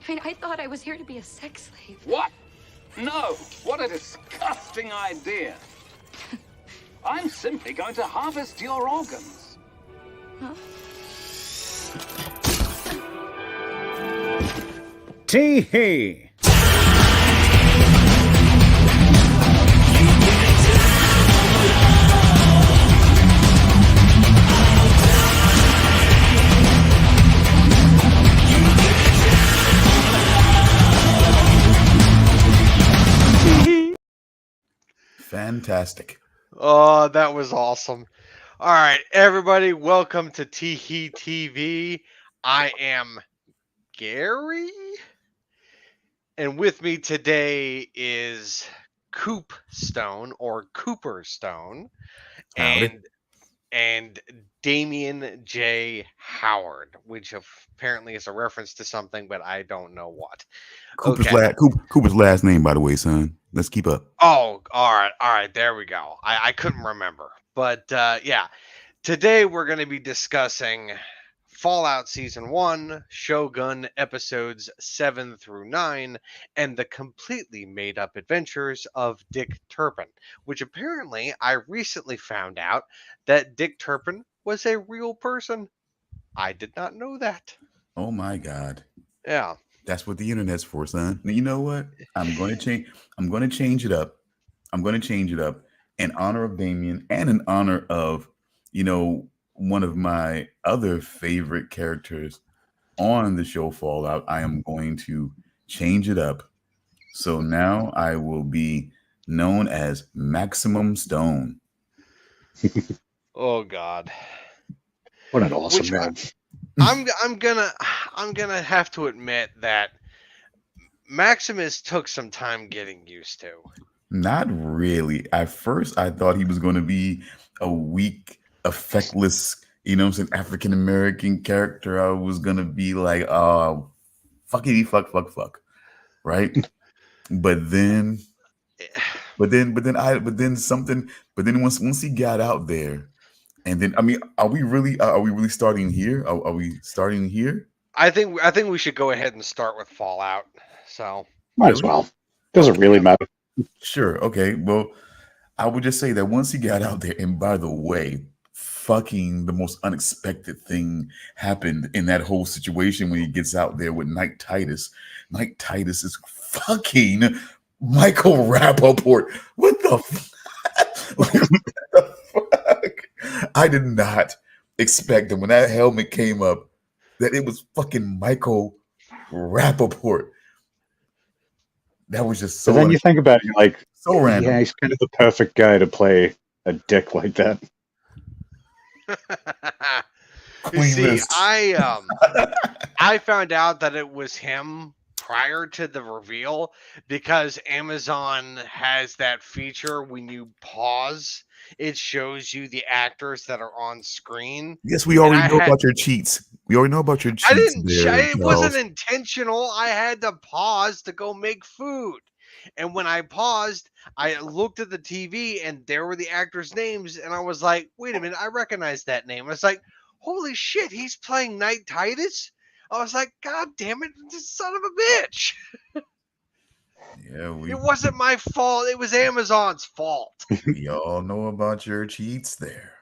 I mean, I thought I was here to be a sex slave. What? No! What a disgusting idea! I'm simply going to harvest your organs. Huh? TEE-HEE. Fantastic. Oh, that was awesome. All right, everybody, welcome to TEE-HEE TV. I am Gary, and with me today is Coop Stone or Cooper Stone Howdy. and Damian J. Howard, which apparently is a reference to something, but I don't know what. Cooper's last name, by the way, son. Let's keep up. Oh, all right, there we go. I couldn't remember, but yeah, today we're going to be discussing Fallout Season 1, Shogun Episodes 7 through 9, and the completely made-up adventures of Dick Turpin, which apparently I recently found out that Dick Turpin was a real person. I did not know that. Oh my God. Yeah. That's what the internet's for, son. You know what? I'm going to change it up. I'm going to change it up in honor of Damian and in honor of, one of my other favorite characters on the show Fallout. I am going to change it up. So now I will be known as Maximum Stone. Oh God. What an awesome man. I'm gonna have to admit that Maximus took some time getting used to. Not really. At first, I thought he was going to be a weak, effectless, African American character. I was going to be like, fuckity fuck, right? But then once he got out there, and then are we really starting here? Are we starting here? I think we should go ahead and start with Fallout. So might as well. Doesn't really matter. Sure. Okay. Well, I would just say that once he got out there, and by the way, fucking the most unexpected thing happened in that whole situation when he gets out there with Mike Titus. Mike Titus is fucking Michael Rappaport. What the fuck? I did not expect that when that helmet came up that it was fucking Michael Rappaport. That was just so. But then you think about it, like, so random. Yeah, he's kind of the perfect guy to play a dick like that. You see, I found out that it was him prior to the reveal because Amazon has that feature when you pause, it shows you the actors that are on screen. Yes, we already know about your cheats. We already know about your cheats. It wasn't intentional. I had to pause to go make food. And when I paused, I looked at the TV and there were the actors' names. And I was like, wait a minute, I recognize that name. I was like, holy shit, he's playing Knight Titus? I was like, God damn it, this son of a bitch. Yeah, it wasn't my fault. It was Amazon's fault. We all know about your cheats there.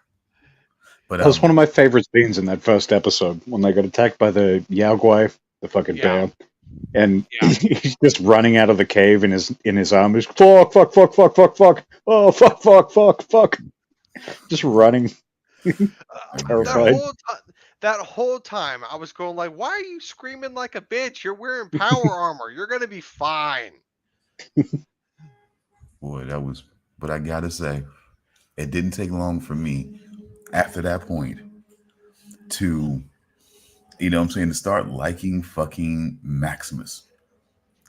But that was one of my favorite scenes in that first episode when they got attacked by the Yaogwai, the fucking bear, and he's just running out of the cave in his arm. He's fuck, oh fuck, just running. Terrified. That whole time, I was going like, "Why are you screaming like a bitch? You're wearing power armor. You're gonna be fine." Boy, but I gotta say, it didn't take long for me after that point to, to start liking fucking Maximus.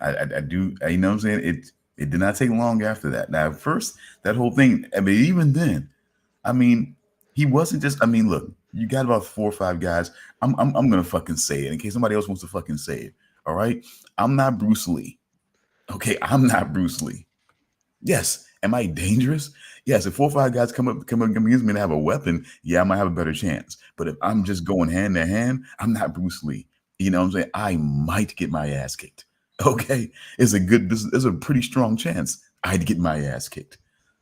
I do, it did not take long after that. Now, at first, that whole thing, even then, he wasn't just, look, you got about 4 or 5 guys. I'm gonna fucking say it in case somebody else wants to fucking say it. All right. I'm not Bruce Lee. Okay, I'm not Bruce Lee. Yes. Am I dangerous? Yes. If 4 or 5 guys come up against me and have a weapon, yeah, I might have a better chance. But if I'm just going hand to hand, I'm not Bruce Lee. you know what I'm saying, I might get my ass kicked. Okay, there's a pretty strong chance I'd get my ass kicked.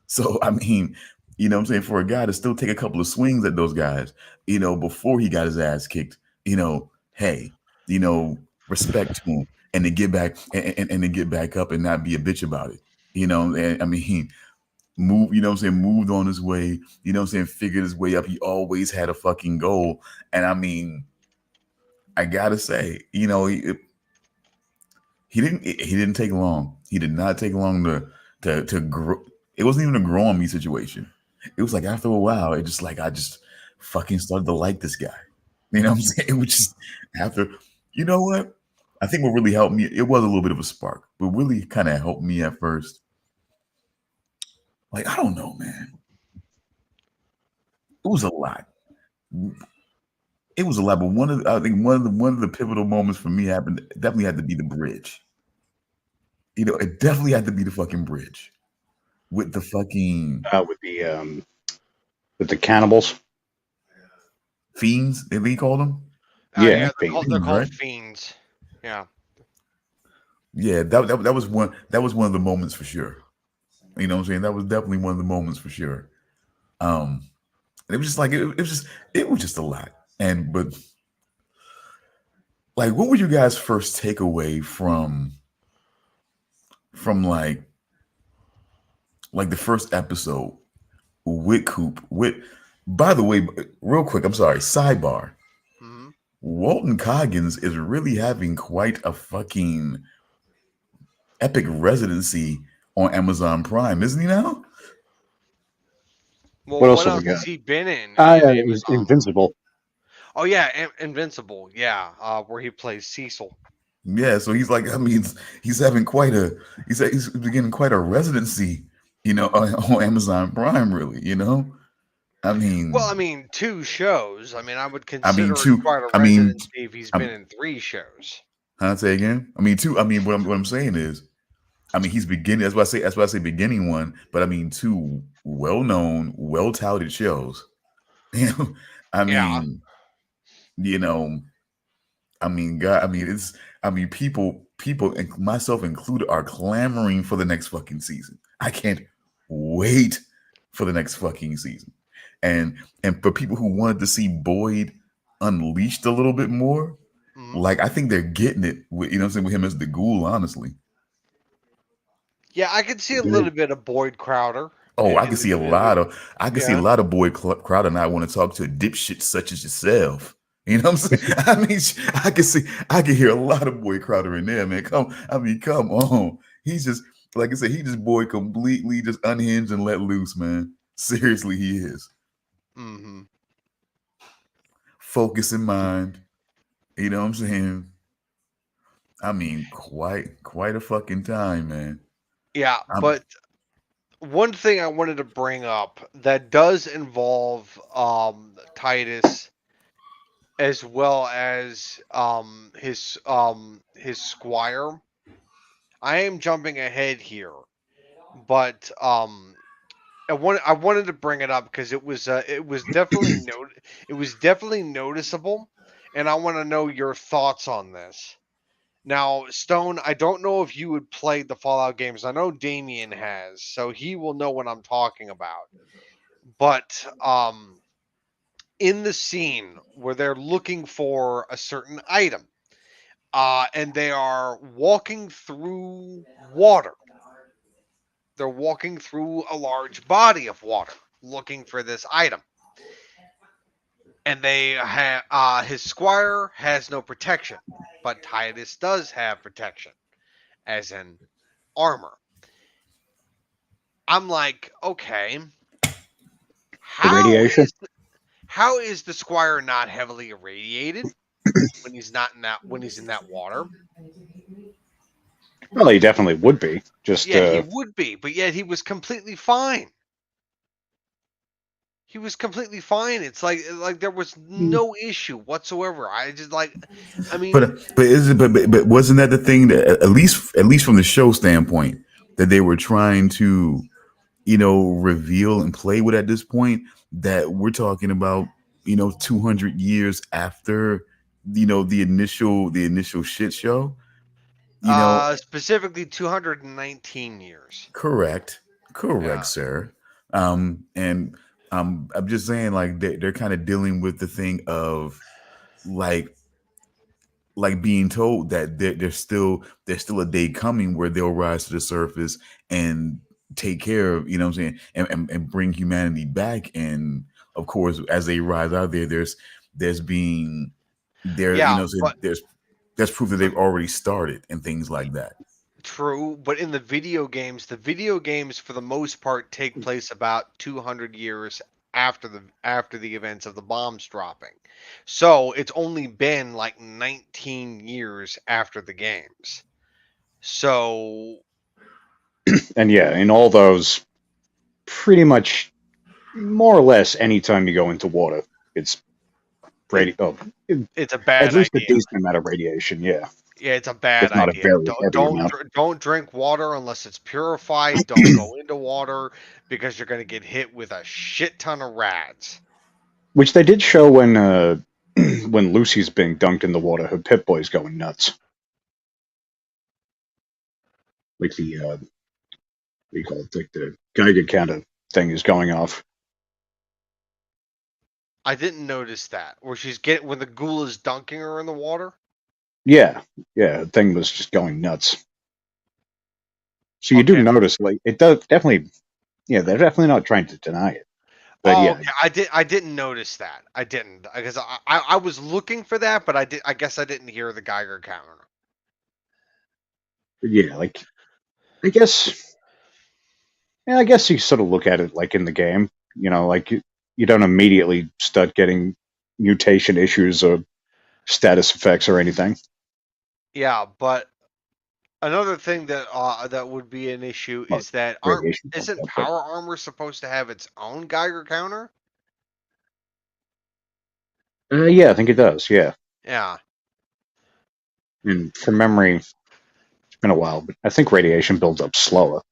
So I mean, you know what I'm saying, for a guy to still take a couple of swings at those guys, you know, before he got his ass kicked, you know, hey, you know, respect to him, and to get back and to get back up and not be a bitch about it. You know, and I mean, he moved, you know what I'm saying, moved on his way, you know what I'm saying, figured his way up. He always had a fucking goal. And I mean, I gotta say, you know, he didn't take long. He did not take long to grow. It wasn't even a grow on me situation. It was like after a while, it just like I just fucking started to like this guy. You know what I'm saying? It was just after, you know what? I think what really helped me, it was a little bit of a spark, but really kind of helped me at first. Like, I don't know, man. It was a lot. It was a lot, but I think one of the pivotal moments for me happened. Definitely had to be the bridge. You know, it definitely had to be the fucking bridge with the fucking with the cannibals. fiends. They called them. Yeah, Fiends, they're called right? fiends. Yeah. Yeah, that was one. That was one of the moments for sure. You know what I'm saying? That was definitely one of the moments for sure. And it was just like it was just a lot. And but like, what were you guys' first takeaway from like the first episode with Coop? By the way, real quick, I'm sorry, sidebar. Mm-hmm. Walton Coggins is really having quite a fucking epic residency on Amazon Prime, isn't he now? Well, What else what have we else has got? he been in? It was Invincible. Oh yeah, Invincible. Yeah, where he plays Cecil. Yeah, so he's like, I mean, he's having he's beginning quite a residency, you know, on Amazon Prime, really, you know. I Well, I mean, mean, 2 shows. I mean, I would I mean, consider it two. quite a I mean, residency if he's been I'm, in 3 shows. I'll say again. I mean, two. I mean, what I'm saying is, I mean, he's beginning. That's why I say. That's why I say beginning one. But I mean, two well-known, well-touted shows. You know, I Yeah. mean, you know, I mean, God, I mean, it's. I mean, people, and myself included, are clamoring for the next fucking season. I can't wait for the next fucking season. And for people who wanted to see Boyd unleashed a little bit more, Mhm. like I think they're getting it with, you know what I'm saying, with him as the ghoul, honestly. Yeah, I could see a little bit of Boyd Crowder. Oh, I in can the, see a in the lot of yeah. Boyd Crowder and I want to talk to dipshits such as yourself. You know what I'm saying? I mean, I can hear a lot of Boyd Crowder in there, man. Come on. He's just, like I said, he just Boyd completely just unhinged and let loose, man. Seriously, he is. Mm-hmm. Focus in mind. You know what I'm saying? I mean, quite a fucking time, man. Yeah, I'm but one thing I wanted to bring up that does involve Titus as well as his squire. I am jumping ahead here, but I wanted to bring it up because it was definitely noticeable, and I want to know your thoughts on this. Now, Stone, I don't know if you would play the Fallout games. I know Damian has, so he will know what I'm talking about. But in the scene where they're looking for a certain item, and they are walking through water. They're walking through a large body of water looking for this item. And his squire has no protection, but Titus does have protection, as in armor. I'm like, okay, Irradiation. how is the squire not heavily irradiated when he's in that water? Well, he definitely would be. Just Yeah, he would be, but yet he was completely fine. He was completely fine. It's like there was no issue whatsoever. I just like, I mean, but wasn't that the thing that at least from the show standpoint that they were trying to, you know, reveal and play with at this point, that we're talking about, you know, 200 years after the initial shit show. You know, Specifically 219 years. correct, Yeah. sir. And I'm just saying, like they're kind of dealing with the thing of like being told that there's still a day coming where they'll rise to the surface and take care of, what I'm saying, and bring humanity back. And of course, as they rise out there, there's being there, Yeah, so but there's proof that they've already started and things like that. true. But in the video games for the most part take place about 200 years after the events of the bombs dropping. So it's only been like 19 years after the games. So And yeah, in all those, pretty much, more or less, anytime you go into water, it's it's a bad at least a idea. decent amount of radiation. Yeah, Yeah, it's a bad if not a idea. very Don't heavy don't amount. don't drink water unless it's purified. Don't go into water because you're going to get hit with a shit ton of rads. Which they did show when when Lucy's being dunked in the water, her Pip Boy's going nuts. Like the what do you call it? Like the Geiger counter thing is going off. I didn't notice that. Where when the ghoul is dunking her in the water. Yeah, the thing was just going nuts. So you do Okay. notice, like, it does definitely. Yeah, they're definitely not trying to deny it. But Oh, yeah, okay. I didn't notice that. I didn't because I was looking for that, but I guess I didn't hear the Geiger counter. like I guess, yeah, I guess you sort of look at it like in the game. Like you don't immediately start getting mutation issues or status effects or anything. Yeah, but another thing that would be an issue Well, is that radiation comes isn't up, but power armor supposed to have its own Geiger counter? yeah, I think it does. Yeah, Yeah. and from memory, it's been a while, but I think radiation builds up slower.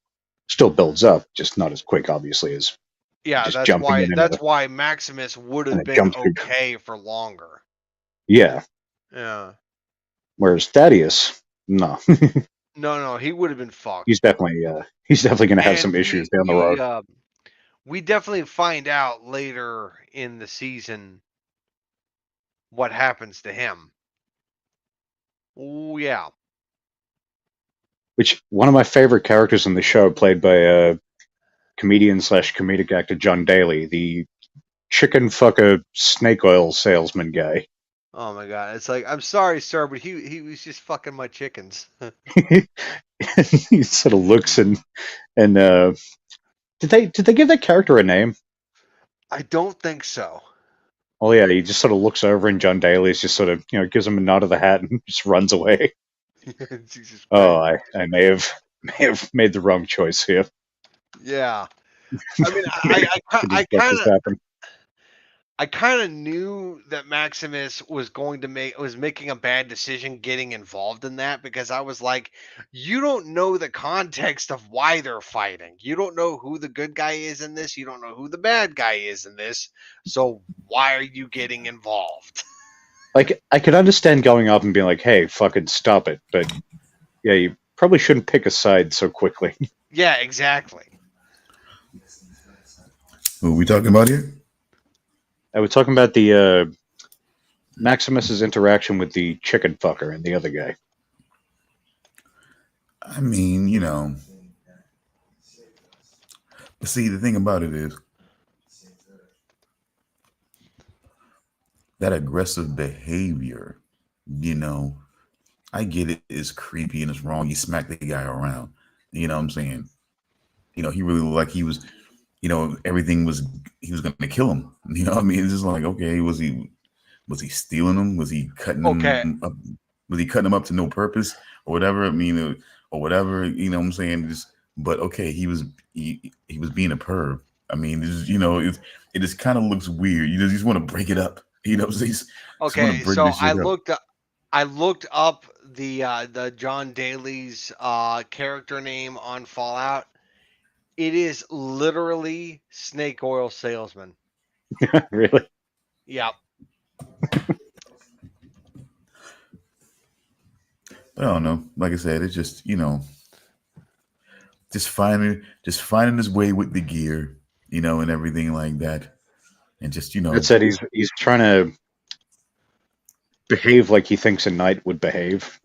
Still builds up, just not as quick, obviously, as Yeah, just jumping in that's why Maximus would in have a been jump suit. okay for longer. Yeah, Yeah. whereas Thaddeus, no, No, he would have been fucked. he's definitely going to have some And issues down the road. we definitely find out later in the season what happens to him. Oh yeah. Which one of my favorite characters in the show, played by comedian / comedic actor John Daly, the chicken fucker snake oil salesman guy. Oh my god. It's like, I'm sorry, sir, but he was just fucking my chickens. He sort of looks and did they give that character a name? I don't think so. Oh yeah, he just sort of looks over and John Daly's just sort of gives him a nod of the hat and just runs away. Jesus Oh, Christ. I may have made the wrong choice here. Yeah. I mean, Should just let this happen. I kind of knew that Maximus was making a bad decision getting involved in that, because I was like, you don't know the context of why they're fighting. You don't know who the good guy is in this. You don't know who the bad guy is in this. So why are you getting involved? Like, I could understand going up and being like, "Hey, fucking stop it," but yeah, you probably shouldn't pick a side so quickly. Yeah, exactly. What are we talking about here? I was talking about the Maximus's interaction with the chicken fucker and the other guy. I mean, see, the thing about it is that aggressive behavior, I get it, it's creepy and it's wrong. You smack the guy around. You know what I'm saying? He really looked like he was, everything was, he was going to kill him. You know what I mean? It's just like, okay, was he stealing them? Was he cutting them up? Was he cutting them up to no purpose or whatever? I mean, or whatever, you know what I'm saying? But okay, he was being a perv. I mean, it just kind of looks weird. You just want to break it up. Okay, so I looked up the John Daly's character name on Fallout. It is literally snake oil salesman. Really? Yep. I don't know. Like I said, it's just just finding his way with the gear, and everything like that, and just It said he's trying to behave like he thinks a knight would behave.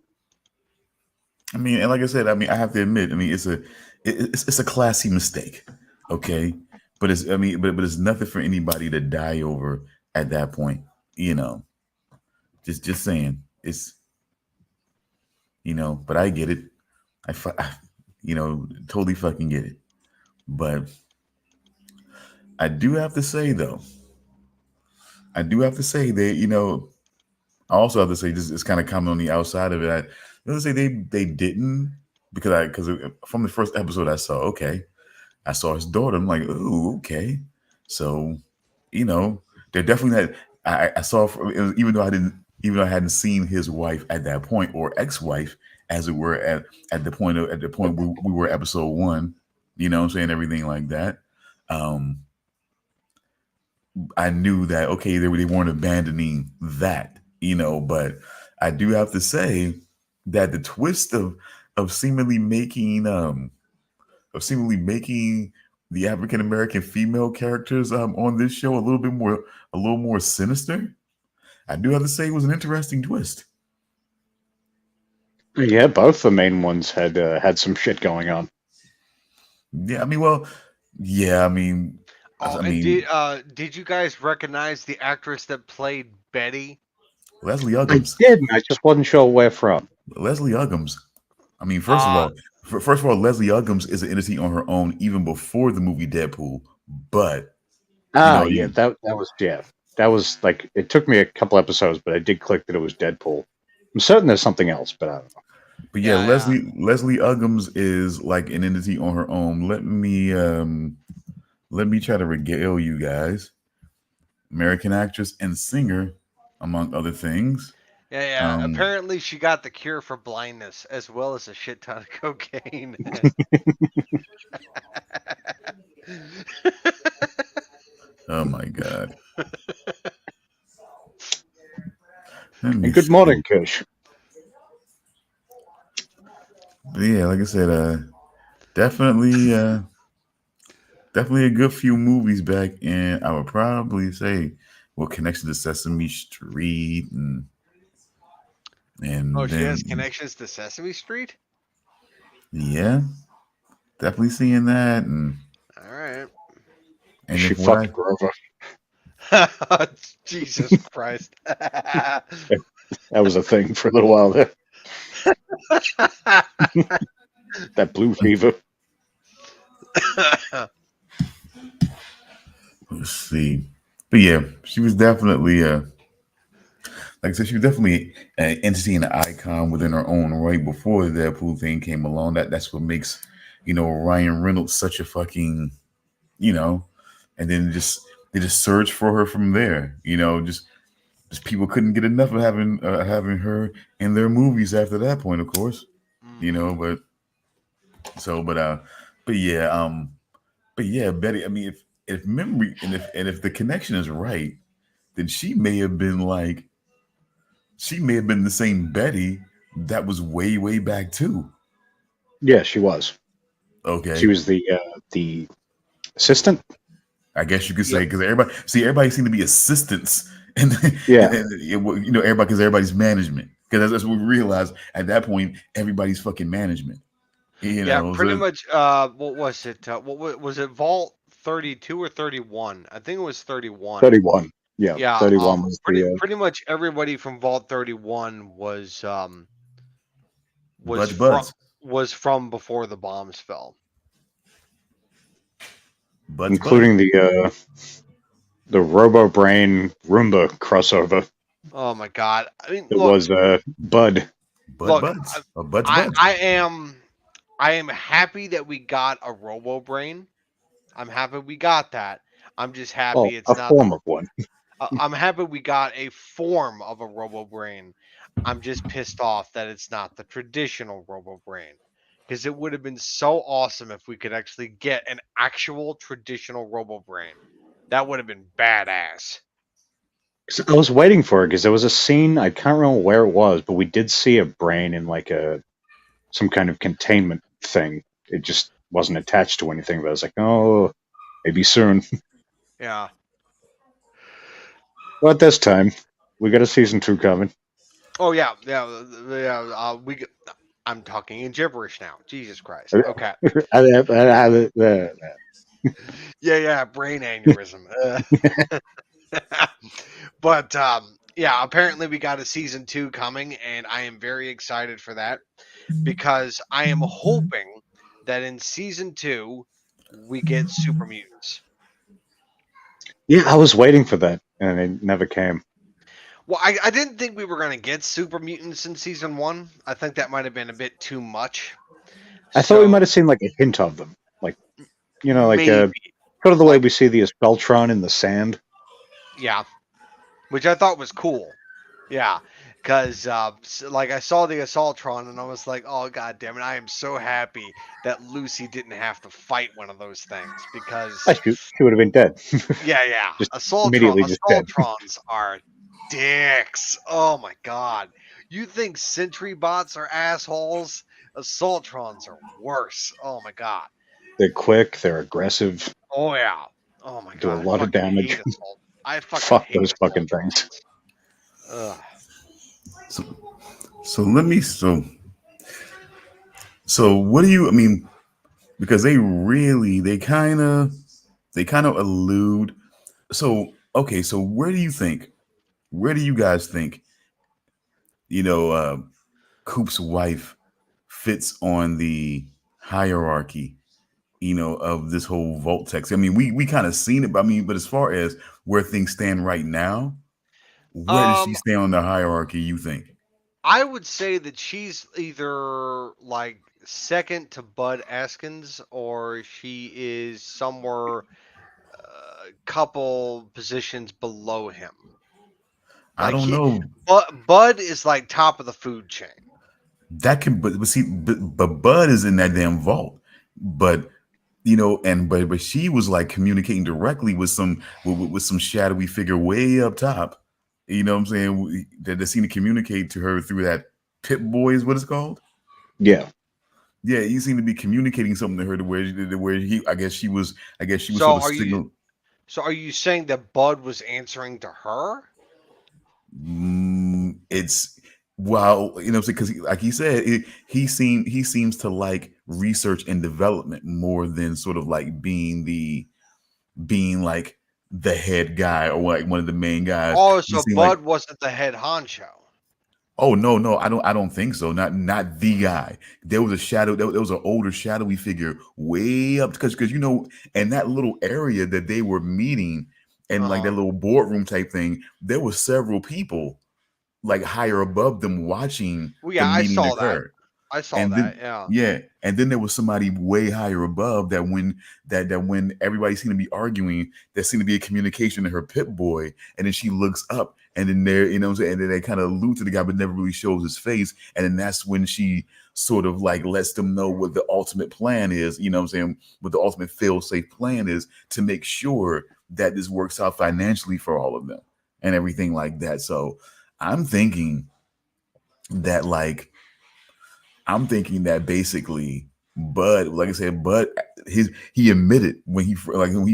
I mean, and like I said, I mean, I have to admit, I mean, it's a classy mistake, okay, but but it's nothing for anybody to die over at that point, you know. Just saying, but I get it. Totally fucking get it. But I do have to say though, that I also have to say this is kind of coming on the outside of it. I let's say they didn't because from the first episode I saw his daughter. I'm like, oh, okay. So, they're definitely not. I saw even though I hadn't seen his wife at that point or ex-wife as it were at the point we were episode one. You know what I'm saying? Everything like that. Um, I knew that okay, they weren't abandoning that, but I do have to say that the twist of seemingly making the African American female characters on this show a little more sinister. I do have to say it was an interesting twist. Yeah, both the main ones had some shit going on. Yeah, I mean, well, yeah, I mean, Oh, I and mean, did you guys recognize the actress that played Betty? Leslie I Uggams. did, and I just wasn't sure where from. Leslie Uggams. I mean, Uh, first of all, Leslie Uggams is an entity on her own even before the movie Deadpool. But Yeah, that was like it took me a couple episodes, but I did click that it was Deadpool. I'm certain there's something else, but I don't know. but yeah, yeah, yeah. Leslie Uggams is like an entity on her own. Let me try to regale you guys. American actress and singer, among other things. Yeah, yeah. Um, Apparently, she got the cure for blindness as well as a shit ton of cocaine. oh my God. Let me And good see. morning, Kush. But yeah, like I said, definitely, definitely a good few movies back, and I would probably say, well, Connection to Sesame Street, Oh, and she has then connections to Sesame Street? yeah, definitely seeing that, All right. and She if what fucked Grover. Jesus Christ. That was a thing for a little while there. That blue fever. let's see, but yeah, she was definitely like I said, she was definitely an entity and an icon within her own right before the Deadpool thing came along. That's what makes Ryan Reynolds such a fucking and then they just surged for her from there. Just people couldn't get enough of having her in their movies after that point, of course. Mhm. But so but yeah, Betty. I mean, if memory and if the connection is right, then she may have been the same Betty that was way, way back too. Yeah, she was. She Okay. was the assistant. I guess you could say Yep. because everybody seemed to be assistants, and Yeah, everybody because everybody's management. Because that's what we realized at that point. Everybody's fucking management. Yeah, pretty So much. What was it? Was it Vault 32 or 31? I think it was 31. 31. Yeah, Yeah. 31 was the. Pretty much everybody from Vault 31 was Butch from Buds, before the bombs fell. Buds, Buds, Including the Robo Brain Roomba crossover. Oh my God! I mean, It look, was Bud. Bud look. Buds, or Buds I Buds. I am I am happy that we got a Robo Brain. I'm happy we got that. I'm just Well, happy it's a not the. form of one. I'm happy we got a form of a Robo Brain. I'm just pissed off that it's not the traditional Robo Brain. Because it would have been so awesome if we could actually get an actual traditional Robo Brain. That would have been badass. 'Cause I was waiting for it because there was a scene, I can't remember where it was, but we did see a brain in like some kind of containment thing. It just wasn't attached to anything, but I was like, oh, maybe soon. Yeah. But this time, we got a season 2 coming. Oh yeah, yeah, yeah. I'm talking in gibberish now. Jesus Christ. Okay. Yeah. Brain aneurysm. But yeah, apparently we got a season 2 coming, and I am very excited for that because I am hoping that in season 2 we get super mutants. Yeah, I was waiting for that, and it never came. Well, I didn't think we were going to get super mutants in season 1. I think that might have been a bit too much. I thought we might have seen like a hint of them, like like maybe. kind of the way we see the Spelltron in the sand. Yeah, which I thought was cool. Yeah, because like I saw the Assaultron and I was like, oh god damn it, I am so happy that Lucy didn't have to fight one of those things because She would have been dead. yeah, Just immediately just dead. Assaultrons are dicks. Oh my god, you think Sentry bots are assholes? Assaultrons are worse. Oh my god. They're quick. They're aggressive. Oh yeah. Oh my god. Do a lot of damage. I fucking Fuck hate those fucking things. Ugh. So let me so what do you, I mean, because they kind of allude. So okay, so where do you guys think Coop's wife fits on the hierarchy of this whole Vault Text? I mean, we kind of seen it, but I mean, but as far as where things stand right now, where does she stand on the hierarchy, you think? I would say that she's either like second to Bud Askins or she is somewhere couple positions below him. Like I don't know. Bud is like top of the food chain. That can, but Bud is in that damn vault. But but she was like communicating directly with some shadowy figure way up top. You know what I'm saying? That they seem to communicate to her through that Pip Boy is what it's called. Yeah. Yeah, you seem to be communicating something to her to where I guess she was So sort of signal. So are you saying that Bud was answering to her? It's because like he said, he seems to like research and development more than sort of like being like the head guy or like one of the main guys. Oh, so Bud wasn't the head honcho. Oh no, I don't think so. Not the guy. There was a shadow. There was an older shadowy figure way up because in that little area that they were meeting and like that little boardroom type thing, there were several people like higher above them watching. Well, yeah, the meeting I saw occur. that. I saw and that. Then, yeah, and then there was somebody way higher above that when everybody seemed to be arguing, there seemed to be a communication to her Pip Boy, and then she looks up, and then there, and then they kind of allude to the guy, but never really shows his face, and then that's when she sort of like lets them know what the ultimate plan is. You know what I'm saying? What the ultimate fail-safe plan is to make sure that this works out financially for all of them and everything like that. So I'm thinking that basically Bud, like I said, Bud, he admitted when he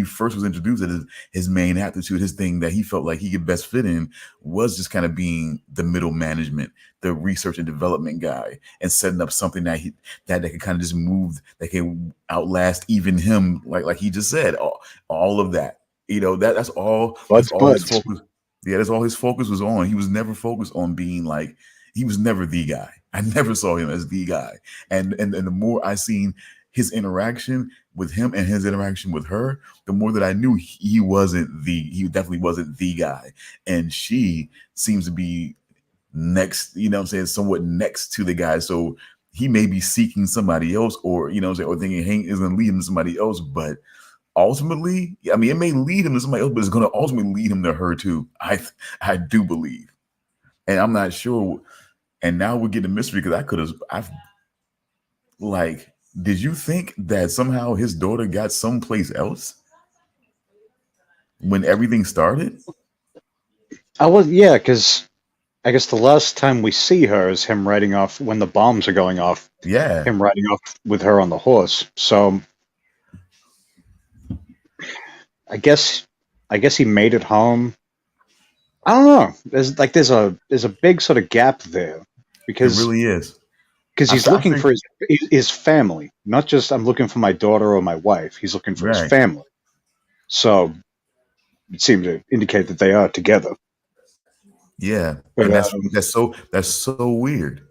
first was introduced that his main aptitude, his thing that he felt like he could best fit in was just kind of being the middle management, the research and development guy, and setting up something that could kind of just move, that can outlast even him, like he just said, all of that. That's all. That's all his focus. Yeah, that's all his focus was on. He was never focused on being like. He was never the guy. I never saw him as the guy. And the more I seen his interaction with him and his interaction with her, the more that I knew he definitely wasn't the guy. And she seems to be next, somewhat next to the guy. So he may be seeking somebody else or thinking Hank is going to lead him to somebody else. But ultimately, I mean, it may lead him to somebody else, but it's going to ultimately lead him to her too. I do believe. And I'm not sure. And now we're getting a mystery because did you think that somehow his daughter got someplace else when everything started? Yeah, because I guess the last time we see her is him riding off when the bombs are going off. Yeah, Him riding off with her on the horse. So I guess he made it home. I don't know. There's a big sort of gap there it because really is. he's I looking think for his family, not just I'm looking for my daughter or my wife. He's looking for his right. family. So it seemed to indicate that they are together. Yeah, But and that's so weird.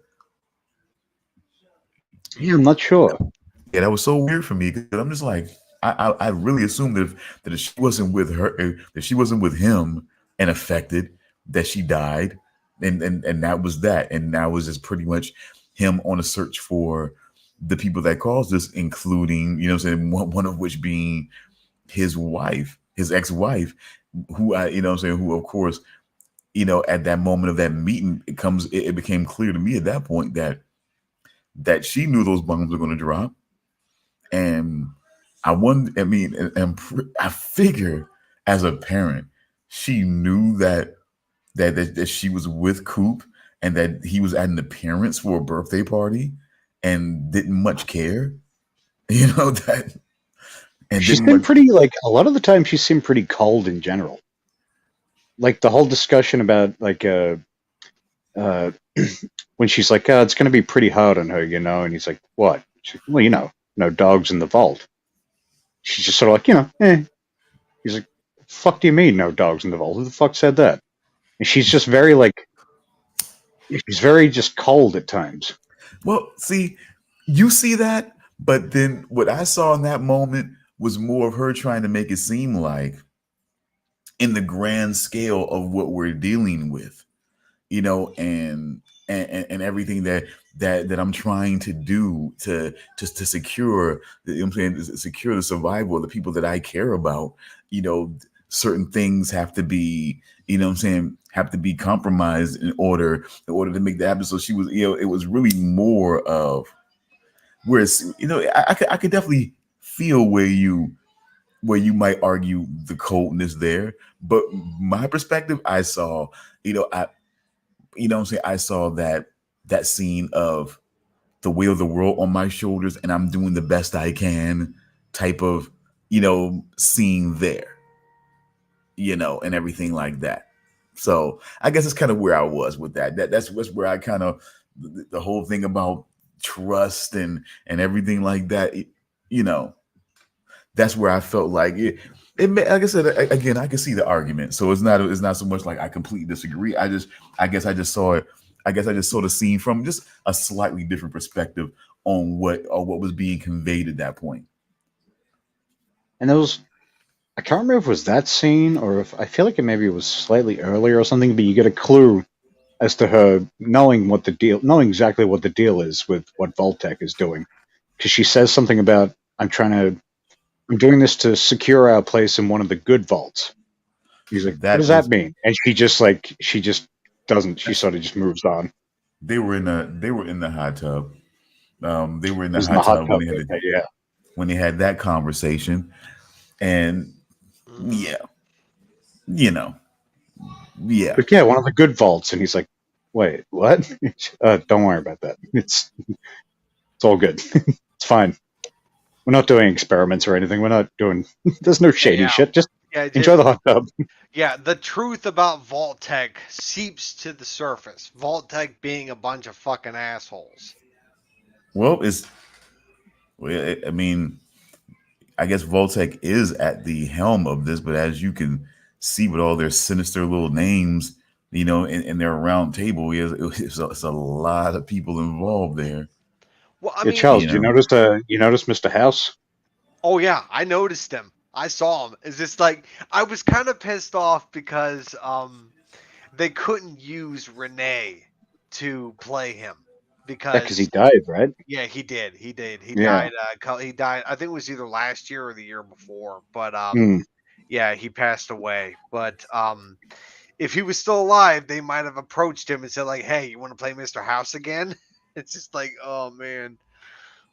yeah, I'm not sure. Yeah, that was so weird for me because I'm just like, I really assumed that if she wasn't with her, if she wasn't with him and affected, that she died, and that was that, and that was just pretty much him on a search for the people that caused this, including, you know what I'm saying, one of which being his wife, his ex-wife, who you know what I'm saying, who of course, you know, at that moment of that meeting, it became clear to me at that point that she knew those bombs were going to drop. And I wonder, I mean, I figure as a parent, she knew that she was with Coop and that he was at an appearance for a birthday party and didn't much care, you know, that, and She's didn't been much, pretty a lot of the time she seemed pretty cold in general. Like the whole discussion about uh, when she's like, oh, it's going to be pretty hard on her, you know, and he's like, what? Well, you know, no dogs in the vault. She's just sort of like, you know, eh. He's like, fuck do you mean no dogs in the vault? Who the fuck said that? And she's just she's very just cold at times. well, see, you see that, but then what I saw in that moment was more of her trying to make it seem like in the grand scale of what we're dealing with, you know, and everything that I'm trying to do to just to secure, you know what I'm saying, to secure the survival of the people that I care about, you know, certain things have to be, you know what I'm saying, have to be compromised in order to make that happen. So she was, you know, it was really more of whereas, you know, I could definitely feel where you might argue the coldness there, but my perspective, I saw, you know, you know what I'm saying, I saw that scene of the weight of the world on my shoulders and I'm doing the best I can type of, you know, scene there, you know, and everything like that. So I guess it's kind of where I was with that. That's where I kind of the whole thing about trust and everything like that, you know, that's where I felt like like I said, again, I can see the argument. So it's not so much like I completely disagree. I guess I just saw it. I guess I just saw the scene from just a slightly different perspective on what was being conveyed at that point. And I can't remember if it was that scene or if I feel like maybe it was slightly earlier or something, but you get a clue as to her knowing exactly what the deal is with what Voltec is doing. Because she says something about, I'm doing this to secure our place in one of the good vaults. He's like, what That does that was mean? And she just doesn't, she sort of just moves on. It they were in the hot tub. They were in the was in the hot hot tub tub. Yeah. when they had that conversation, and yeah, you know, yeah. But yeah, one of the good vaults. And he's like, wait, what? Don't worry about that. It's all good. It's fine. We're not doing experiments or anything. We're not doing. There's no shady shit. Just enjoy the hot tub. Yeah, the truth about Vault-Tec seeps to the surface. Vault-Tec being a bunch of fucking assholes. Well, I mean, I guess Voltec is at the helm of this, but as you can see with all their sinister little names, you know, in their round table, it's a lot of people involved there. Well, I Yeah, mean, Charles, You do you know, notice? You notice Mr. House? oh yeah, I noticed him. I saw him. It's just like I was kind of pissed off because they couldn't use Renee to play him Yeah, because he because died, right? yeah, he did. He did. He Yeah. died. He died. I think it was either last year or the year before. But Hmm. yeah, he passed away. But if he was still alive, they might have approached him and said like, "Hey, you want to play Mr. House again?" It's just like, oh man.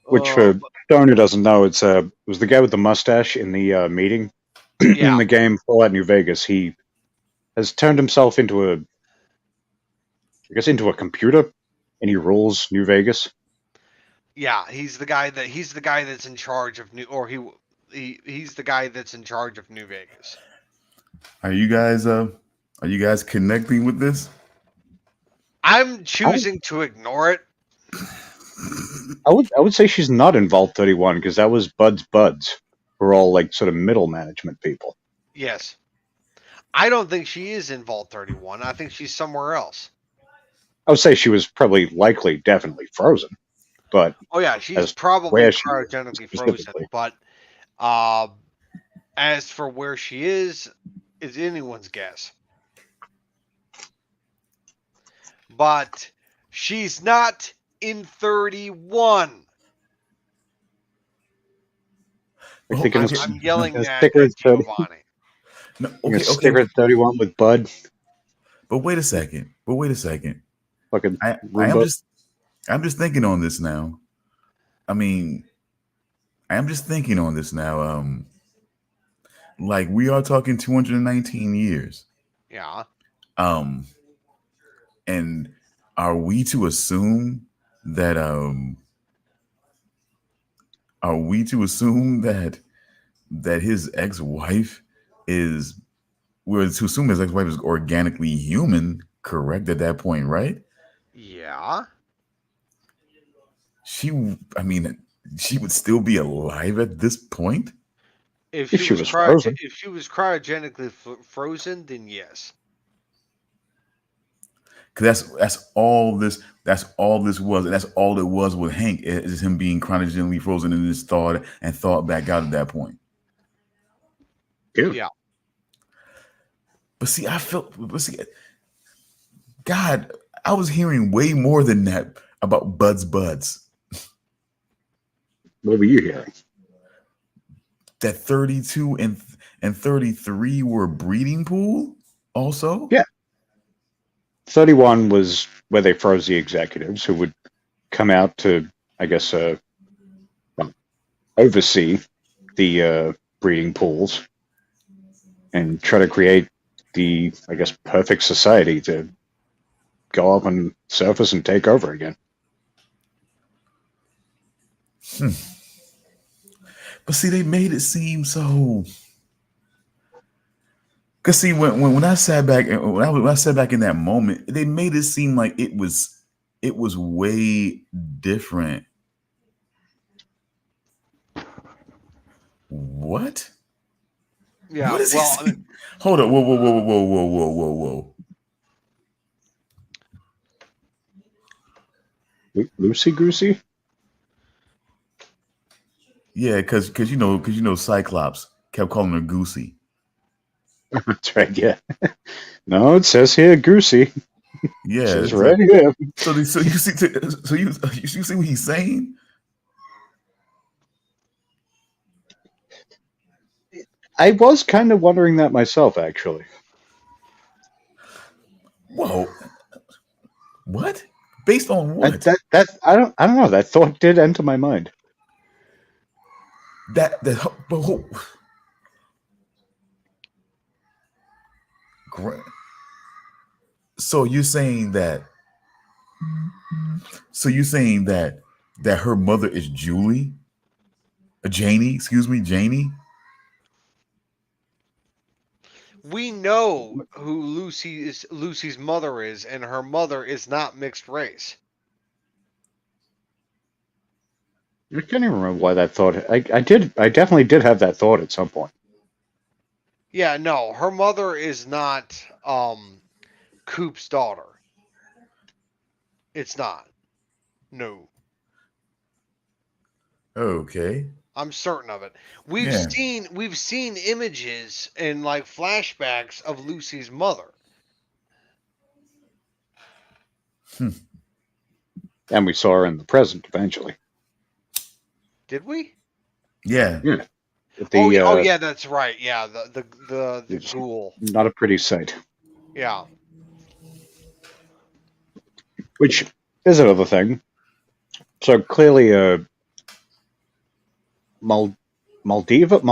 Which Oh for Stoner doesn't know, it was the guy with the mustache in the meeting in yeah. the game Fallout New Vegas. has turned himself into into a computer, and he rules New Vegas. Yeah, he's the guy that's in charge of he's the guy that's in charge of New Vegas. Are you guys connecting with this? I'm choosing to ignore it. I would say she's not in Vault 31 because that was Bud's buds, who are all like sort of middle management people. Yes. I don't think she is in Vault 31. I think she's somewhere else. I would say she was probably definitely frozen. But oh yeah, she's probably cryogenically frozen. But as for where she is anyone's guess. But she's not in 31. I'm yelling at Giovanni. No, okay. Sticker 31 with Bud. But wait a second. Fucking I'm just thinking on this now. I mean, I'm just thinking on this now. Like we are talking 219 years. Yeah. And are we to assume that his ex-wife is organically human, correct at that point, right? Yeah. She would still be alive at this point? If she was frozen. If she was cryogenically frozen, then yes. Because that's all this was, and that's all it was with Hank, is him being cryogenically frozen in his thought and thought back out at that point. Yeah. But God, I was hearing way more than that about Bud's buds. What were you hearing? That 32 and 33 were a breeding pool also? Yeah. 31 was where they froze the executives who would come out to, I guess, oversee the breeding pools and try to create the, I guess, perfect society to go up and surface and take over again. But see, they made it seem so. Cause see, when I sat back in that moment, they made it seem like it was way different. What? Yeah. What is he Hold up! Whoa! Lucy Goosey? Yeah, because you know Cyclops kept calling her Goosey. That's right. Yeah. No, it says here Goosey. Yeah, it's right here. So you see what he's saying? I was kind of wondering that myself, actually. Whoa! What? Based on what? I don't know. That thought did enter my mind. So you're saying that her mother is Janie? Janie? We know who Lucy's mother is, and her mother is not mixed race. I can't even remember why that thought. I definitely did have that thought at some point. Yeah, no, her mother is not Coop's daughter. It's not. No. Okay. I'm certain of it. We've seen images and like flashbacks of Lucy's mother. And we saw her in the present eventually. Did we? Yeah. Yeah. Yeah, that's right. Yeah, the ghoul. Not a pretty sight. Yeah. Which is another thing. So clearly, Moldova.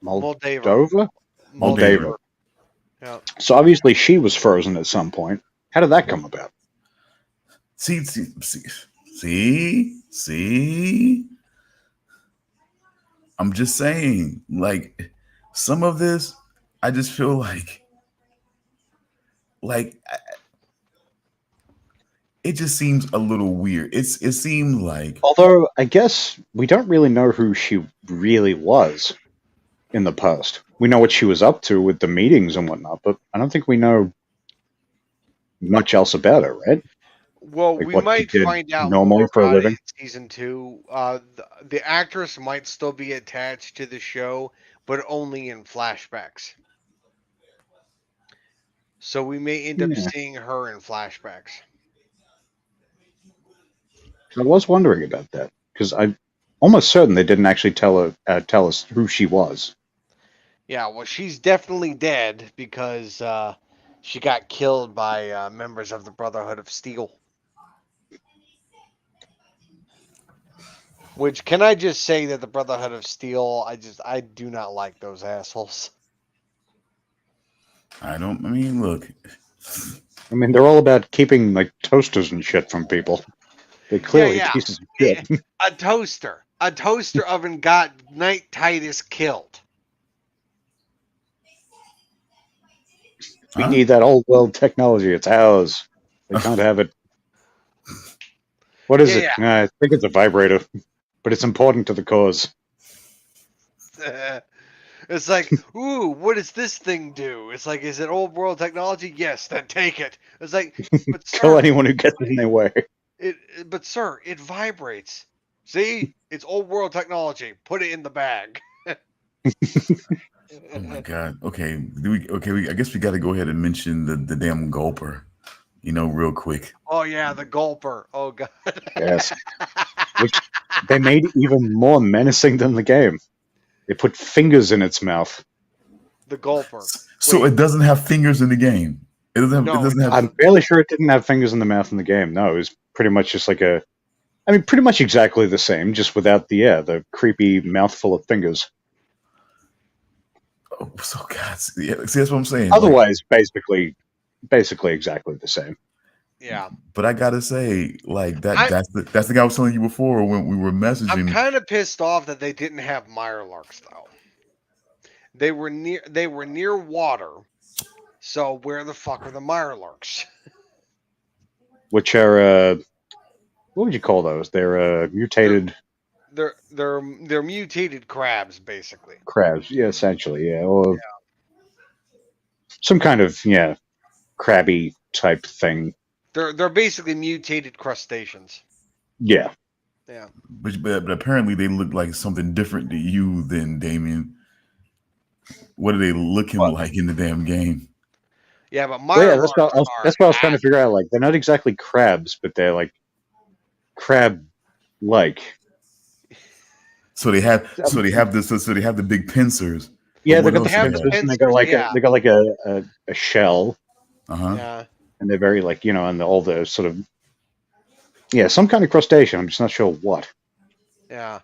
Moldava. Yeah. So obviously she was frozen at some point. How did that come about? See. I'm just saying, like, some of this, I just feel like it just seems a little weird. It seemed like, Although I guess we don't really know who she really was in the past. We know what she was up to with the meetings and whatnot, but I don't think we know much else about her, right? Well, Like we what she might did find out normally more for a about it living. in season 2. The actress might still be attached to the show, but only in flashbacks. So we may end up Yeah. seeing her in flashbacks. I was wondering about that because I'm almost certain they didn't actually tell us who she was. Yeah, well, she's definitely dead because she got killed by members of the Brotherhood of Steel. Which, can I just say that the Brotherhood of Steel, I do not like those assholes. I mean, look, I mean, they're all about keeping like toasters and shit from people. They're clearly Yeah. pieces of shit. A toaster oven got Knight Titus killed. We huh? need that old world technology. It's ours. They can't have it. What is it? Yeah. I think it's a vibrator, but it's important to the cause. It's like, ooh, what does this thing do? It's like, is it old world technology? Yes, then take it. It's like, but Kill sir, anyone who gets in their way. but sir, it vibrates. See, it's old world technology. Put it in the bag. Oh my god. Okay, I guess we got to go ahead and mention the damn gulper, real quick. Oh yeah, the gulper. Oh god. Yes. Which they made even more menacing than the game. They put fingers in its mouth. The gulper. So Wait. it doesn't have fingers in the game. It doesn't have. No, It it doesn't have. I'm fairly sure it didn't have fingers in the mouth in the game. No, it was pretty much just like pretty much exactly the same, just without the creepy mouthful of fingers. Oh, so God, see, that's what I'm saying. Like, Otherwise, basically exactly the same. Yeah. but I gotta say, like that. I- That's the guy I was telling you before when we were I'm messaging. kind of pissed off that they didn't have Mirelurks though. They were near water. So where the fuck are the Mirelurks? Which are what would you call those? They're mutated They're mutated crabs basically. crabs. Yeah, essentially, yeah. Or some kind of crabby type thing. They're basically mutated crustaceans. Yeah. Yeah. But apparently they look like something different to you than Damian. What are they looking What? like in the damn game? Yeah, but Well, yeah, Mirelurks that's what I was trying to figure out. Like, they're not exactly crabs, but they're like crab-like. So they have this. So they have the big pincers. Yeah, But they what got the else they pincers, have? and they got like Yeah. a shell, Uh-huh. Yeah. and they're very like and all the sort of some kind of crustacean. I'm just not sure what. Yeah.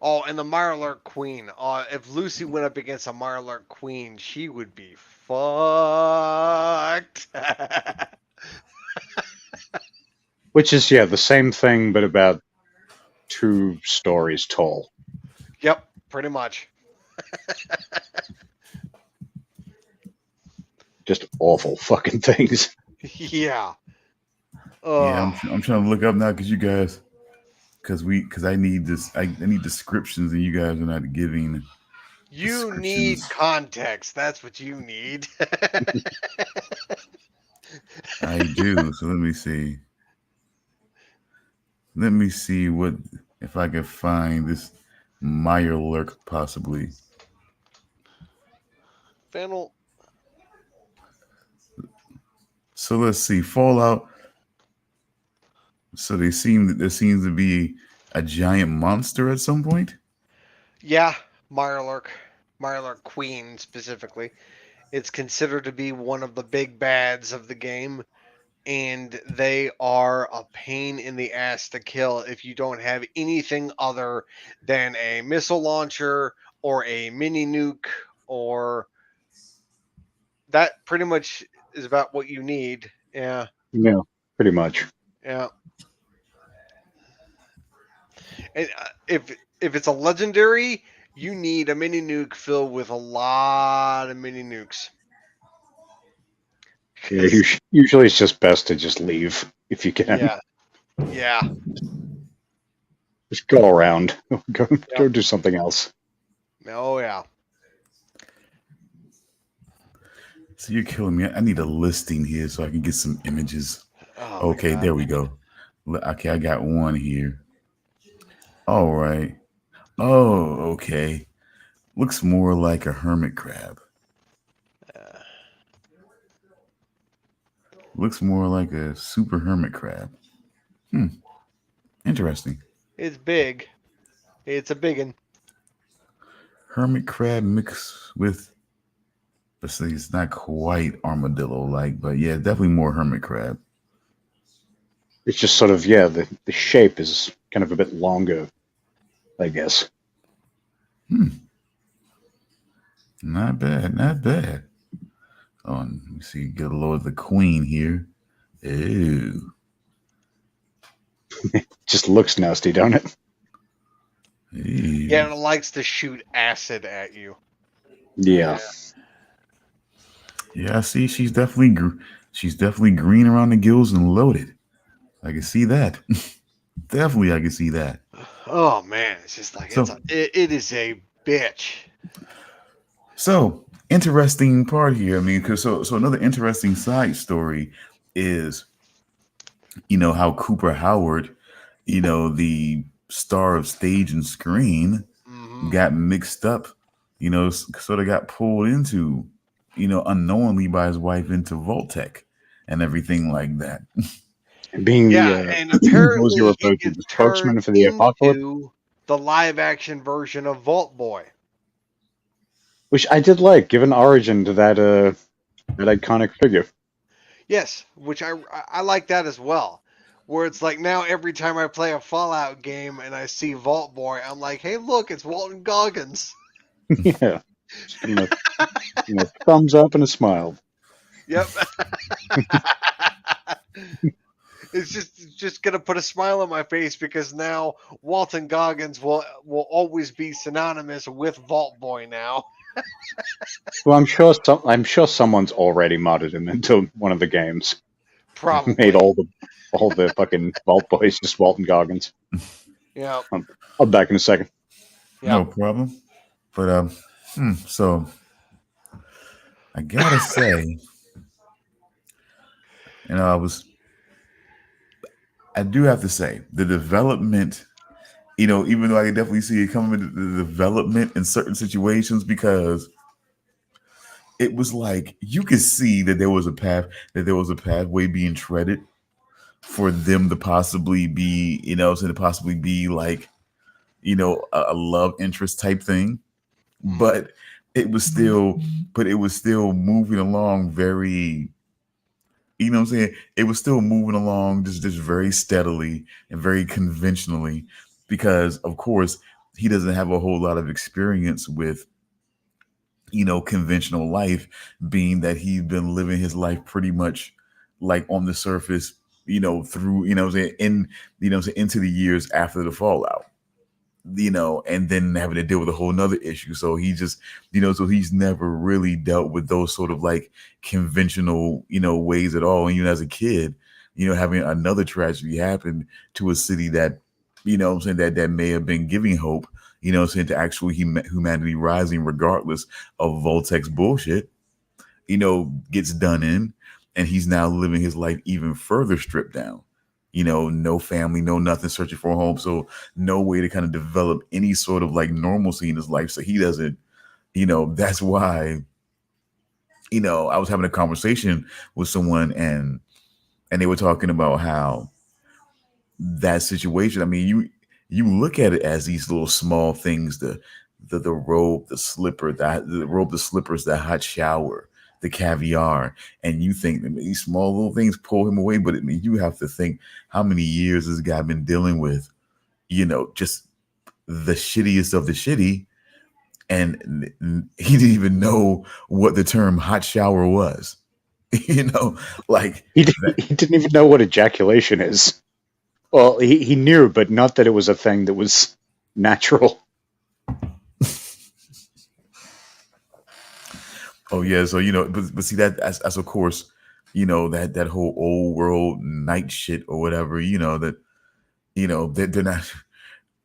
Oh, and the Mirelurk Queen. If Lucy went up against a Mirelurk Queen, she would be fucked. Which is the same thing, but about 2 stories tall. Yep, pretty much. Just awful fucking things. Yeah. Yeah, I'm trying to look up now because I need this. I need descriptions, and you guys are not giving. You need descriptions. context. That's what you need. I do. So let me see. Let me see what if I can find this Mirelurk possibly. Fennel. So let's see. Fallout. So there seems to be a giant monster at some point. Yeah, Mirelurk Queen specifically. It's considered to be one of the big bads of the game, and they are a pain in the ass to kill if you don't have anything other than a missile launcher or a mini nuke or that pretty much is about what you need. Yeah, Yeah, pretty much. yeah. And if it's a legendary, you need a mini nuke filled with a lot of mini nukes. Yeah, usually it's just best to just leave if you can. Yeah, yeah. Just go around. Go do something else. Oh yeah. So you're killing me. I need a listing here so I can get some images. Oh, Okay, God. there we go. Okay, I got one here. All right. Oh, okay. Looks more like a hermit crab. Looks more like a super hermit crab. Interesting. It's big. It's a biggin. Hermit crab mixed with, let's see, it's not quite armadillo-like, but yeah, definitely more hermit crab. It's just sort of, yeah, the shape is kind of a bit longer, I guess. Not bad, not bad. Oh, let me see, get a load of the queen here. Ew. Just looks nasty, don't it? Ew. Yeah, and it likes to shoot acid at you. Yeah. Yeah, I see. She's definitely green around the gills and loaded. I can see that. Definitely, I can see that. Oh man, it's just like So- it is a bitch. So interesting part here. I mean, because so another interesting side story is, how Cooper Howard, the star of stage and screen, Mhm. got mixed up. Sort of got pulled into, unknowingly by his wife into Voltec and everything like that. And being Yeah, the and what was apparently your it approach, gets the spokesman turned for the apocalypse? into the live action version of Vault Boy. Which I did like, given origin to that iconic figure. Yes, which I like that as well. Where it's like now every time I play a Fallout game and I see Vault Boy, I'm like, hey, look, it's Walton Goggins. Yeah. Just give him a thumbs up and a smile. Yep. It's just gonna put a smile on my face because now Walton Goggins will always be synonymous with Vault Boy now. Well, I'm sure someone's already modded him into one of the games. Probably. Made all the fucking Vault Boys just Walton Goggins. Yeah. I'll be back in a second. No problem. But so I gotta say, I do have to say the development, even though I can definitely see it coming into the development in certain situations, because it was like you could see that there was a pathway being treaded for them to possibly be, like, a love interest type thing. But it was still moving along very, you know what I'm saying? It was still moving along just very steadily and very conventionally, because of course he doesn't have a whole lot of experience with, conventional life, being that he's been living his life pretty much like on the surface, through, into the years after the fallout, and then having to deal with a whole nother issue. So he just, so he's never really dealt with those sort of like conventional, ways at all. And even as a kid, having another tragedy happen to a city that, that may have been giving hope, to actual humanity rising regardless of Voltec's bullshit, gets done in, and he's now living his life even further stripped down. No family, no nothing, searching for a home. So no way to kind of develop any sort of like normalcy in his life. So he doesn't, that's why, I was having a conversation with someone and they were talking about how that situation, I mean, you look at it as these little small things, the robe, the slipper, the slippers, the hot shower, the caviar, and you think that these small little things pull him away. But I mean, you have to think how many years this guy been dealing with, just the shittiest of the shitty, and he didn't even know what the term hot shower was. Like he didn't even know what ejaculation is. Well, he knew, but not that it was a thing that was natural. Oh yeah, so but see that's of course, that whole old world night shit or whatever, that they're not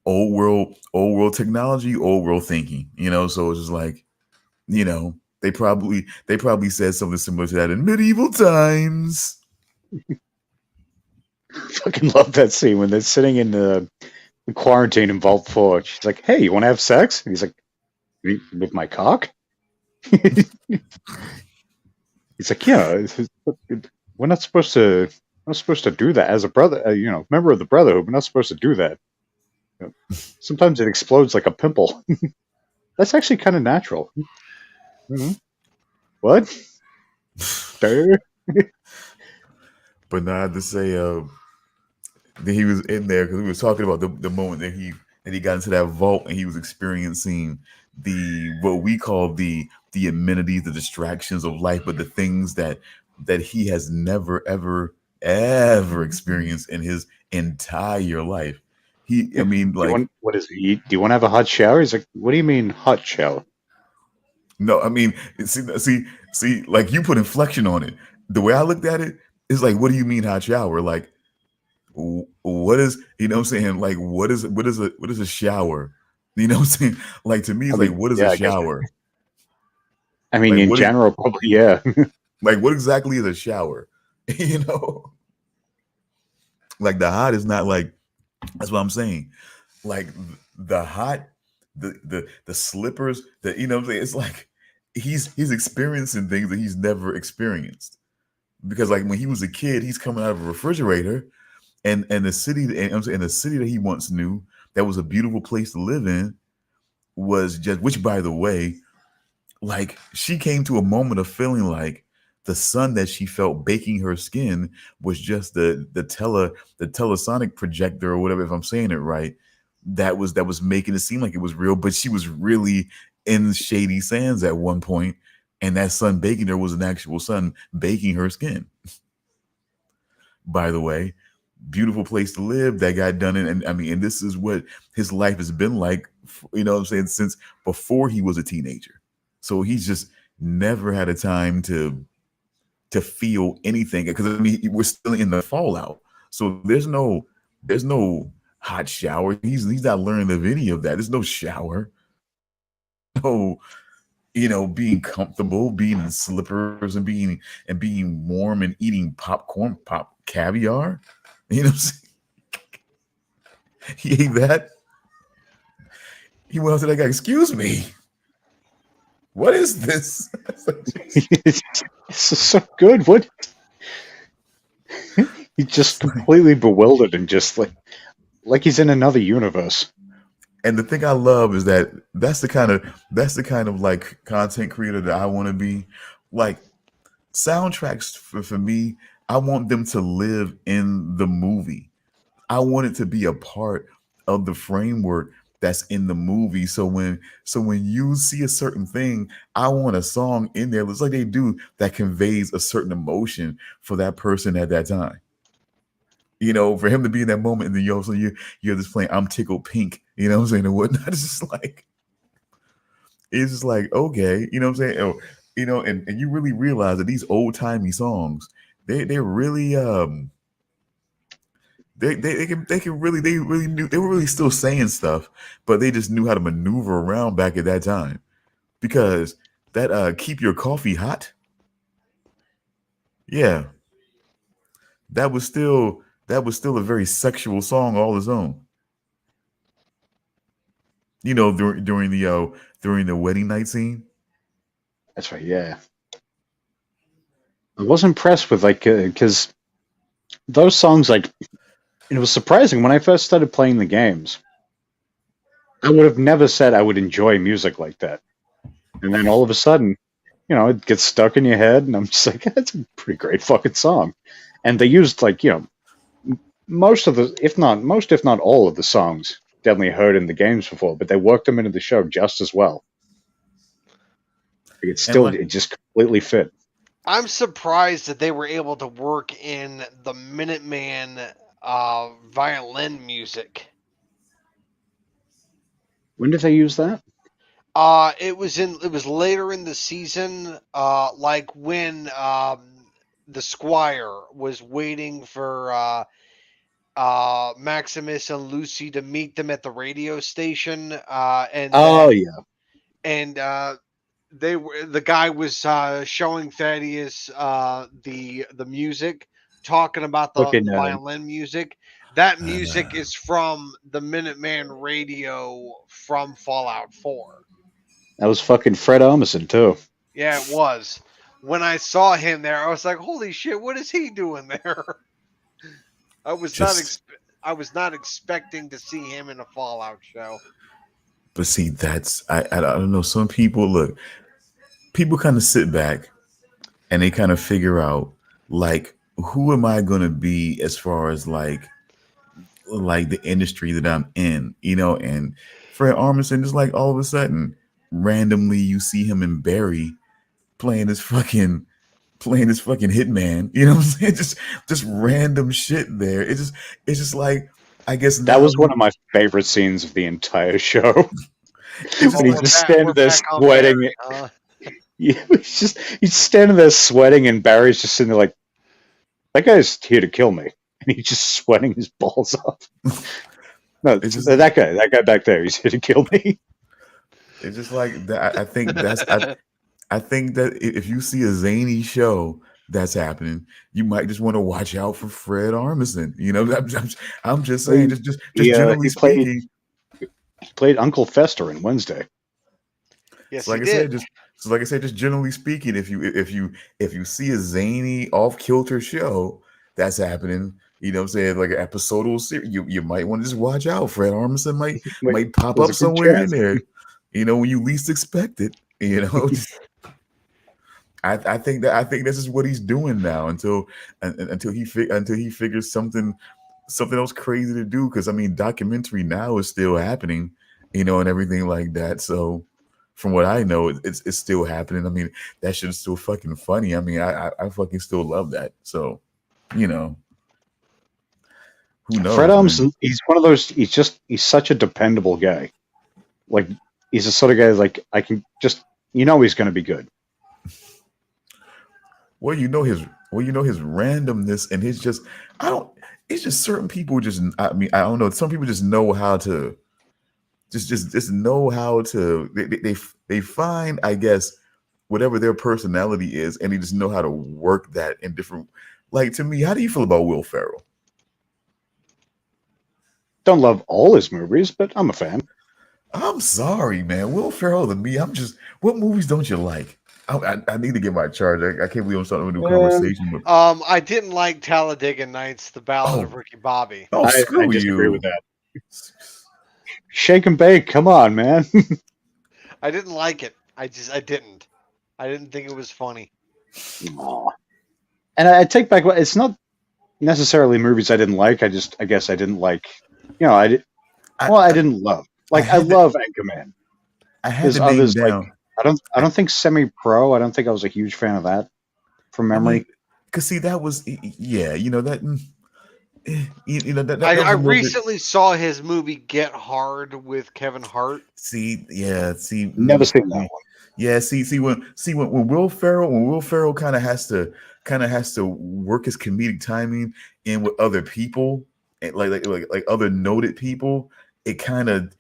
old world technology, old world thinking, so it's just like, they probably said something similar to that in medieval times. Fucking love that scene when they're sitting in the quarantine in Vault 4. She's like, "Hey, you want to have sex?" And he's like, "With my cock?" He's like, "Yeah, we're not supposed to do that as a brother, member of the Brotherhood. We're not supposed to do that. Sometimes it explodes like a pimple. That's actually kind of natural." Mm-hmm. What? But now I have to say, that he was in there because we were talking about the moment that he got into that vault and he was experiencing what we call the amenities, the distractions of life, but the things that he has never ever experienced in his entire life. What is he? Do you want to have a hot shower? He's like, "What do you mean hot shower?" No, I mean, see, like you put inflection on it. The way I looked at it is like, what do you mean hot shower? Like, what is, what I'm saying? Like, what is a shower? You know what I'm saying? Like, to me, it's like, what is a shower? I mean, like, in general, probably, yeah. Like, what exactly is a shower? Like the hot is not like, that's what I'm saying. Like the hot, the slippers, that what I'm saying? It's like he's experiencing things that he's never experienced. Because like when he was a kid, he's coming out of a refrigerator, and the city, and the city that he once knew that was a beautiful place to live in was just, which by the way, like she came to a moment of feeling like the sun that she felt baking her skin was just the telesonic projector or whatever, if I'm saying it right, that was making it seem like it was real, but she was really in shady sands at one point, and that sun baking her was an actual sun baking her skin. By the way, beautiful place to live that got done in, and I mean, and this is what his life has been like, what I'm saying, since before he was a teenager. So he's just never had a time to feel anything, because I mean we're still in the fallout. So there's no hot shower. He's not learning of any of that. There's no shower. No, being comfortable, being in slippers and being warm and eating popcorn, caviar. You know what I'm saying? He ate that. He went up to that guy, "Excuse me, what is this?" This is so good. What? He's just completely bewildered and just like he's in another universe. And the thing I love is that that's the kind of like content creator that I want to be. Like soundtracks for me, I want them to live in the movie. I want it to be a part of the framework that's in the movie. So when you see a certain thing, I want a song in there, looks like they do, that conveys a certain emotion for that person at that time. For him to be in that moment, and then so you're just playing "I'm Tickled Pink," what I'm saying, and whatnot. It's just like okay, what I'm saying, and you really realize that these old timey songs, they're really they really knew, they were really still saying stuff, but they just knew how to maneuver around back at that time, because that "Keep Your Coffee Hot," yeah, that was still a very sexual song all its own. During the wedding night scene. That's right. Yeah, I was impressed with because those songs, like, it was surprising when I first started playing the games. I would have never said I would enjoy music like that, and then all of a sudden, it gets stuck in your head, and I'm just like, that's a pretty great fucking song. And they used most, if not all of the songs definitely heard in the games before, but they worked them into the show just as well. It just completely fit. I'm surprised that they were able to work in the Minuteman violin music. When did they use that? It was later in the season, like when the Squire was waiting for Maximus and Lucy to meet them at the radio station, and the guy was showing Thaddeus the music, talking about the violin music. That music is from the Minuteman radio from Fallout 4. That was fucking Fred Armisen too. Yeah, it was. When I saw him there, I was like, "Holy shit! What is he doing there?" I was not expecting to see him in a Fallout show. But see, I don't know. Some people people kind of sit back and they kind of figure out, like, who am I going to be as far as like the industry that I'm in, and Fred Armisen, just like all of a sudden, randomly you see him in Barry playing this fucking hitman, you know what I'm saying? Just random shit there. It's just like, I guess that was one of my favorite scenes of the entire show. He's just standing there sweating. He's standing there sweating, and Barry's just sitting there like, that guy's here to kill me, and he's just sweating his balls off. No, it's just, that guy back there, he's here to kill me. It's just like that. I think that if you see a zany show that's happening, you might just want to watch out for Fred Armisen. I'm just saying, just generally speaking. He played Uncle Fester in Wednesday. Yes, like I said, just generally speaking, if you see a zany off kilter show that's happening, you know what I'm saying, like an episodal series, you might want to just watch out. Fred Armisen might pop up somewhere in there, when you least expect it. I think this is what he's doing now until he figures something else crazy to do. Because I mean, documentary now is still happening, and everything like that. So from what I know, it's still happening. I mean, that shit is still fucking funny. I mean, I fucking still love that. So, who knows? Fred Armisen, he's one of those. He's such a dependable guy. Like, he's the sort of guy like I can just he's going to be good. Well, his randomness and his just it's just certain people I don't know. Some people just know how to just know how to they find, I guess, whatever their personality is, and they just know how to work that in different. Like, to me, how do you feel about Will Ferrell? Don't love all his movies, but I'm a fan. I'm sorry, man. Will Ferrell to me, what movies don't you like? I need to get my charge. I can't believe I'm starting a new conversation. But I didn't like Talladega Nights, The Ballad of Ricky Bobby. Oh, screw I disagree you with that. Shake and bake, come on, man. I didn't like it. I didn't. I didn't think it was funny. Aww. And I take back what it's not necessarily movies I didn't like. I guess I didn't like. I didn't love. Like, I love Anchorman. I had to name down. Like, I don't think Semi-Pro. I don't think I was a huge fan of that from memory. Because see, that was that. I recently saw his movie Get Hard with Kevin Hart. Never seen that one. Yeah, when Will Ferrell kind of has to work his comedic timing in with other people, and like other noted people, it kind of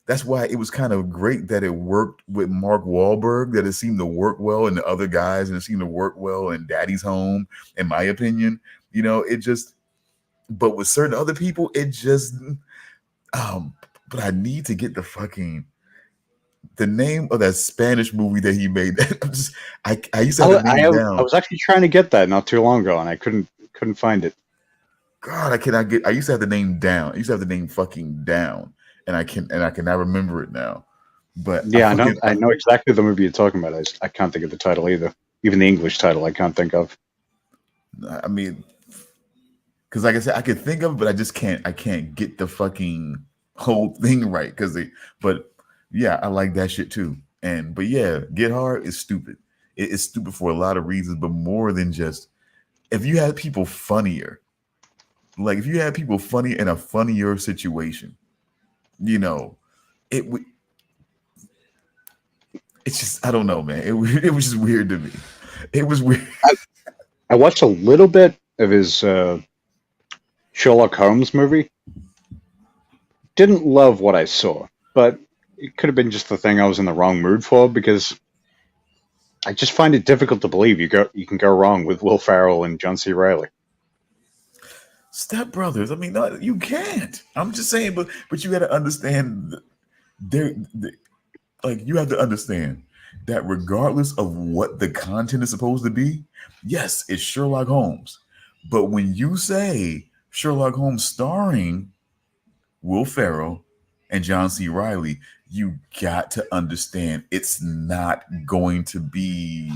that's why it was kind of great that it worked with Mark Wahlberg, that it seemed to work well in the other guys, and it seemed to work well in Daddy's Home, in my opinion. But with certain other people, it just, but I need to get the name of that Spanish movie that he made. I used to have the name down. I was actually trying to get that not too long ago, and I couldn't find it. God, I used to have the name down. I used to have the name fucking down, and I cannot remember it now. But yeah, I know exactly the movie you're talking about. I can't think of the title either. Even the English title, I can't think of. I mean, because like I said, I could think of it, but I just can't. I can't get the fucking whole thing right. But yeah, I like that shit too. But yeah, Get Hard is stupid. It's stupid for a lot of reasons, but more than just if you had people funnier, like if you had people funny in a funnier situation, you know, it would. It's just I don't know, man. It was just weird to me. It was weird. I watched a little bit of his Sherlock Holmes movie. Didn't love what I saw, but it could have been just the thing I was in the wrong mood for because I just find it difficult to believe you can go wrong with Will Ferrell and John C. Reilly. Step Brothers. I mean, no, you can't. I'm just saying, but you got to understand. Like you have to understand that regardless of what the content is supposed to be, yes, it's Sherlock Holmes. But when you say Sherlock Holmes starring Will Ferrell and John C. Reilly, you got to understand it's not going to be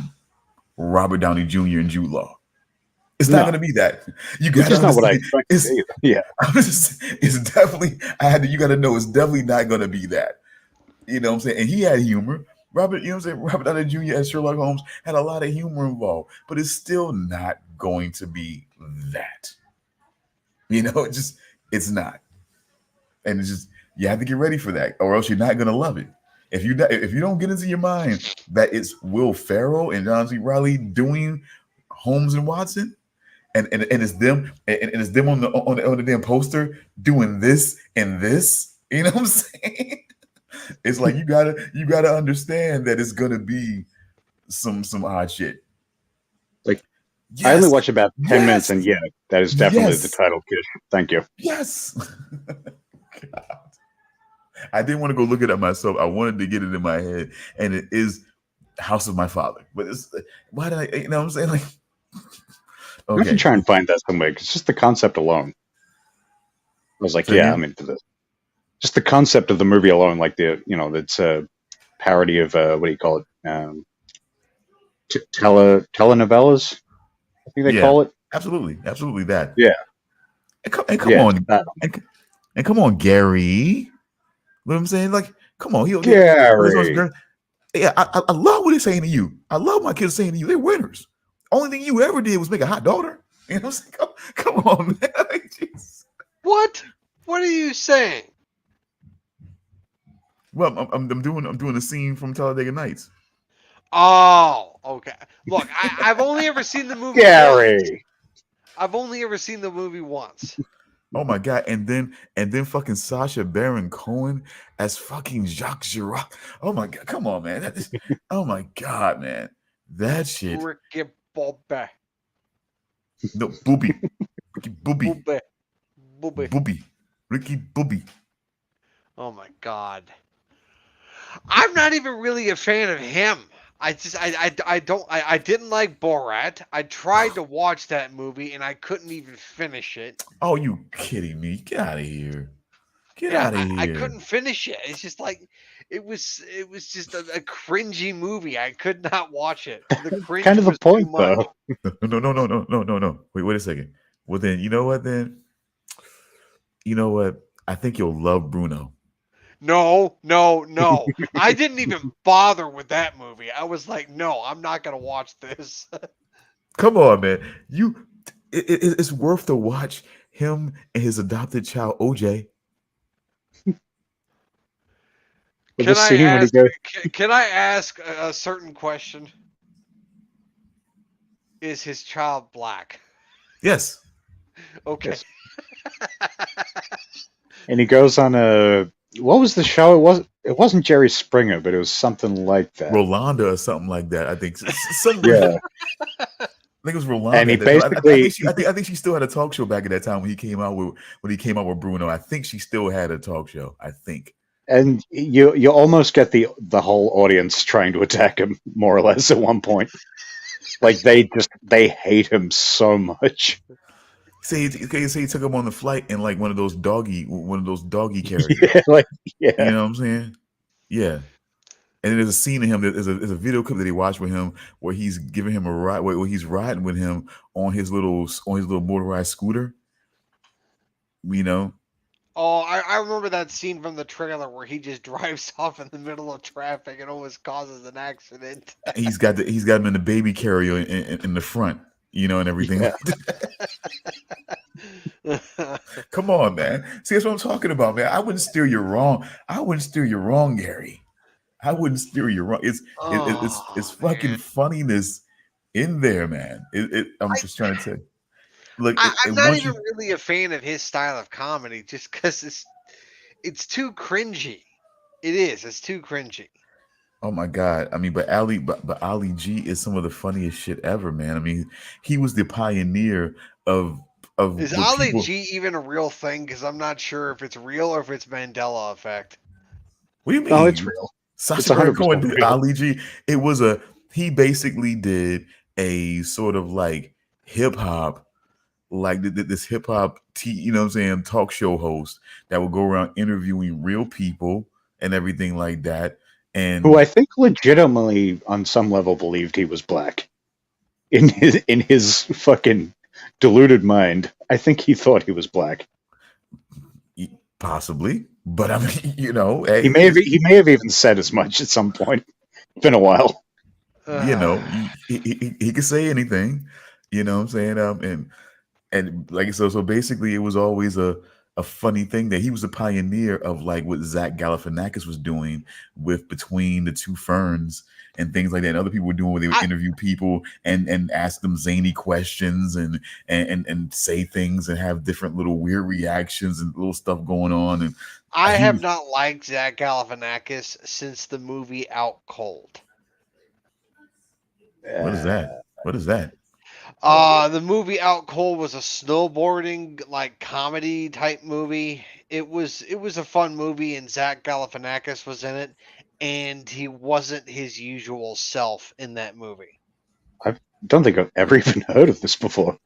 Robert Downey Jr. and Jude Law. It's not going to be that. You got to not what I expected. Yeah, it's definitely. You got to know it's definitely not going to be that. You know what I'm saying? And he had humor. Robert, you know what I'm saying? Robert Downey Jr. as Sherlock Holmes had a lot of humor involved, but it's still not going to be that. You know, it's not. And it's just you have to get ready for that, or else you're not gonna love it. If you don't get into your mind that it's Will Ferrell and John C. Reilly doing Holmes and Watson, and it's them and it's them on the damn poster doing this and this, you know what I'm saying? It's like you gotta understand that it's gonna be some odd shit. Like yes. I only watched about 10 minutes, and yeah, that is definitely the title kid. Thank you. Yes. God. I didn't want to go look it up myself. I wanted to get it in my head, and it is House of My Father. But it's why did I? You know what I'm saying? Like, okay. We can try and find that somewhere because just the concept alone, I was like, I'm into this. Just the concept of the movie alone, like it's a parody of what do you call it? Telenovelas, I think they call it. Absolutely that. Yeah. And come on, and come on, Gary. You know what I'm saying? Like, come on, Gary. Yeah, I love what he's saying to you. I love my kids saying to you, they're winners. Only thing you ever did was make a hot daughter. You know what I'm saying? Come on, man. Like, what? What are you saying? Well, I'm doing a scene from Talladega Nights. Oh, okay. Look, I've only ever seen the movie. Gary. Once. I've only ever seen the movie once. Oh my god! And then fucking Sacha Baron Cohen as fucking Jacques Chirac. Oh my god! Come on, man. Oh my god, man. That shit. Ricky Bobby. No, Booby. Ricky Booby. Booby. Booby. Ricky Booby. Oh my god. I'm not even really a fan of him. I didn't like Borat. I tried to watch that movie and I couldn't even finish it. Oh, you kidding me? Get out of here. Get out of here. I couldn't finish it. It's just like it was just a cringy movie. I could not watch it. The cringe kind of the point though. No. Wait a second. Well then, you know what then? You know what? I think you'll love Bruno. No. I didn't even bother with that movie. I was like, no, I'm not going to watch this. Come on, man. It's worth to watch him and his adopted child, OJ. Can I ask a certain question? Is his child black? Yes. Okay. Yes. And he goes on what was the show? It wasn't Jerry Springer, but it was something like that. Rolanda or something like that. I think. Yeah. I think it was Rolanda. And he basically, I think she still had a talk show back at that time when he came out with Bruno. I think she still had a talk show. I think. And you almost get the whole audience trying to attack him more or less at one point. Like they hate him so much. Say he took him on the flight in like one of those doggy carriers. Yeah. You know what I'm saying? Yeah. And then there's a scene of him. There's a video clip that he watched with him where he's giving him a ride. Where he's riding with him on his little motorized scooter. You know, Oh, I remember that scene from the trailer where he just drives off in the middle of traffic and almost causes an accident. He's got him in the baby carrier in the front, and everything. Yeah. Come on, man. See, that's what I'm talking about, man. I wouldn't steer you wrong. Gary. I wouldn't steer you wrong. It's fucking man. funniness in there, man. I'm just trying to tell you. Look, I'm not even really a fan of his style of comedy, just because it's too cringy. It is. It's too cringy. Oh my God. I mean, but Ali G is some of the funniest shit ever, man. I mean, he was the pioneer of Is what Ali people. G even a real thing? Because I'm not sure if it's real or if it's Mandela effect. What do you mean? No, it's real. Sacha It's Baron 100% Cohen did real. Ali G. He basically did a sort of like hip hop, like this hip hop, talk show host that would go around interviewing real people and everything like that. And Who I think legitimately, on some level, believed he was black. In his fucking deluded mind, I think he thought he was black. possibly, but I mean, He may have even said as much at some point. It's been a while. he could say anything, what I'm saying? And like so basically it was always a funny thing that he was a pioneer of like what Zach Galifianakis was doing with Between the Two Ferns and things like that. And other people were doing where they would interview people and ask them zany questions and say things and have different little weird reactions and little stuff going on. And I have not liked Zach Galifianakis since the movie Out Cold. What is that? What is that? The movie Out Cold was a snowboarding like comedy type movie. It was a fun movie, and Zach Galifianakis was in it, and he wasn't his usual self in that movie. I don't think I've ever even heard of this before.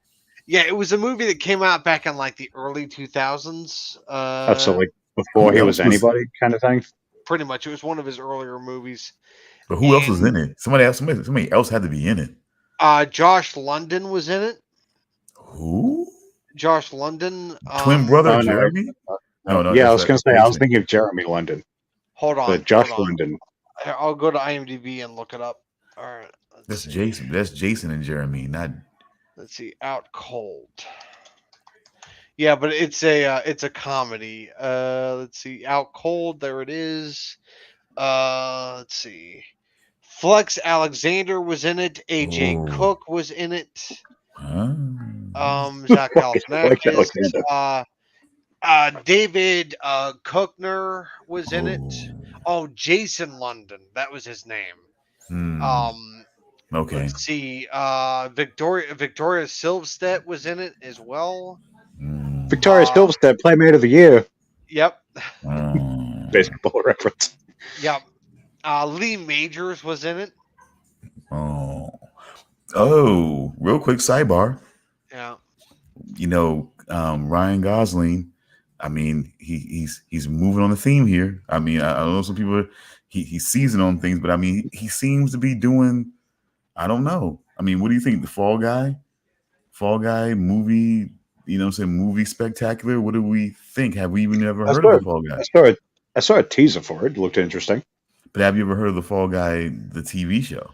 Yeah, it was a movie that came out back in like the early 2000s. So like before he was anybody, kind of thing. Pretty much, it was one of his earlier movies. But who else was in it? Somebody else had to be in it. Josh London was in it. Who? Josh London. Twin brother Jeremy? No, yeah, I was going to say, I was thinking of Jeremy London. Hold on. But Josh London. I'll go to IMDb and look it up. All right. That's Jason. That's Jason and Jeremy, not. Let's see. Out Cold. Yeah, but it's a comedy. Let's see. Out Cold. There it is. Let's see. Flex Alexander was in it. AJ Cook was in it. Zach Galifianakis. David Koechner was in it. Oh, Jason London. That was his name. Okay. Let's see. Victoria Silvstedt was in it as well. Victoria Silvstedt, Playmate of the Year. Yep. Baseball reference. Yep. Lee Majors was in it. Oh, real quick sidebar. Yeah. Ryan Gosling. I mean, he's moving on the theme here. I mean, I know some people he's seasoned on things, but I mean, he seems to be doing. I don't know. I mean, what do you think? The Fall Guy movie. Movie spectacular. What do we think? Have we even ever heard of the Fall Guy? I saw a teaser for it. It looked interesting. But have you ever heard of the Fall Guy, the TV show?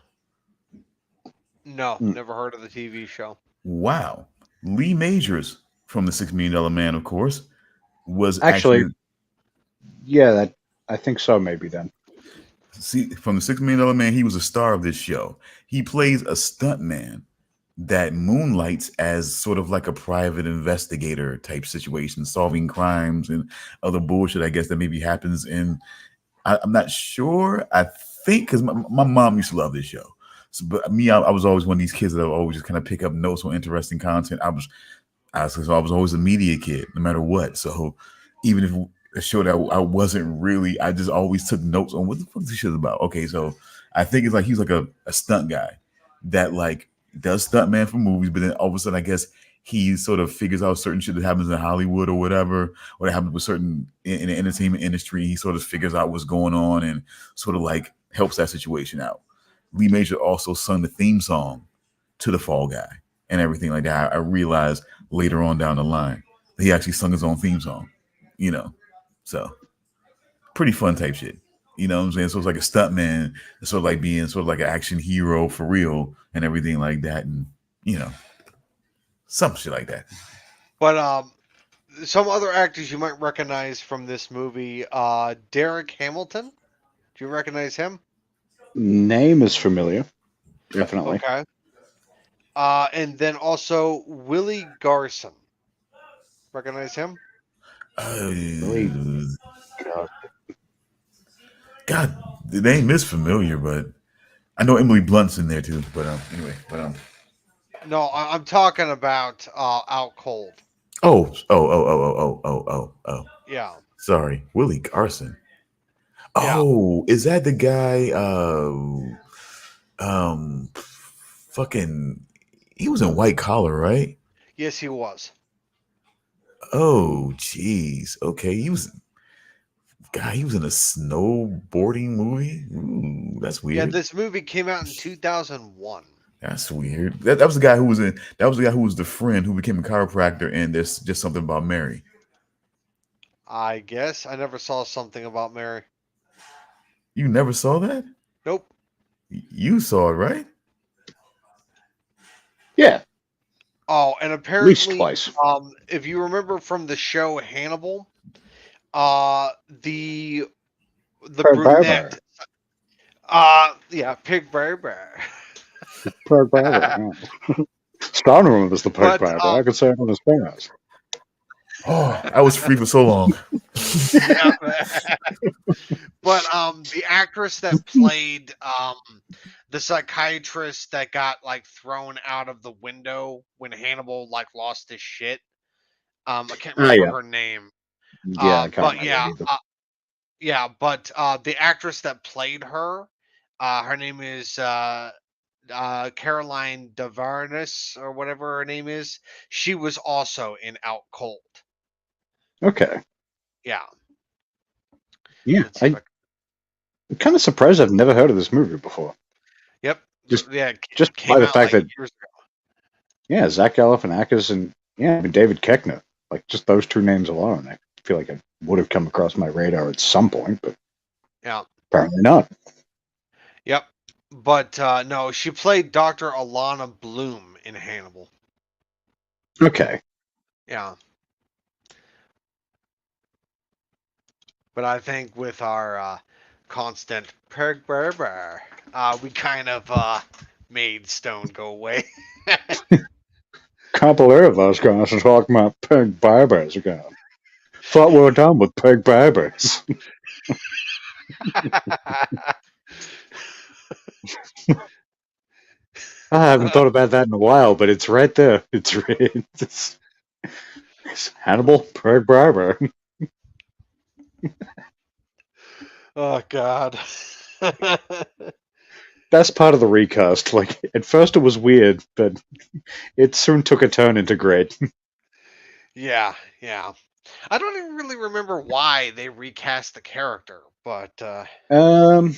No, never heard of the TV show. Wow. Lee Majors from the $6 Million Man, of course, was actually yeah, I think so, maybe then. See, from the $6 Million Man, he was a star of this show. He plays a stuntman that moonlights as sort of like a private investigator type situation, solving crimes and other bullshit, I guess, that maybe happens in. I'm not sure. I think because my mom used to love this show. So, but me, I was always one of these kids that would always just kind of pick up notes on interesting content. I was always a media kid, no matter what. So even if a show that I wasn't really, I just always took notes on what the fuck this shit is about. Okay, so I think it's like he's like a stunt guy that like does stuntman for movies, but then all of a sudden, I guess he sort of figures out certain shit that happens in Hollywood or whatever, or that happens with certain in the entertainment industry. He sort of figures out what's going on and sort of like helps that situation out. Lee Major also sung the theme song to the Fall Guy and everything like that. I realized later on down the line that he actually sung his own theme song. So pretty fun type shit. You know what I'm saying? So it's like a stuntman, sort of like being sort of like an action hero for real and everything like that, and some shit like that. But some other actors you might recognize from this movie, Derek Hamilton. Do you recognize him? Name is familiar. Definitely. Okay. And then also Willie Garson. Recognize him? God, the name is familiar, but I know Emily Blunt's in there too. But anyway, No, I'm talking about Out Cold. Oh. Yeah. Sorry, Willie Garson. Yeah. Oh, is that the guy? Fucking. He was in White Collar, right? Yes, he was. Oh, jeez. Okay, he was in a snowboarding movie. Ooh, that's weird. Yeah, this movie came out in 2001. That's weird. That was the guy who was in. That was the guy who was the friend who became a chiropractor, and there's just something about Mary. I guess I never saw Something About Mary. You never saw that? Nope. You saw it, right? Yeah. Oh, and apparently, At least twice. If you remember from the show Hannibal, the brunette, Pig Barber. Pig Barber. Star remembers the Pig Barber. I could say it on his fingers. Oh, I was free for so long. Yeah, but the actress that played the psychiatrist that got like thrown out of the window when Hannibal like lost his shit. I can't remember her name. Yeah, but the actress that played her, her name is Caroline Davarnis or whatever her name is. She was also in Out Cold. Okay. Yeah. Yeah, I'm kind of surprised I've never heard of this movie before. Yep. Just by the fact that years ago. Yeah, Zach Galifianakis and David Koechner, like just those two names alone, I feel like I would have come across my radar at some point, but yeah, apparently not. Yep. But no, she played Dr. Alana Bloom in Hannibal. Okay. Yeah. But I think with our constant Peg Barber, we kind of made Stone go away. Can't believe those guys are talking about Pig Barbers again. Thought we were done with Pig Barbers. I haven't thought about that in a while, but it's right there. It's Hannibal Pig Barber. Oh God. Best part of the recast. Like at first it was weird, but it soon took a turn into great. Yeah. I don't even really remember why they recast the character, but I'm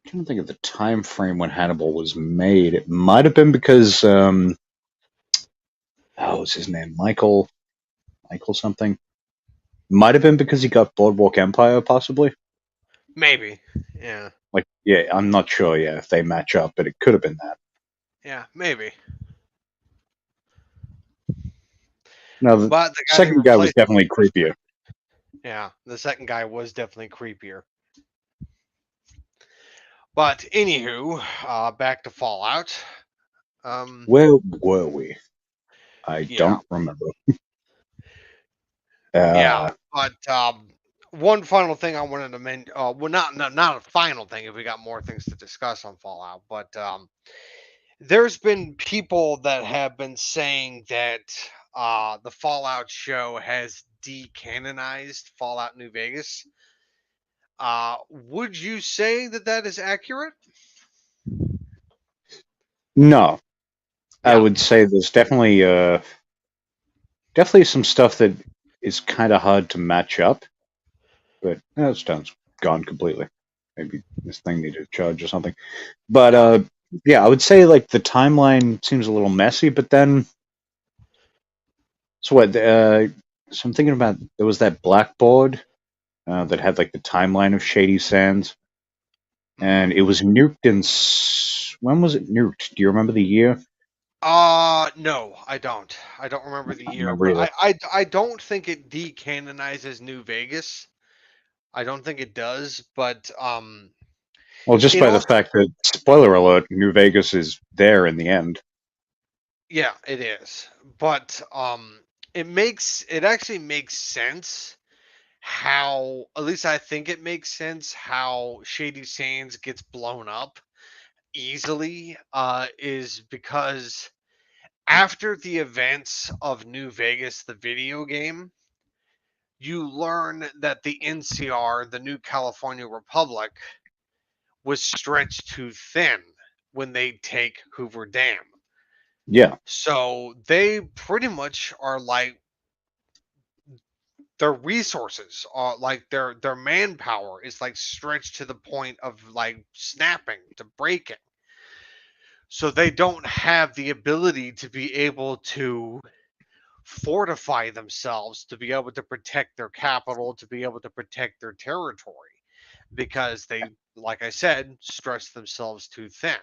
trying to think of the time frame when Hannibal was made. It might have been because what's his name? Michael something. Might have been because he got Boardwalk Empire, possibly. Maybe. Yeah. I'm not sure. Yeah, if they match up, but it could have been that. Yeah, maybe. No, the second guy was definitely creepier. Yeah, the second guy was definitely creepier. But anywho, back to Fallout. Where were we? I don't remember. But one final thing I wanted to mention. Well, not a final thing. If we got more things to discuss on Fallout, but there's been people that have been saying that the Fallout show has decanonized Fallout New Vegas. Would you say that is accurate? No, I would say there's definitely some stuff that is kind of hard to match up, but Stone's gone completely. Maybe this thing needed a charge or something. But I would say like the timeline seems a little messy. But then, so what? So I'm thinking about there was that blackboard that had like the timeline of Shady Sands, and it was nuked in. When was it nuked? Do you remember the year? No, I don't. I don't remember the I don't year, remember but either. I don't think it decanonizes New Vegas. I don't think it does, but Well, just it by the also fact that, spoiler alert, New Vegas is there in the end. yeah, it is. But it actually makes sense how, at least I think it makes sense how Shady Sands gets blown up easily is because after the events of New Vegas the video game, you learn that the NCR, the New California Republic, was stretched too thin when they take Hoover Dam. Yeah, So they pretty much are like their resources are like their manpower is like stretched to the point of like snapping to breaking. So they don't have the ability to be able to fortify themselves, to be able to protect their capital, to be able to protect their territory, because they, like I said, stretch themselves too thin.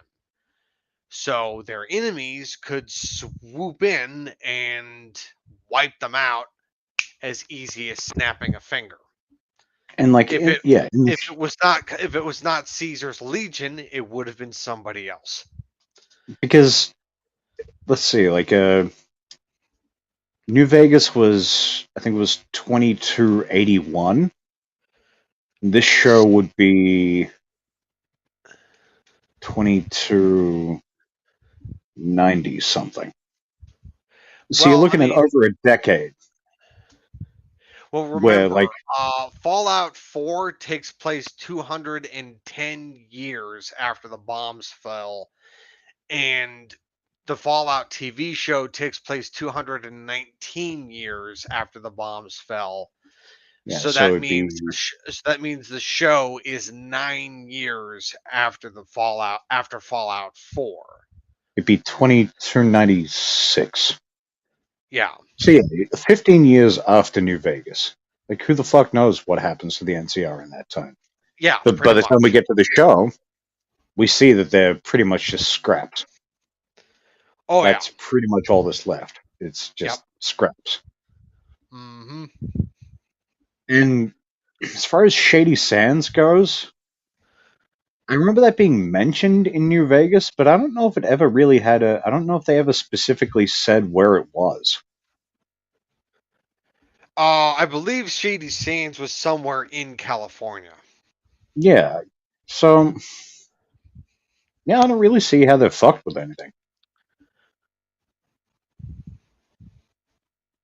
So their enemies could swoop in and wipe them out as easy as snapping a finger. and like, If it yeah, if it was not Caesar's legion, it would have been somebody else. because let's see, like, New Vegas was, I think it was 2281. This show would be 2290 something. So you're Well, I looking at mean, over a decade well, where, remember, like, Fallout 4 takes place 210 years after the bombs fell, and the Fallout TV show takes place 219 years after the bombs fell. yeah, So so that it'd be means the show is 9 years after Fallout 4. 2296. Yeah, So yeah, 15 years after New Vegas. Like, who the fuck knows what happens to the NCR in that time? yeah, But by pretty the time we much. get to the show, we see that they're pretty much just scraps. Oh yeah, That's pretty much all that's left. It's yep. just scraps. Hmm. And as far as Shady Sands goes, I remember that being mentioned in New Vegas, but I don't know if it ever really had a. I don't know if they ever specifically said where it was. I believe Shady Sands was somewhere in California. Yeah. So, yeah, I don't really see how they're fucked with anything.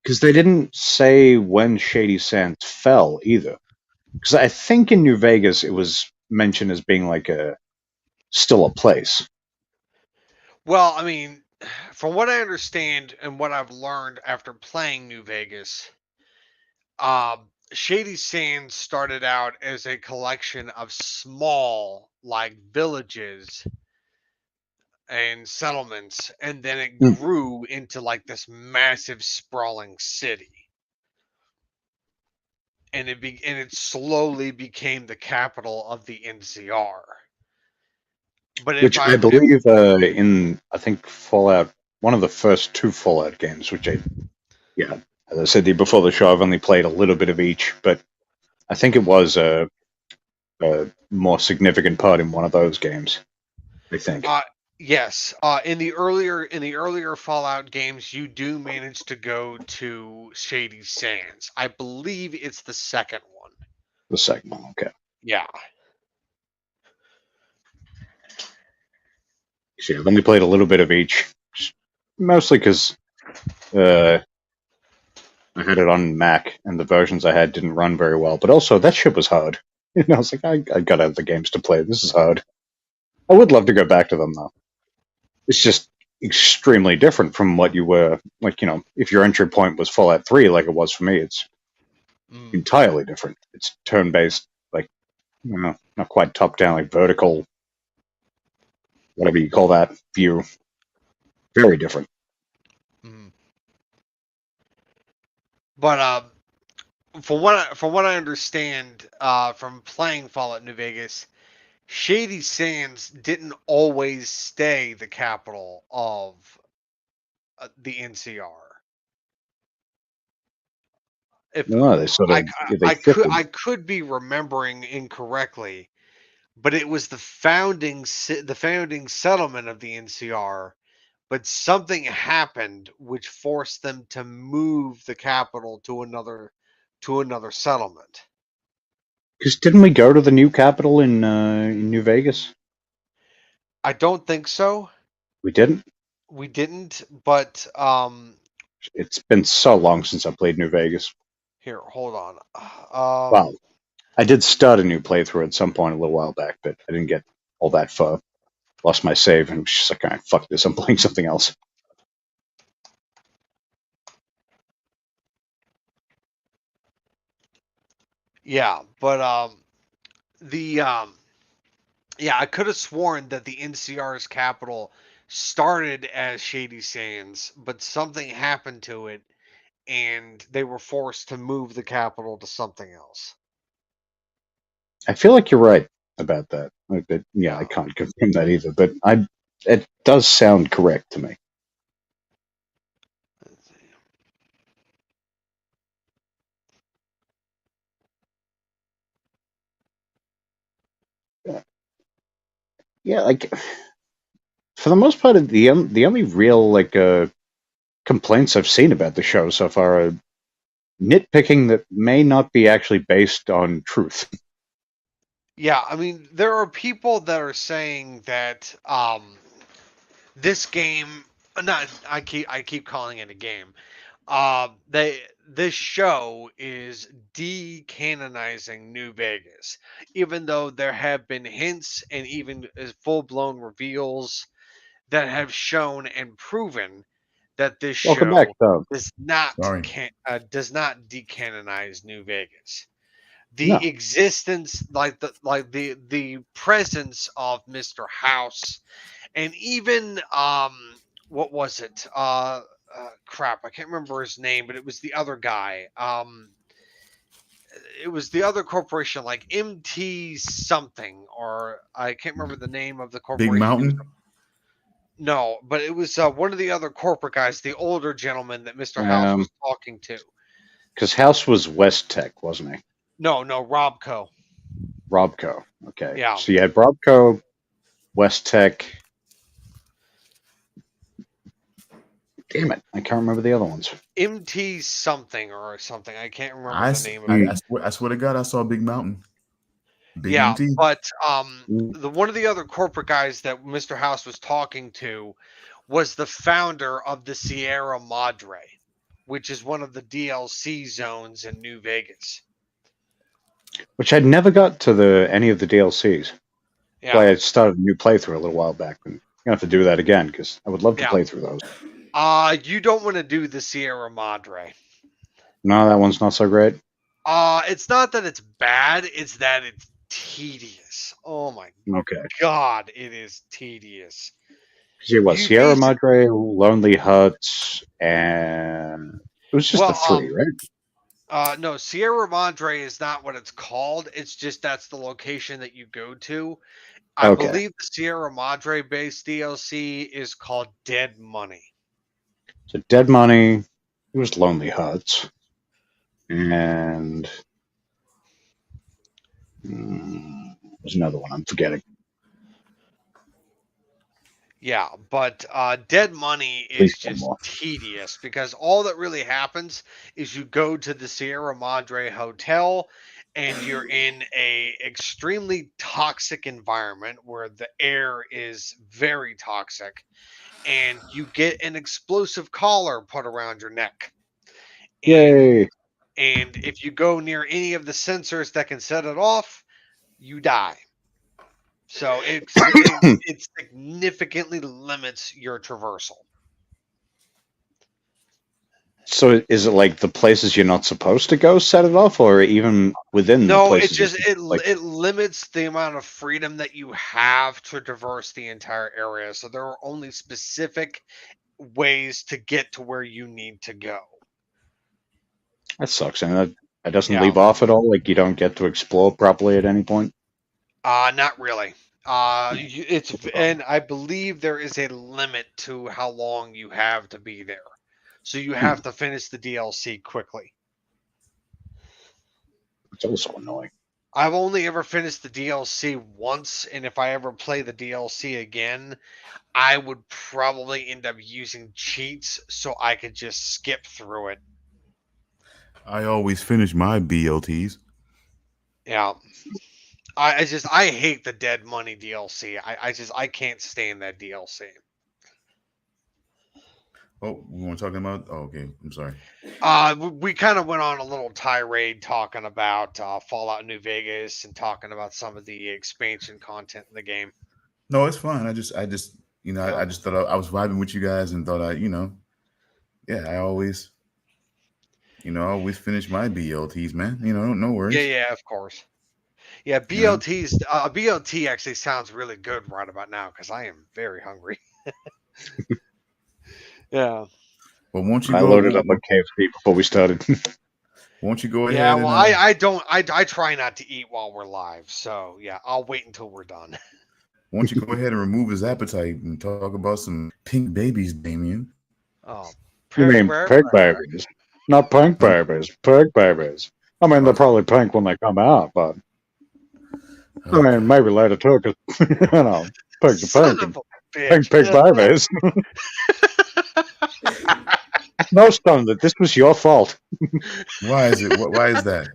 Because they didn't say when Shady Sands fell either. Because I think in New Vegas it was mentioned as being like still a place. Well, I mean, from what I understand and what I've learned after playing New Vegas, Shady Sands started out as a collection of small, like villages and settlements, and then it Mm. grew into like this massive, sprawling city. And it slowly became the capital of the NCR. But Which I believe in, I think, Fallout, one of the first two Fallout games, which yeah, as I said to you before the show, I've only played a little bit of each, but I think it was a more significant part in one of those games, I think. yes, in the earlier Fallout games, you do manage to go to Shady Sands. I believe it's the second one. The second one, okay. Yeah. So yeah, I've only played a little bit of each, mostly because I had it on Mac, and the versions I had didn't run very well. But also, that shit was hard. And I was like, I gotta have the games to play. This is hard. I would love to go back to them, though. It's just extremely different from what you were, like, if your entry point was Fallout 3, like it was for me, it's Mm. entirely different. It's turn-based, like, not quite top-down, like vertical, whatever you call that, view. Very different. Mm. But from what I understand from playing Fallout New Vegas, Shady Sands didn't always stay the capital of the NCR. If No, they sort of they shifted. I could be remembering incorrectly, but it was the founding settlement of the NCR, but something happened which forced them to move the capital to another settlement. Because didn't we go to the new capital in New Vegas? I don't think so. We didn't. We didn't, but It's been so long since I played New Vegas. here, hold on. Wow. I did start a new playthrough at some point a little while back, but I didn't get all that far. Lost my save and was just like, all right, fuck this, I'm playing something else. Yeah, but the yeah, I could have sworn that the NCR's capital started as Shady Sands, but something happened to it and they were forced to move the capital to something else. I feel like you're right about that. Yeah, I Yeah. can't confirm that either, but it does sound correct to me. Let's see. Yeah, like for the most part, the only real complaints I've seen about the show so far are nitpicking that may not be actually based on truth. Yeah, I mean, there are people that are saying that this game, not I keep calling it a game. This show is decanonizing New Vegas, even though there have been hints and even full blown reveals that have shown and proven that this Welcome back, show Tom. Sorry. does not decanonize New Vegas. No. The existence, the presence of Mr. House, and even what was it? Crap, I can't remember his name, but it was the other guy. It was the other corporation, like MT something, or I can't remember the name of the corporation. Big Mountain. No, but it was one of the other corporate guys, the older gentleman that Mr. House was talking to. Because House was West Tech, wasn't he? No, Robco. Robco. Okay. Yeah. So you had Robco, West Tech. Damn it, I can't remember the other ones. MT something or something. I can't remember the name of it. I swear to God, I saw Big Mountain. Big Yeah, MT. but one of the other corporate guys that Mr. House was talking to was the founder of the Sierra Madre, which is one of the DLC zones in New Vegas. Which I'd never got to any of the DLCs. Yeah. Why I started a new playthrough a little while back. And I'm gonna have to do that again because I would love to play through those. You don't want to do the Sierra Madre. No, that one's not so great. It's not that it's bad, it's that it's tedious. Oh my God, it is tedious. It was Sierra Madre, Lonely Huts, and it was just the three, right? No, Sierra Madre is not what it's called. It's just that's the location that you go to. I believe the Sierra Madre based DLC is called Dead Money. So Dead Money, it was Lonely Huts, and there's another one I'm forgetting. Yeah, but Dead Money is just tedious because all that really happens is you go to the Sierra Madre Hotel and you're in a extremely toxic environment where the air is very toxic and you get an explosive collar put around your neck. Yay! And if you go near any of the sensors that can set it off, you die. So it significantly limits your traversal. So is it like the places you're not supposed to go set it off, or even within the places? No, it limits the amount of freedom that you have to traverse the entire area. So there are only specific ways to get to where you need to go. That sucks, and It doesn't leave off at all. Like you don't get to explore properly at any point. Not really. And I believe there is a limit to how long you have to be there, so you have to finish the DLC quickly. It's also annoying. I've only ever finished the DLC once, and if I ever play the DLC again, I would probably end up using cheats so I could just skip through it. I always finish my BLTs. Yeah. I hate the Dead Money DLC. I can't stand that DLC. Oh, we weren't talking about. Oh, okay. I'm sorry. We kind of went on a little tirade talking about Fallout New Vegas and talking about some of the expansion content in the game. No, it's fine. I just, I just thought I was vibing with you guys and thought I always finish my BLTs, man. No worries. Yeah, of course. Yeah, BLTs. BLT actually sounds really good right about now because I am very hungry. Yeah. Well, won't you? I loaded up my KFC before we started. Won't you go ahead? Yeah. Well, I don't. I try not to eat while we're live. So yeah, I'll wait until we're done. Won't you go ahead and remove his appetite and talk about some pink babies, Damian? Oh, You mean pig babies? Not pink babies. Pig babies. I mean, they're probably pink when they come out, but I mean, maybe later too, because pigs are pink. Pink babies. No, Stone, that this was your fault. Why is it? Why is that?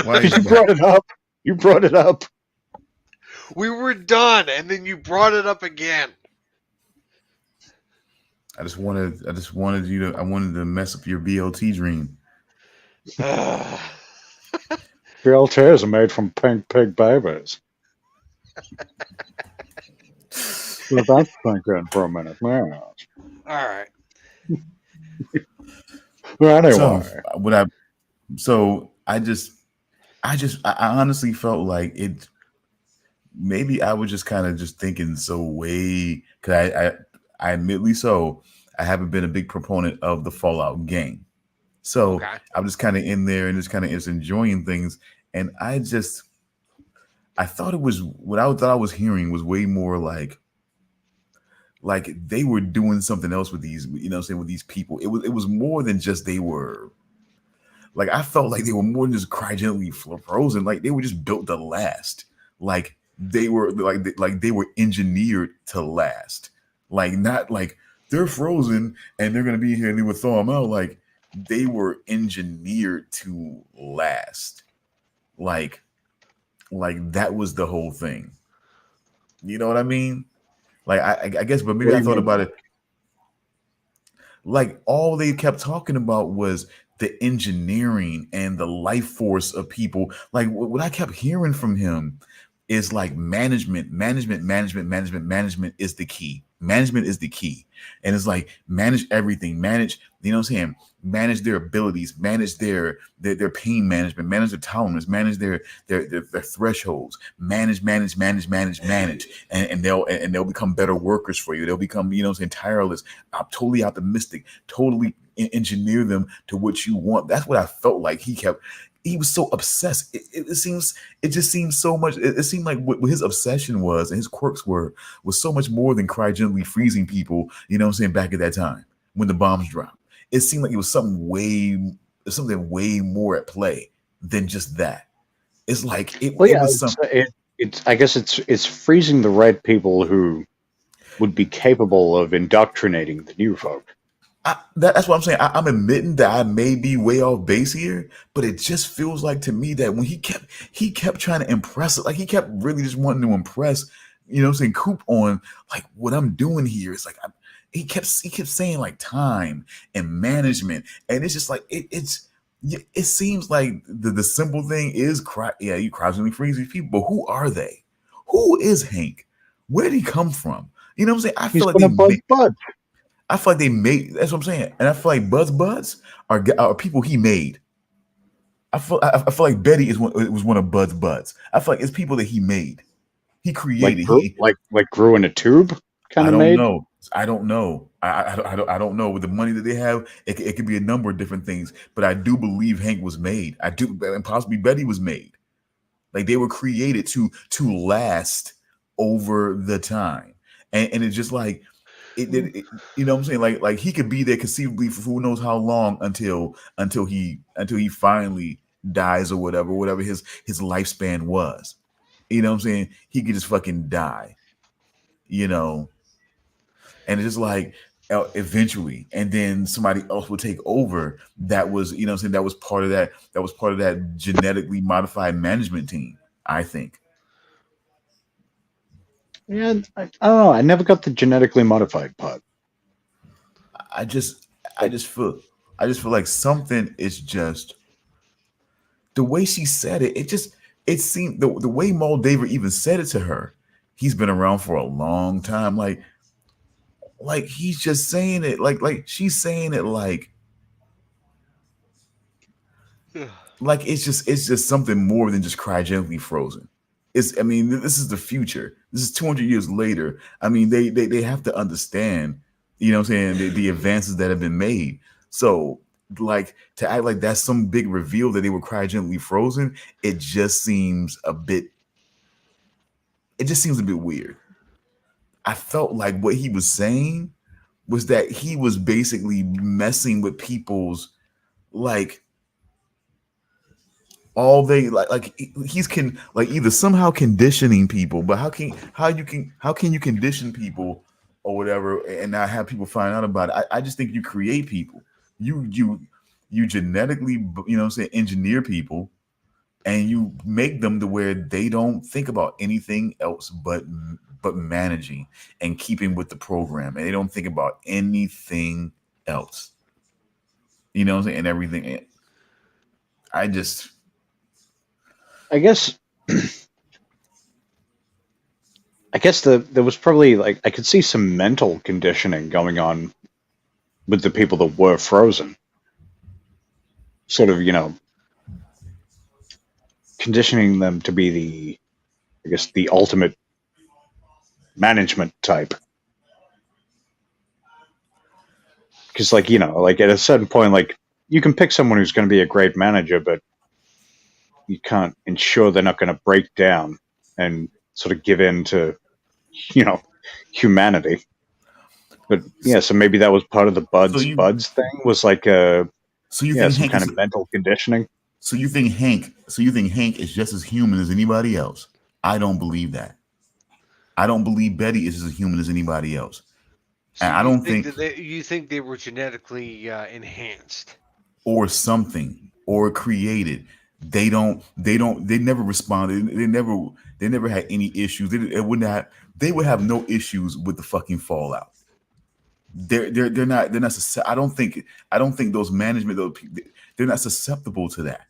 Why is You brought it up. You brought it up. We were done, and then you brought it up again. I wanted to mess up your BLT dream. BLTs are made from pink pig babies. Well, that's thinking for a minute. Yeah. All right. Well, anyway. I honestly felt like it. Maybe I was just kind of just thinking so way, because I admittedly I haven't been a big proponent of the Fallout game. So okay. I'm just kind of in there and just kind of is enjoying things. And I thought it was, what I thought I was hearing was way more like they were doing something else with these, with these people. It was more than just they were, like, I felt like they were more than just cryogenically frozen. Like they were just built to last. Like they were they were engineered to last. Like not like they're frozen and they're gonna be here and they would thaw them out. Like they were engineered to last. Like that was the whole thing. You know what I mean? Like I guess, but maybe I thought about it. Like all they kept talking about was the engineering and the life force of people. Like what I kept hearing from him is like management is the key. Management is the key. And it's like manage everything, manage, manage their abilities, manage their pain management, manage their tolerance, manage their thresholds, manage, and they'll become better workers for you. They'll become, tireless, totally optimistic, totally engineer them to what you want. That's what I felt like he was so obsessed. It just seems so much. It seemed like what his obsession was and his quirks was so much more than cryogenically freezing people, back at that time when the bombs dropped. It seemed like it was something way more at play than just that. It's like it was something. I guess it's freezing the right people who would be capable of indoctrinating the new folk. That's what I'm saying. I'm admitting that I may be way off base here, but it just feels like to me that when he kept trying to impress it, like he kept really just wanting to impress, Coop on like what I'm doing here. It's like he kept saying like time and management, and it's just like it seems like the simple thing is you cryogenically freeze these people, but who are they? Who is Hank? Where did he come from? You know what I'm saying? I feel like they made. That's what I'm saying, and I feel like Buds are people he made. I feel like Betty was one of Buds. I feel like it's people that he made. He created. Like grew in a tube. I don't know. I don't know. With the money that they have, it could be a number of different things. But I do believe Hank was made. I do, and possibly Betty was made. Like they were created to last over the time, and it's just like you know what I'm saying? Like he could be there conceivably for who knows how long until he finally dies or whatever his lifespan was. You know what I'm saying? He could just fucking die. You know, and it's just like eventually, and then somebody else will take over. That was, you know what I'm saying, that was part of that genetically modified management team, I think. Yeah, I don't know. I never got the genetically modified part. I just feel like something is just the way she said it. It seemed the way Moldaver even said it to her. He's been around for a long time. Like he's just saying it like she's saying it like it's just something more than just cryogenically frozen. I mean, this is the future. This is 200 years later. I mean, they have to understand, you know what I'm saying, the advances that have been made. So like to act like that's some big reveal that they were cryogenically frozen, it just seems a bit weird. I felt like what he was saying was that he was basically messing with people's like all they like he's can like either somehow conditioning people, but how can you condition people or whatever and not have people find out about it? I just think you create people. You genetically, you know what I'm saying, engineer people, and you make them to where they don't think about anything else but managing and keeping with the program, and they don't think about anything else. You know what I'm saying? And everything. I guess there was probably like I could see some mental conditioning going on with the people that were frozen. Sort of, you know, conditioning them to be the ultimate management type. Because, like, you know, like at a certain point, like you can pick someone who's going to be a great manager, but you can't ensure they're not going to break down and sort of give in to, you know, humanity. But yeah, so maybe that was part of the buds thing, was like some kind of mental conditioning. So you think Hank is just as human as anybody else? I don't believe that. I don't believe Betty is as human as anybody else. So and I don't think you think they were genetically enhanced or something or created. They never responded. They never had any issues. They would have no issues with the fucking fallout. They're not I don't think those management, they're not susceptible to that.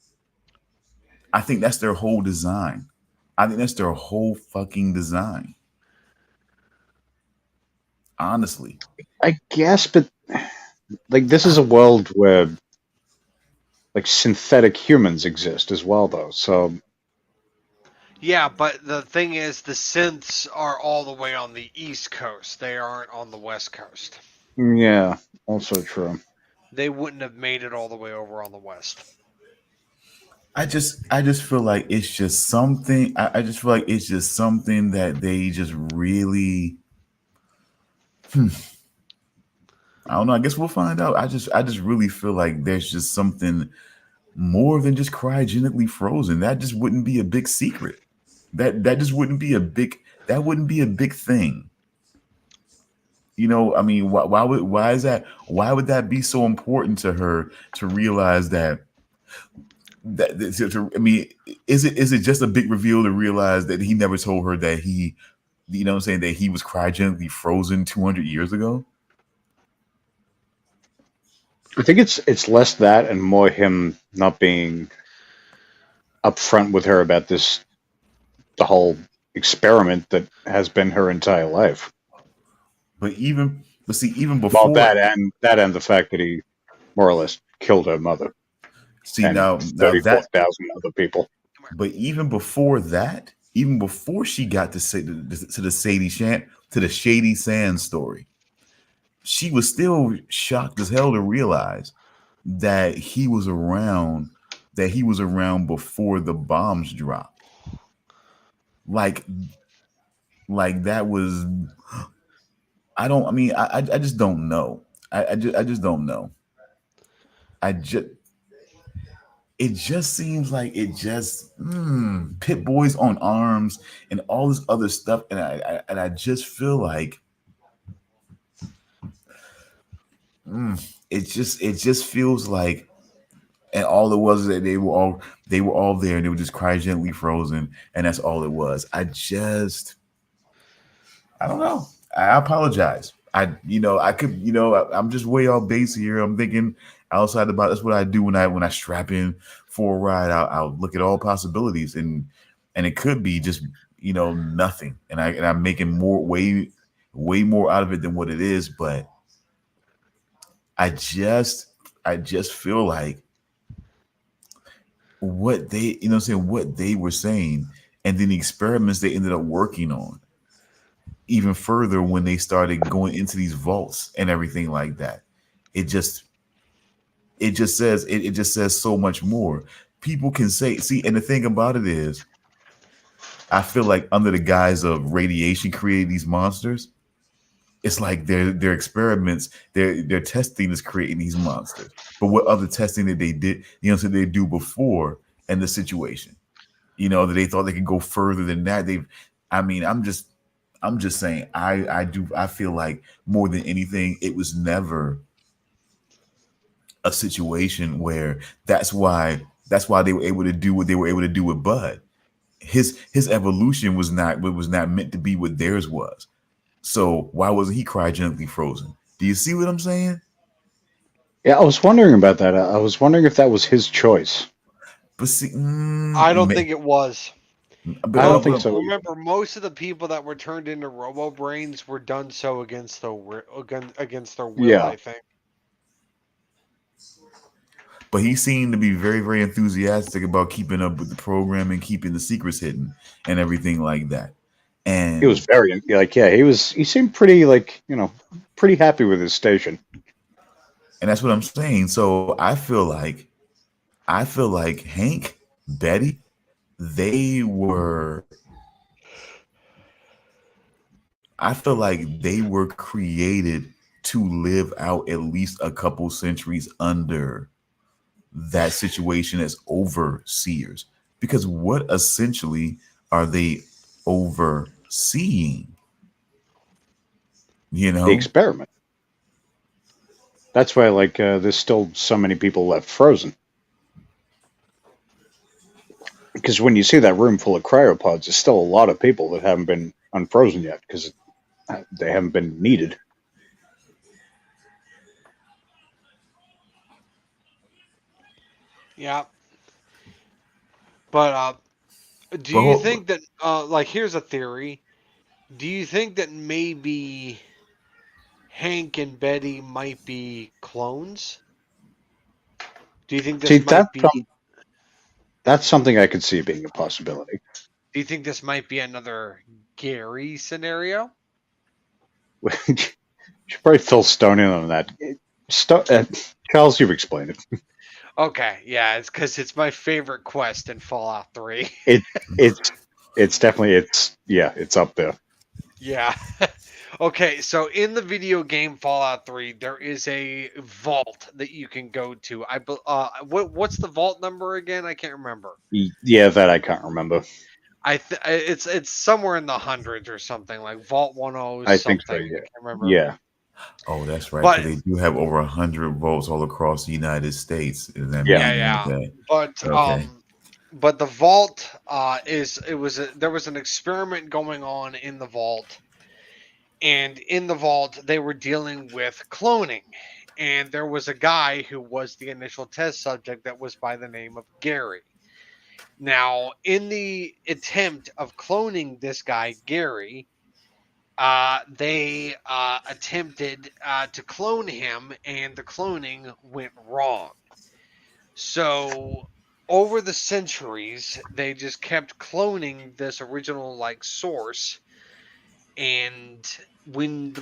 I think that's their whole design. I think that's their whole fucking design. Honestly, I guess, but like this is a world where like synthetic humans exist as well, though. So yeah, but the thing is, the synths are all the way on the East Coast. They aren't on the West Coast. Yeah, also true. They wouldn't have made it all the way over on the West. I just feel like it's just something. I just feel like it's just something that they just really. I don't know. I guess we'll find out. I just really feel like there's just something more than just cryogenically frozen. That just wouldn't be a big secret. That just wouldn't be a big. That wouldn't be a big thing. You know, I mean, why would that be so important to her to realize that? I mean, is it just a big reveal to realize that he never told her that he, you know what I'm saying, that he was cryogenically frozen 200 years ago? I think it's less that and more him not being upfront with her about the whole experiment that has been her entire life. But see, even before that and the fact that he more or less killed her mother. See, now 34,000 other people. But even before that, even before she got to the Shady Sand story, she was still shocked as hell to realize that he was around before the bombs dropped. Like that was I just don't know. I just don't know. I just it just seems like Pit Boys on arms and all this other stuff, and I just feel like it just feels like, and all it was is that they were all there and they were just cryogenically frozen, and that's all it was. I don't know. I apologize. I could, I'm just way off base here. I'm thinking outside the box. That's what I do when I strap in for a ride. I'll look at all possibilities, and it could be just nothing, and I'm making way more out of it than what it is. But I just feel like what they what they were saying, and then the experiments they ended up working on even further when they started going into these vaults and everything like that. It just says so much more. People can see, and the thing about it is, I feel like under the guise of radiation creating these monsters, it's like their experiments, their testing is creating these monsters. But what other testing that they did, so they do before in the situation, that they thought they could go further than that. I'm just saying, I feel like more than anything, it was never a situation where that's why they were able to do what they were able to do with Bud. His evolution was not meant to be what theirs was. So why wasn't he cryogenically frozen? Do you see what I'm saying? Yeah, I was wondering about that. I was wondering if that was his choice. But see, I don't think it was. I don't think so. Remember, most of the people that were turned into Robo Brains were done so against their will. Yeah. I think. But he seemed to be very, very enthusiastic about keeping up with the program and keeping the secrets hidden and everything like that. And he was very he seemed pretty pretty happy with his station. And that's what I'm saying. So I feel like Hank, Betty, I feel like they were created to live out at least a couple centuries under that situation as overseers. Because what essentially are they overseeing? The experiment. That's why there's still so many people left frozen. Because when you see that room full of cryopods, there's still a lot of people that haven't been unfrozen yet because they haven't been needed. Yeah. But do you think that here's a theory. Do you think that maybe Hank and Betty might be clones? Do you think this might be that's something I could see being a possibility. Do you think this might be another Gary scenario? You should probably fill Stone in on that. Charles, you've explained it. Okay, yeah, it's because it's my favorite quest in Fallout 3. It's definitely it's up there. Yeah. Okay, so in the video game Fallout 3, there is a vault that you can go to. What's the vault number again? I can't remember. Yeah, that I can't remember. It's somewhere in the hundreds or something, like Vault 10 something. I think so, yeah. I can't remember. Yeah. Oh, that's right. But they do have over 100 vaults all across the United States. Yeah. Okay. But the vault there was an experiment going on in the vault. And in the vault, they were dealing with cloning. And there was a guy who was the initial test subject that was by the name of Gary. Now, in the attempt of cloning this guy, Gary, they attempted to clone him, and the cloning went wrong. So, over the centuries, they just kept cloning this original, source. And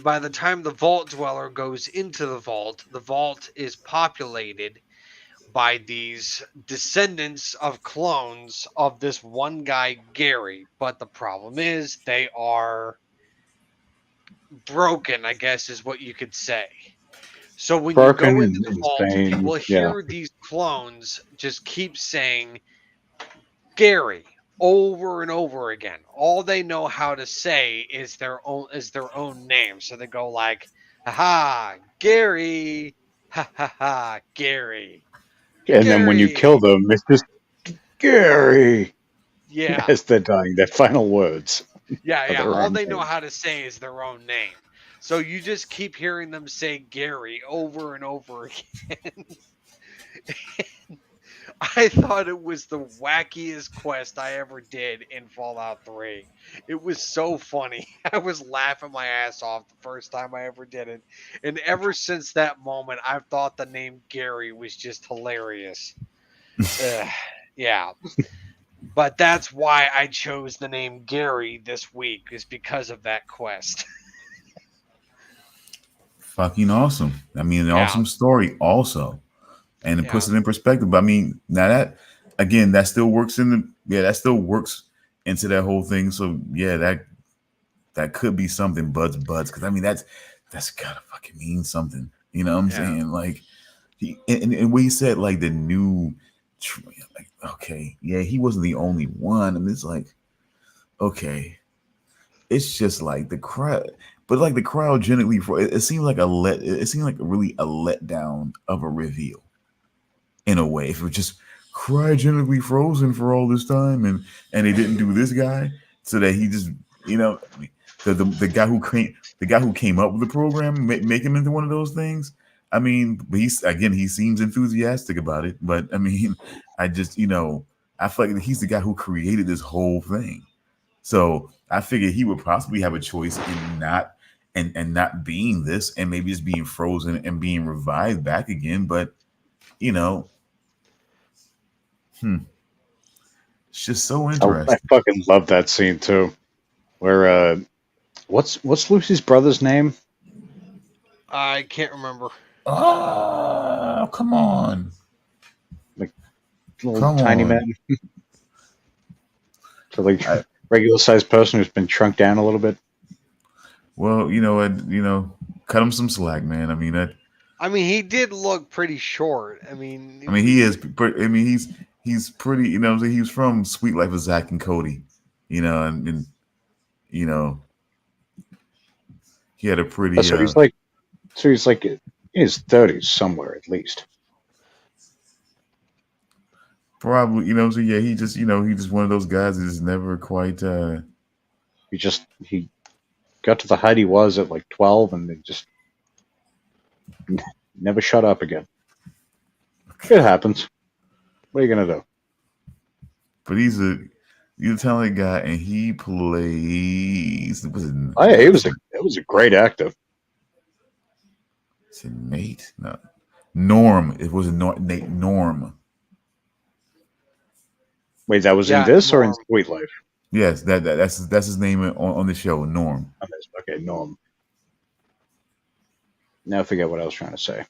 by the time the Vault Dweller goes into the vault is populated by these descendants of clones of this one guy, Gary. But the problem is they are broken, I guess is what you could say. So when you Broken go into and the vault, you insane. will Yeah. hear these clones just keep saying Gary over and over again. All they know how to say is their own name. So they go like, "Ha Gary, ha, Gary." And then when you Gary. kill them, it's just Gary Yeah. as they're dying. Their final words. Yeah. their All own they know name. how to say is their own name. So you just keep hearing them say Gary over and over again. I thought it was the wackiest quest I ever did in Fallout 3. It was so funny. I was laughing my ass off the first time I ever did it. And ever since that moment, I've thought the name Gary was just hilarious. Yeah. But that's why I chose the name Gary this week, is because of that quest. Fucking awesome. I mean, an awesome story also. And it puts it in perspective. But I mean, now that still works into that whole thing. So yeah, that could be something, buds. Because I mean, that's gotta fucking mean something. You know what I'm saying? Like, and what he said, like the new, like, okay, yeah, he wasn't the only one. I mean, it's like, okay, it's just like the crowd, but like the crowd generally, it seemed like it seemed like really a letdown of a reveal. In a way, if it was just cryogenically frozen for all this time, and they didn't do this guy, so that he just, the guy who came up with the program, make him into one of those things. I mean, but he seems enthusiastic about it, but I mean, I just, I feel like he's the guy who created this whole thing, so I figured he would possibly have a choice in not and not being this, and maybe just being frozen and being revived back again, but it's just so interesting. I fucking love that scene too. Where what's Lucy's brother's name? I can't remember. Oh, come on. Like little tiny man. So like regular sized person who's been shrunk down a little bit. Well, cut him some slack, man. I mean, he did look pretty short. I mean, he is. I mean, he's pretty. He was from Sweet Life of Zach and Cody. And he had a pretty. So he's like in his 30s somewhere at least. Probably, so yeah, he just one of those guys that's never quite. He got to the height he was at like 12, and then just never shut up again. It happens. What are you gonna do? But he's a talented guy, and he plays. He was a great actor. Is it Nate? No, Norm. It was Nate Norm. Wait, that was in this Norm. or in Sweet Life? Yes, that's his name on the show, Norm. Okay, Norm. Now I forget what I was trying to say.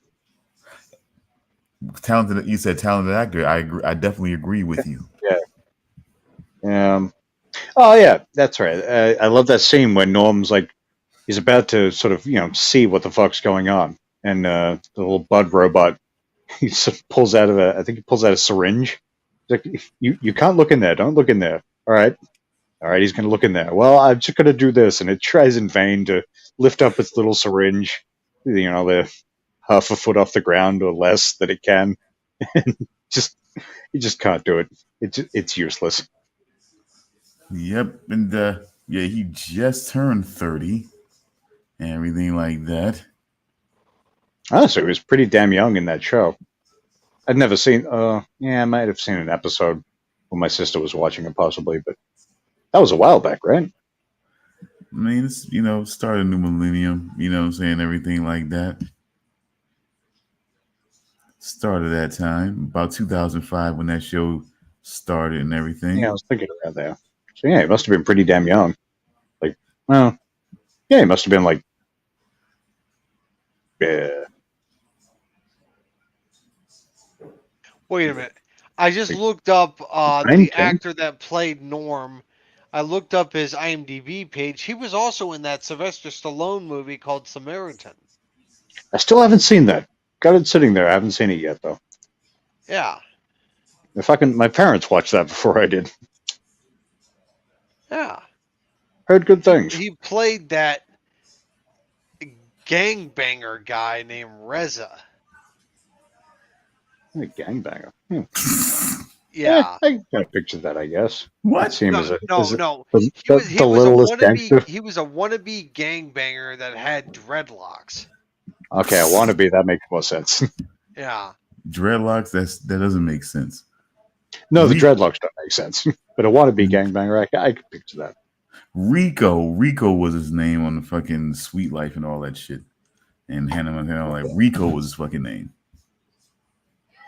Talented. You said talented actor. I agree. I definitely agree with you. Yeah. Oh yeah, that's right. I love that scene when Norm's like, he's about to sort of see what the fuck's going on, and the little bud robot he sort of pulls out a syringe. He's like, you can't look in there. Don't look in there. All right. He's gonna look in there. Well, I'm just gonna do this, and it tries in vain to lift up its little syringe. The half a foot off the ground or less that it can. You just can't do it. It's useless. Yep, and he just turned 30 and everything like that. Honestly, he was pretty damn young in that show. I'd never seen. I might have seen an episode when my sister was watching it, possibly, but that was a while back, right? I mean, it's start a new millennium. Everything like that. Started that time about 2005 when that show started and everything. Yeah, I was thinking around there. So yeah, he must have been pretty damn young. Like, well, Yeah, he must have been like, yeah, Wait a minute. I just looked up the 19. actor that played Norm. I looked up his IMDb page. He was also in that Sylvester Stallone movie called Samaritan. I still haven't seen that. Got it sitting there. I haven't seen it yet, though. Yeah. If I can, my parents watched that before I did. Yeah. Heard good things. He played that gangbanger guy named Reza. A gangbanger. Yeah. I kind of pictured that, I guess. What? See him No, as a, no, as a- no. the, He was the a littlest gangster. wannabe. He was a wannabe gangbanger that had dreadlocks. Okay, I want to be. That makes more sense. Yeah. Dreadlocks. That doesn't make sense. No, the Re- dreadlocks don't make sense. But a wannabe gangbanger, I could picture that. Rico was his name on the fucking Sweet Life and all that shit. And Hannah Montana, like Rico was his fucking name.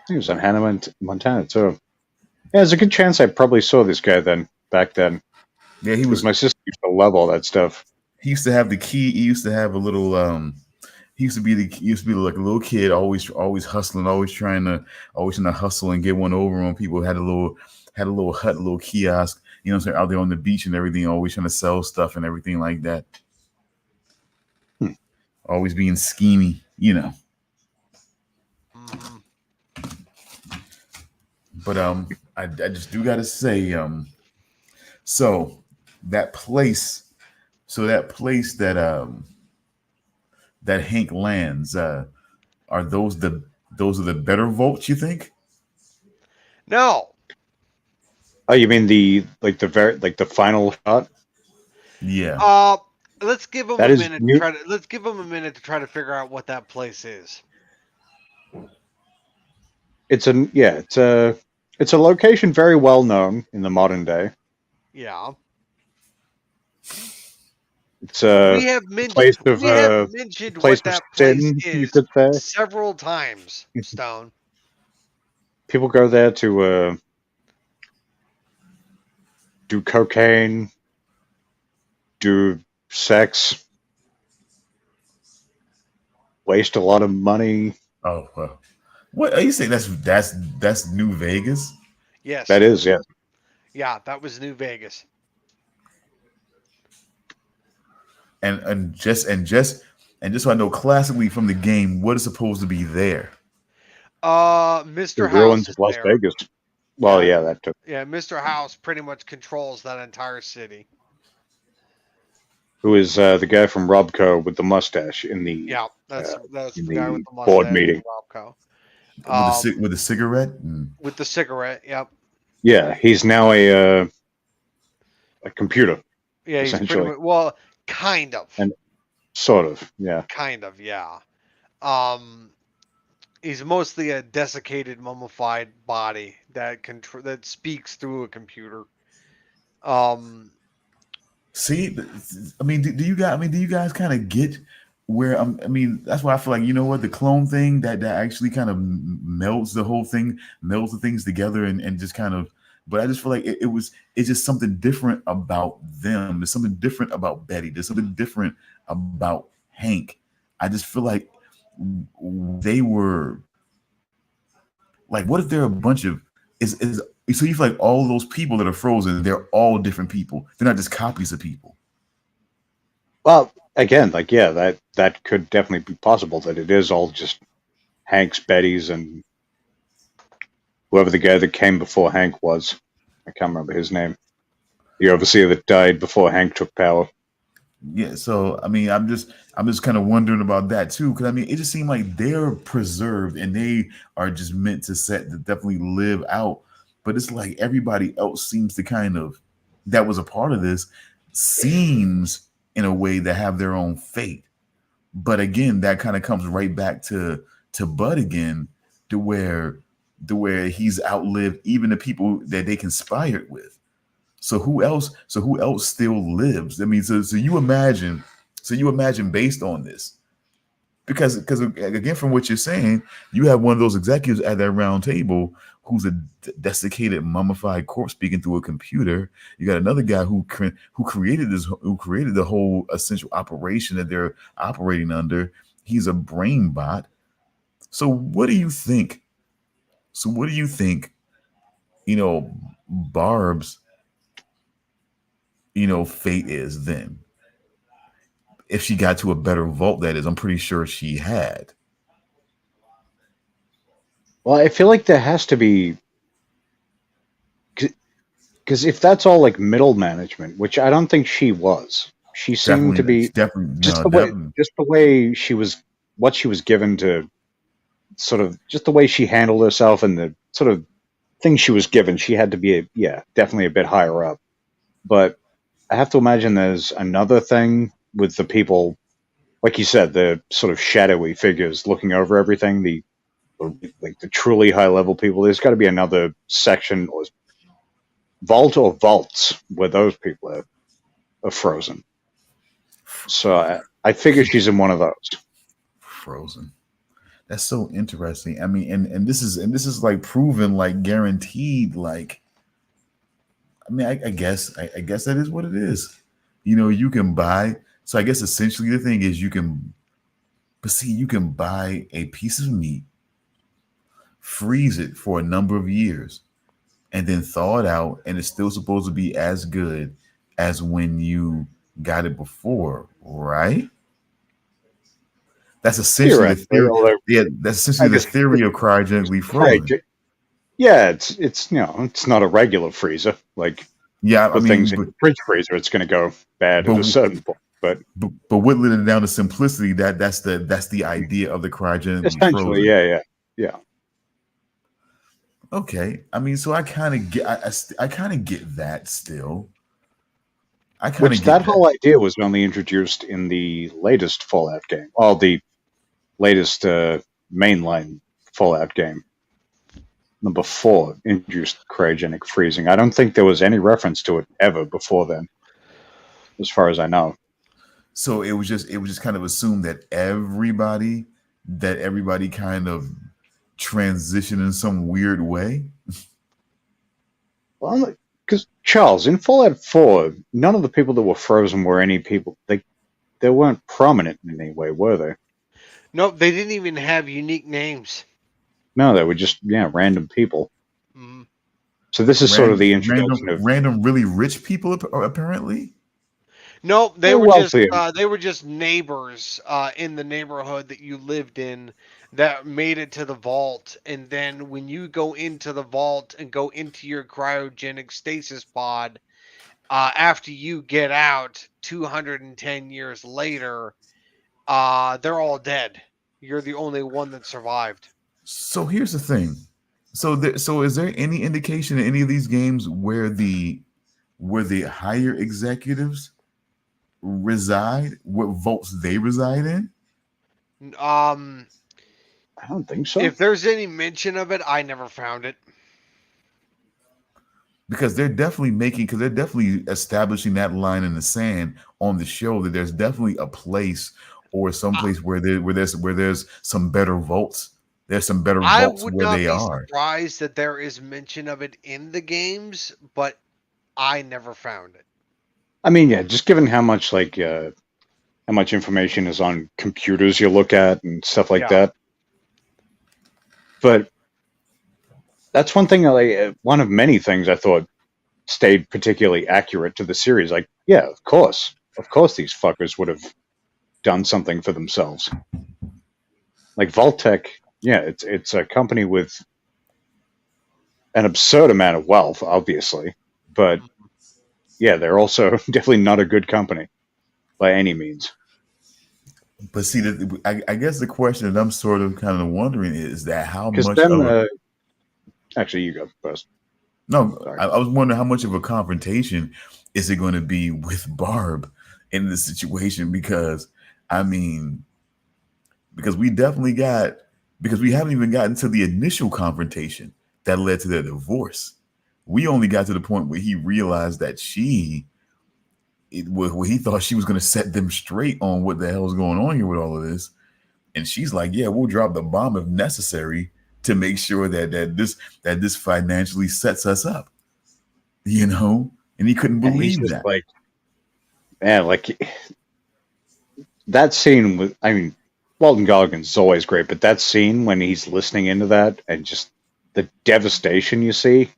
He was on Hannah Montana, too. Yeah, there's a good chance I probably saw this guy back then. Yeah, he Because was. my sister used to love all that stuff. He used to have the key. He used to have a little. He used to be like a little kid, always hustling, always trying to hustle and get one over on people. Had a little hut, a little kiosk. You know what I'm saying? Out there on the beach and everything, always trying to sell stuff and everything like that. Always being schemy, you know. But I just do gotta say, so that place that that Hank lands, are those the better vaults, you think? No. Oh, you mean the final shot? Yeah. Let's give him That a is minute. new- Let's give him a minute to try to figure out what that place is. It's a location very well known in the modern day. Yeah. It's We a have mentioned, place of place what that of place sin, you is could say. several times, Stone. People go there to do cocaine, do sex, waste a lot of money. Oh well. What are you saying? That's New Vegas? Yes. That is, yeah. Yeah, that was New Vegas. And just so I know classically from the game, what is supposed to be there? Mr. The House ruins is of Las there. Vegas. Well, yeah, that too. Yeah, Mr. House pretty much controls that entire city. Who is the guy from Robco with the mustache in the Yeah, that's in the guy with the the board mustache. meeting. Robco. With the cigarette? With the cigarette, yep. Yeah, he's now a computer, Yeah, he's pretty essentially. much, well, kind of. And sort of, yeah. Kind of, yeah. He's mostly a desiccated, mummified body that that speaks through a computer. See, I mean, do you guys kind of get where I mean, that's why I feel like, you know what, the clone thing that actually kind of melds the whole thing, melds the things together and just kind of. But I just feel like it's just something different about them. There's something different about Betty. There's something different about Hank. I just feel like they were like, what if they're a bunch of so you feel like all those people that are frozen, they're all different people. They're not just copies of people. Well, again, like, yeah, that could definitely be possible, that it is all just Hank's, Betty's, and whoever the guy that came before Hank was. I can't remember his name. The overseer that died before Hank took power. Yeah, so I mean, I'm just kind of wondering about that too, because I mean, it just seemed like they're preserved and they are just meant to definitely live out. But it's like everybody else seems to kind of, that was a part of this, seems in a way to have their own fate. But again, that kind of comes right back to Bud again, to where he's outlived even the people that they conspired with. So who else still lives? I mean, so you imagine based on this, because again, from what you're saying, you have one of those executives at that round table who's a desiccated, mummified corpse speaking through a computer. You got another guy who created the whole essential operation that they're operating under. He's a brain bot. So what do you think? Barb's, fate is then? If she got to a better vault, that is, I'm pretty sure she had. Well, I feel like there has to be, because if that's all like middle management, which I don't think she was, she seemed to be just the way she was, what she was given to, sort of just the way she handled herself and the sort of things she was given. She had to be definitely a bit higher up. But I have to imagine there's another thing with the people, like you said, the sort of shadowy figures looking over everything, the truly high level people. There's got to be another section or vault or vaults where those people are frozen. So I figure she's in one of those. Frozen. That's so interesting. I mean, and this is like proven, like guaranteed, like, I mean, I guess that is what it is. You can buy. So I guess essentially the thing is you can buy a piece of meat, freeze it for a number of years, and then thaw it out, and it's still supposed to be as good as when you got it before, right? That's essentially the theory. Yeah, that's essentially the theory of cryogenically frozen. Right. Yeah, it's it's not a regular freezer. Like, I mean, things in the fridge freezer, it's going to go bad at a certain point. But whittling it down to simplicity, that's the idea of the cryogenically essentially frozen. Yeah. Okay, I mean, so I kind of get that still. That whole idea was only introduced in the latest Fallout game. Well, the latest mainline Fallout game. Number 4 introduced cryogenic freezing. I don't think there was any reference to it ever before then, as far as I know. So it was just kind of assumed that everybody kind of transitioned in some weird way. Well, because Charles, in Fallout 4, none of the people that were frozen were any people. They weren't prominent in any way, were they? Nope, they didn't even have unique names. No, they were just random people. Mm-hmm. So this is sort of the introduction of random really rich people, apparently. No, they were just neighbors in the neighborhood that you lived in that made it to the vault, and then when you go into the vault and go into your cryogenic stasis pod, after you get out 210 years later, they're all dead. You're the only one that survived. So here's the thing. So is there any indication in any of these games where the higher executives reside, what vaults they reside in? I don't think so. If there's any mention of it, I never found it. Because they're definitely establishing that line in the sand on the show that there's definitely a place or some place where there's some better vaults. There's some better vaults where they are. I would not be surprised that there is mention of it in the games, but I never found it. I mean, just given how much information is on computers you look at and stuff like that. But that's one thing, one of many things I thought stayed particularly accurate to the series. Like, of course these fuckers would have done something for themselves. Like Vault-Tec, it's a company with an absurd amount of wealth, obviously, but they're also definitely not a good company by any means. But see, I guess the question that I'm sort of kind of wondering is that how much. Actually, you go first. No, I was wondering how much of a confrontation is it going to be with Barb in this situation? Because we haven't even gotten to the initial confrontation that led to their divorce. We only got to the point where he realized that where he thought she was going to set them straight on what the hell is going on here with all of this. And she's like, yeah, we'll drop the bomb if necessary to make sure that this financially sets us up, you know? And he couldn't And he's believe just that. like, man, like that scene with, I mean, Walton Goggins is always great, but that scene when he's listening into that and just the devastation you see,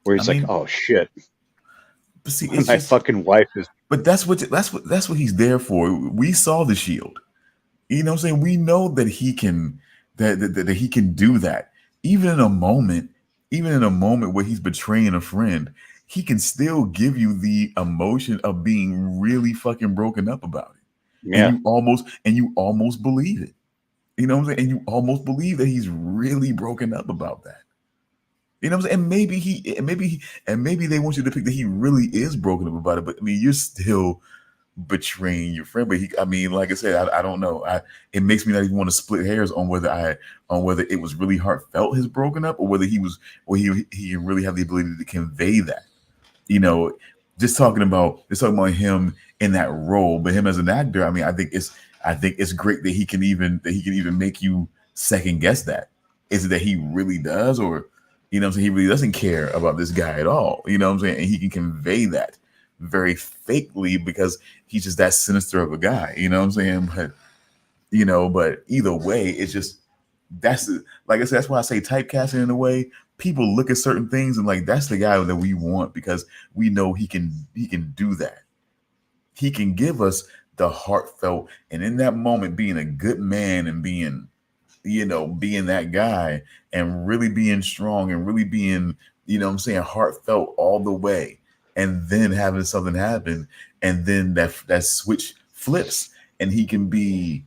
where he's like, oh shit, but see, my fucking wife is. But that's what he's there for. We saw the shield. You know what I'm saying? We know that he can that he can do that. Even in a moment where he's betraying a friend, he can still give you the emotion of being really fucking broken up about it. Yeah. And you almost believe it. You know what I'm saying? And you almost believe that he's really broken up about that. You know what I'm saying? And maybe they want you to pick that he really is broken up about it. But I mean, you're still betraying your friend. But like I said, I don't know. It makes me not even want to split hairs on whether it was really heartfelt his broken up, or whether he really had the ability to convey that. You know, just talking about him in that role, but him as an actor. I mean, I think it's great that he can even make you second guess that. Is it that he really does, or you know what I'm saying, he really doesn't care about this guy at all? You know what I'm saying? And he can convey that very fakely because he's just that sinister of a guy. You know what I'm saying? But either way, it's just like I said, that's why I say typecasting in a way. People look at certain things and like, that's the guy that we want because we know he can do that. He can give us the heartfelt, and in that moment being a good man and being that guy and really being strong and really being, you know what I'm saying, heartfelt all the way, and then having something happen, and then that switch flips, and he can be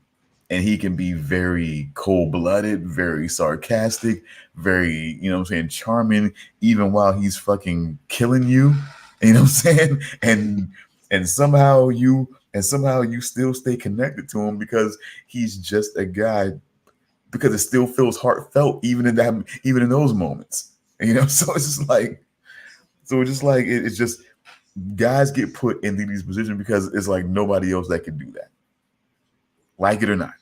very cold-blooded, very sarcastic, very, you know what I'm saying, charming, even while he's fucking killing you, you know what I'm saying? And somehow you still stay connected to him because he's just a guy, because it still feels heartfelt even in those moments, you know. So it's just guys get put into these positions because it's like nobody else that can do that, like it or not,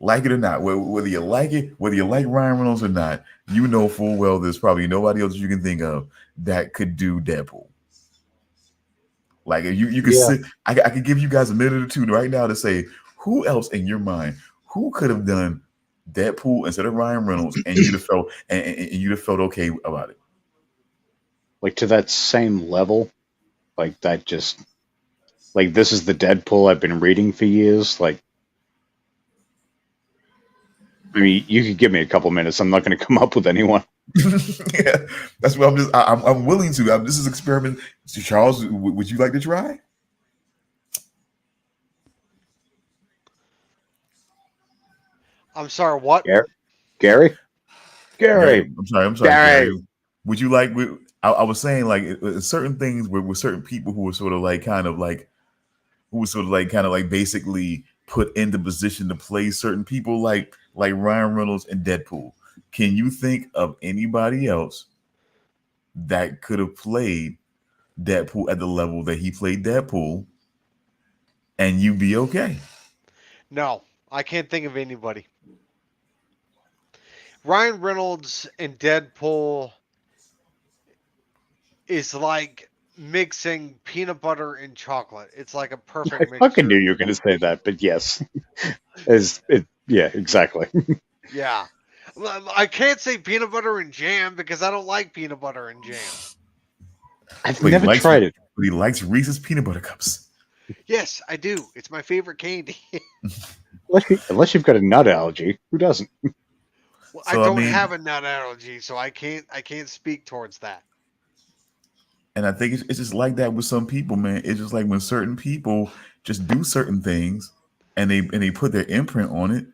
whether you like it, whether you like Ryan Reynolds or not, you know full well there's probably nobody else you can think of that could do Deadpool. Like if you could sit, I could give you guys a minute or two right now to say who else in your mind who could have done Deadpool instead of Ryan Reynolds, and you'd have felt okay about it. Like to that same level, like that, just like this is the Deadpool I've been reading for years. Like, I mean, you could give me a couple minutes. I'm not going to come up with anyone. Yeah, that's what I'm willing to. This is experiment. Charles, would you like to try? I'm sorry, what? Gary? I'm sorry, Gary. Would you like? I was saying like certain things with certain people who were sort of like basically put in the position to play certain people like Ryan Reynolds and Deadpool. Can you think of anybody else that could have played Deadpool at the level that he played Deadpool, and you be okay? No, I can't think of anybody. Ryan Reynolds and Deadpool is like mixing peanut butter and chocolate. It's like a perfect mixture. I fucking knew you were going to say that, but yes. Yeah, exactly. Yeah. I can't say peanut butter and jam because I don't like peanut butter and jam. I've never tried it. But he likes Reese's peanut butter cups. Yes, I do. It's my favorite candy. Unless you've got a nut allergy, who doesn't? Well, so, I don't have a nut allergy, so I can't speak towards that. And I think it's just like that with some people, man. It's just like when certain people just do certain things and they put their imprint on it.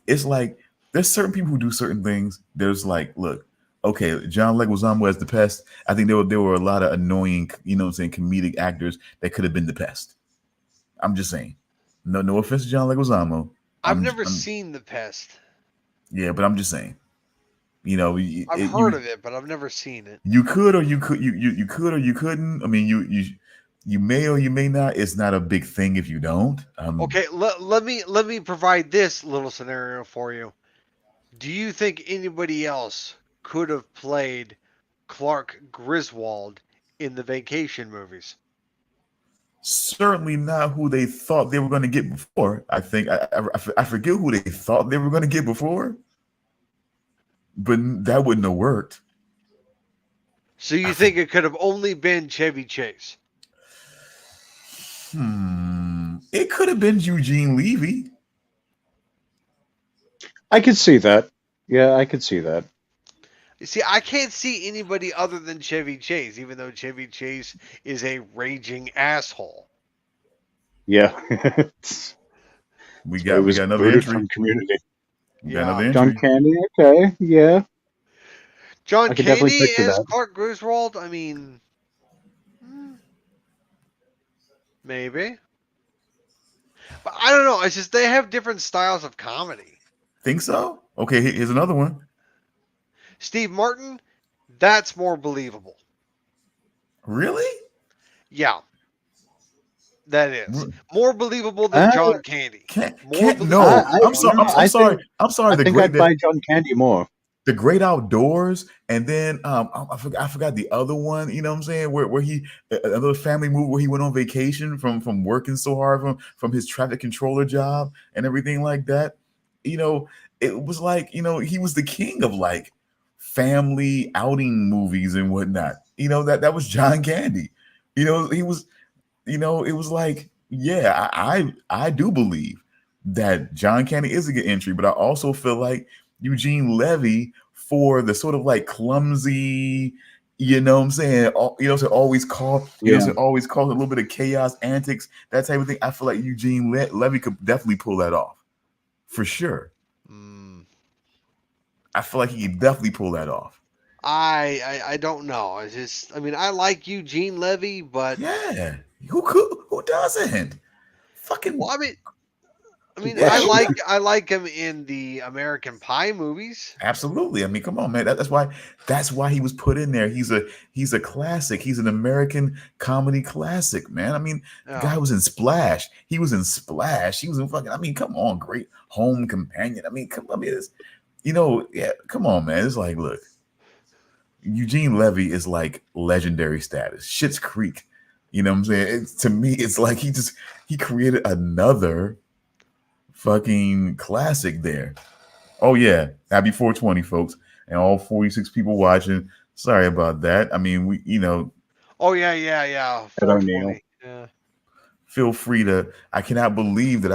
It's like there's certain people who do certain things. There's like, look, okay, John Leguizamo as the Pest. I think there were a lot of annoying, you know what I'm saying, comedic actors that could have been the Pest. I'm just saying. No offense to John Leguizamo. I've never seen The Pest. Yeah, but I'm just saying. You know, I've heard of it, but I've never seen it. You could or you couldn't. I mean, You may or you may not. It's not a big thing if you don't. Okay, let me provide this little scenario for you. Do you think anybody else could have played Clark Griswold in the Vacation movies? Certainly not who they thought they were going to get before. I think I forget who they thought they were going to get before, but that wouldn't have worked. So you think it could have only been Chevy Chase? It could have been Eugene Levy. I could see that. Yeah, I could see that. You see, I can't see anybody other than Chevy Chase, even though Chevy Chase is a raging asshole. Yeah. We It got was another booted entry. from Community. We got another John entry. Candy. Okay. Yeah. John I could definitely Candy picture as that. Clark Griswold? I mean, maybe. But I don't know. It's just they have different styles of comedy. Think so? Okay, here's another one. Steve Martin, that's more believable. Really? Yeah. That is. More believable than John Candy. No. I'm sorry. I'm sorry. I think I'd buy John Candy more. The Great Outdoors, and then I forgot the other one. You know what I'm saying? Where he another family movie where he went on vacation from working so hard from his traffic controller job and everything like that. You know, it was like, you know, he was the king of like family outing movies and whatnot. You know, that was John Candy. You know, he was. You know, it was like, yeah, I do believe that John Candy is a good entry, but I also feel like Eugene Levy for the sort of like clumsy, you know what I'm saying? So always call, always cause a little bit of chaos, antics, that type of thing. I feel like Eugene Levy could definitely pull that off for sure. I feel like he could definitely pull that off. I don't know. It's just, I mean, I like Eugene Levy, but yeah, who doesn't? Fucking. Well, I mean, I like him in the American Pie movies. Absolutely. I mean, come on, man. That's why he was put in there. He's a classic. He's an American comedy classic, man. I mean, the guy was in Splash. He was in Splash. He was in fucking. I mean, come on, great home companion. I mean, come on, come on, man. It's like, look, Eugene Levy is like legendary status. Schitt's Creek. You know what I'm saying? To me, it's like he created another fucking classic there. Oh yeah, happy 420, folks, and all 46 people watching. Sorry about that. I mean, we, you know. Oh yeah. 420. Yeah. Feel free to. I cannot believe that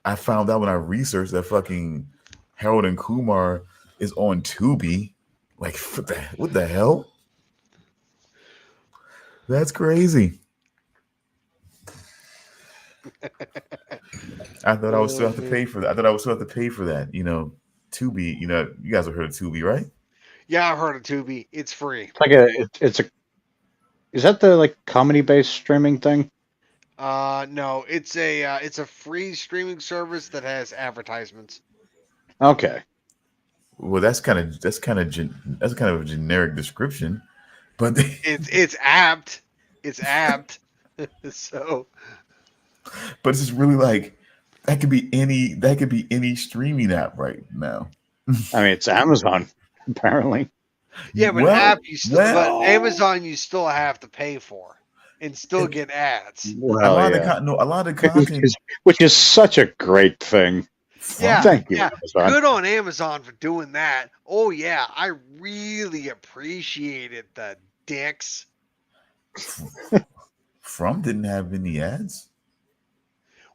I found out when I researched that fucking Harold and Kumar is on Tubi. Like, what the hell? That's crazy. I thought I would still have to pay for that. I thought I would still have to pay for that. You know, Tubi. You know, you guys have heard of Tubi, right? Yeah, I've heard of Tubi. It's free. It's like is that the like comedy based streaming thing? No, it's a free streaming service that has advertisements. Okay. Well, that's kind of a generic description, but it's apt. It's apt. So, but it's just really like that could be any streaming app right now. I mean, it's Amazon apparently. Yeah, but but Amazon you still have to pay for and still get ads. Well, a lot of content, which is such a great thing. Yeah, thank you. Yeah. Amazon. Good on Amazon for doing that. Oh yeah, I really appreciated the dicks. From didn't have any ads.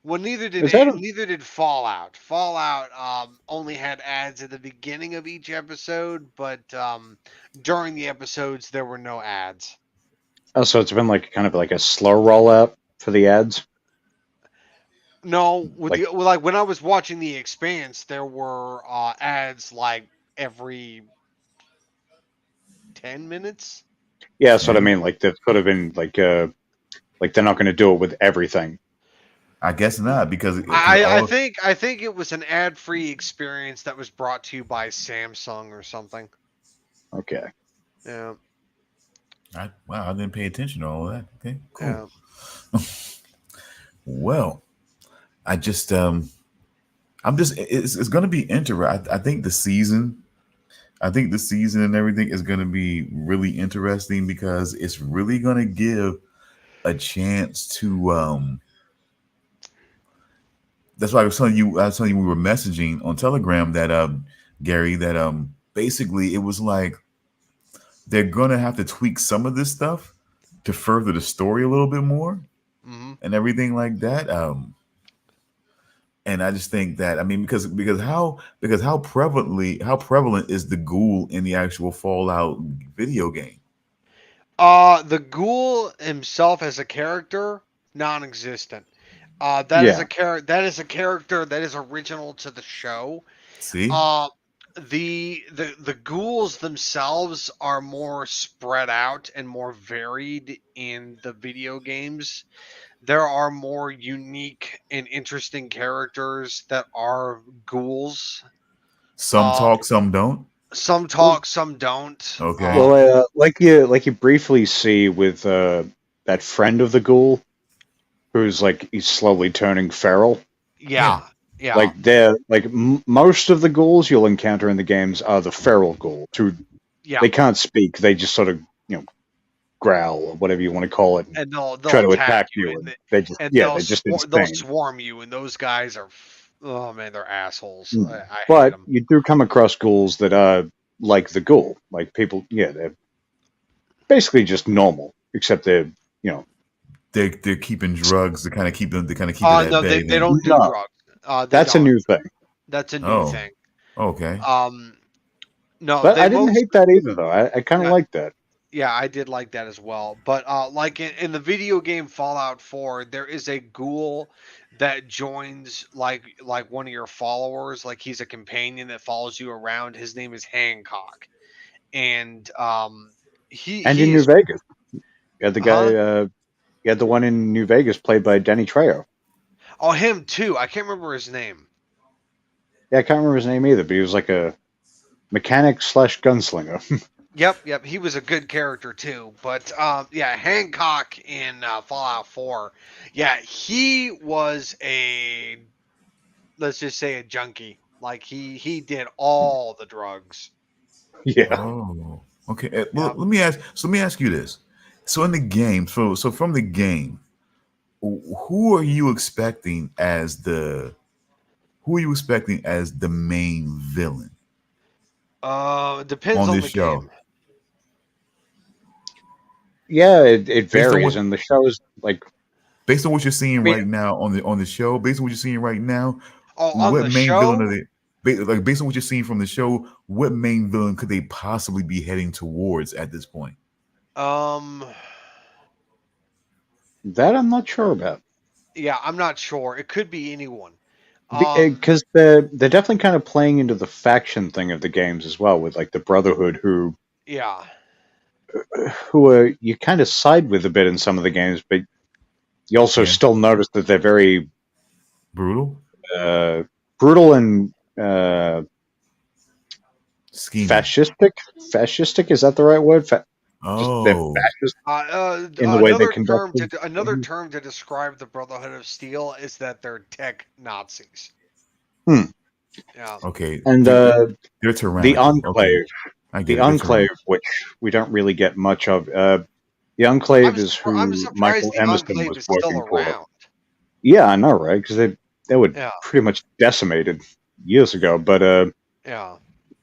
Well, neither did Fallout. Fallout only had ads at the beginning of each episode, but during the episodes there were no ads. Oh, so it's been like kind of like a slow rollout for the ads. No, like when I was watching The Expanse, there were ads like every 10 minutes. Yeah, that's what I mean. Like that could have been like they're not going to do it with everything. I guess not, because I think it was an ad-free experience that was brought to you by Samsung or something. Okay. Yeah. Wow, I didn't pay attention to all that. Okay, cool. Yeah. Well, I just it's going to be interesting. I think the season, and everything is going to be really interesting because it's really going to give a chance to that's why I was telling you we were messaging on Telegram that Gary, that basically it was like they're going to have to tweak some of this stuff to further the story a little bit more Hmm. and everything like that. And I just think that, I mean, because how prevalent is the ghoul in the actual Fallout video game? The ghoul himself as a character, non-existent. Yeah. That is a character that is original to the show. See, Uh, the ghouls themselves are more spread out and more varied in the video games. There are more unique and interesting characters that are ghouls. some Uh, talk, some don't. some Well, talk, some don't. Okay, well, like you briefly see with that friend of the ghoul, who's like he's slowly turning feral. yeah, Yeah, yeah, Like they're like most of the ghouls you'll encounter in the games are the feral ghouls who yeah. they can't speak. They just sort of growl or whatever you want to call it, and And they'll try to attack attack you, you. And they just they're just they'll insane. swarm you, and those guys are, oh man, they're assholes. Mm. I hate But them. you do come across ghouls that are like the ghoul, like people. Yeah, they're basically just normal, except they're you know they're keeping drugs to kind of keep them at No, bay. they Then don't do no. drugs. They That's a don't. new thing. That's a new oh, thing. okay, Um, no, But they I didn't most hate that either, though. I kind of yeah, like that. yeah, I did like that as well. But like in the video game Fallout 4, there is a ghoul that joins like one of your followers. Like he's a companion that follows you around. His name is Hancock, and And he in New is, Vegas, you had the guy. huh? You had the one in New Vegas played by Danny Trejo. Oh, him too. I can't remember his name. Yeah, I can't remember his name either, but he was like a mechanic slash gunslinger. Yep. He was a good character too. But yeah, Hancock in Fallout 4. Yeah, he was a, let's just say, a junkie. Like he did all the drugs. Yeah. oh, okay. Well, Yep. let me ask. So let me ask you this. So in the game, so from the game, who are you expecting as the main villain It depends on on this the show? game. Yeah, it Based on varies, what and the show is like. based on what you're I seeing mean, right now on the show, based on what you're seeing right now, Oh, on what the main villain are show, they? Like based on what you're seeing from the show, what main villain could they possibly be heading towards at this point? um, that I'm not sure about. yeah, I'm not sure. It could be anyone. Because they're definitely kind of playing into the faction thing of the games as well, with like the Brotherhood, Yeah, who are you kind of side with a bit in some of the games, but you also Yeah, still notice that they're very brutal, uh, brutal and scheming. fascistic. Fascistic, is that the right word? Just they're Oh, fascist in the way they conduct another things. term to describe the Brotherhood of Steel is that they're tech Nazis. Hmm. Yeah. okay. And They're the tyrannical. Okay, Enclave, I get the it. They're Enclave, tyrannical. which we don't really get much of. The Enclave is I'm who surprised Michael the Emerson Enclave was is still working for. around. Yeah, I know, right? Because they were Yeah, pretty much decimated years ago. But yeah,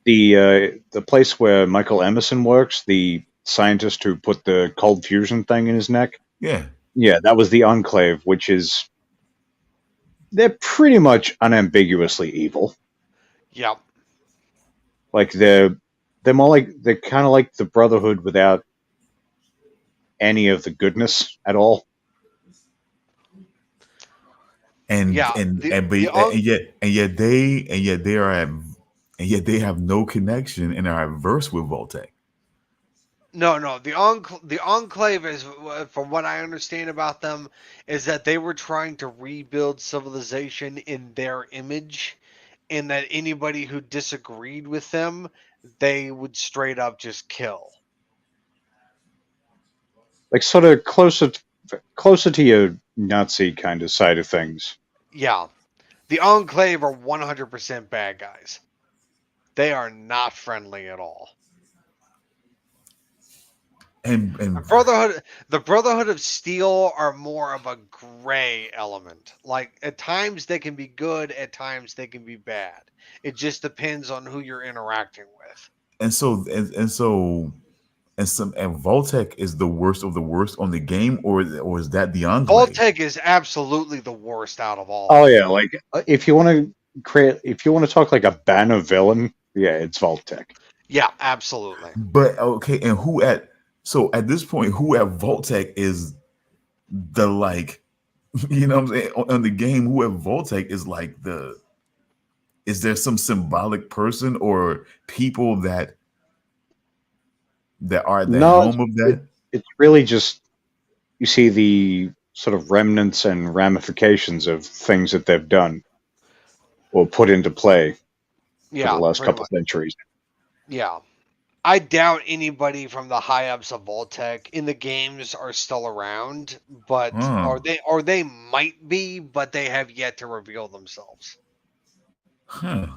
the place where Michael Emerson works, the scientist who put the cold fusion thing in his neck, Yeah, yeah, that was the Enclave, which is they're pretty much unambiguously evil. yep. Like they're more like they're kind of like the Brotherhood without any of the goodness at all. and Yeah, and the and but the un- and yet they have no connection and are adverse with Voltec. no, the Enclave is, from what I understand about them, is that they were trying to rebuild civilization in their image, and that anybody who disagreed with them, they would straight up just kill. like sort of closer to your Nazi kind of side of things. Yeah. The Enclave are 100% bad guys. They are not friendly at all. And The Brotherhood of Steel are more of a gray element. Like at times they can be good, at times they can be bad. It just depends on who you're interacting with. and Voltec is the worst of the worst on the game, or is that the Enclave? Voltec is absolutely the worst out of all. Oh yeah, like if you want to talk like a banner villain, yeah, it's Voltec. Yeah, absolutely. But okay, and at this point, who at Voltec is the like, you know what I'm saying, on the game, who at Voltec is like is there some symbolic person or people that are at the helm of that? It's really just, you see the sort of remnants and ramifications of things that they've done or put into play for the last couple of centuries. Yeah. I doubt anybody from the high ups of Voltec in the games are still around, but or they might be, but they have yet to reveal themselves. Huh.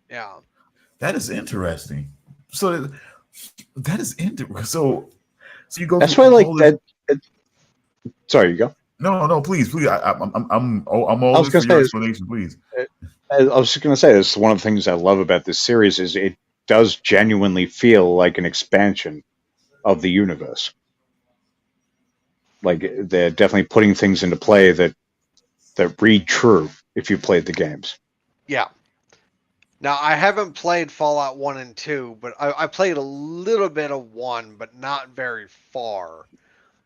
Yeah. That is interesting. So that is interesting. So you go. That's why, like that. Sorry, you go. No, please. I'm all I was for gonna your say explanation, please. I was just going to say, this is one of the things I love about this series is it does genuinely feel like an expansion of the universe. Like they're definitely putting things into play that read true if you played the games. Yeah. Now, I haven't played Fallout 1 and 2, but I played a little bit of 1, but not very far.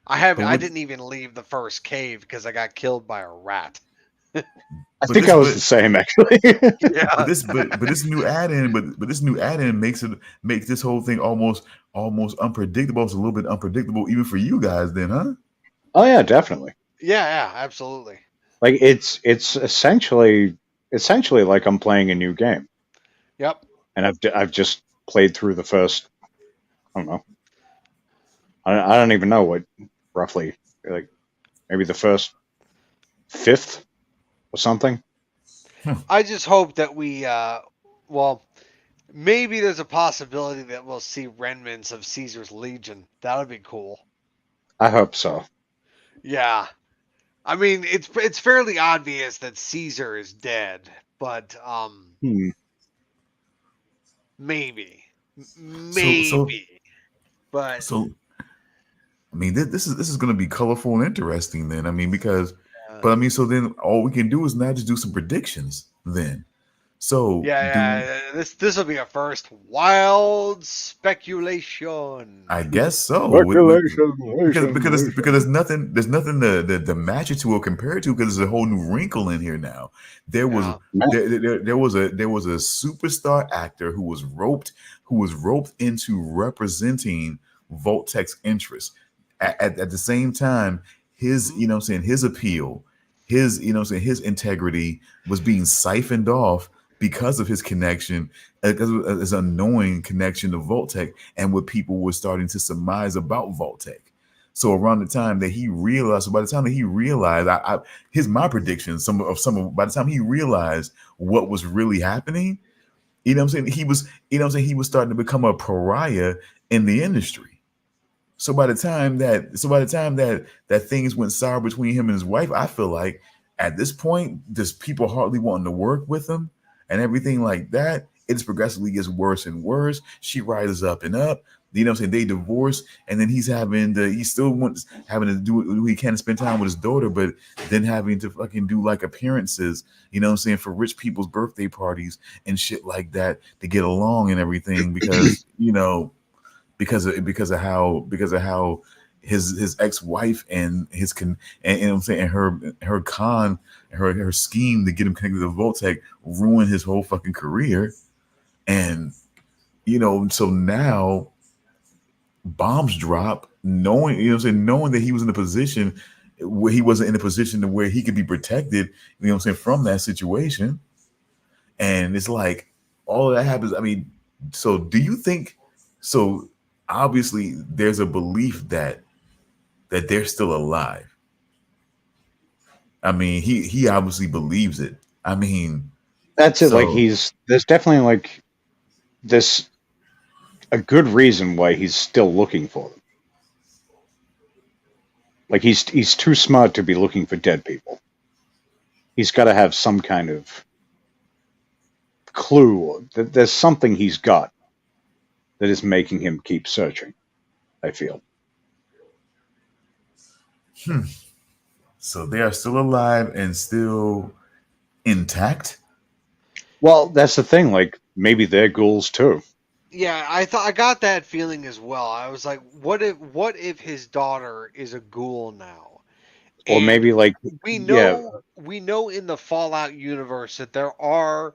I didn't even leave the first cave because I got killed by a rat. I think I was the same, actually. Yeah. But this new add-in makes this whole thing almost unpredictable. It's a little bit unpredictable even for you guys then, huh? Oh yeah, definitely. Yeah, absolutely. Like it's essentially like I'm playing a new game. Yep. And I've just played through the first, I don't know. I don't even know what roughly, like maybe the first fifth or something. I just hope that we maybe there's a possibility that we'll see remnants of Caesar's Legion. That would be cool. I hope so. Yeah. I mean, it's fairly obvious that Caesar is dead, but maybe. But I mean, this is going to be colorful and interesting then. I mean, because but I mean, so then all we can do is now just do some predictions then. So this will be a first wild speculation. I guess so. Because there's nothing to match it to or compare it to, because there's a whole new wrinkle in here now. There was a superstar actor who was roped into representing Voltec's interests. At the same time, his his appeal, his his integrity was being siphoned off because of his connection, because of his unknowing connection to Voltec and what people were starting to surmise about Voltec. So around the time that he realized, by the time that he realized, here's my prediction. By the time he realized what was really happening, he was starting to become a pariah in the industry. So by the time that things went sour between him and his wife, I feel like at this point, there's people hardly wanting to work with him and everything like that. It just progressively gets worse and worse. She rises up and up. They divorce, and then he's having to do he can to spend time with his daughter, but then having to fucking do like appearances, for rich people's birthday parties and shit like that to get along and everything, because because of how his ex-wife and her scheme to get him connected to Voltec ruined his whole fucking career. And so now bombs drop, knowing that he was in a position where he wasn't in a position to where he could be protected, from that situation. And it's like all of that happens. I mean, so do you think so? Obviously, there's a belief that that they're still alive. I mean, he obviously believes it. I mean, That's it. Like so there's definitely like this a good reason why he's still looking for them. Like he's too smart to be looking for dead people. He's got to have some kind of clue. There's something he's got that is making him keep searching, I feel. so they are still alive and still intact. Well, that's the thing. Like maybe they're ghouls too. Yeah, I got that feeling as well. I was like, what if his daughter is a ghoul now? Or And maybe like we yeah, know in the Fallout universe that there are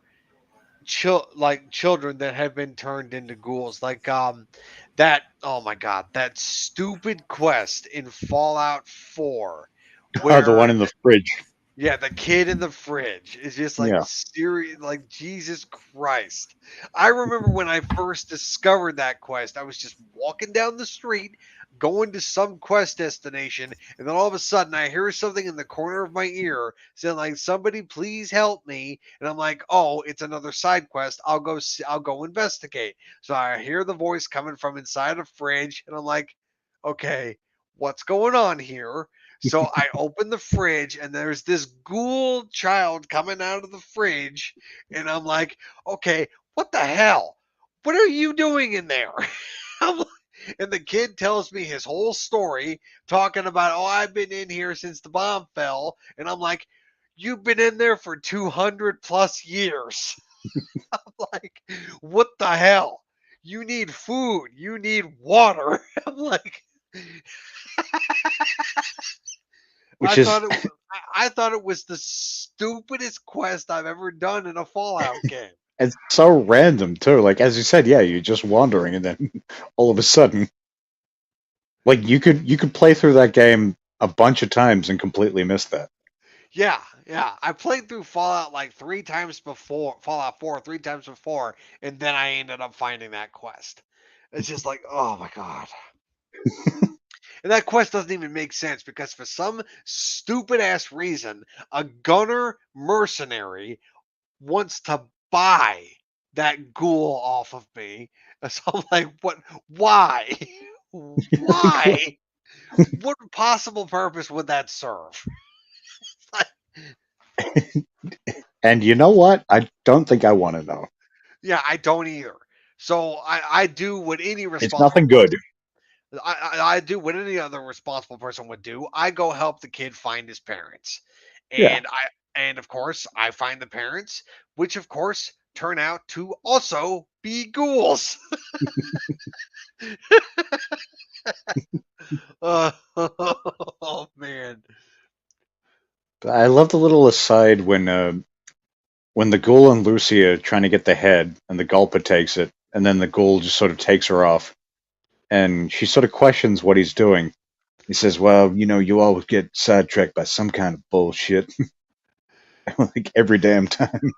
children that have been turned into ghouls, like that, oh my god, that stupid quest in Fallout 4 the one where, in the fridge. yeah, the kid in the fridge is just like Yeah. serious, like Jesus Christ. I remember when I first discovered that quest, I was just walking down the street, going to some quest destination, and then all of a sudden I hear something in the corner of my ear saying like, "Somebody please help me." And I'm like, "Oh, it's another side quest. I'll go investigate." So I hear the voice coming from inside a fridge, and I'm like, "Okay, what's going on here?" So I open the fridge and there's this ghoul child coming out of the fridge. And I'm like, okay, what the hell? What are you doing in there? I'm like- and the kid tells me his whole story, talking about, oh, I've been in here since the bomb fell. And I'm like, you've been in there for 200 plus years. I'm like, what the hell? You need food. You need water. I'm like, Which I is thought it was, I thought it was the stupidest quest I've ever done in a Fallout game. it's so random too. Like as you said, yeah, you're just wandering and then all of a sudden like you could play through that game a bunch of times and completely miss that. Yeah, yeah. I played through Fallout like 3 times before, Fallout 4 3 times before, and then I ended up finding that quest. It's just like, oh my god. And that quest doesn't even make sense because for some stupid ass reason, a gunner mercenary wants to buy that ghoul off of me. So I'm like, what? Why? Why? What possible purpose would that serve? And you know what? I don't think I want to know. Yeah, I don't either. So I do what any It's responsible nothing good. person, I do what any other responsible person would do. I go help the kid find his parents, Yeah. and of course I find the parents, which of course turn out to also be ghouls. Oh man. But I love the little aside when the ghoul and Lucy are trying to get the head and the gulper takes it, and then the ghoul just sort of takes her off. And she sort of questions what he's doing. He says, well, you know, you always get sidetracked by some kind of bullshit. Like every damn time.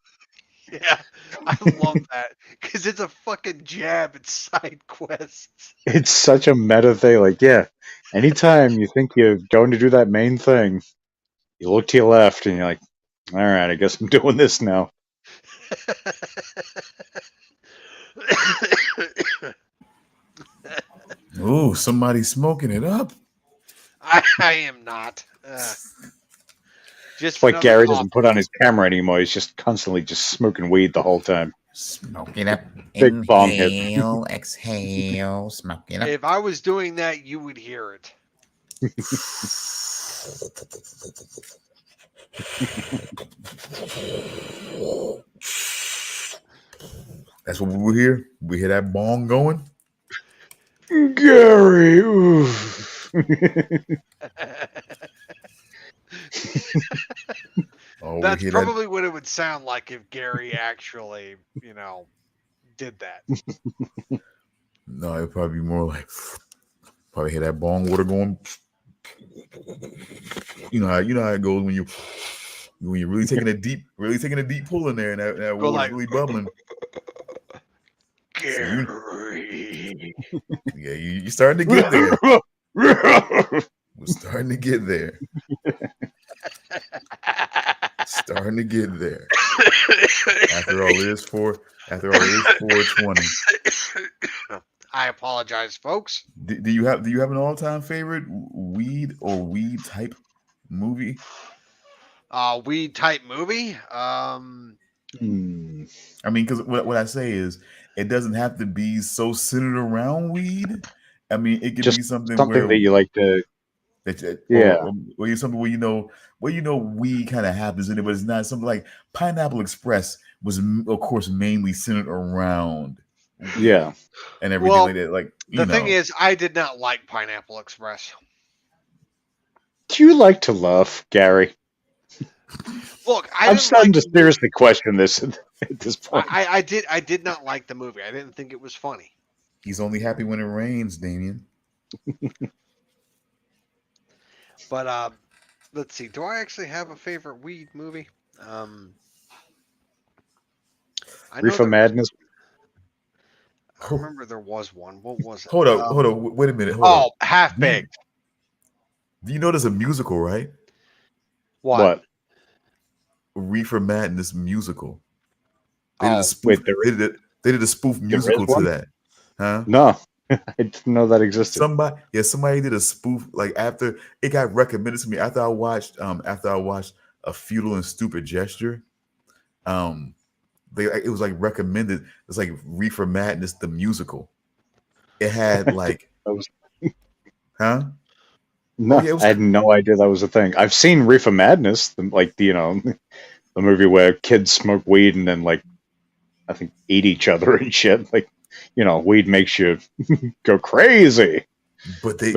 Yeah, I love that because it's a fucking jab at side quests. It's such a meta thing. Like, yeah, anytime you think you're going to do that main thing, you look to your left and you're like, all right, I guess I'm doing this now. Ooh, somebody's smoking it up. I am not. Just It's like another Gary cough. doesn't put on his camera anymore. He's just constantly just smoking weed the whole time. Smoke it up. Big bong hit. Inhale, exhale, smoke it up. If I was doing that, you would hear it. That's what we were here. We hear that bong going. Gary, oof. Oh, we That's hear probably what it would sound like if Gary actually, did that. that. No, it'd probably be more like probably hear that bong water going. You know how it goes when you're really taking a deep pull in there and that Go water's like- really bubbling. Gary. Yeah, you're starting to get there. Starting to get there. Starting to get there. After all, it is 420. I apologize, folks. Do you have an all-time favorite weed or weed type movie? Weed type movie. I mean, because what I say is, it doesn't have to be so centered around weed. I mean, it could be something where that you like to. Or you something where you know weed kind of happens in it, but it's not something like Pineapple Express was, of course, mainly centered around Yeah, and everything like that. Like the thing is, I did not like Pineapple Express. Do you like to laugh, Gary? Look, I'm starting to seriously question this at this point. I did not like the movie. I didn't think it was funny. He's only happy when it rains, Damian. But let's see. Do I actually have a favorite weed movie? Reefer Madness. I remember there was one. What was it? Hold on. Wait a minute. Hold on. Half Baked. Do you know there's a musical, right? What? Reefer Madness musical. They did a spoof musical to that. Huh? No, I didn't know that existed. Somebody did a spoof like after it got recommended to me after I watched A Futile and Stupid Gesture. It was like recommended. It's like Reefer Madness the musical. It had like, huh? No, I had no idea that was a thing. I've seen Reefer Madness, the movie where kids smoke weed and then I think eat each other and shit. Weed makes you go crazy. Somebody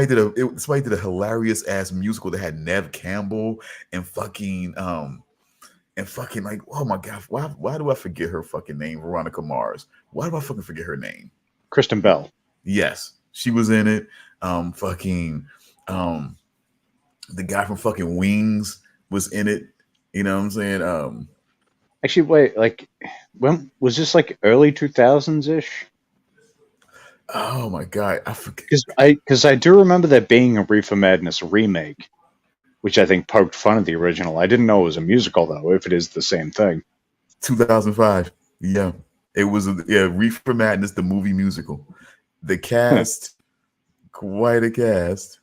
did a hilarious ass musical that had Nev Campbell and fucking like, oh my god, why do I forget her fucking name? Veronica Mars. Why do I fucking forget her name? Kristen Bell. Yes, she was in it. The guy from fucking Wings was in it. You know what I'm saying? Actually, wait, when was this early 2000s ish? Oh my god, I forget. Because I do remember there being a Reefer Madness remake, which I think poked fun at the original. I didn't know it was a musical though. If it is the same thing, 2005. Yeah, it was. Reefer Madness the movie musical. The cast, quite a cast.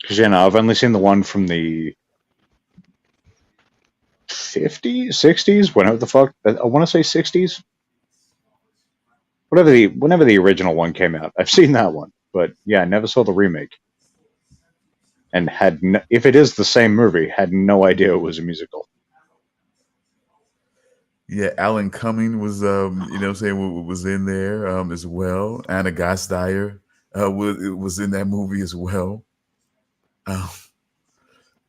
Because I've only seen the one from the 50s, 60s, whenever the fuck. I want to say 60s. Whenever the original one came out, I've seen that one, but yeah, I never saw the remake. And if it is the same movie, had no idea it was a musical. Yeah, Alan Cumming was, was in there as well. Anna Gasteyer was in that movie as well.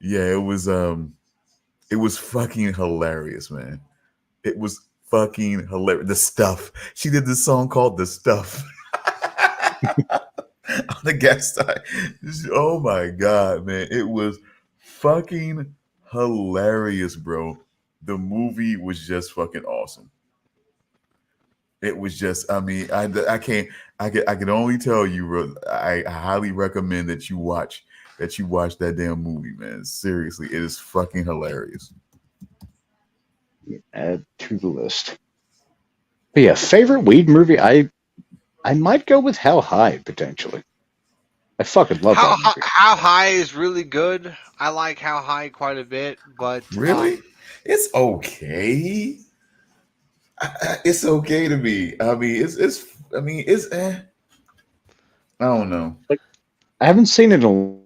It was fucking hilarious, man. It was fucking hilarious. The Stuff. She did this song called The Stuff. On the guest side. Oh my god, man. It was fucking hilarious, bro. The movie was just fucking awesome. It was just, I can only tell you, bro, I highly recommend that you watch that damn movie, man. Seriously, it is fucking hilarious. Add to the list. But yeah, favorite weed movie, I might go with How High, potentially. I fucking love that movie. How High is really good. I like How High quite a bit, but really, it's okay. It's okay to me. I don't know. I haven't seen it in a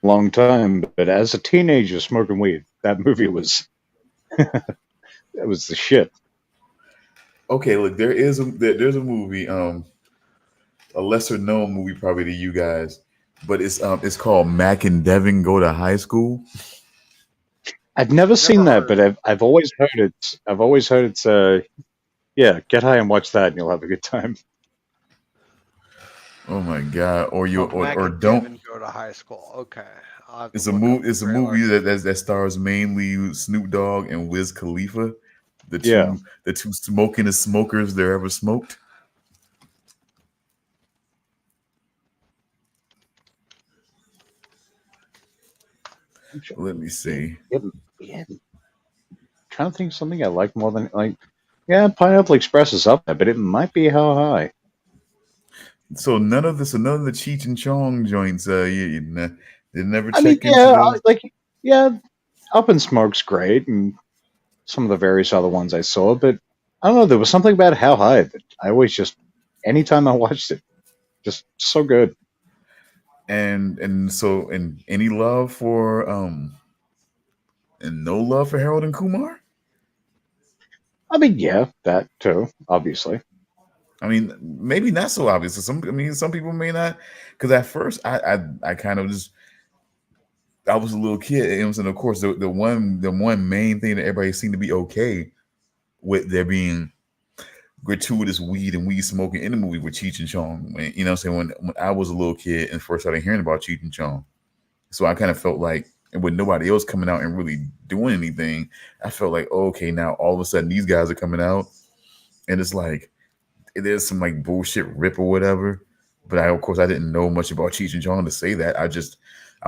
long time, but as a teenager smoking weed, that movie was that was the shit. Okay, look, there's a movie, a lesser known movie probably to you guys, but it's called Mac and Devin Go to High School. I've never seen that, but I've always heard it. I've always heard it's get high and watch that, and you'll have a good time. Oh my god! Or don't go to high school. Okay, it's a movie that stars mainly Snoop Dogg and Wiz Khalifa, the two smokingest smokers there ever smoked. Let me see. Yeah, trying to think of something I like more than like. Yeah, Pineapple Express is up there, but it might be How High. So none of the Cheech and Chong joints. They never I mean, check into the. yeah, Up in Smoke's great, and some of the various other ones I saw, but I don't know. There was something about How High that I always just, anytime I watched it, just so good. And any love for and no love for Harold and Kumar. I mean, yeah, that too, obviously. I mean, maybe not so obvious. Some people may not, because at first I kind of just I was a little kid, and of course the one main thing that everybody seemed to be okay with there being gratuitous weed and weed smoking in the movie with Cheech and Chong. You know what I'm saying? When I was a little kid and first started hearing about Cheech and Chong, so I kind of felt like, and with nobody else coming out and really doing anything, I felt like, oh, okay, now all of a sudden these guys are coming out, and it's like there's some like bullshit rip or whatever. But of course I didn't know much about Cheech and Chong to say that. I'm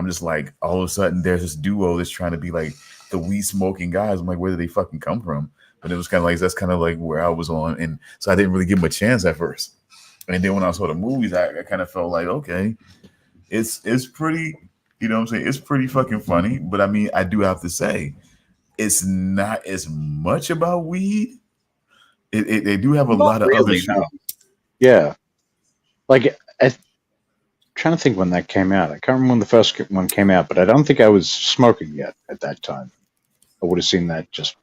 just like, all of a sudden there's this duo that's trying to be like the weed smoking guys. I'm like, where did they fucking come from? But it was kind of like, that's kind of like where I was on, and so I didn't really give them a chance at first. And then when I saw the movies, I kind of felt like, okay, it's pretty, you know what I'm saying? It's pretty fucking funny. But I mean, I do have to say, it's not as much about weed. They do have a Not lot of other really, shit. no. Yeah, like I'm trying to think when that came out. I can't remember when the first one came out, but I don't think I was smoking yet at that time. I would have seen that just,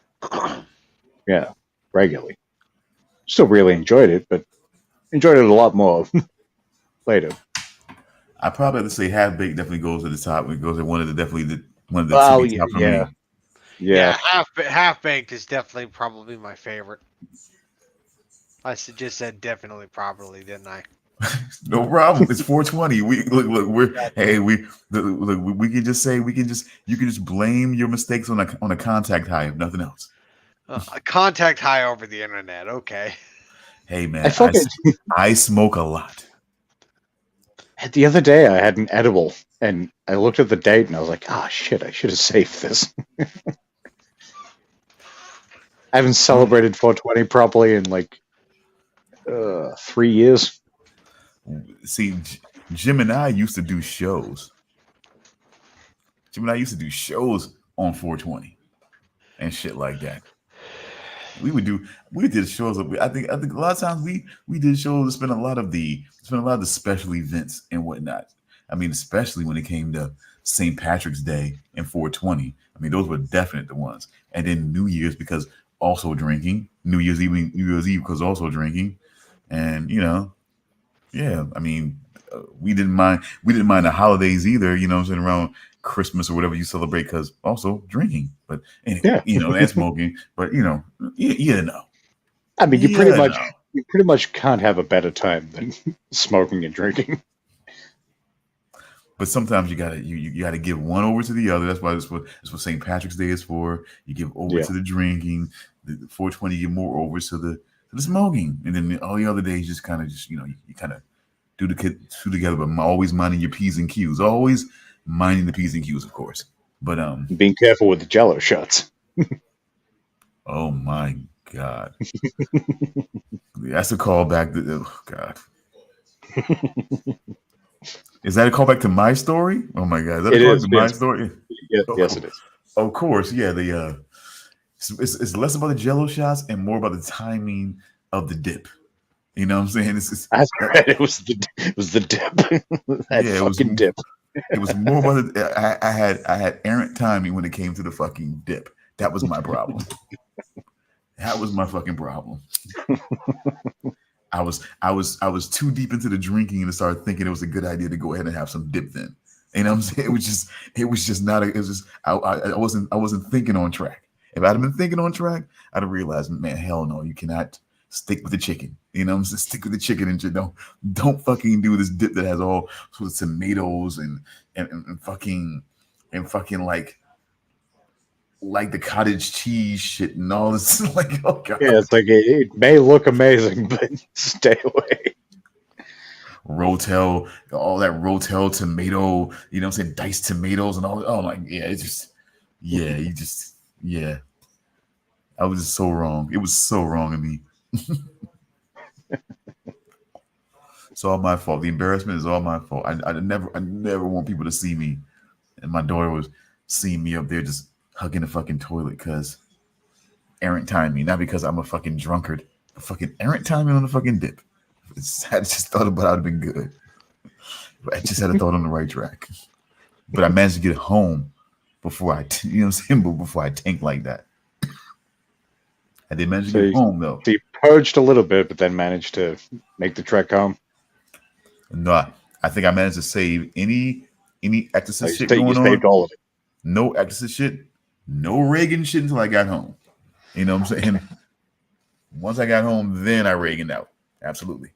yeah, regularly. Still really enjoyed it, but enjoyed it a lot more later. I probably have to say Half Baked definitely goes to the top. It goes at one of the Oh, tippy top for yeah. me. Yeah. Half Baked is definitely probably my favorite. I just said definitely properly, didn't I? No problem. It's 420. We can just say you can just blame your mistakes on a contact high, if nothing else. A contact high over the internet. Okay. Hey man, I fucking I smoke a lot. the other day I had an edible and I looked at the date and I was like, ah, shit, I should have saved this. I haven't celebrated 420 properly in like 3 years. See, Jim and I used to do shows. Jim and I used to do shows on 420 and shit like that. We did shows. I think a lot of times we did shows to spend a lot of the special events and whatnot. I mean, especially when it came to St. Patrick's Day and 420. I mean, those were definite the ones. And then New Year's, because also drinking. New Year's Eve because also drinking. And yeah, I mean, we didn't mind the holidays either. You know what I'm saying, around Christmas or whatever you celebrate, because also drinking. But anyway, Yeah. and smoking. But you know. I mean, you pretty much can't have a better time than smoking and drinking. But sometimes you gotta give one over to the other. That's why that's what St. Patrick's Day is for. You give over to the drinking. The 420, you give more over to the smoking, and then all the other days just kind of you kind of do the two together, but always minding your P's and Q's. Always minding the P's and Q's, of course. But being careful with the Jello shots. Oh my God, that's a callback. Oh God. Is that a callback to my story? Oh my God, is that a callback to my story? Yes, it is. Of course, yeah. It's less about the Jello shots and more about the timing of the dip. You know what I'm saying? That's right. It was the dip. That dip. It was more about I had errant timing when it came to the fucking dip. That was my problem. That was my fucking problem. I was too deep into the drinking and started thinking it was a good idea to go ahead and have some dip then. You know what I'm saying? It was just not. I wasn't thinking on track. If I'd have been thinking on track, I'd have realized, man, hell no, you cannot stick with the chicken. You know what I'm saying? Stick with the chicken and don't fucking do this dip that has all sorts of tomatoes and fucking like the cottage cheese shit and all this. Like, oh God. Yeah, it's like it may look amazing, but stay away. Rotel, all that Rotel tomato, you know what I'm saying, diced tomatoes and all. Oh my, yeah, it's just, yeah. I was just so wrong. It was so wrong of me. It's all my fault. The embarrassment is all my fault. I never want people to see me. And my daughter was seeing me up there just hugging the fucking toilet because errant time me, not because I'm a fucking drunkard. A fucking errant timing on the fucking dip. I just thought about it, I'd been good. But I just had a thought on the right track. But I managed to get home before I, you know what I'm saying, before I tank like that. I did manage to get home though. So you purged a little bit, but then managed to make the trek home. No, I think I managed to save any Exorcist shit going you on. saved all of it. No Exorcist shit, no Reagan shit until I got home. You know what I'm saying? Once I got home, then I Reaganed out. Absolutely.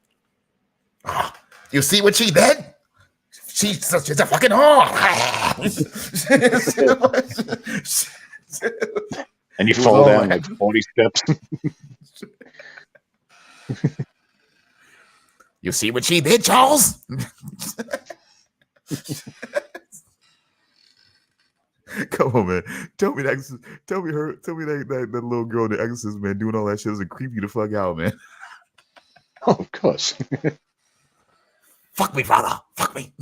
You see what she did? She's a fucking whore. And you fall down like 40 steps. You see what she did, Charles? Come on, man. Tell me that little girl, the Exorcist, man, doing all that shit doesn't creep you the fuck out, man. Oh, of course. Fuck me, father. Fuck me.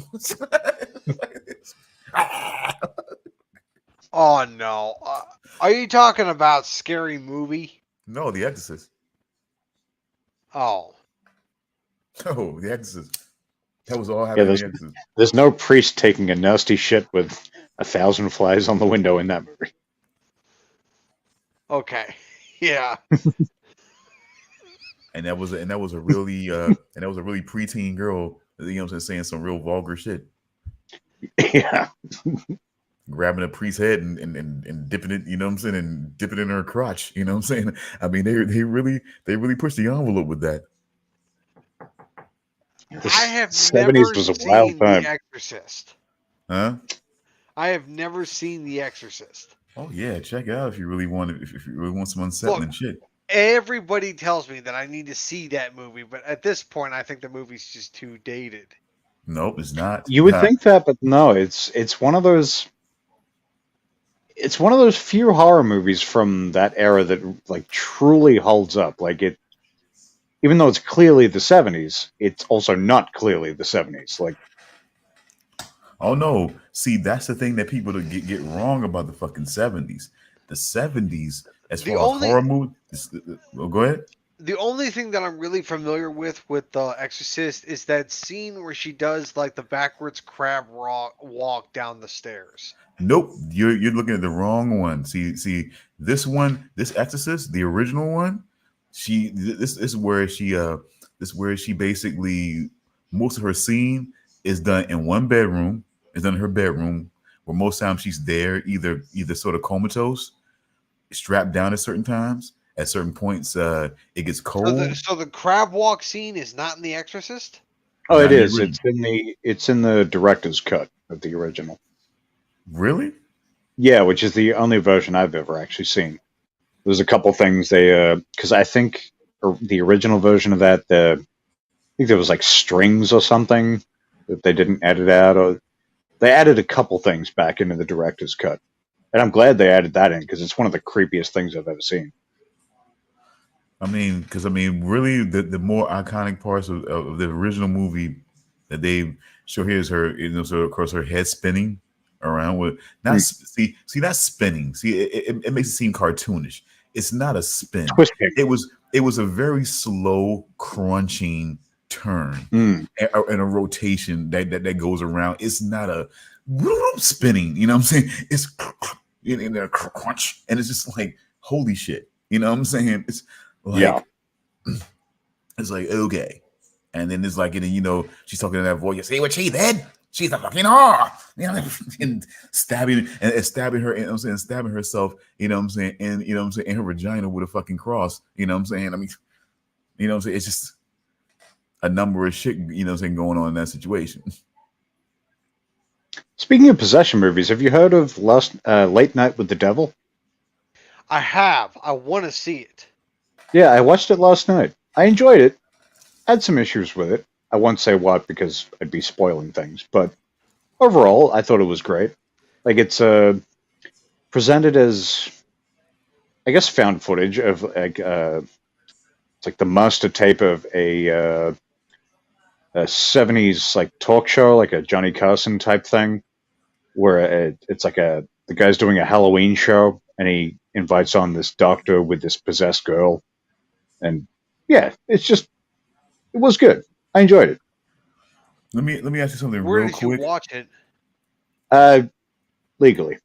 Oh no! Are you talking about Scary Movie? No, The Exorcist. Oh, No, The Exorcist. That was all happening in The Exorcist. There's no priest taking a nasty shit with 1,000 flies on the window in that movie. okay, yeah. And that was a really preteen girl, you know what I'm saying, some real vulgar shit. Yeah. Grabbing a priest's head and dipping it, you know what I'm saying, and dipping it in her crotch, you know what I'm saying? I mean, they really pushed the envelope with that. I have 70s never was a wild seen time. The Exorcist. Huh? I have never seen The Exorcist. Oh yeah, check it out if you really want some unsettling Look, shit. Everybody tells me that I need to see that movie, but at this point, I think the movie's just too dated. Nope, it's not. You would think that, but no, it's one of those. It's one of those few horror movies from that era that like truly holds up. Like it, even though it's clearly the 70s, it's also not clearly the 70s. Like, oh no, see, that's the thing that people get wrong about the fucking 70s. The 70s, as far as horror movies, go ahead. The only thing that I'm really familiar with The Exorcist is that scene where she does like the backwards crab walk down the stairs. Nope, you're looking at the wrong one. See, this Exorcist, the original one, this is where she basically, most of her scene is done in one bedroom. It's done in her bedroom, where most times she's there either sort of comatose, strapped down at certain times. At certain points, it gets cold. So the crab walk scene is not in The Exorcist? oh, it is. It's in the director's cut of the original. Really? Yeah, which is the only version I've ever actually seen. There's a couple things they, because I think the original version of that, I think there was like strings or something that they didn't edit out, or they added a couple things back into the director's cut, and I'm glad they added that in because it's one of the creepiest things I've ever seen. Really, the more iconic parts of the original movie that they show here is her, so of course her head spinning around with see that's spinning. See, it makes it seem cartoonish. It's not a spin. Twisting. It was a very slow crunching turn and a rotation that goes around. It's not a spinning. You know what I'm saying? It's in there crunch, and it's just like holy shit. You know what I'm saying? It's like it's like okay, and then it's like she's talking in that voice. You see what she did? She's a fucking whore, and stabbing her, you know what I'm saying, stabbing herself, you know what I'm saying, and you know what I'm saying, in her vagina with a fucking cross, you know what I'm saying. I mean, you know what I'm saying, it's just a number of shit, you know what I'm saying, going on in that situation. Speaking of possession movies, have you heard of Late Night with the Devil? I have. I want to see it. Yeah, I watched it last night. I enjoyed it. I had some issues with it. I won't say what because I'd be spoiling things, but overall, I thought it was great. Like it's presented as, I guess, found footage of like it's like the master tape of a 70s like talk show, like a Johnny Carson type thing, where it's like the guy's doing a Halloween show and he invites on this doctor with this possessed girl, and yeah, it was good. I enjoyed it. Let me ask you something Where real did quick. you watch it? Legally.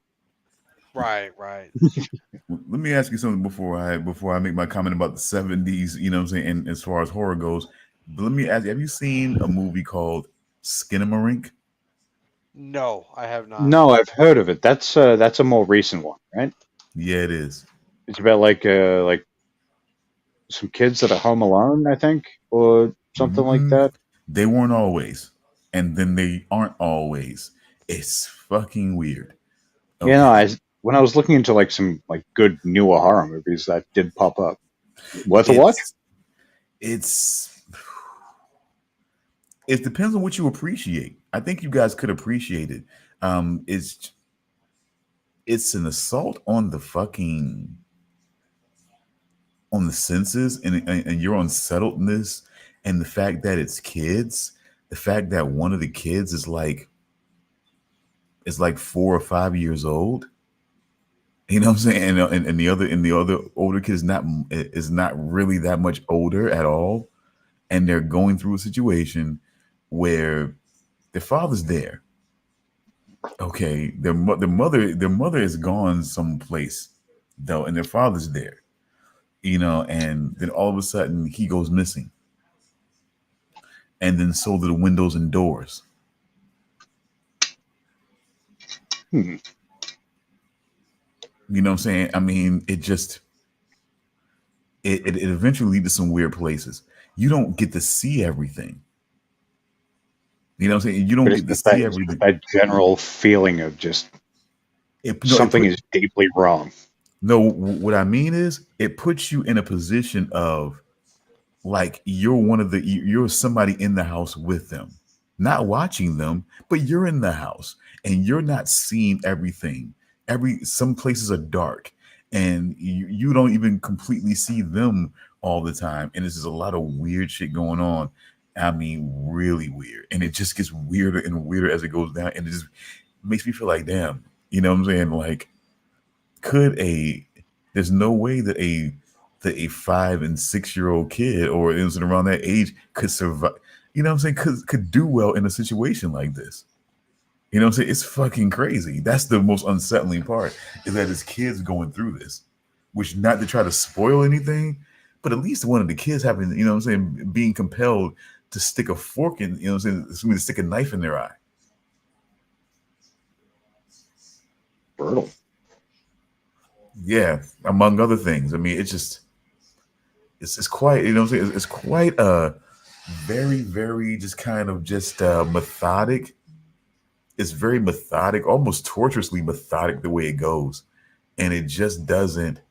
Right. Let me ask you something before I make my comment about the 70s, you know what I'm saying, and as far as horror goes. But let me ask you, have you seen a movie called Skinamarink? No, I have not. No, I've heard of it. That's a more recent one, right? Yeah, it is. It's about like some kids that are home alone, I think, or something like that. They weren't always, and then they aren't always. It's fucking weird. Okay. You know, when I was looking into like some like good newer horror movies, that did pop up. Worth a watch? It depends on what you appreciate. I think you guys could appreciate it. It's an assault on the senses and your unsettledness, and the fact that it's kids, the fact that one of the kids is like 4 or 5 years old. You know what I'm saying? And the other older kid is not really that much older at all, and they're going through a situation where their father's there. Okay, their mother is gone someplace though, and their father's there. You know, and then all of a sudden he goes missing, and then so do the windows and doors. You know what I'm saying? I mean, it eventually leads to some weird places. You don't get to see everything. You know what I'm saying? You don't get to see everything. That general feeling of just something is deeply wrong. No, what I mean is it puts you in a position of like you're somebody in the house with them, not watching them, but you're in the house and you're not seeing everything. Some places are dark and you don't even completely see them all the time. And there's just a lot of weird shit going on. I mean, really weird. And it just gets weirder and weirder as it goes down. And it just makes me feel like, damn, you know what I'm saying? Like, there's no way that a 5 and 6 year old kid or innocent around that age could survive, you know what I'm saying? Could do well in a situation like this. You know what I'm saying? It's fucking crazy. That's the most unsettling part, is that it's kids going through this, which, not to try to spoil anything, but at least one of the kids having, you know what I'm saying, being compelled to stick a fork in, you know what I'm saying, to stick a knife in their eye. Brutal. Yeah, among other things. I mean, it's quite, you know what I'm saying, it's quite very, very just kind of just methodic. It's very methodic, almost torturously methodic the way it goes. And it just doesn't,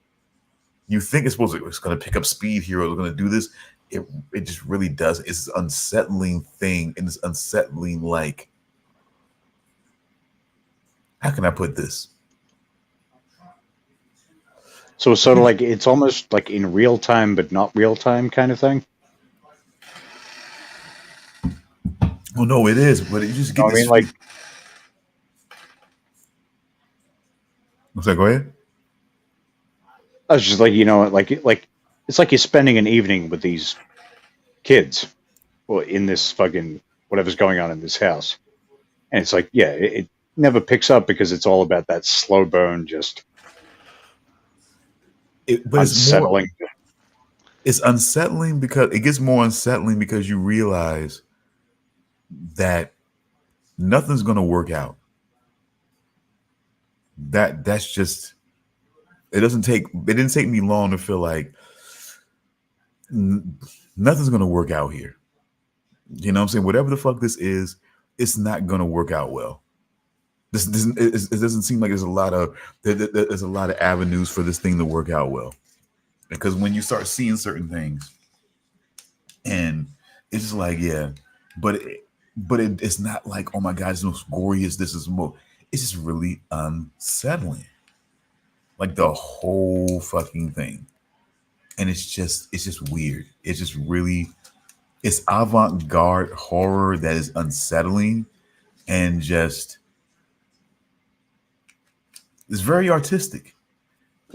you think it's going to pick up speed here, or it's going to do this. It just really does. It's an unsettling thing, and it's unsettling, like, how can I put this? So it's sort of like, it's almost like in real time, but not real time kind of thing. Oh no, it is, but you just get. I mean, like, what's that? Go ahead. I was just like, you know, like it's like you're spending an evening with these kids, or in this fucking whatever's going on in this house, and it's like, yeah, it never picks up because it's all about that slow burn, just unsettling. It's unsettling because it gets more unsettling because you realize that nothing's going to work out. That's just, it didn't take me long to feel like nothing's going to work out here. You know what I'm saying? Whatever the fuck this is, it's not going to work out well. It doesn't seem like there's a lot of avenues for this thing to work out well. Because when you start seeing certain things, and it's just like, yeah, But it's not like, oh my god, it's the most glorious. This is more. It's just really unsettling, like the whole fucking thing. And it's just weird. It's just really, it's avant-garde horror that is unsettling and just, it's very artistic,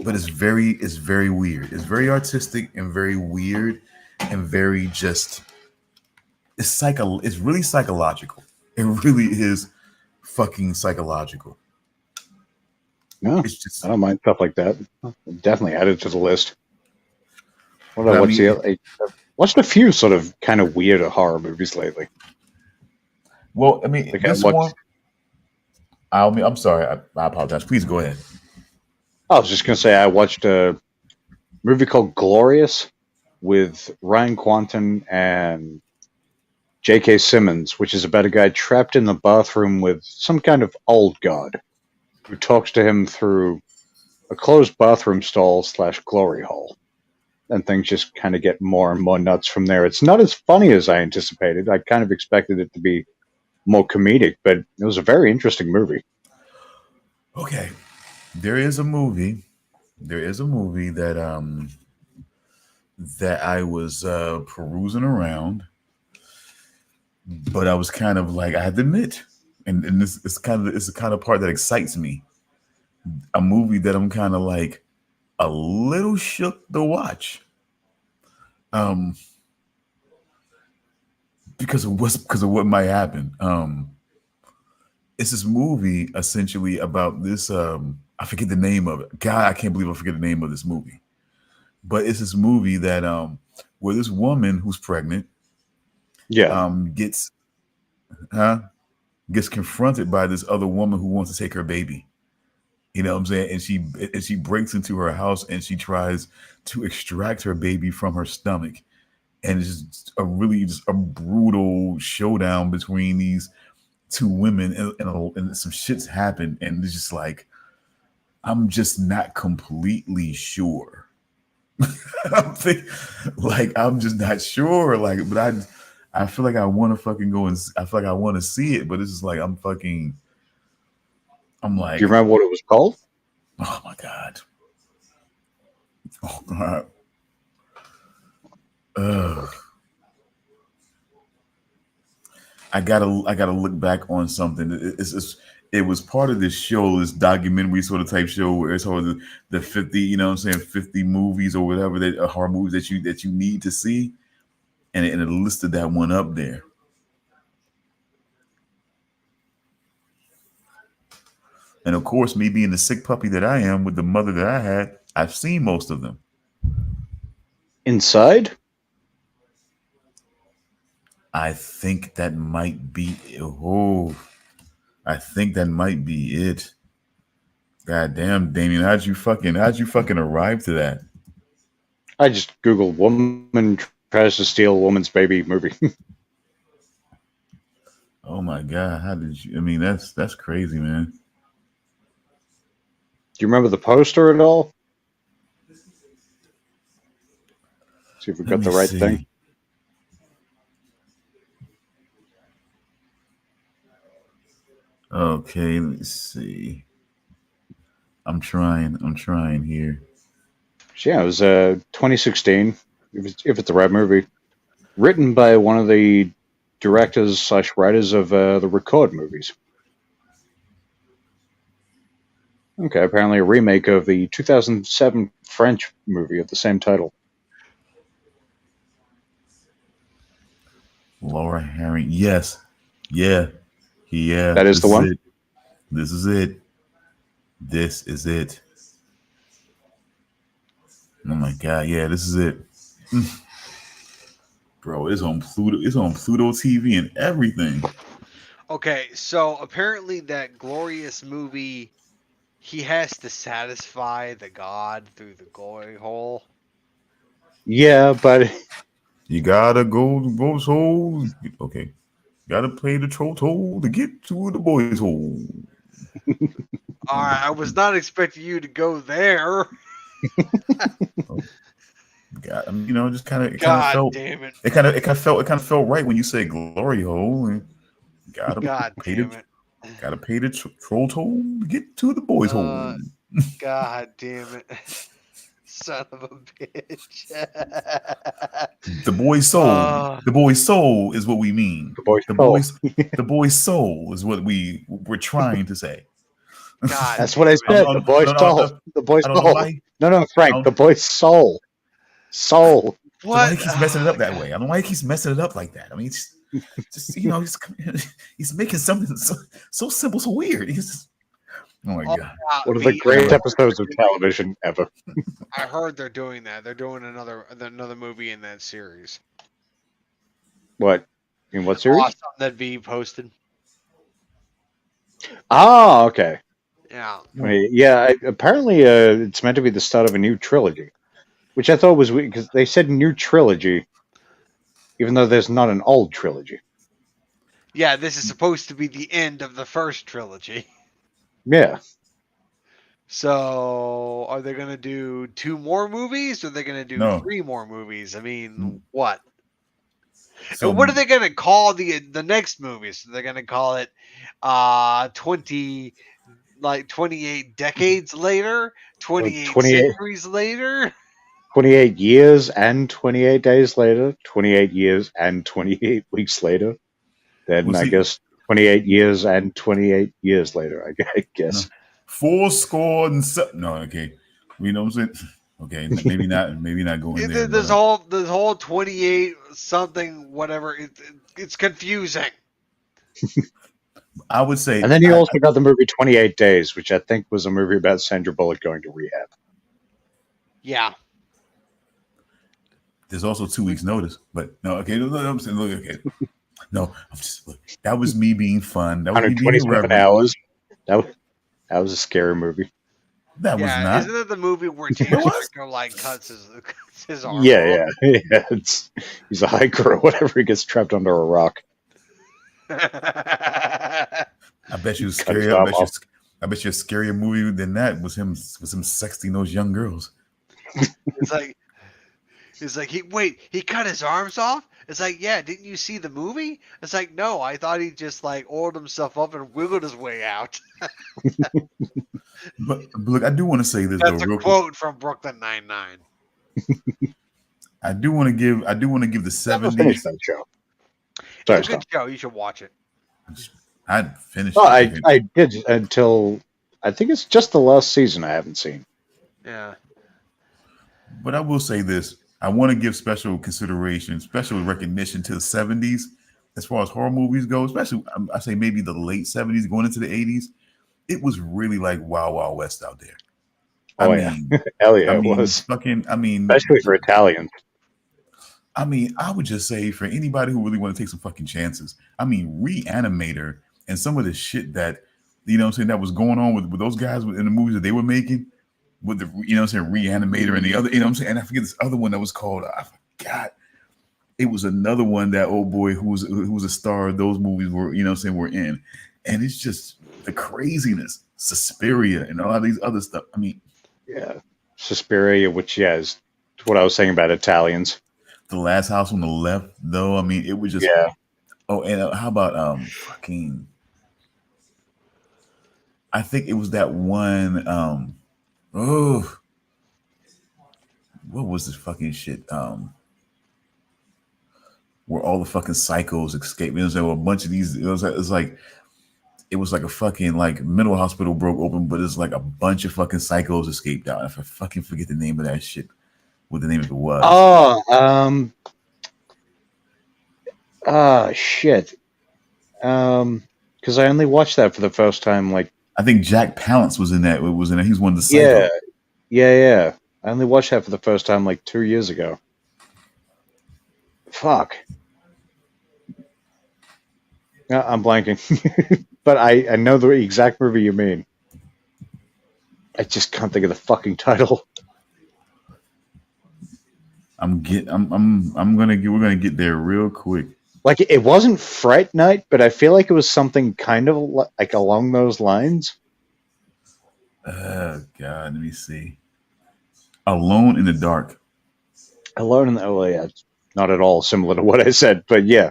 but it's very weird. It's very artistic and very weird and very just, it's really psychological. It really is fucking psychological. No, It's just, I don't mind stuff like that. Definitely add it to the list. What I I watched mean, I've watched a few sort of kind of weird horror movies lately. well, I mean, Like this one, I'm sorry, I apologize. Please go ahead. I was just gonna say I watched a movie called Glorious with Ryan Quanten and J.K. Simmons, which is about a guy trapped in the bathroom with some kind of old god who talks to him through a closed bathroom stall / glory hole. And things just kind of get more and more nuts from there. It's not as funny as I anticipated. I kind of expected it to be more comedic, but it was a very interesting movie. Okay, there is a movie. There is a movie that I was perusing around, but I was kind of like, I had to admit, and this is it's the kind of part that excites me. A movie that I'm kind of like a little shook to watch, um, because of what might happen. It's this movie essentially about this. I forget the name of it. God, I can't believe I forget the name of this movie. But it's this movie that where this woman who's pregnant Yeah. gets gets confronted by this other woman who wants to take her baby. You know what I'm saying? And she breaks into her house and she tries to extract her baby from her stomach. And it's just a brutal showdown between these two women, and some shit's happened, and it's just like, I'm just not completely sure. I'm just not sure. But I feel like I want to fucking go, and I feel like I want to see it, but it's just like I'm Do you like, remember what it was called? oh my god, oh god, ugh. I gotta look back on something. It was part of this show, this documentary sort of type show where it's all the 50, you know what I'm saying, 50 movies or whatever that are horror movies that you need to see, and it listed that one up there. And of course, me being the sick puppy that I am with the mother that I had, I've seen most of them. Inside? I think that might be I think that might be it. God damn, Damian, how'd you fucking arrive to that? I just Googled woman tries to steal woman's baby movie. Do Oh my god, how did you? I mean, that's crazy, man. you remember the poster at all? See if we Let got me the right thing. see. Okay, let me see. I'm trying here. So yeah, it was 2016. If it's the right movie, written by one of the directors / writers of the Record movies. Okay, apparently a remake of the 2007 French movie of the same title. Laura Herring. Yes. Yeah. Yeah. That is the one? It. This is it. This is it. Oh my god, yeah, this is it. Bro, it's on Pluto TV and everything. Okay, so apparently that glorious movie, he has to satisfy the god through the glory hole. Yeah, but You gotta go soul. Okay. Gotta play the troll to get to the boys' hole. All right, I was not expecting you to go there. God, I mean, you know, just kind of God felt damn it. it kind of felt right when you say glory hole. And gotta God pay the damn it. gotta pay the troll toll to get to the boys' hole. God damn it. Son of a bitch. The boy's soul. The boy's soul is what we mean. The boy's The soul. the boy's soul is what we're trying to say. God That's what I damn it. said. The boy's soul. The boy's I don't know soul. why. No, Frank. The boy's soul. Soul. So why he What? keeps messing it up that Oh, way? I don't know why he keeps messing it up like that. I mean, it's just you know, he's making something so simple, so weird. He's just, oh my god. One of the great episodes of television ever. I heard they're doing that. They're doing another movie in that series. What? In what series? Awesome that V posted. Oh, okay. Yeah. I mean, yeah, apparently it's meant to be the start of a new trilogy, which I thought was weird because they said new trilogy, even though there's not an old trilogy. Yeah, this is supposed to be the end of the first trilogy. Yeah. So, are they going to do 2 more movies? Or are they going to do No. 3 more movies? I mean, what? So And what are they going to call the next movie? So they're going to call it 28 decades later, 28 28 centuries later. 28 years and 28 days later, 28 years and 28 weeks later. Then Well, I see- guess 28 years and 28 years later, I guess. No. 4 score and no, okay. You know what I'm saying? Okay, maybe not going there. There's but- whole 28 something whatever. It's confusing. I would say, And then you also got the movie 28 Days, which I think was a movie about Sandra Bullock going to rehab. Yeah. there's also 2 weeks notice, but no, okay. No, I'm saying, look, okay. No, I'm just look. That was me being fun. That was me being 127 irreverent. hours. That was a scary movie. That was not. Isn't that the movie where James Franco like cuts his arm? Yeah. He's a hiker or whatever. He gets trapped under a rock. Yeah. I bet you was Cut his scary. arm off. I bet you a scarier movie than that was him sexting those young girls. It's like he cut his arms off? It's like, yeah, didn't you see the movie? It's like, no, I thought he just like oiled himself up and wiggled his way out. But look, I do want to say this That's though, a real quote from Brooklyn Nine-Nine. quick. I do want to give the Never finished 70s. that show. It's Sorry, a good show. You should watch it. I'd finished. Well, it. I did until I think it's just the last season I haven't seen. Yeah. But I will say this: I want to give special consideration, special recognition to the 70s as far as horror movies go. Especially, I say maybe the late 70s going into the 80s. It was really like Wild Wild West out there. Oh, I yeah. mean, Hell yeah, I it mean, was. fucking. Especially for Italians. I mean, I would just say for anybody who really want to take some fucking chances. I mean, Reanimator and some of the shit that you know what I'm saying that was going on with those guys in the movies that they were making with the you know what I'm saying Reanimator and the other you know what I'm saying, and I forget this other one that was called I forgot. It was another one that old boy who was a star of those movies were you know what I'm saying were in, and it's just the craziness, Suspiria and a lot of these other stuff. I mean, Yeah. Suspiria, which is what I was saying about Italians. The Last House on the Left, though. I mean, it was just Oh, and how about fucking? I think it was that one. Oh, what was this fucking shit? Where all the fucking psychos escaped. There was a bunch of these. It was like a fucking like mental hospital broke open, but it's like a bunch of fucking psychos escaped out. If I fucking forget the name of that shit, what the name of it was. Shit. Because I only watched that for the first time, like. I think Jack Palance was in that. He's one of the psychos. Yeah. I only watched that for the first time like 2 years ago. Fuck. No, I'm blanking. But I know the exact movie you mean. I just can't think of the fucking title. We're gonna get there real quick. Like, it wasn't Fright Night, but I feel like it was something kind of like along those lines. Oh God, let me see. Alone in the Dark. Alone in the LA. It's not at all similar to what I said, but yeah.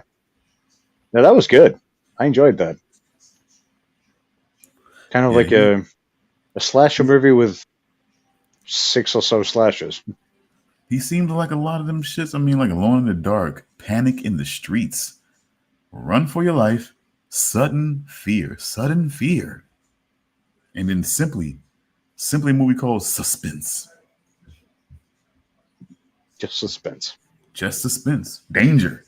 No, that was good. I enjoyed that. Kind of Yeah, like a slasher movie with 6 or so slashers. he seemed like a lot of them shits. I mean, like Alone in the Dark, Panic in the Streets, Run for Your Life, Sudden Fear, and then simply a movie called Suspense. Just suspense. Just suspense. Danger.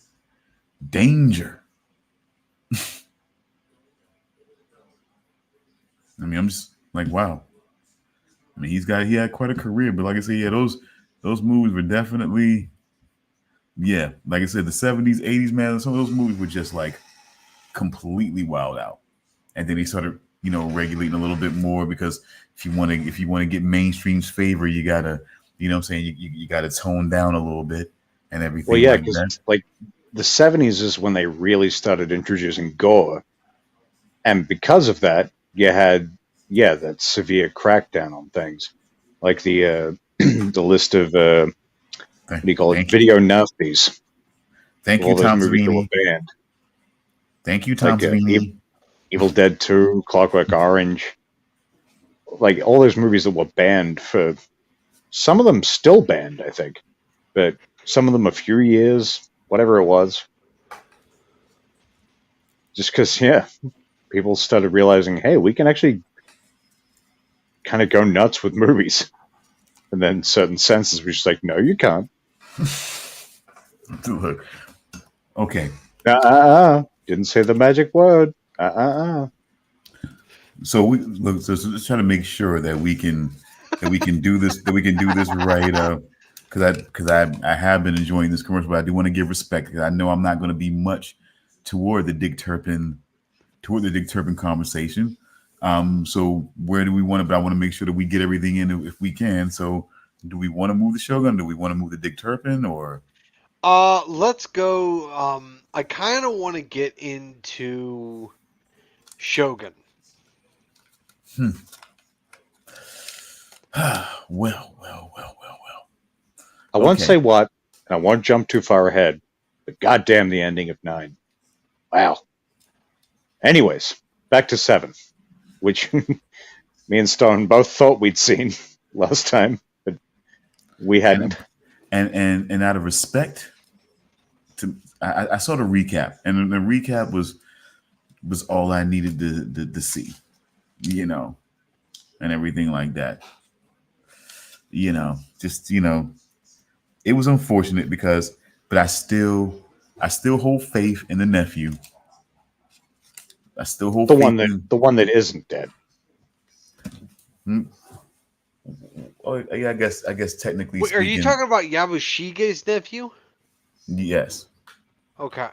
I mean, I'm just like, wow. I mean, he had quite a career, but like I said, yeah, those movies were definitely, yeah, like I said, the 70s, 80s, man, some of those movies were just like completely wild out. And then he started, regulating a little bit more, because if you want to get mainstream's favor, you gotta, what I'm saying, you gotta tone down a little bit and everything. Well, yeah, like because that. like the 70s is when they really started introducing gore, and because of that, you had that severe crackdown on things, like the the list of what do you call it, video nasties. Thank you, All those Tom movies that were Savini. banned. Thank you, Tom Like Savini. Evil Dead 2, Clockwork Orange, like all those movies that were banned for, some of them still banned, I think, but some of them a few years, whatever it was. Just because, people started realizing, hey, we can actually kind of go nuts with movies. And then certain senses were just like, no, you can't. Look, okay. Didn't say the magic word. So so let's try to make sure that we can do this right. Because I have been enjoying this commercial, but I do want to give respect, because I know I'm not going to be much toward the Dick Turpin conversation. So where do we want to? But I want to make sure that we get everything in if we can. So do we want to move the Shogun? Do we want to move the Dick Turpin? Or let's go. I kind of want to get into Shogun. Well. I won't Okay. say what, and I won't jump too far ahead, but goddamn the ending of 9. Wow. Anyways, back to 7, which me and Stone both thought we'd seen last time, but we hadn't. And out of respect, I saw the recap, and the recap was all I needed to see, and everything like that. It was unfortunate but I still hold faith in the nephew. I still hold The faith one that isn't dead. Oh, yeah, I guess technically Wait, speaking. are you talking about Yabushige's nephew? Yes. Okay.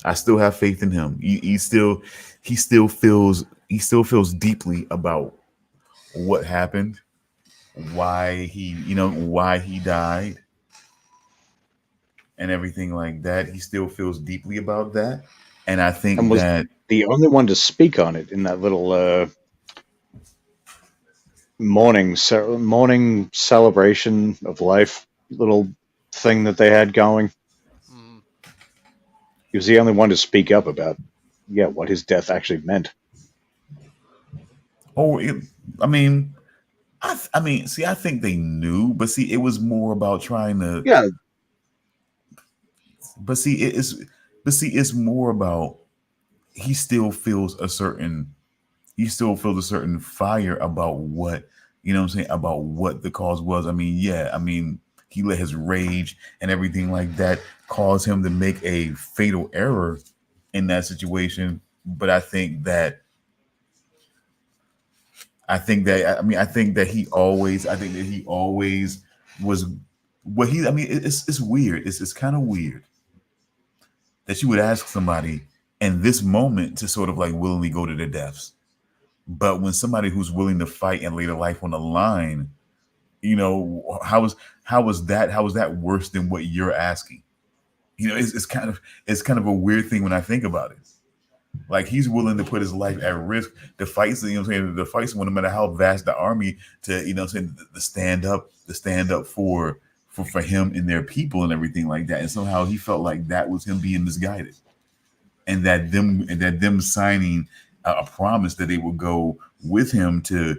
I still have faith in him. He still feels deeply about what happened, why he died, and everything like that. He still feels deeply about that, and I think And was that the only one to speak on it in that little morning celebration of life little thing that they had going. Mm. He was the only one to speak up about what his death actually meant. I mean, see, I think they knew, but see, it was more about trying to. Yeah. But see, it's more about he still feels a certain fire about what about what the cause was. I mean, he let his rage and everything like that cause him to make a fatal error in that situation. But I think that he always was what he. I mean, it's weird. It's kind of weird that you would ask somebody in this moment to sort of like willingly go to their deaths. But when somebody who's willing to fight and lay their life on the line, how is that worse than what you're asking? It's kind of a weird thing when I think about it. Like, he's willing to put his life at risk to fight, to fight someone, no matter how vast the army, to to stand up for him and their people and everything like that. And somehow he felt like that was him being misguided, and that them signing a promise that they would go with him to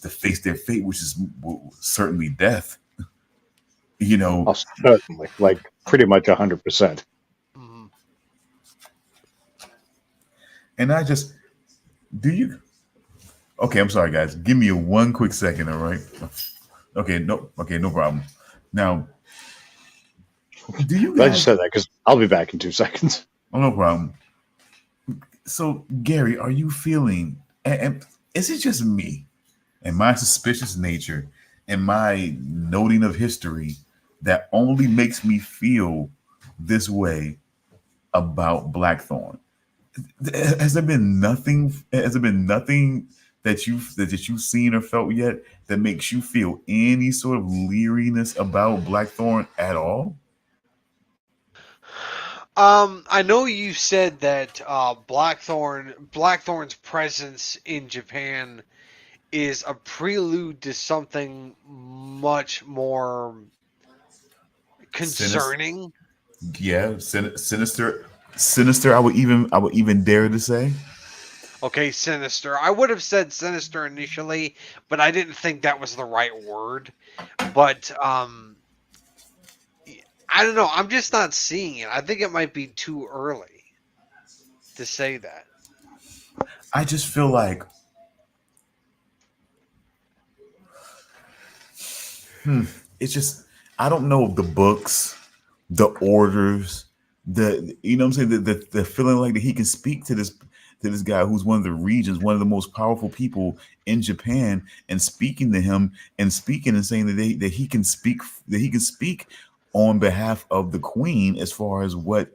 face their fate, which is certainly death. You know, Oh, certainly, like pretty much 100%. and I just do you. Okay, I'm sorry, guys. Give me one quick second, all right? Okay, no problem. Now, do you Glad you guys? said that because I'll be back in 2 seconds. Oh, no problem. So, Gary, are you feeling? And is it just me and my suspicious nature and my noting of history that only makes me feel this way about Blackthorn? Has there been nothing? Has there been nothing that you've seen or felt yet that makes you feel any sort of leeriness about Blackthorn at all? I know you said that Blackthorn's presence in Japan is a prelude to something much more concerning. Yeah, sinister. I would even dare to say. Okay, sinister. I would have said sinister initially, but I didn't think that was the right word. But I don't know. I'm just not seeing it. I think it might be too early to say that. I just feel like it's just I don't know the books, the orders, you know what I'm saying, the feeling like that he can speak to this guy who's one of the regions, one of the most powerful people in Japan, and speaking to him and speaking and saying that he can speak on behalf of the queen as far as what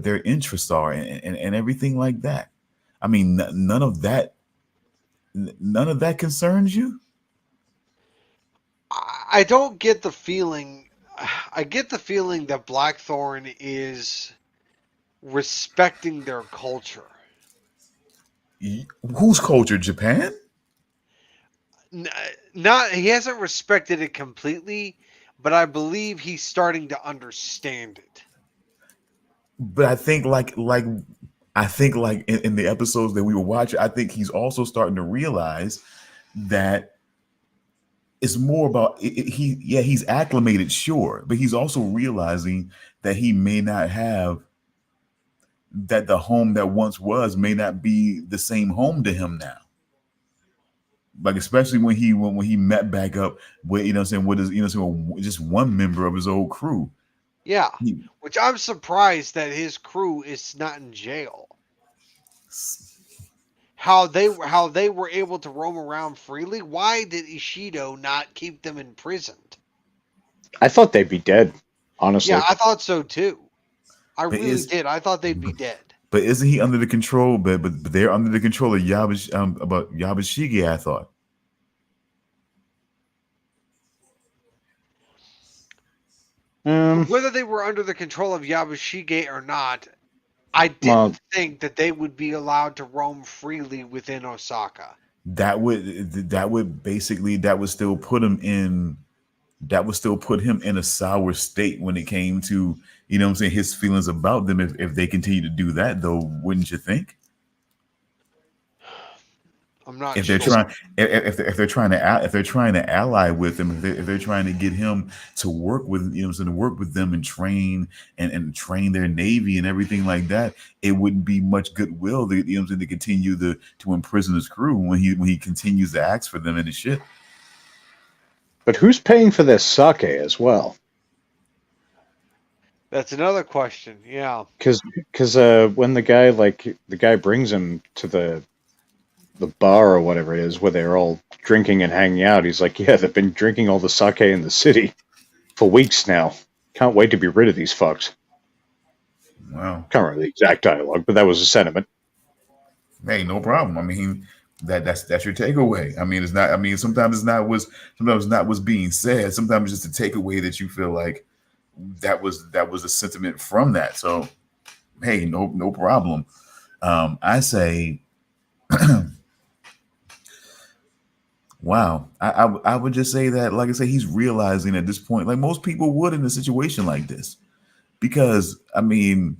their interests are and everything like that. I mean, none of that concerns you. I don't get the feeling. I get the feeling that Blackthorn is respecting their culture. Whose culture? Japan? Not he hasn't respected it completely, but I believe he's starting to understand it. But I think like in the episodes that we were watching, I think he's also starting to realize that it's more about he's acclimated, sure, but he's also realizing that he may not have that the home that once was may not be the same home to him now. Like especially when he met back up with with just one member of his old crew. Yeah, which I'm surprised that his crew is not in jail. How they were able to roam around freely? Why did Ishido not keep them imprisoned? I thought they'd be dead, honestly. Yeah, I thought so too. I really did. I thought they'd be dead. But isn't he under the control? But they're under the control of Yabashige, I thought. Whether they were under the control of Yabashige or not, I didn't think that they would be allowed to roam freely within Osaka. That would still put him in a sour state when it came to, his feelings about them if they continue to do that, though, wouldn't you think? I'm not if sure. they're trying to ally with him, if they're trying to get him to work with them and train train their navy and everything like that, it wouldn't be much goodwill to continue to imprison his crew when he continues to ask for them and his shit. But who's paying for their sake as well? That's another question. Yeah, because when the guy brings him to the bar or whatever it is where they're all drinking and hanging out, he's like, yeah, they've been drinking all the sake in the city for weeks now. Can't wait to be rid of these fucks. Wow. Can't remember the exact dialogue, but that was the sentiment. Hey, no problem. I mean, that's your takeaway. I mean, it's not. I mean, sometimes it's not what's being said. Sometimes it's just a takeaway that you feel like that was a sentiment from that. So, hey, no problem. I say, Wow. I would just say that, like I say, he's realizing at this point, like most people would in a situation like this, because I mean,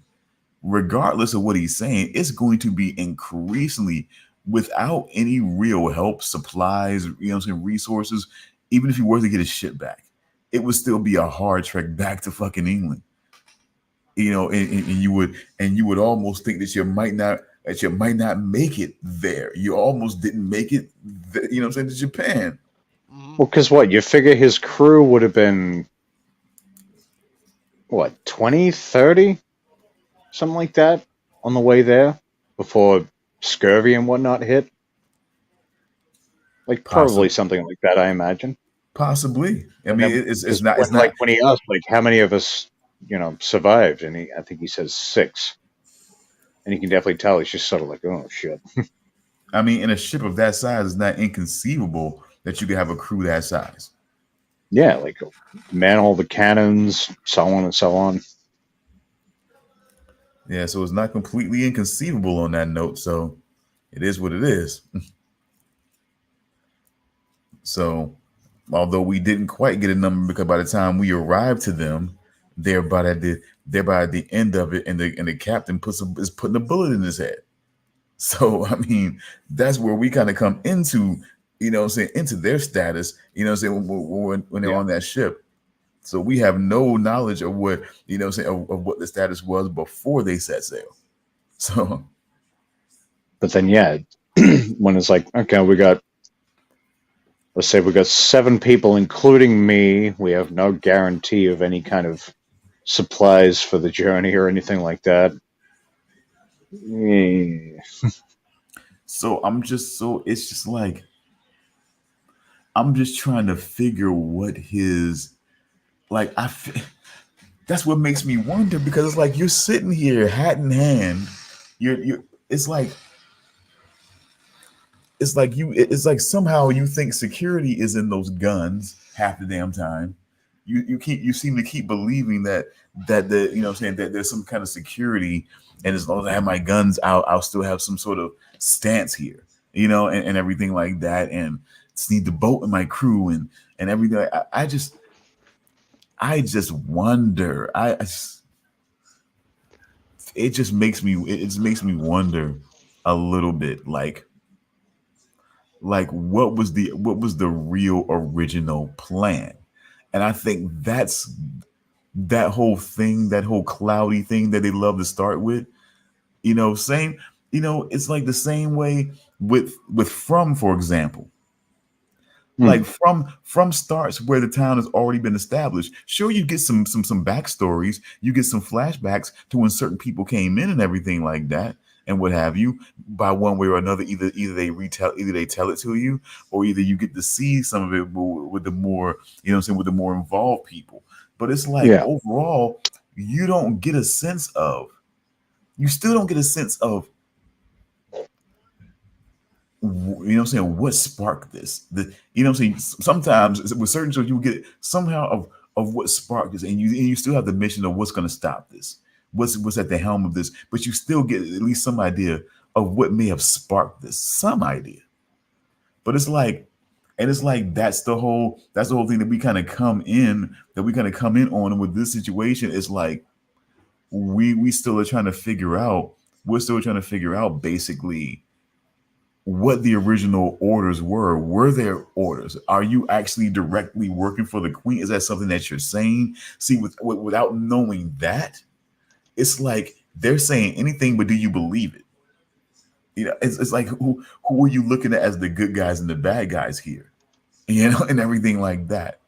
regardless of what he's saying, it's going to be increasingly without any real help, supplies, resources. Even if he were to get his shit back, it would still be a hard trek back to fucking England. And you would almost think that you might not make it there. You almost didn't make it, to Japan. Well, because what? You figure his crew would have been, what, 20, 30? Something like that on the way there before scurvy and whatnot hit? Like, probably something like that, I imagine. Possibly. I mean, it's not like when he asked, like, how many of us, survived, and I think he says 6, and you can definitely tell he's just sort of like, oh shit. I mean, in a ship of that size, it's not inconceivable that you could have a crew that size. Yeah, like manhole the cannons, so on and so on. Yeah, so it's not completely inconceivable on that note. So it is what it is. So although we didn't quite get a number, because by the time we arrived to them, they're by the end of it, and the captain is putting a bullet in his head. So I mean, that's where we kind of come into, into their status, when they're on that ship. So we have no knowledge of what, of what the status was before they set sail. So, but then, yeah, when it's like, okay, let's say we got 7 people, including me. We have no guarantee of any kind of supplies for the journey or anything like that. So it's just like, I'm just trying to figure what his, like, that's what makes me wonder, because it's like you're sitting here hat in hand, it's like somehow you think security is in those guns half the damn time. You seem to keep believing that that there's some kind of security, and as long as I have my guns out, I'll still have some sort of stance here, and everything like that, and just need the boat and my crew and everything. I just wonder. It just makes me wonder a little bit, like what was the real original plan? And I think that's that whole cloudy thing that they love to start with. It's like the same way with From, for example. Like from starts where the town has already been established. Sure, you get some backstories, you get some flashbacks to when certain people came in and everything like that, and what have you. By one way or another, either they tell it to you, or either you get to see some of it with the more with the more involved people. But it's like, overall, you still don't get a sense of what sparked this. Sometimes with certain shows you get somehow of what sparked this, and you still have the mission of what's going to stop this, what's at the helm of this, but you still get at least some idea of what may have sparked this, some idea. But it's like that's the whole thing that we kind of come in on. And with this situation, it's like we're still trying to figure out basically what the original orders were. Were there orders? Are you actually directly working for the queen? Is that something that you're saying? See, without knowing that, it's like they're saying anything, but do you believe it? It's like who are you looking at as the good guys and the bad guys here? And everything like that.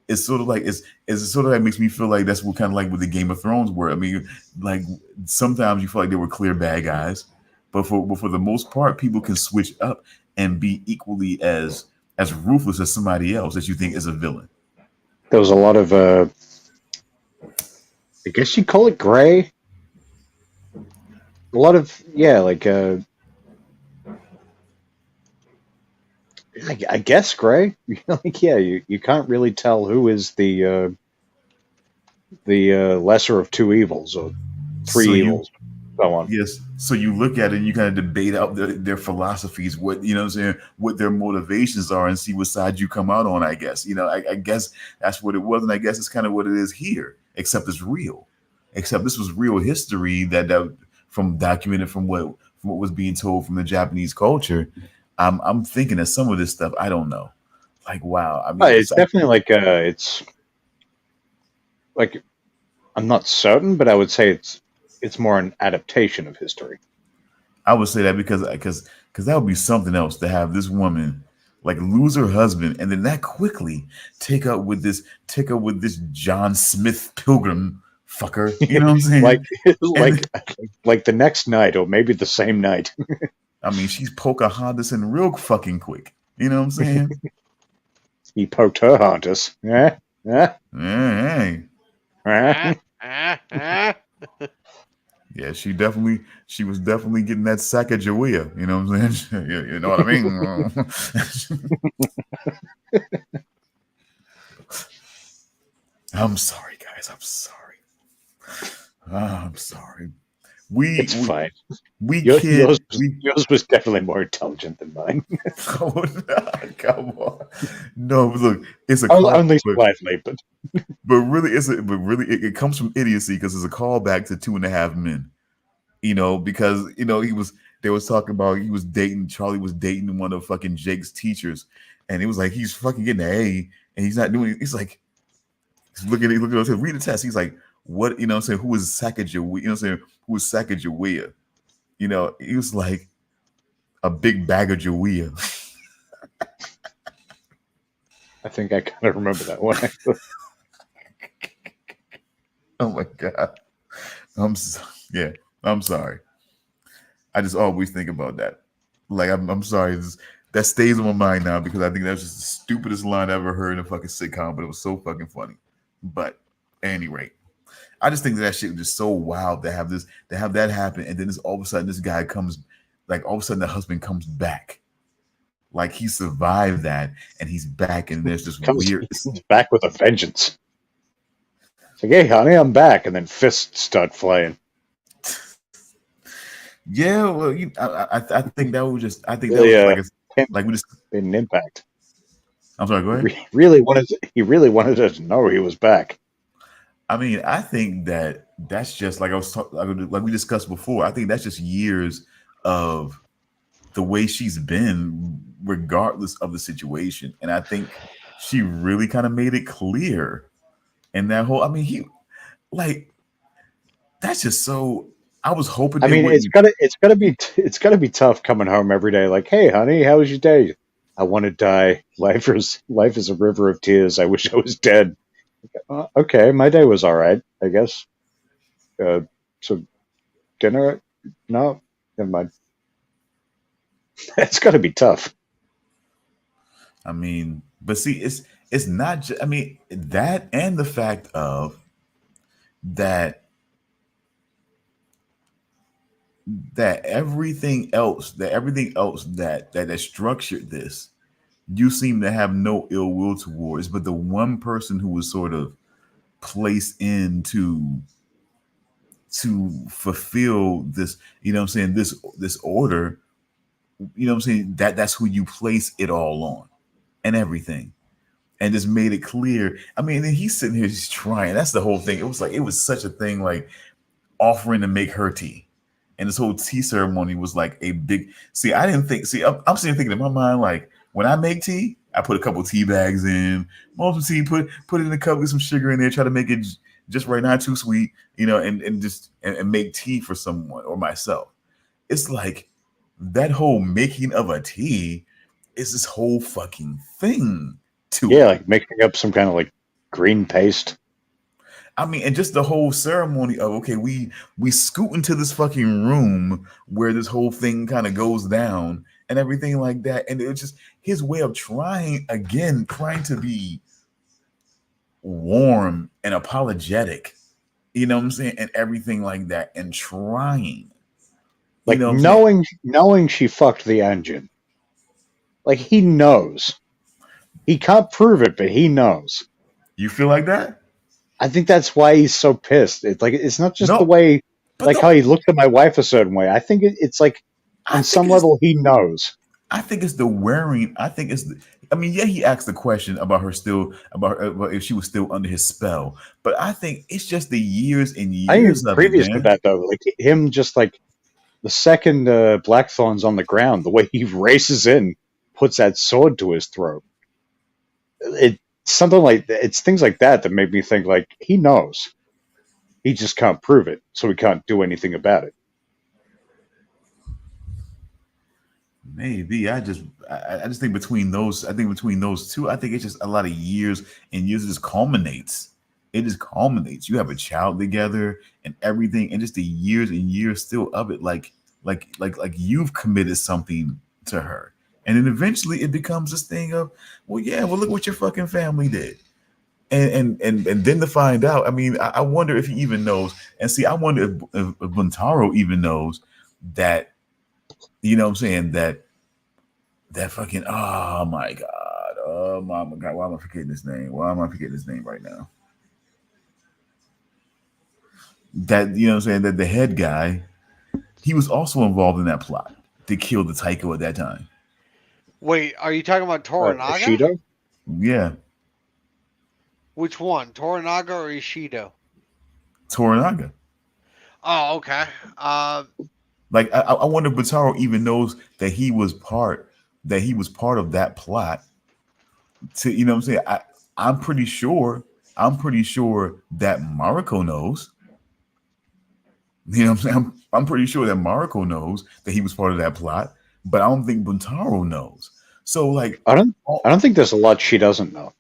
It's sort of like it's sort of like makes me feel like that's what kind of like with the Game of Thrones were. I mean, like sometimes you feel like they were clear bad guys. But for the most part, people can switch up and be equally as ruthless as somebody else that you think is a villain. There was a lot of, I guess you'd call it gray. A lot of, I guess gray. You can't really tell who is the lesser of two evils or three evils. so on. Yes. So you look at it and you kind of debate out their philosophies, what you know what I'm saying, what their motivations are, and see what side you come out on, I guess. I guess that's what it was, and I guess it's kind of what it is here, except it's real. Except this was real history that from documented from what was being told from the Japanese culture. I'm thinking that some of this stuff, I don't know. Like, wow. I mean, It's definitely like it's like I'm not certain, but I would say it's more an adaptation of history. I would say that because that would be something else to have this woman like lose her husband and then that quickly take up with this John Smith Pilgrim fucker. You know what I'm saying? like the next night or maybe the same night. I mean, she's Pocahontas and real fucking quick. You know what I'm saying? He poked her Hontus. Yeah. Hey. Yeah, she was definitely getting that Sacagawea. You know what I'm saying? You know what I mean? I'm sorry, guys. I'm sorry. I'm sorry. It's fine. Yours was definitely more intelligent than mine. Oh, no, come on. No, look, it's a only slightly, but really, it comes from idiocy because it's a callback to 2.5 Men. Because they was talking about Charlie was dating one of fucking Jake's teachers, and it was like he's fucking getting an A, and he's not doing it. He's like, looking at us, read the test. He's like, what? You know what I'm saying? Who is Sacagawea? You know what I'm saying? Who is Sacagawea? He was like a big bag of Jawea. I think I kind of remember that one. Oh my god! I'm sorry. I just always think about that. Like I'm sorry. That stays on my mind now because I think that was just the stupidest line I ever heard in a fucking sitcom, but it was so fucking funny. But at any rate, I just think that shit was just so wild to have that happen, and then all of a sudden this guy comes, like all of a sudden the husband comes back, like he survived that, and he's back, and there's this weird. He's back with a vengeance. It's like, hey, honey, I'm back, and then fists start flying. Yeah, well, I think that was just. I think that was like we just an impact. I'm sorry. Go ahead. He really wanted us to know he was back. I mean, I think that's just like like we discussed before. I think that's just years of the way she's been, regardless of the situation, and I think she really kind of made it clear. And that whole, I mean, that's just so. I was hoping. I mean, it's gotta be tough coming home every day. Like, hey, honey, how was your day? I want to die. Life is a river of tears. I wish I was dead. Okay, my day was all right, I guess. So dinner? No, never mind. It's got to be tough. I mean, but see, it's not just. I mean, that and the fact of that everything else that structured this, you seem to have no ill will towards, but the one person who was sort of placed in to fulfill this, you know what I'm saying, this order, you know what I'm saying, that's who you place it all on and everything. And just made it clear. I mean, and he's sitting here, he's trying. That's the whole thing. It was such a thing, like offering to make her tea. And this whole tea ceremony was like a big. See, I didn't think. See, I'm sitting thinking in my mind, like when I make tea, I put a couple tea bags in, mold some tea, put it in a cup with some sugar in there, try to make it just right, not too sweet, and just make tea for someone or myself. It's like that whole making of a tea is this whole fucking thing to it. Like mixing up some kind of like green paste. I mean, and just the whole ceremony of, okay, we scoot into this fucking room where this whole thing kind of goes down and everything like that. And it's just his way of trying to be warm and apologetic, you know what I'm saying? And everything like that, and trying. Like, knowing she fucked the engine. Like, he knows. He can't prove it, but he knows. You feel like that? I think that's why he's so pissed. It's like, it's not just the way But how he looked at my wife a certain way. I think it's like on some level he knows. I think it's the wearing. I think it's. I mean, yeah, he asked the question about her still about if she was still under his spell, but I think it's just the years and I years think of previous it, to man. that though, like him just like the second Blackthorn's on the ground, the way he races in, puts that sword to his throat. It's something like it's things like that that make me think like he knows. He just can't prove it, so he can't do anything about it. Maybe I just think between those, I think between those two, I think it's just a lot of years and years. It just culminates. It just culminates. You have a child together and everything, and just the years and years still of it. Like you've committed something to her, and then eventually it becomes this thing of, well, yeah, well, look what your fucking family did. And then to find out, I mean, I wonder if he even knows. And see, I wonder if Buntaro even knows that, you know what I'm saying, that fucking, oh my God, why am I forgetting his name? Why am I forgetting his name right now? That, you know what I'm saying, that the head guy, he was also involved in that plot to kill the Taiko at that time. Wait, are you talking about Toranaga? Ishido? Yeah. Which one, Toranaga or Ishido? Toranaga. Oh, okay. Like I wonder if Buntaro even knows that he was part of that plot. To, you know what I'm saying? I'm pretty sure that Mariko knows. You know what I'm saying? I'm pretty sure that Mariko knows that he was part of that plot, but I don't think Buntaro knows. So like I don't think there's a lot she doesn't know.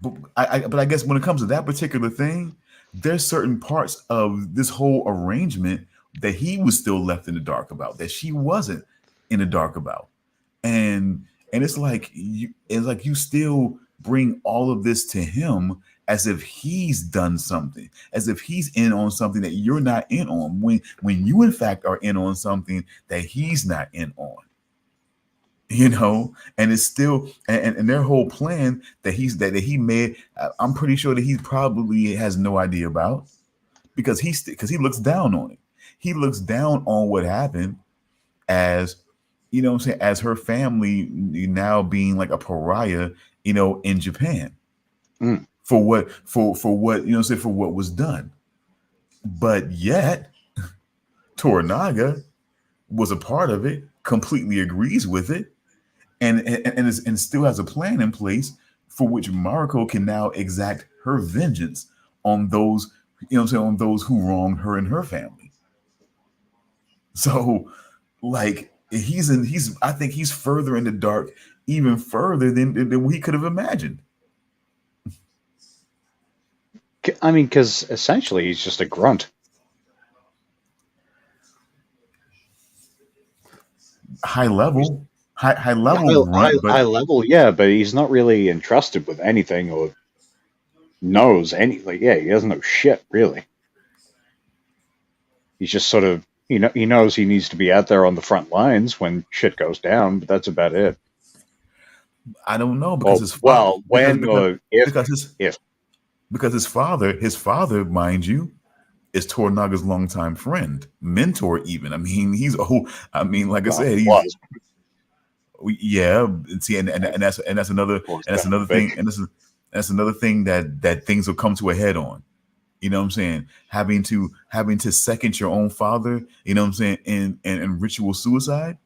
But I guess when it comes to that particular thing, there's certain parts of this whole arrangement that he was still left in the dark about, that she wasn't in the dark about. And it's like you still bring all of this to him as if he's done something, as if he's in on something that you're not in on, when you in fact are in on something that he's not in on. You know, and it's still and their whole plan that he made, I'm pretty sure that he probably has no idea about, because he looks down on it. He looks down on what happened, as, you know what I'm saying, as her family now being like a pariah, you know, in Japan. For what, you know what I'm saying, for what was done. But yet Toranaga was a part of it, completely agrees with it, and still has a plan in place for which Mariko can now exact her vengeance on those, you know what I'm saying, on those who wronged her and her family. So like I think he's further in the dark, even further than we could have imagined. I mean, because essentially he's just a grunt. High level, but high level, yeah, but he's not really entrusted with anything or knows any. Like, yeah, he doesn't know shit really. He's just sort of, you know, he knows he needs to be out there on the front lines when shit goes down, but that's about it. I don't know, because his father, mind you, is Toranaga's longtime friend, mentor even. I mean, he's like I said, he's yeah. See, and that's another thing, and that's another thing that things will come to a head on. You know what I'm saying? Having to second your own father, you know what I'm saying, in ritual suicide.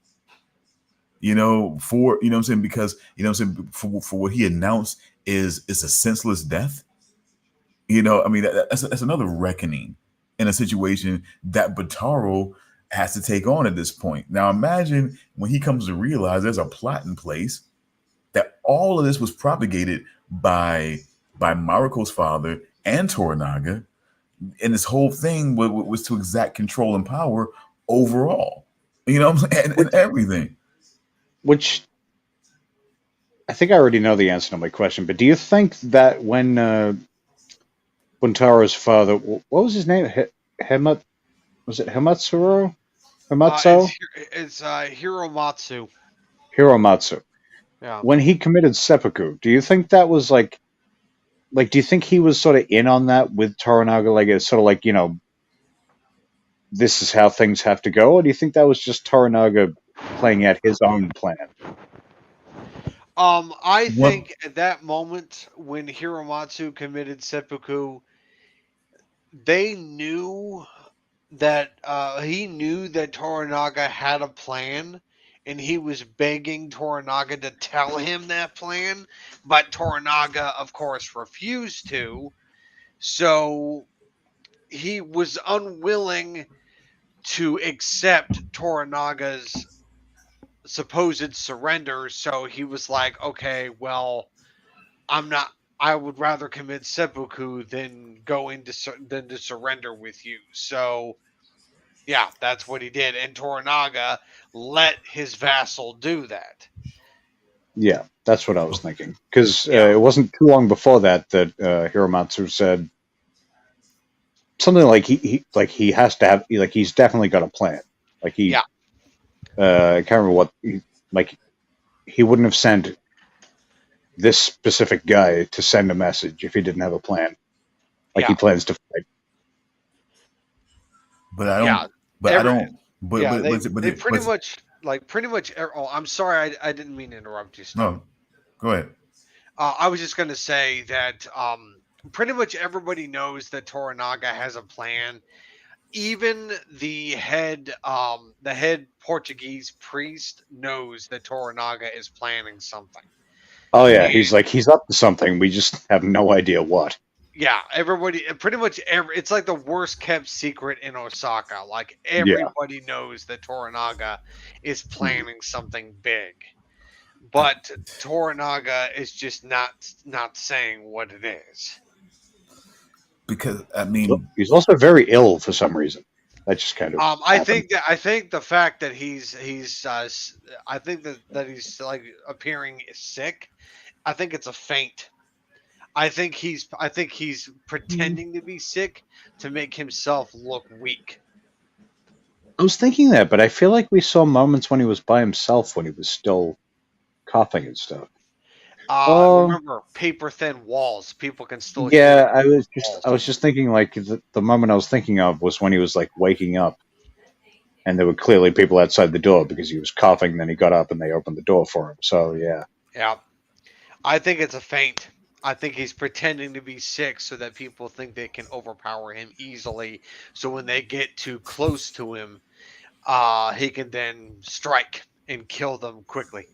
You know, for, you know what I'm saying, because, you know what I'm saying, for what he announced is a senseless death. You know, I mean, that's another reckoning in a situation that Buntaro has to take on at this point. Now, imagine when he comes to realize there's a plot in place, that all of this was propagated by Mariko's father and Toranaga, and this whole thing was to exact control and power overall. You know what I'm saying? And everything. Which I think I already know the answer to my question, but do you think that when Buntaro's father, what was his name? Was it Hamatsuro? Hamatsu? It's Hiromatsu. Hiromatsu. Yeah. When he committed seppuku, do you think that was like do you think he was sort of in on that with Toranaga? Like, it's sort of like, you know, this is how things have to go, or do you think that was just Toranaga playing out his own plan? I What? think at that moment when Hiromatsu committed seppuku, they knew that he knew that Toranaga had a plan, and he was begging Toranaga to tell him that plan, but Toranaga, of course, refused to. So he was unwilling to accept Toranaga's supposed surrender. So he was like, okay, well, I'm not. I would rather commit seppuku than than to surrender with you. So yeah, that's what he did, and Toranaga let his vassal do that. Yeah, that's what I was thinking. Because Yeah, it wasn't too long before that Hiromatsu said something like he has to have like he's definitely got a plan. Like yeah, I can't remember what like he wouldn't have sent this specific guy to send a message if he didn't have a plan. Like yeah, he plans to fight. But I yeah. don't. But I Every don't. But yeah, but but but, they it, pretty but much Oh, I'm sorry, I didn't mean to interrupt you, Stone. no. Go ahead. I was just going to say that pretty much everybody knows that Toranaga has a plan. Even the head Portuguese priest knows that Toranaga is planning something. Oh yeah, And he's up to something. We just have no idea what. yeah, everybody, pretty much it's like the worst kept secret in Osaka. Like Yeah. everybody knows that Toranaga is Mhm. planning something big, I, but Toranaga is just not saying what it is. because I mean, He's also very ill for some reason. That just kind of happened. I think the fact that I think that he's like appearing sick. I think it's a feint. I think he's pretending to be sick to make himself look weak. I was thinking that, but I feel like we saw moments when he was by himself when he was still coughing and stuff. Oh, Remember, paper thin walls. People can still hear yeah. him through the I was walls. just thinking like the moment I was thinking of was when he was like waking up, and there were clearly people outside the door because he was coughing. Then he got up and they opened the door for him. So yeah, Yeah, I think it's a feint. I think he's pretending to be sick so that people think they can overpower him easily. So when they get too close to him, he can then strike and kill them quickly.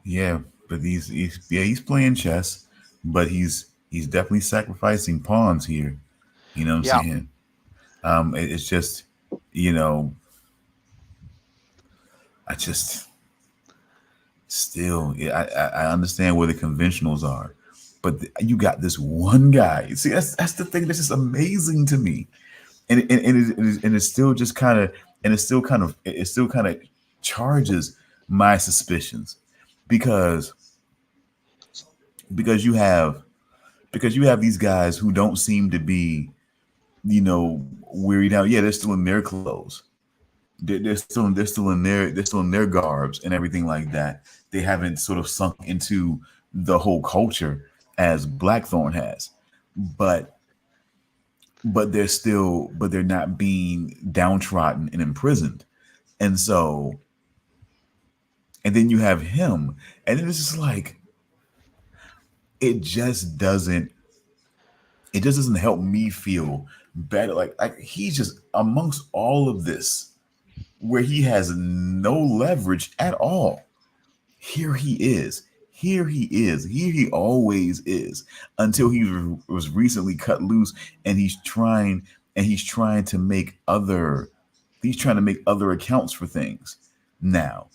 yeah. But he's playing chess, but he's definitely sacrificing pawns here. You know what I'm Yeah, saying? It's just, you know, I just still, yeah, I understand where the conventionals are, but you got this one guy. See, that's the thing that's just amazing to me, and it's still just kind of, and it still kind of charges my suspicions because because you have because you have these guys who don't seem to be, wearied out. Yeah, they're still in their clothes. They're still in their garbs and everything like that. They haven't sort of sunk into the whole culture as Blackthorn has, but they're not being downtrodden and imprisoned, and so and then you have him, and it's just like it just doesn't help me feel better. Like he's just amongst all of this where he has no leverage at all. Here he is. Here he is. Here he always is until he was recently cut loose, and he's trying to make other accounts for things now,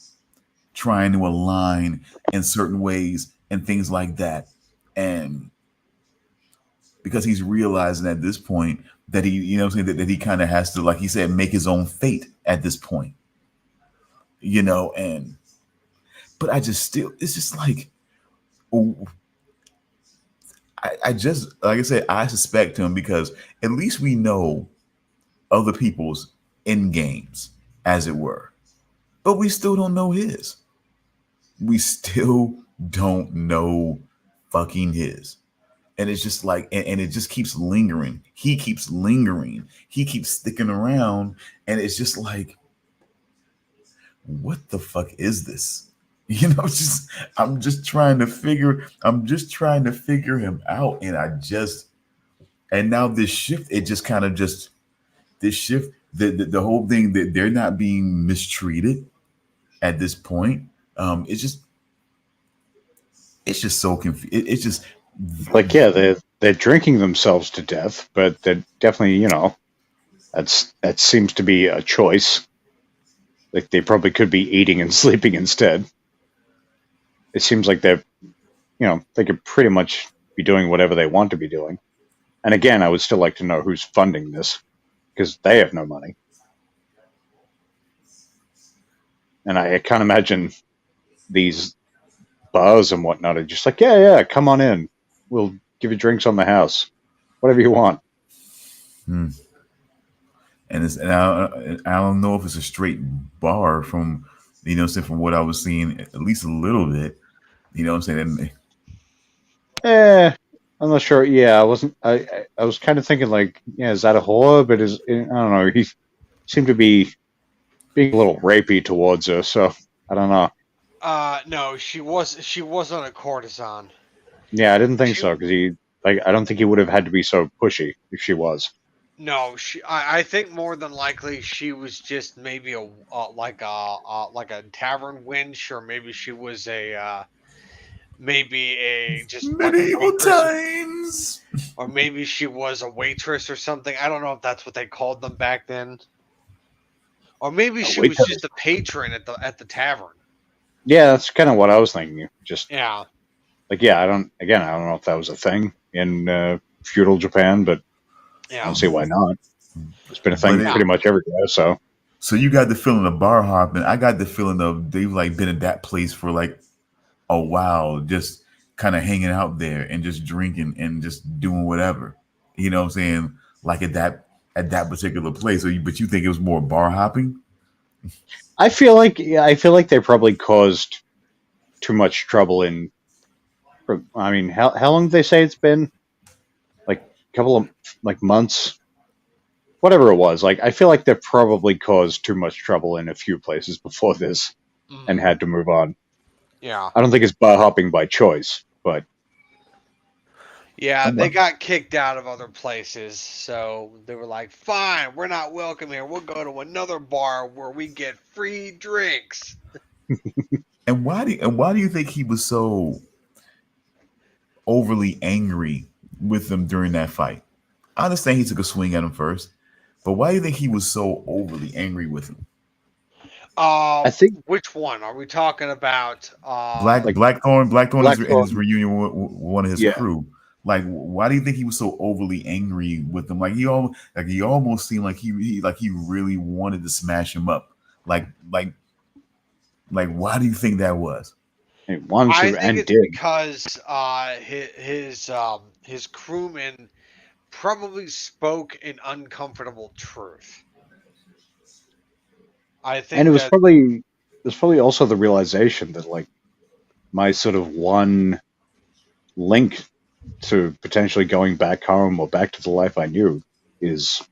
trying to align in certain ways and things like that. And because he's realizing at this point that he, that he kind of has to, like he said, make his own fate at this point, and but I just still, it's just like, I just, like I said, I suspect him because at least we know other people's end games, as it were, but we still don't know his. We still don't know fucking his. And it's just like, and it just keeps lingering. He keeps lingering. He keeps sticking around. And it's just like, what the fuck is this? You know, I'm just trying to figure him out. And now this shift, it just kind of just, this shift, the whole thing that they're not being mistreated at this point. It's just so confused. It's just like, yeah, they're drinking themselves to death, but they're definitely, you know, that seems to be a choice. Like they probably could be eating and sleeping instead. It seems like they're, you know, they could pretty much be doing whatever they want to be doing. And again, I would still like to know who's funding this, because they have no money. And I can't imagine these bars and whatnot are just like, yeah, come on in. We'll give you drinks on the house. Whatever you want. And I don't know if it's a straight bar from, you know, from what I was seeing, at least a little bit. You know what I'm saying? I'm not sure. Yeah, I wasn't. I was kind of thinking like, yeah, is that a whore? But I don't know. He seemed to be being a little rapey towards her, so I don't know. No, she wasn't a courtesan. Yeah, I didn't think so, because I don't think he would have had to be so pushy if she was. No, I think more than likely she was just maybe like a tavern wench, or maybe she was just medieval times, or maybe she was a waitress or something. I don't know if that's what they called them back then, or maybe she was just a patron at the tavern. Yeah, that's kind of what I was thinking. Just yeah, like I don't know if that was a thing in feudal Japan, but I don't see why not. It's been a thing pretty much everywhere. So you got the feeling of bar hopping. I got the feeling of they've like been at that place for like a while, just kind of hanging out there and just drinking and just doing whatever. You know what I'm saying? Like at that particular place. But you think it was more bar hopping? I feel like they probably caused too much trouble in. I mean, how long did they say it's been? Like a couple of months, whatever it was. Like I feel like they probably caused too much trouble in a few places before this, and had to move on. Yeah, I don't think it's bar hopping by choice, but yeah, they got kicked out of other places, so they were like, "Fine, we're not welcome here. We'll go to another bar where we get free drinks." And why do you think he was so overly angry with them during that fight? I understand he took a swing at him first, but why do you think he was so overly angry with him? I think, which one are we talking about? Blackthorn is in his reunion with one of his crew. Like, why do you think he was so overly angry with them? Like he almost seemed like he really wanted to smash him up. Like why do you think that was? I think it's because his crewmen probably spoke an uncomfortable truth. I think, and it was probably also the realization that like my sort of one link to potentially going back home or back to the life I knew is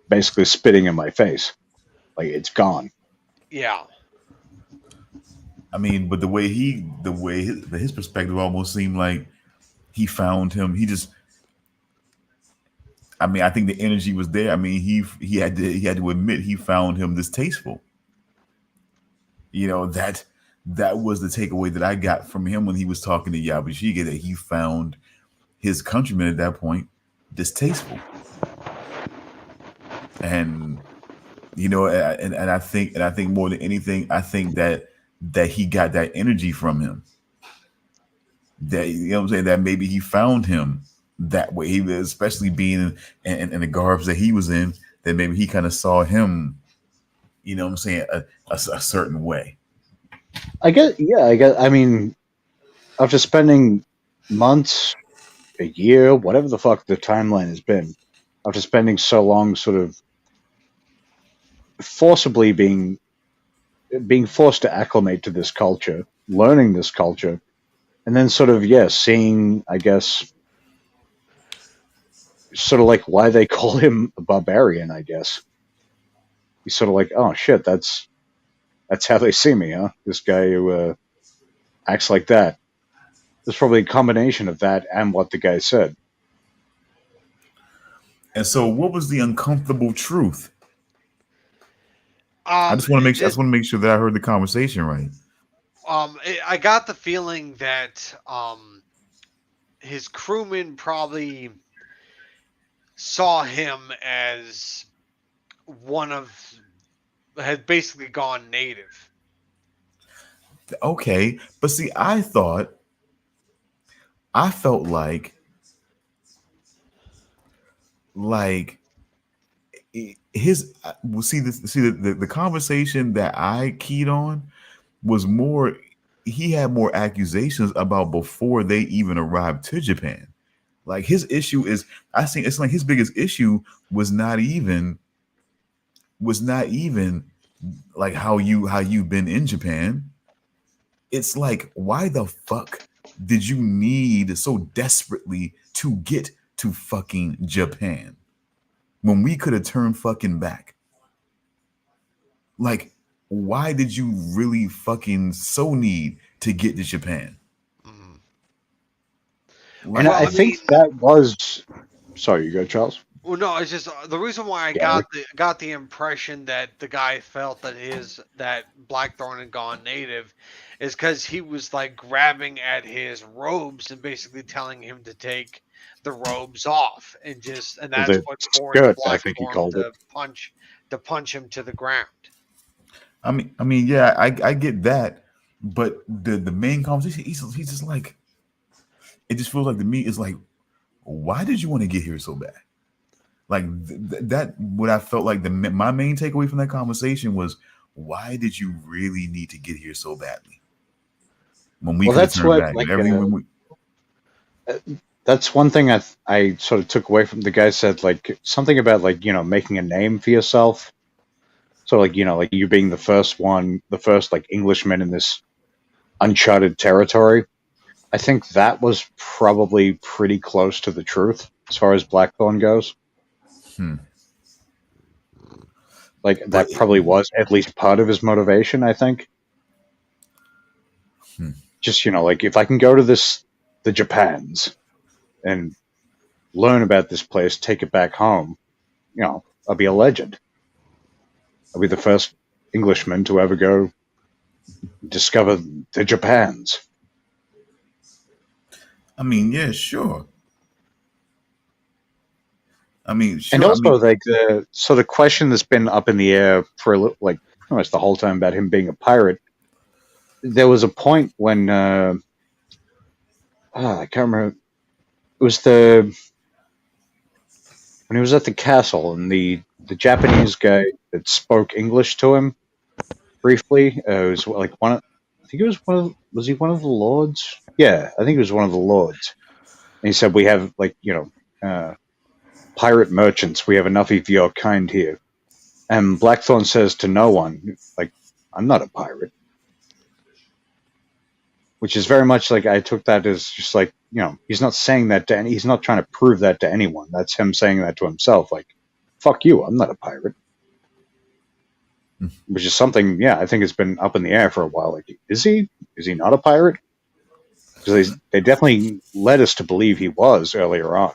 basically spitting in my face. Like it's gone. Yeah. I mean, but his perspective almost seemed like he found him. I think the energy was there. I mean, he had to admit he found him distasteful. You know, that was the takeaway that I got from him when he was talking to Yabashige, that he found his countrymen at that point distasteful. And you know, and I think more than anything, I think that he got that energy from him. That, you know what I'm saying, that maybe he found him that way, especially being in the garbs that he was in, that maybe he kind of saw him, you know what I'm saying, a certain way. I mean, after spending months, a year, whatever the fuck the timeline has been, after spending so long sort of forcibly being forced to acclimate to this culture, learning this culture, and then sort of, seeing, I guess, sort of like why they call him a barbarian, I guess. He's sort of like, oh shit, that's how they see me, huh? This guy who acts like that. There's probably a combination of that and what the guy said. And so, what was the uncomfortable truth? I just want to make sure that I heard the conversation right. I got the feeling that his crewmen probably saw him as had basically gone native. Okay, but see, I felt like his the conversation that I keyed on was more, he had more accusations about before they even arrived to Japan. Like his issue is, I think it's like his biggest issue was not even like how you've been in Japan. It's like, why the fuck did you need so desperately to get to fucking Japan when we could have turned fucking back? Like, why did you really fucking so need to get to Japan? And I think that was. Sorry, you go, Charles. Well, no, it's just the reason why I got the impression that the guy felt that Blackthorn had gone native is because he was like grabbing at his robes and basically telling him to take the robes off, and that's what forced Blackthorn to punch him to the ground. I mean, yeah, I get that, but the main conversation, he's just like, it just feels like to me is like, why did you want to get here so bad? Like that, what I felt like my main takeaway from that conversation was, why did you really need to get here so badly? When we could turn back, like, that's one thing I sort of took away from the guy said, like something about like, you know, making a name for yourself. So like, you know, like you being the first like Englishman in this uncharted territory. I think that was probably pretty close to the truth as far as Blackthorn goes. Like that probably was at least part of his motivation, I think. Just, you know, like if I can go to the Japans and learn about this place, take it back home, you know, I'll be a legend. I'll be the first Englishman to ever go discover the Japans. I mean, yeah, sure. I mean, sure. And also, like the sort of question that's been up in the air for like pretty much the whole time about him being a pirate. There was a point when I can't remember. It was when he was at the castle and the Japanese guy that spoke English to him briefly. It was like I think it was was he one of the lords? Yeah, I think it was one of the lords. And he said, we have like, you know, pirate merchants. We have enough of your kind here. And Blackthorn says to no one, like, I'm not a pirate. Which is very much like, I took that as just like, you know, he's not saying that to he's not trying to prove that to anyone. That's him saying that to himself. Like, fuck you, I'm not a pirate. Which is something, yeah, I think it's been up in the air for a while. Like, is he not a pirate? Because they definitely led us to believe he was earlier on.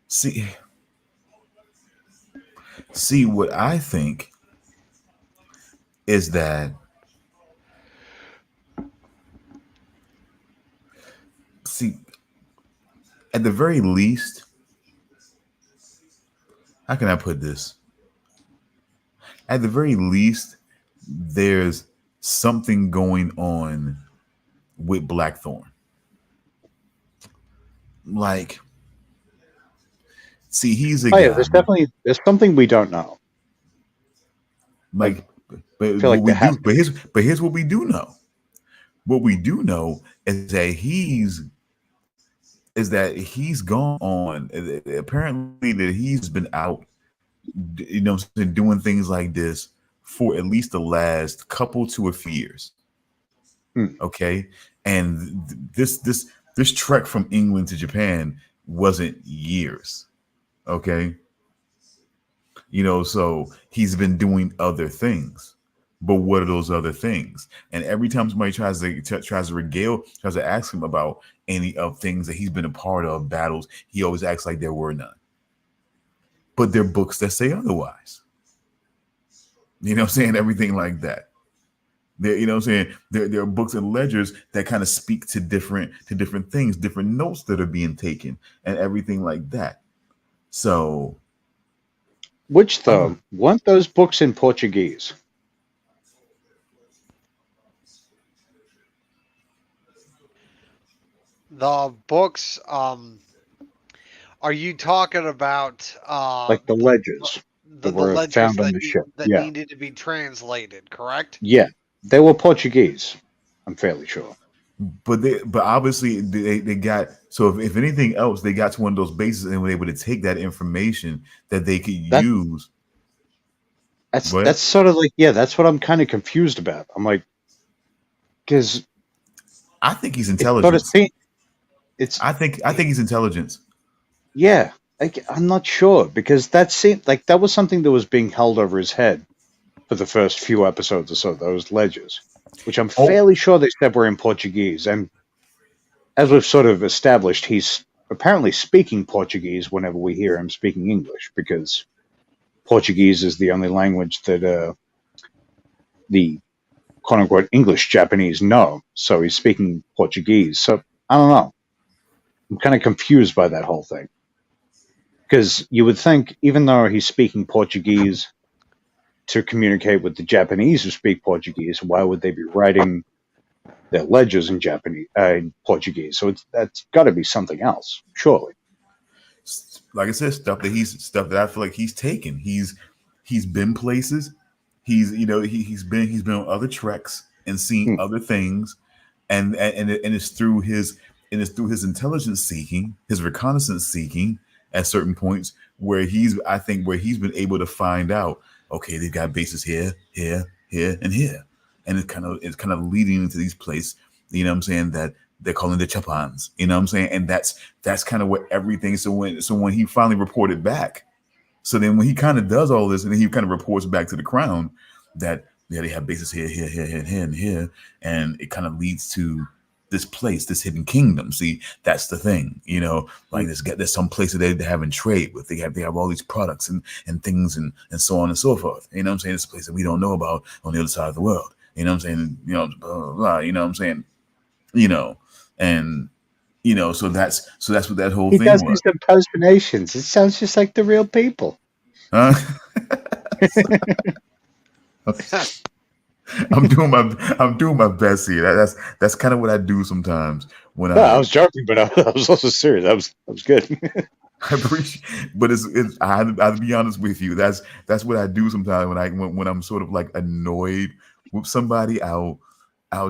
See, what I think is that, at the very least, how can I put this? At the very least, there's something going on with Blackthorn. Like, see, he's a guy. Yeah, there's something we don't know. Like, but here's what we do know. What we do know is that he's gone on. Apparently, that he's been out, you know, doing things like this for at least the last couple to a few years. Okay, and this trek from England to Japan wasn't years. Okay. You know, so he's been doing other things. But what are those other things? And every time somebody tries to ask him about any of things that he's been a part of, battles, he always acts like there were none. But there are books that say otherwise. You know what I'm saying? Everything like that. There, you know what I'm saying? There are books and ledgers that kind of speak to different things, different notes that are being taken, and everything like that. So, which though weren't those books in Portuguese? The books, are you talking about Like the ledgers the were ledgers found on that, the ship? that Yeah, needed to be translated, correct? yeah, they were Portuguese. I'm fairly sure. but obviously they got, so if anything else, they got to one of those bases and were able to take that information that they could use. That's sort of like, yeah, that's what I'm kind of confused about. I'm like, because I think he's intelligence. I think he's intelligence. Yeah, I'm not sure, because that seemed like that was something that was being held over his head for the first few episodes or so, those ledgers, which I'm fairly sure they said were in Portuguese. And as we've sort of established, he's apparently speaking Portuguese whenever we hear him speaking English, because Portuguese is the only language that the quote-unquote English Japanese know. So he's speaking Portuguese. So I don't know. I'm kind of confused by that whole thing. Because you would think, even though he's speaking Portuguese to communicate with the Japanese who speak Portuguese, why would they be writing their ledgers in in Portuguese? So that's got to be something else, surely. Like I said, stuff that I feel like he's taken. He's been places. He's been on other treks and seen other things, and it's through his intelligence seeking, his reconnaissance seeking at certain points where he's been able to find out, okay, they've got bases here, here, and here, and it's kind of leading into these places, you know what I'm saying, that they're calling the Chapans, you know what I'm saying, and that's kind of what everything. So when he finally reported back, so then when he kind of does all this and then he kind of reports back to the Crown that they have bases here, here, here, here, here, and here, and it kind of leads to this place, this hidden kingdom. See, that's the thing, you know, like there's some place that they have in trade with. They have all these products and things and so on and so forth. You know what I'm saying? It's a place that we don't know about on the other side of the world. You know what I'm saying? You know, blah, blah, blah, you know what I'm saying? You know, and you know, so that's what that whole thing was. He does these impersonations. It sounds just like the real people. Huh? I'm doing my best here. That's kind of what I do sometimes when I was joking, but I was also serious. That was good. I appreciate, but I have to be honest with you. That's what I do sometimes when I'm sort of like annoyed with somebody. I'll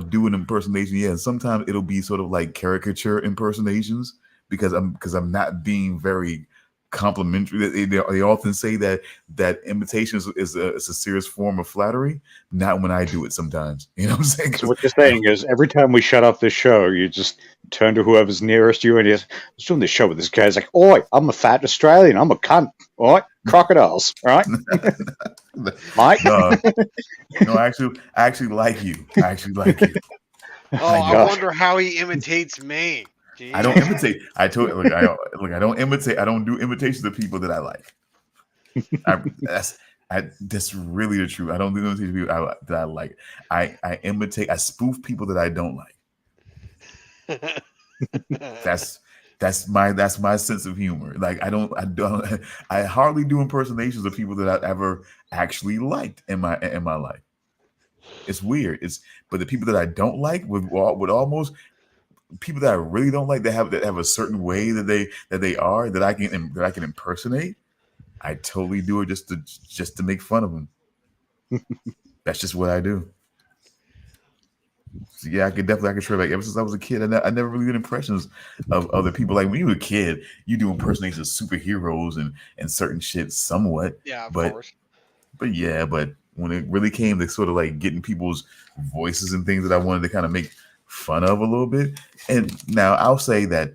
do an impersonation. Yeah, and sometimes it'll be sort of like caricature impersonations because I'm not being very complimentary. They often say that imitation is a serious form of flattery. Not when I do it sometimes. You know what I'm saying? So what you're saying is every time we shut off this show, you just turn to whoever's nearest you and you're doing this show with this guy. He's like, "Oi, I'm a fat Australian. I'm a cunt. All right, crocodiles. All right, Mike." No, I actually like you. I actually like you. Oh, I wonder how he imitates me. Jeez. I don't imitate. I don't imitate. I don't do imitations of people that I like. That's really the truth. I don't do imitations of people that I like. I imitate. I spoof people that I don't like. That's my sense of humor. Like I hardly do impersonations of people that I ever actually liked in my life. It's weird. But the people that I don't like would almost. People that I really don't like that have a certain way that they are that I can impersonate. I totally do it just to make fun of them. That's just what I do. So yeah, I could try back. Ever since I was a kid, I never really did impressions of other people. Like when you were a kid, you do impersonations of superheroes and certain shit somewhat. Yeah, of course. But when it really came to sort of like getting people's voices and things that I wanted to kind of make fun of a little bit. And now I'll say that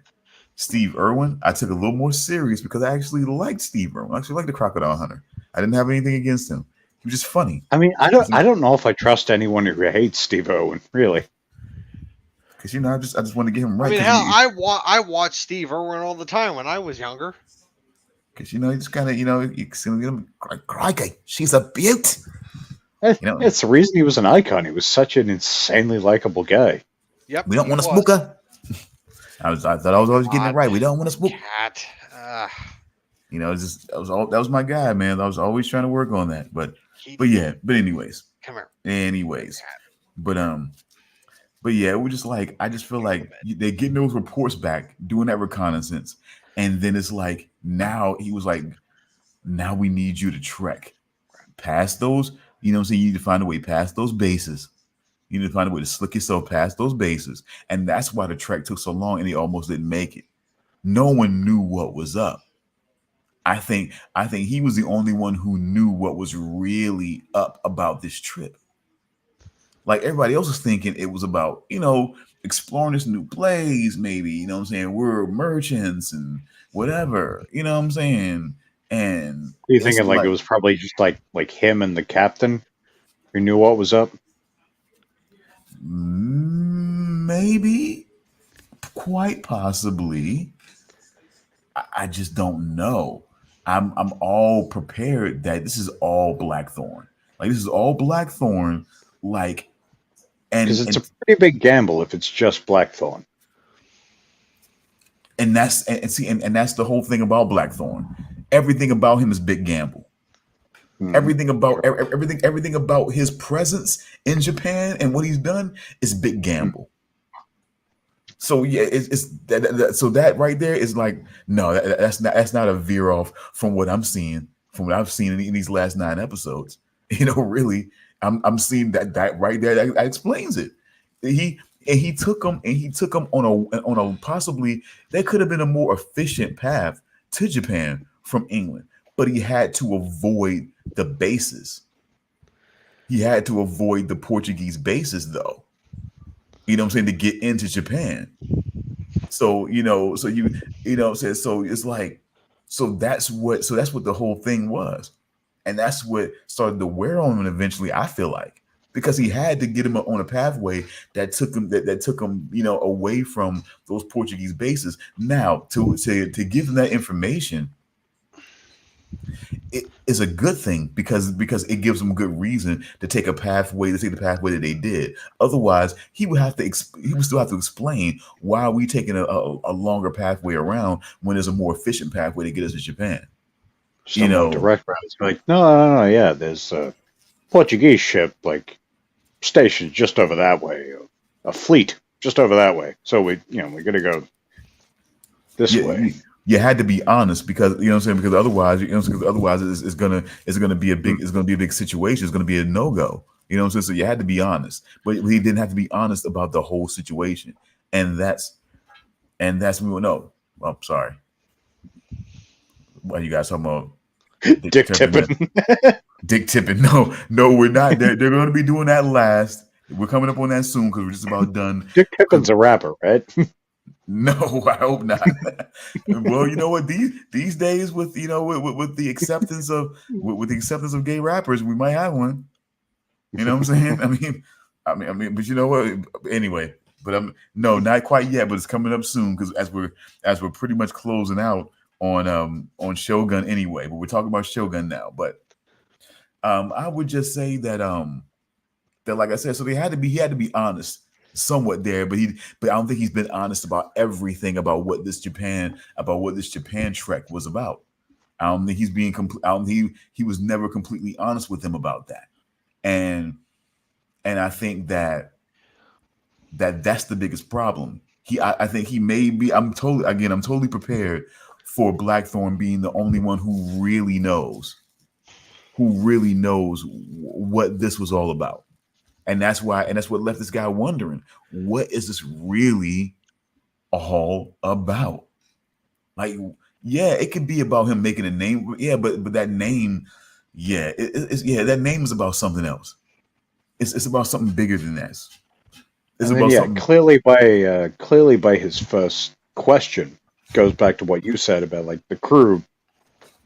Steve Irwin, I took a little more serious because I actually liked Steve Irwin. I actually liked the Crocodile Hunter. I didn't have anything against him. He was just funny. I mean, I don't know if I trust anyone who hates Steve Irwin, really. Because I just want to get him right. I mean, hell, I watched Steve Irwin all the time when I was younger. Because you just kind of you see him, crikey, she's a beaut. It's the reason he was an icon. He was such an insanely likable guy. Yep. We don't want to spook her. I thought I was always getting it right. We don't want to spook. Cat. That was my guy, man. I was always trying to work on that. But anyways. Come here. Anyways. But yeah, it was just like, I just feel like they're getting those reports back, doing that reconnaissance. And then it's like, now he was like, now we need you to trek past those. You know what I'm saying? You need to find a way past those bases. You need to find a way to slick yourself past those bases. And that's why the trek took so long and he almost didn't make it. No one knew what was up. I think he was the only one who knew what was really up about this trip. Like everybody else was thinking it was about, exploring this new place, maybe, what I'm saying? We're merchants and whatever, what I'm saying? And you thinking like it was probably just like him and the captain who knew what was up? Maybe, quite possibly. I just don't know. I'm all prepared that this is all Blackthorn. Like this is all Blackthorn. Like, and because it's a pretty big gamble if it's just Blackthorn. And that's the whole thing about Blackthorn. Everything about him is big gamble. Everything about his presence in Japan and what he's done is big gamble. So yeah, so that right there is like, no, that's not a veer off from what I'm seeing, from what I've seen in these last 9 episodes. Really, I'm seeing that right there. That explains it. He took them on a possibly, there could have been a more efficient path to Japan from England, but he had to avoid the bases. He had to avoid the Portuguese bases, though. You know what I'm saying, to get into Japan. So so it's like, that's what the whole thing was, and that's what started to wear on him eventually. I feel like, because he had to get him on a pathway that took him away from those Portuguese bases. Now to give him that information, it is a good thing because it gives them good reason to take the pathway that they did. Otherwise, he would still have to explain why are we taking a longer pathway around when there's a more efficient pathway to get us to Japan. Direct routes. Like, no, yeah, there's a Portuguese ship like stationed just over that way, a fleet just over that way. So we got to go this way. You had to be honest because because otherwise, it's gonna be a big situation. It's gonna be a no-go. So you had to be honest, but he didn't have to be honest about the whole situation, and that's we will know. Oh, sorry. What are you guys talking about? Dick tipping. Dick tipping. No, we're not. They're going to be doing that last. We're coming up on that soon because we're just about done. Dick Tippin's a rapper, right? No, I hope not. Well, you know what? These days, with the acceptance of gay rappers, we might have one. You know what I'm saying? I mean, but you know what? Anyway, but no, not quite yet, but it's coming up soon because as we're pretty much closing out on Shogun anyway. But we're talking about Shogun now. But I would just say that like I said, so he had to be honest. Somewhat there, but I don't think he's been honest about everything about what this Japan trek was about. I don't think he's being he was never completely honest with him about that, and I think that's the biggest problem. I think he may be. I'm totally prepared for Blackthorn being the only one who really knows what this was all about. And that's what left this guy wondering, what is this really all about? Like, yeah, it could be about him making a name. Yeah, but that name, that name is about something else. It's about something bigger than this. It's about something. Clearly by his first question, goes back to what you said about like the crew,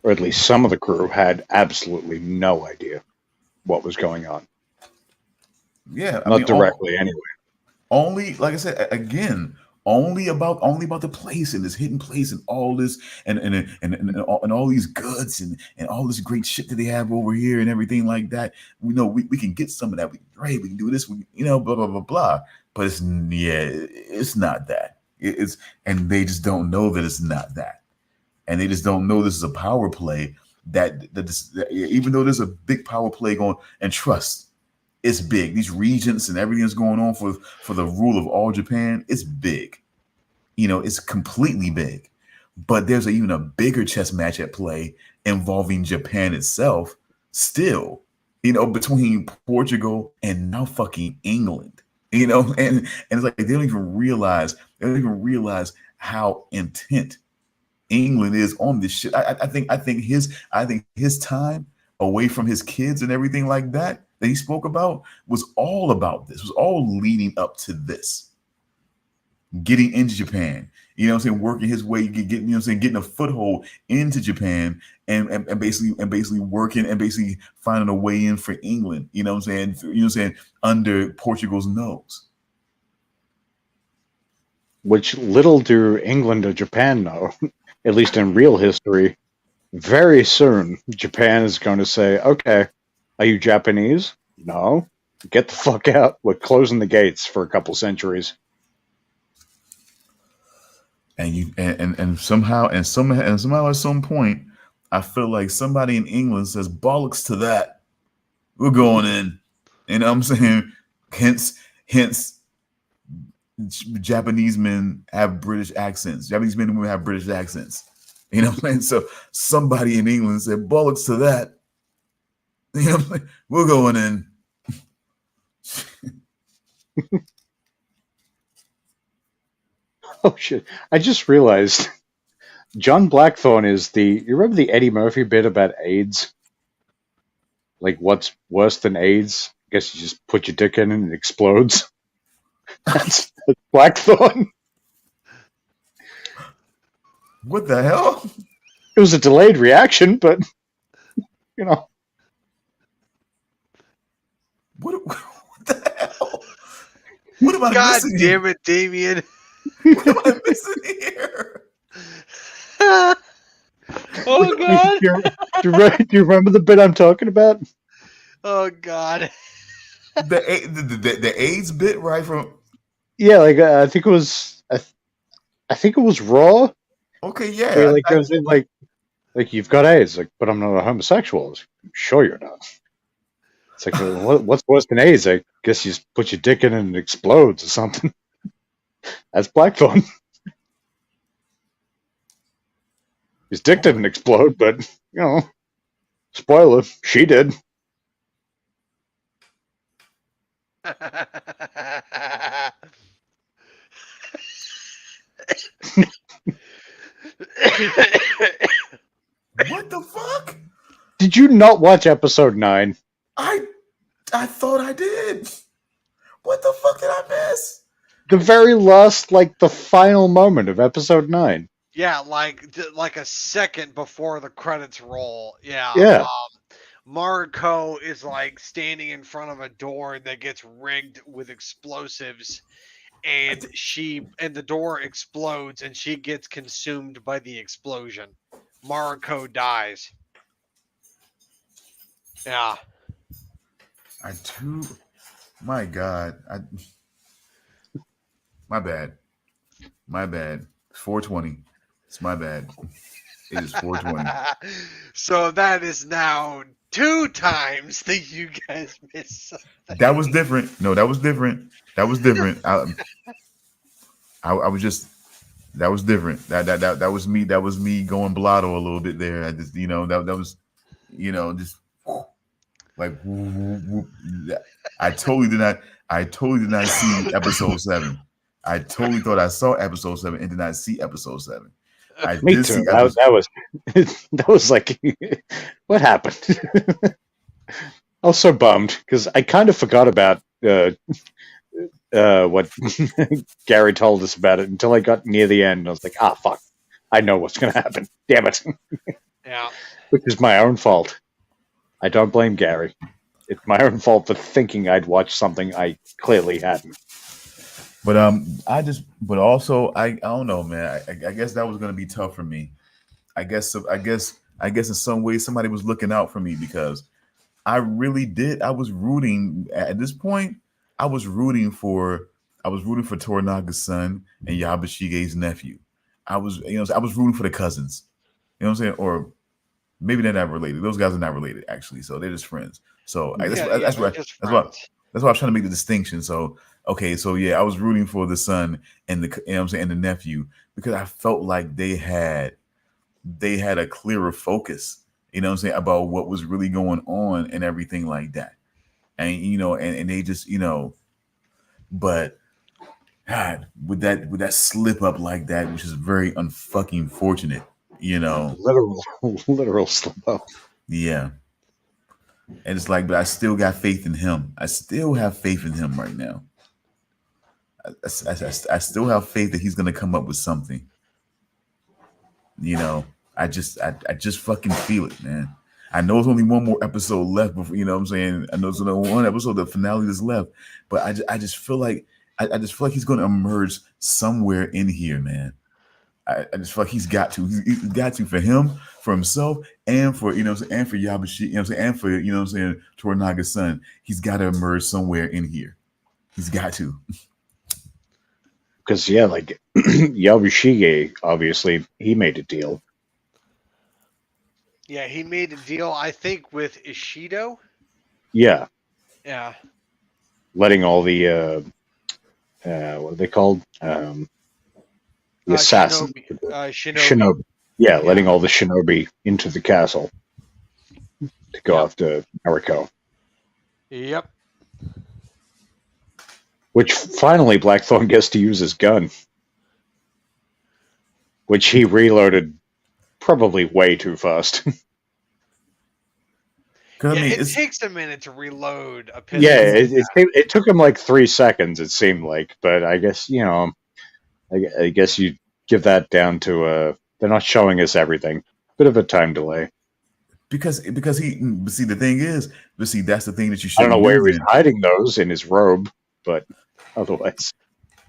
or at least some of the crew, had absolutely no idea what was going on. Yeah, Not directly, anyway. Only, like I said again, only about the place and this hidden place and all this and all these goods and all this great shit that they have over here and everything like that. We know we can get some of that. We can do this. Blah blah blah blah. But it's not that. It's and they just don't know that it's not that, and they just don't know this is a power play. That even though there's a big power play going, and trust. It's big. These regents and everything that's going on for the rule of all Japan, it's big. It's completely big. But there's even a bigger chess match at play involving Japan itself still, between Portugal and now fucking England. And it's like they don't even realize how intent England is on this shit. I think his time away from his kids and everything like that he spoke about was all about this, was all leading up to this. Getting into Japan, working his way, getting a foothold into Japan and basically working and basically finding a way in for England, under Portugal's nose. Which little do England or Japan know, at least in real history, very soon Japan is going to say, okay, are you Japanese? No. Get the fuck out. We're closing the gates for a couple centuries. And somehow at some point, I feel like somebody in England says, bollocks to that. We're going in. You know what I'm saying? Hence, Japanese men have British accents. Japanese men and women have British accents. You know what I'm saying? So somebody in England said, bollocks to that. You know what I'm saying? We're going in. Oh shit! I just realized John Blackthorne is you remember the Eddie Murphy bit about AIDS? Like, what's worse than AIDS? I guess you just put your dick in and it explodes. That's Blackthorne. What the hell? It was a delayed reaction, but What the hell? What am I God missing? damn it, Damian. What am I missing here? Oh God. Do you remember the bit I'm talking about? Oh God. The AIDS bit, right? From I think it was Raw. Okay, yeah. Where, goes in like you've got AIDS, but I'm not a homosexual. I'm sure you're not. It's like, what's worse than AIDS? I guess you just put your dick in and it explodes or something. That's Blackthorne. His dick didn't explode, but spoiler, she did. What the fuck? Did you not watch episode 9? I thought I did. What the fuck did I miss? The very last, the final moment of episode 9. Yeah, like a second before the credits roll. Yeah. Yeah. Mariko is standing in front of a door that gets rigged with explosives, and the door explodes and she gets consumed by the explosion. Mariko dies. Yeah. My God. My bad. 420. It's my bad. It is 420. So that is now 2 times that you guys missed something. That was different. No, that was different. I was just. That was different. That was me. That was me going blotto a little bit there. I just, that was, just like. I totally did not see episode 7. I totally thought I saw episode 7 and did not see episode 7. Me too. That was like, what happened? I was so bummed because I kind of forgot about what Gary told us about it until I got near the end. I was like, fuck, I know what's going to happen. Damn it. Yeah. Which is my own fault. I don't blame Gary. It's my own fault for thinking I'd watch something I clearly hadn't. But but also, I don't know, man. I guess that was gonna be tough for me. I guess in some way somebody was looking out for me because I really did. I was rooting at this point. I was rooting for Toranaga's son and Yabashige's nephew. I was rooting for the cousins. You know what I'm saying? Or maybe they're not related. Those guys are not related actually, so they're just friends. So that's why I was trying to make the distinction. So okay, so yeah, I was rooting for the son and and the nephew because I felt like they had a clearer focus, about what was really going on and everything like that. And and they just, but God, with that slip up like that, which is very unfucking fortunate, Literal slip up. Yeah. And it's like, but I still got faith in him. I still have faith in him right now. I still have faith that he's gonna come up with something. I just fucking feel it, man. I know there's only one more episode left before, I know there's only one episode, the finale that's left, but I just feel like he's gonna emerge somewhere in here, man. I just feel like he's got to for him, for himself, and for and for Yabashi, and for Toranaga's son. He's got to emerge somewhere in here. He's got to. Because like Yabashige, obviously he made a deal. Yeah, he made a deal, I think, with Ishido. Yeah. Yeah. Letting all the what are they called? The assassin. Shinobi. Yeah, letting all the shinobi into the castle to go after Nariko. Yep. Which finally Blackthorn gets to use his gun. Which he reloaded probably way too fast. It takes a minute to reload a pistol. Yeah, it took him like 3 seconds, it seemed like. But I guess, I guess you give that down to they're not showing us everything. Bit of a time delay. Because the thing is, that's the thing that you should. I don't know where he's hiding those in his robe, but otherwise.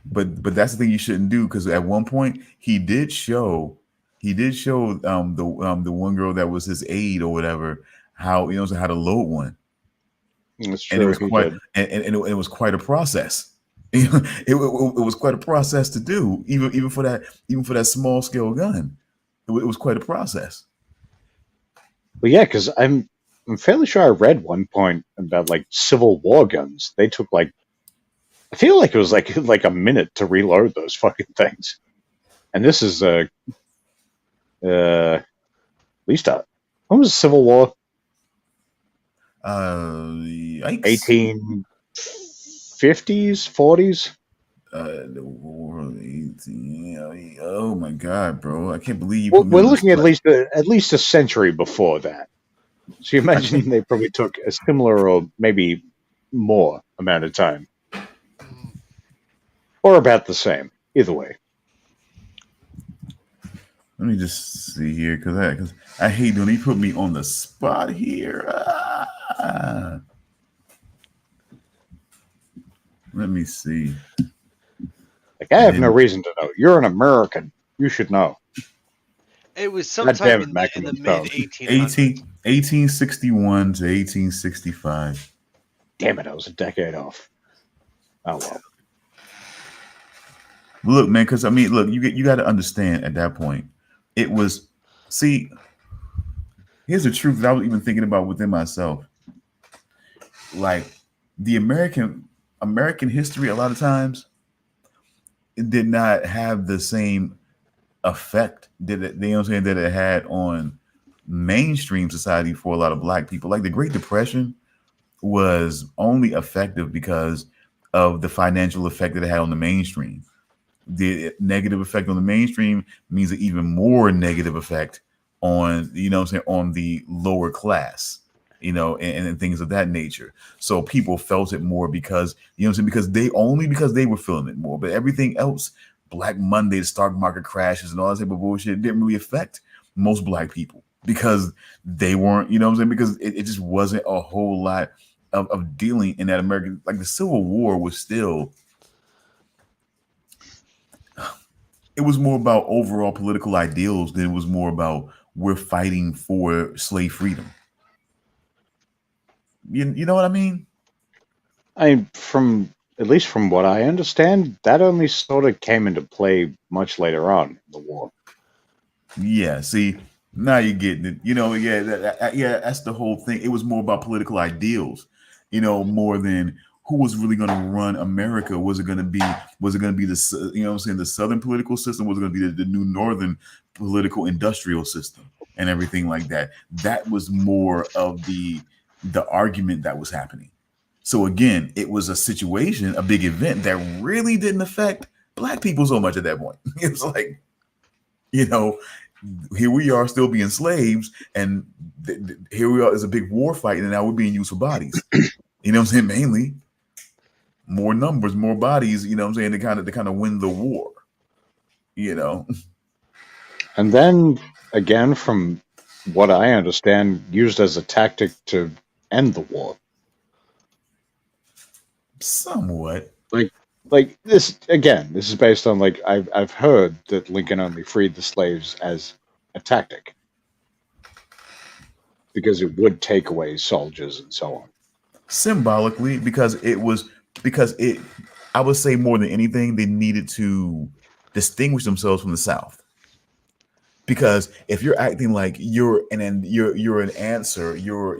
But that's the thing you shouldn't do, because at one point he did show the one girl that was his aide or whatever how how to load one. That's true. And it was it was quite a process. It was quite a process to do, even for that small scale gun. It was quite a process. Well, yeah, because I'm fairly sure I read one point about like Civil War guns. They took I feel like it was like a minute to reload those fucking things, and this is at least when was Civil War? 1850s, 40s. Oh my god, bro! I can't believe we're looking at least a century before that. So you imagine they probably took a similar or maybe more amount of time, or about the same. Either way. Let me just see here, because I hate when he put me on the spot here. Let me see. Like, I have no reason to know. You're an American. You should know. It was sometime in the mid 1861 to 1865. Damn it, I was a decade off. Oh well. Look, man, because you got to understand at that point, it was. See, here's the truth that I was even thinking about within myself. Like the American history, a lot of times, it did not have the same effect that it had on mainstream society for a lot of Black people. Like the Great Depression was only effective because of the financial effect that it had on the mainstream. The negative effect on the mainstream means an even more negative effect on on the lower class, and things of that nature. So people felt it more because because they were feeling it more. But everything else, Black Monday, the stock market crashes and all that type of bullshit, it didn't really affect most Black people because they weren't, you know what I'm saying? Because it just wasn't a whole lot of dealing in that American, like the Civil War was still, it was more about overall political ideals than it was more about we're fighting for slave freedom. You know what I mean? At least from what I understand, that only sort of came into play much later on in the war. Yeah, see, now you're getting it. You know, yeah, that's the whole thing. It was more about political ideals, you know, more than who was really going to run America. Was it going to be the, you know what I'm saying, the Southern political system? Was it going to be the new Northern political industrial system and everything like that? That was more of the argument that was happening. So again, it was a situation, a big event that really didn't affect Black people so much at that point. It was like, you know, here we are still being slaves, and here we are, there's a big war fight, and now we're being used for bodies. You know what I'm saying? Mainly more numbers, more bodies, you know what I'm saying, to kind of win the war, you know. And then again, from what I understand, used as a tactic to end the war. Somewhat. Like this again, this is based on like I've heard that Lincoln only freed the slaves as a tactic because it would take away soldiers and so on. Symbolically, because I would say more than anything, they needed to distinguish themselves from the South. Because if you're acting like you're an answer, you're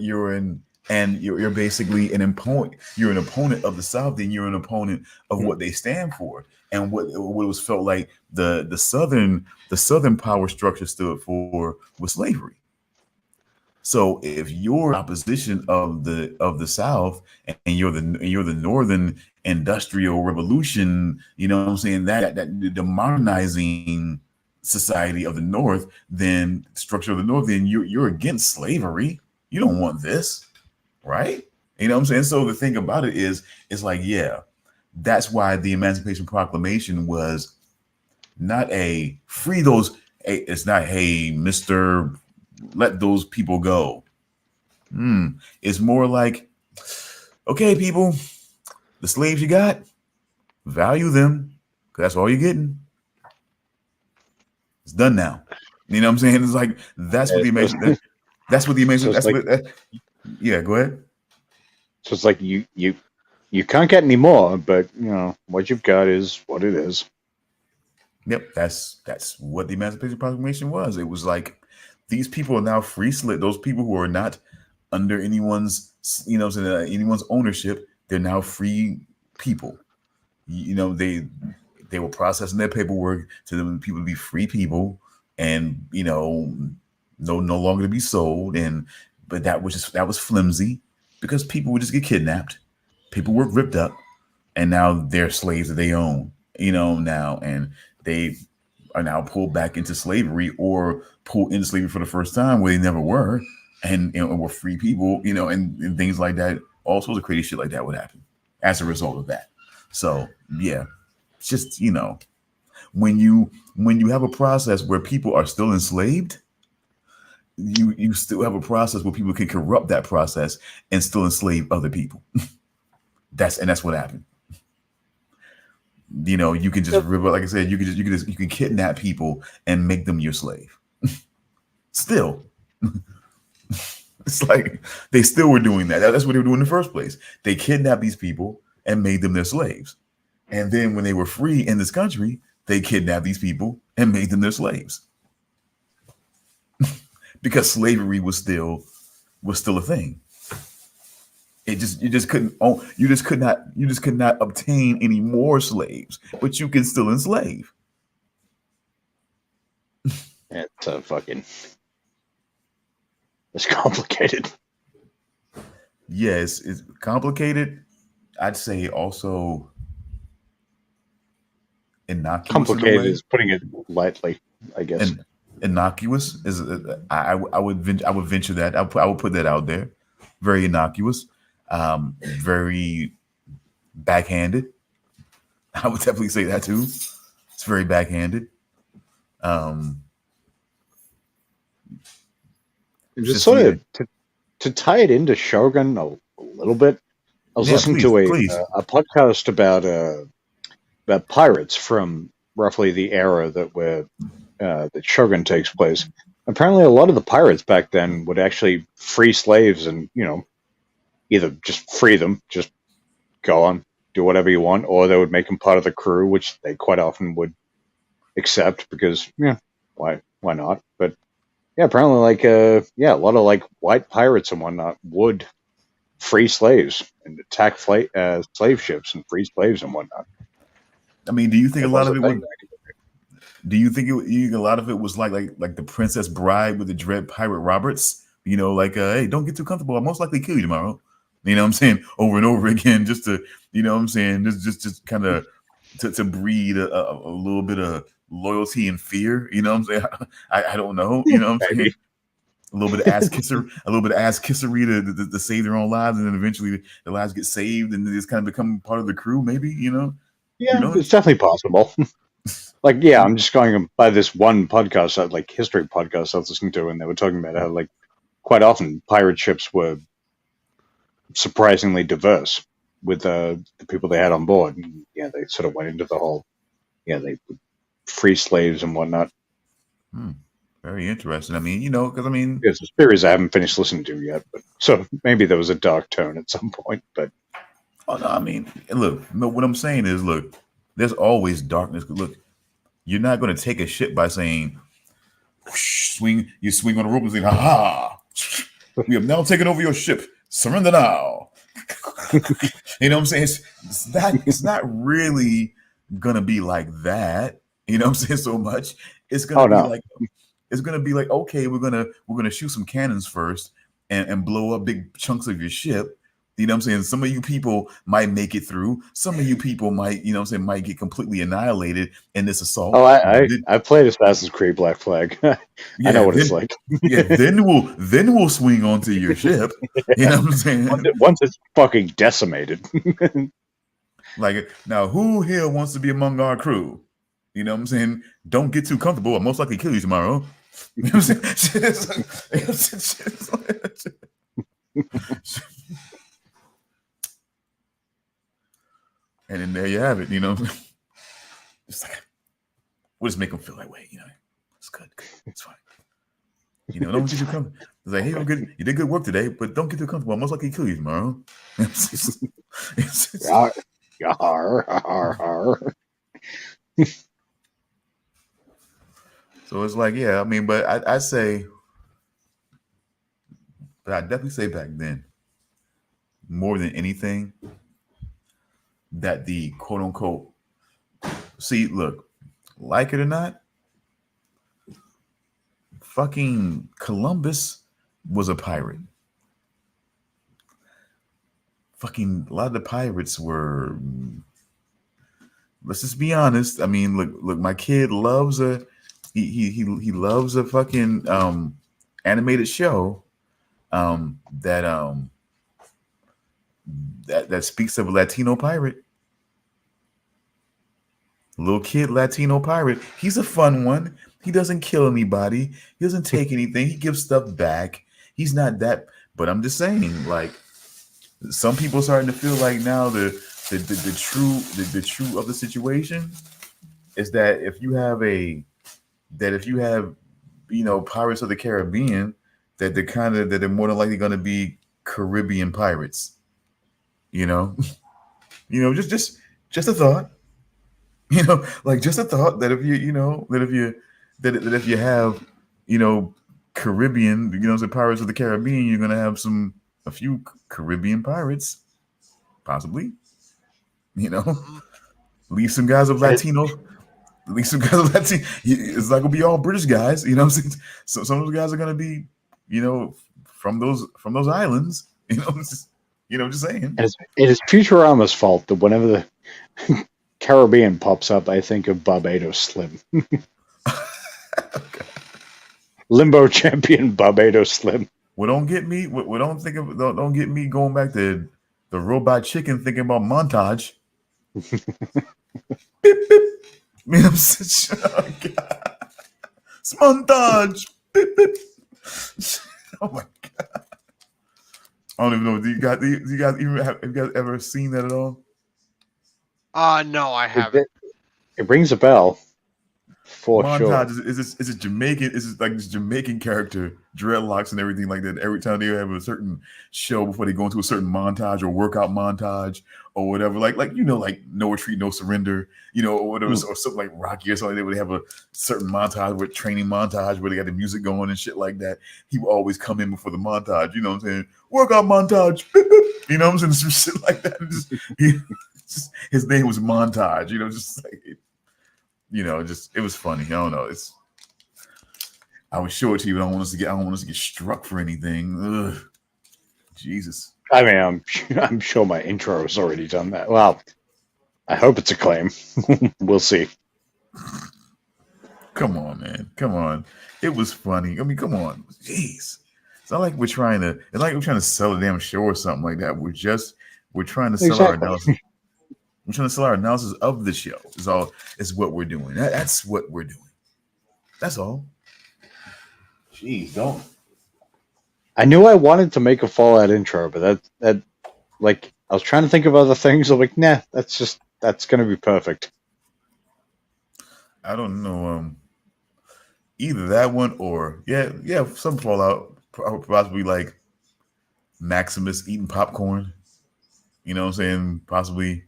basically an opponent. You're an opponent of the South, then you're an opponent of what they stand for, and what was felt like the Southern power structure stood for was slavery. So if you're opposition of the South and you're the Northern industrial revolution, you know what I'm saying, that the modernizing society of the North, then structure of the North, then you're against slavery. You don't want this. Right? You know what I'm saying? So the thing about it is, it's like, yeah, that's why the Emancipation Proclamation was not a free those. It's not, hey, Mr. Let those people go. It's more like, okay, people, the slaves you got, value them, because that's all you're getting. It's done now. You know what I'm saying? It's like that's what the Emancipation. That's what the Emancipation. Yeah, go ahead. So it's like you can't get any more, but you know what you've got is what it is. Yep, that's what the Emancipation Proclamation was. It was like these people are now free slave. Those people who are not under anyone's, you know, anyone's ownership, they're now free people. You know, they were processing their paperwork to them people to be free people, and you know, no longer to be sold. But that was flimsy because people would just get kidnapped, people were ripped up, and now they're slaves that they own, you know, now, and they are now pulled back into slavery or pulled into slavery for the first time where they never were, and were free people, you know, and things like that. All sorts of crazy shit like that would happen as a result of that. So yeah, it's just, you know, when you have a process where people are still enslaved, you still have a process where people can corrupt that process and still enslave other people. That's what happened. You know, you can just like I said, you can kidnap people and make them your slave. Still, it's like they still were doing that. That's what they were doing in the first place. They kidnapped these people and made them their slaves. And then when they were free in this country, they kidnapped these people and made them their slaves. Because slavery was still a thing. You just could not obtain any more slaves, but you can still enslave. It's it's complicated. Yes, it's complicated. I'd say also innocuous. Complicated is putting it lightly, I guess. Innocuous is I would venture that I would put that out there. Very innocuous, very backhanded. I would definitely say that too. It's very backhanded. And just Just sort weird. of to tie it into Shogun a little bit. I was Yeah, listening please, to please. a podcast about pirates from roughly the era that Shogun takes place. Apparently, a lot of the pirates back then would actually free slaves and either just free them, just go on, do whatever you want, or they would make them part of the crew, which they quite often would accept because why not? But yeah, apparently a lot of like white pirates and whatnot would free slaves and attack slave ships and free slaves and whatnot. I mean, do you think It a lot was of a it thing. would? Do you think a lot of it was like the Princess Bride with the Dread Pirate Roberts? Hey, don't get too comfortable. I'll most likely kill you tomorrow. You know what I'm saying? Over and over again, just to what I'm saying, just kind of to breed a little bit of loyalty and fear. You know what I'm saying? I don't know. You know what I'm saying? A little bit of ass kissery to save their own lives, and then eventually the lives get saved, and they just kind of become part of the crew. Maybe Yeah, it's definitely possible. I'm just going by this one podcast, like history podcast I was listening to, and they were talking about how quite often pirate ships were surprisingly diverse with the people they had on board. And, they sort of went into the whole, they would free slaves and whatnot. Very interesting. I mean, because There's a series I haven't finished listening to yet, but so maybe there was a dark tone at some point. But oh no, I mean, look, what I'm saying is, look, there's always darkness. Look, you're not going to take a ship by saying, you swing on a rope and say, ha ha, we have now taken over your ship. Surrender now. You know what I'm saying? It's not really going to be like that. You know what I'm saying? So much. It's going to be like, okay, we're going to shoot some cannons first and blow up big chunks of your ship. You know what I'm saying? Some of you people might make it through. Some of you people might, might get completely annihilated in this assault. Oh, I played Assassin's Creed Black Flag. I know what it's like. Yeah, then we'll swing onto your ship. You know what I'm saying? Once it's fucking decimated. Like, now, who here wants to be among our crew? You know what I'm saying? Don't get too comfortable. I'll most likely kill you tomorrow. You know what I'm saying? And then there you have it, Just like, we'll just make them feel that way, It's good. It's fine. Don't get too comfortable. It's like, hey, you did good work today, but don't get too comfortable. I'll most likely kill you tomorrow. So it's like, yeah, I mean, but I definitely say back then, more than anything, that the quote unquote, see, look, like it or not, fucking Columbus was a pirate. Fucking a lot of the pirates were, let's just be honest. I mean, look, my kid loves he loves a fucking animated show that speaks of a Latino pirate. Little kid Latino pirate. He's a fun one. He doesn't kill anybody. He doesn't take anything. He gives stuff back. He's not that. But I'm just saying, like, some people starting to feel like now the true of the situation is that if you have Pirates of the Caribbean, that they're more than likely going to be Caribbean pirates. Just a thought. Like just a thought that if you have Caribbean, Pirates of the Caribbean, you're gonna have a few Caribbean pirates, possibly. Leave some guys of Latino. It's not gonna be all British guys. You know what I'm saying? So some of those guys are gonna be, from those islands. Just saying. It is Futurama's fault that whenever the Caribbean pops up, I think of Barbados Slim. Limbo champion Barbados Slim. Well, don't get me. Don't get me going back to the Robot Chicken thinking about Montage. Beep, beep. Man, I'm such oh god. It's montage. Beep, beep. Oh my god. I don't even know. Do you guys even have you guys ever seen that at all? No, I haven't. It rings a bell for sure. Montage is a Jamaican. Is like this Jamaican character, dreadlocks and everything like that. Every time they have a certain show before they go into a certain montage or workout montage or whatever, like you know, like No Retreat, No Surrender, you know, or whatever, or something like Rocky or something. They would have a certain montage with training montage where they got the music going and shit like that. He would always come in before the montage. You know what I'm saying? Workout montage. You know what I'm saying? Some shit like that. Just, his name was Montage. You know, just like. You know, just it was funny. I don't know. I would show it to you, but I don't want us to get struck for anything. Ugh. Jesus. I mean, I'm sure my intro has already done that. Well, I hope it's a claim. We'll see. Come on, man. Come on. It was funny. I mean, come on. Jeez. It's not like we're trying to sell a damn show or something like that. We're trying to sell our analysis. I'm trying to sell our analysis of the show. Is what we're doing. That's what we're doing. That's all. Jeez, don't. I knew I wanted to make a Fallout intro, but that like I was trying to think of other things. I'm like, nah, that's gonna be perfect. I don't know. Either that one or some Fallout, possibly like Maximus eating popcorn. You know what I'm saying? Possibly.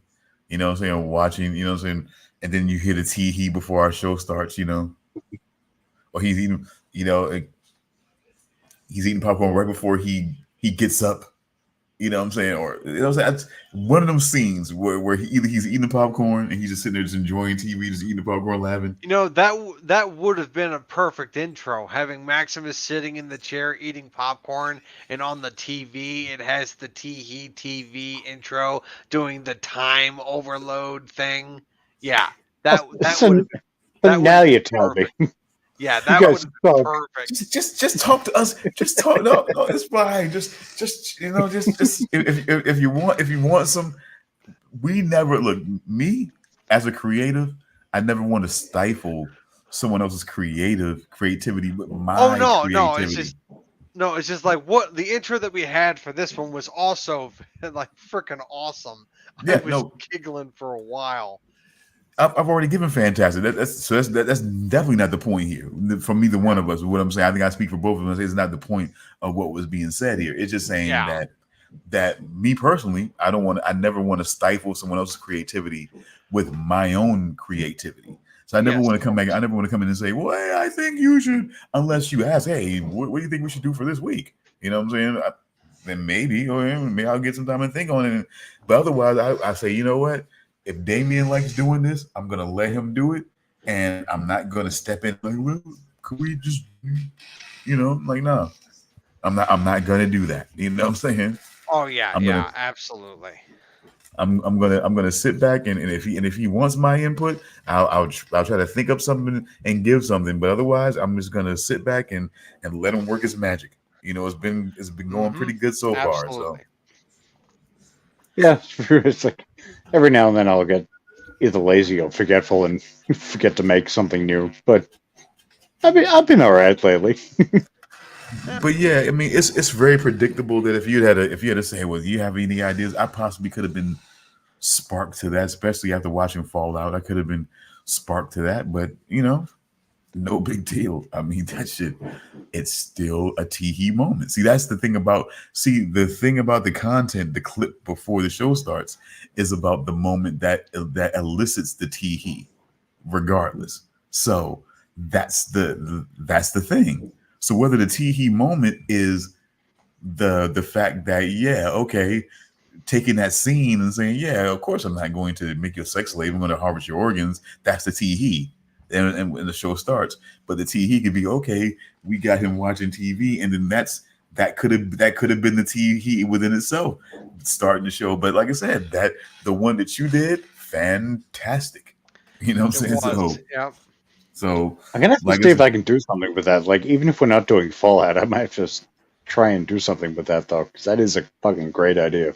You know what I'm saying? Watching, you know what I'm saying? And then you hear the TEE-HEE before our show starts, you know? Or he's eating, you know, he's eating popcorn right before he gets up. You know what I'm saying? Or, you know what I'm saying? That's one of them scenes where he's eating the popcorn and he's just sitting there just enjoying TV, just eating the popcorn, laughing. You know, that would have been a perfect intro, having Maximus sitting in the chair eating popcorn, and on the TV it has the TEE-HEE TV intro doing the time overload thing. Yeah, that would have. But now you tell me. Yeah, that would be perfect. Just talk to us. Just talk. No, it's fine. Just you know, just if you want some. We never look. Me as a creative, I never want to stifle someone else's creativity with my. Creativity. It's just like what the intro that we had for this one was also like freaking awesome. Yeah, I was giggling for a while. I've already given fantastic. That's definitely not the point here from either one of us. What I'm saying, I think I speak for both of us. It's not the point of what was being said here. It's just saying that me personally, I never want to stifle someone else's creativity with my own creativity. So I never want to come back. I never want to come in and say, "Well, hey, I think you should," unless you ask, "Hey, what do you think we should do for this week?" You know what I'm saying? Then maybe I'll get some time and think on it. But otherwise, I say, you know what? If Damian likes doing this, I'm gonna let him do it, and I'm not gonna step in like, well, could we just, you know, like, no, I'm not gonna do that. You know what I'm saying? Oh yeah, absolutely. I'm gonna sit back and if he wants my input, I'll try to think up something and give something. But otherwise, I'm just gonna sit back and let him work his magic. You know, it's been going pretty good so far. So. Yeah, it's like every now and then I'll get either lazy or forgetful and forget to make something new. But I've been all right lately. But yeah, I mean, it's very predictable that if you had to say, well, do you have any ideas? I possibly could have been sparked to that, especially after watching Fallout. I could have been sparked to that, but you know, no big deal. I mean, that shit, it's still a TEE-HEE moment. See, that's the thing about the content, the clip before the show starts is about the moment that elicits the TEE-HEE, regardless. So that's the thing. So whether the TEE-HEE moment is the fact that, taking that scene and saying, yeah, of course I'm not going to make you a sex slave, I'm going to harvest your organs. That's the TEE-HEE. And when the show starts, but the TEE-HEE could be, okay, we got him watching TV, and then that could have been the TEE-HEE within itself starting the show. But like I said, that the one that you did, fantastic. You know what I'm saying? So I'm gonna have to see if I can do something with that. Like, even if we're not doing Fallout, I might just try and do something with that though, because that is a fucking great idea.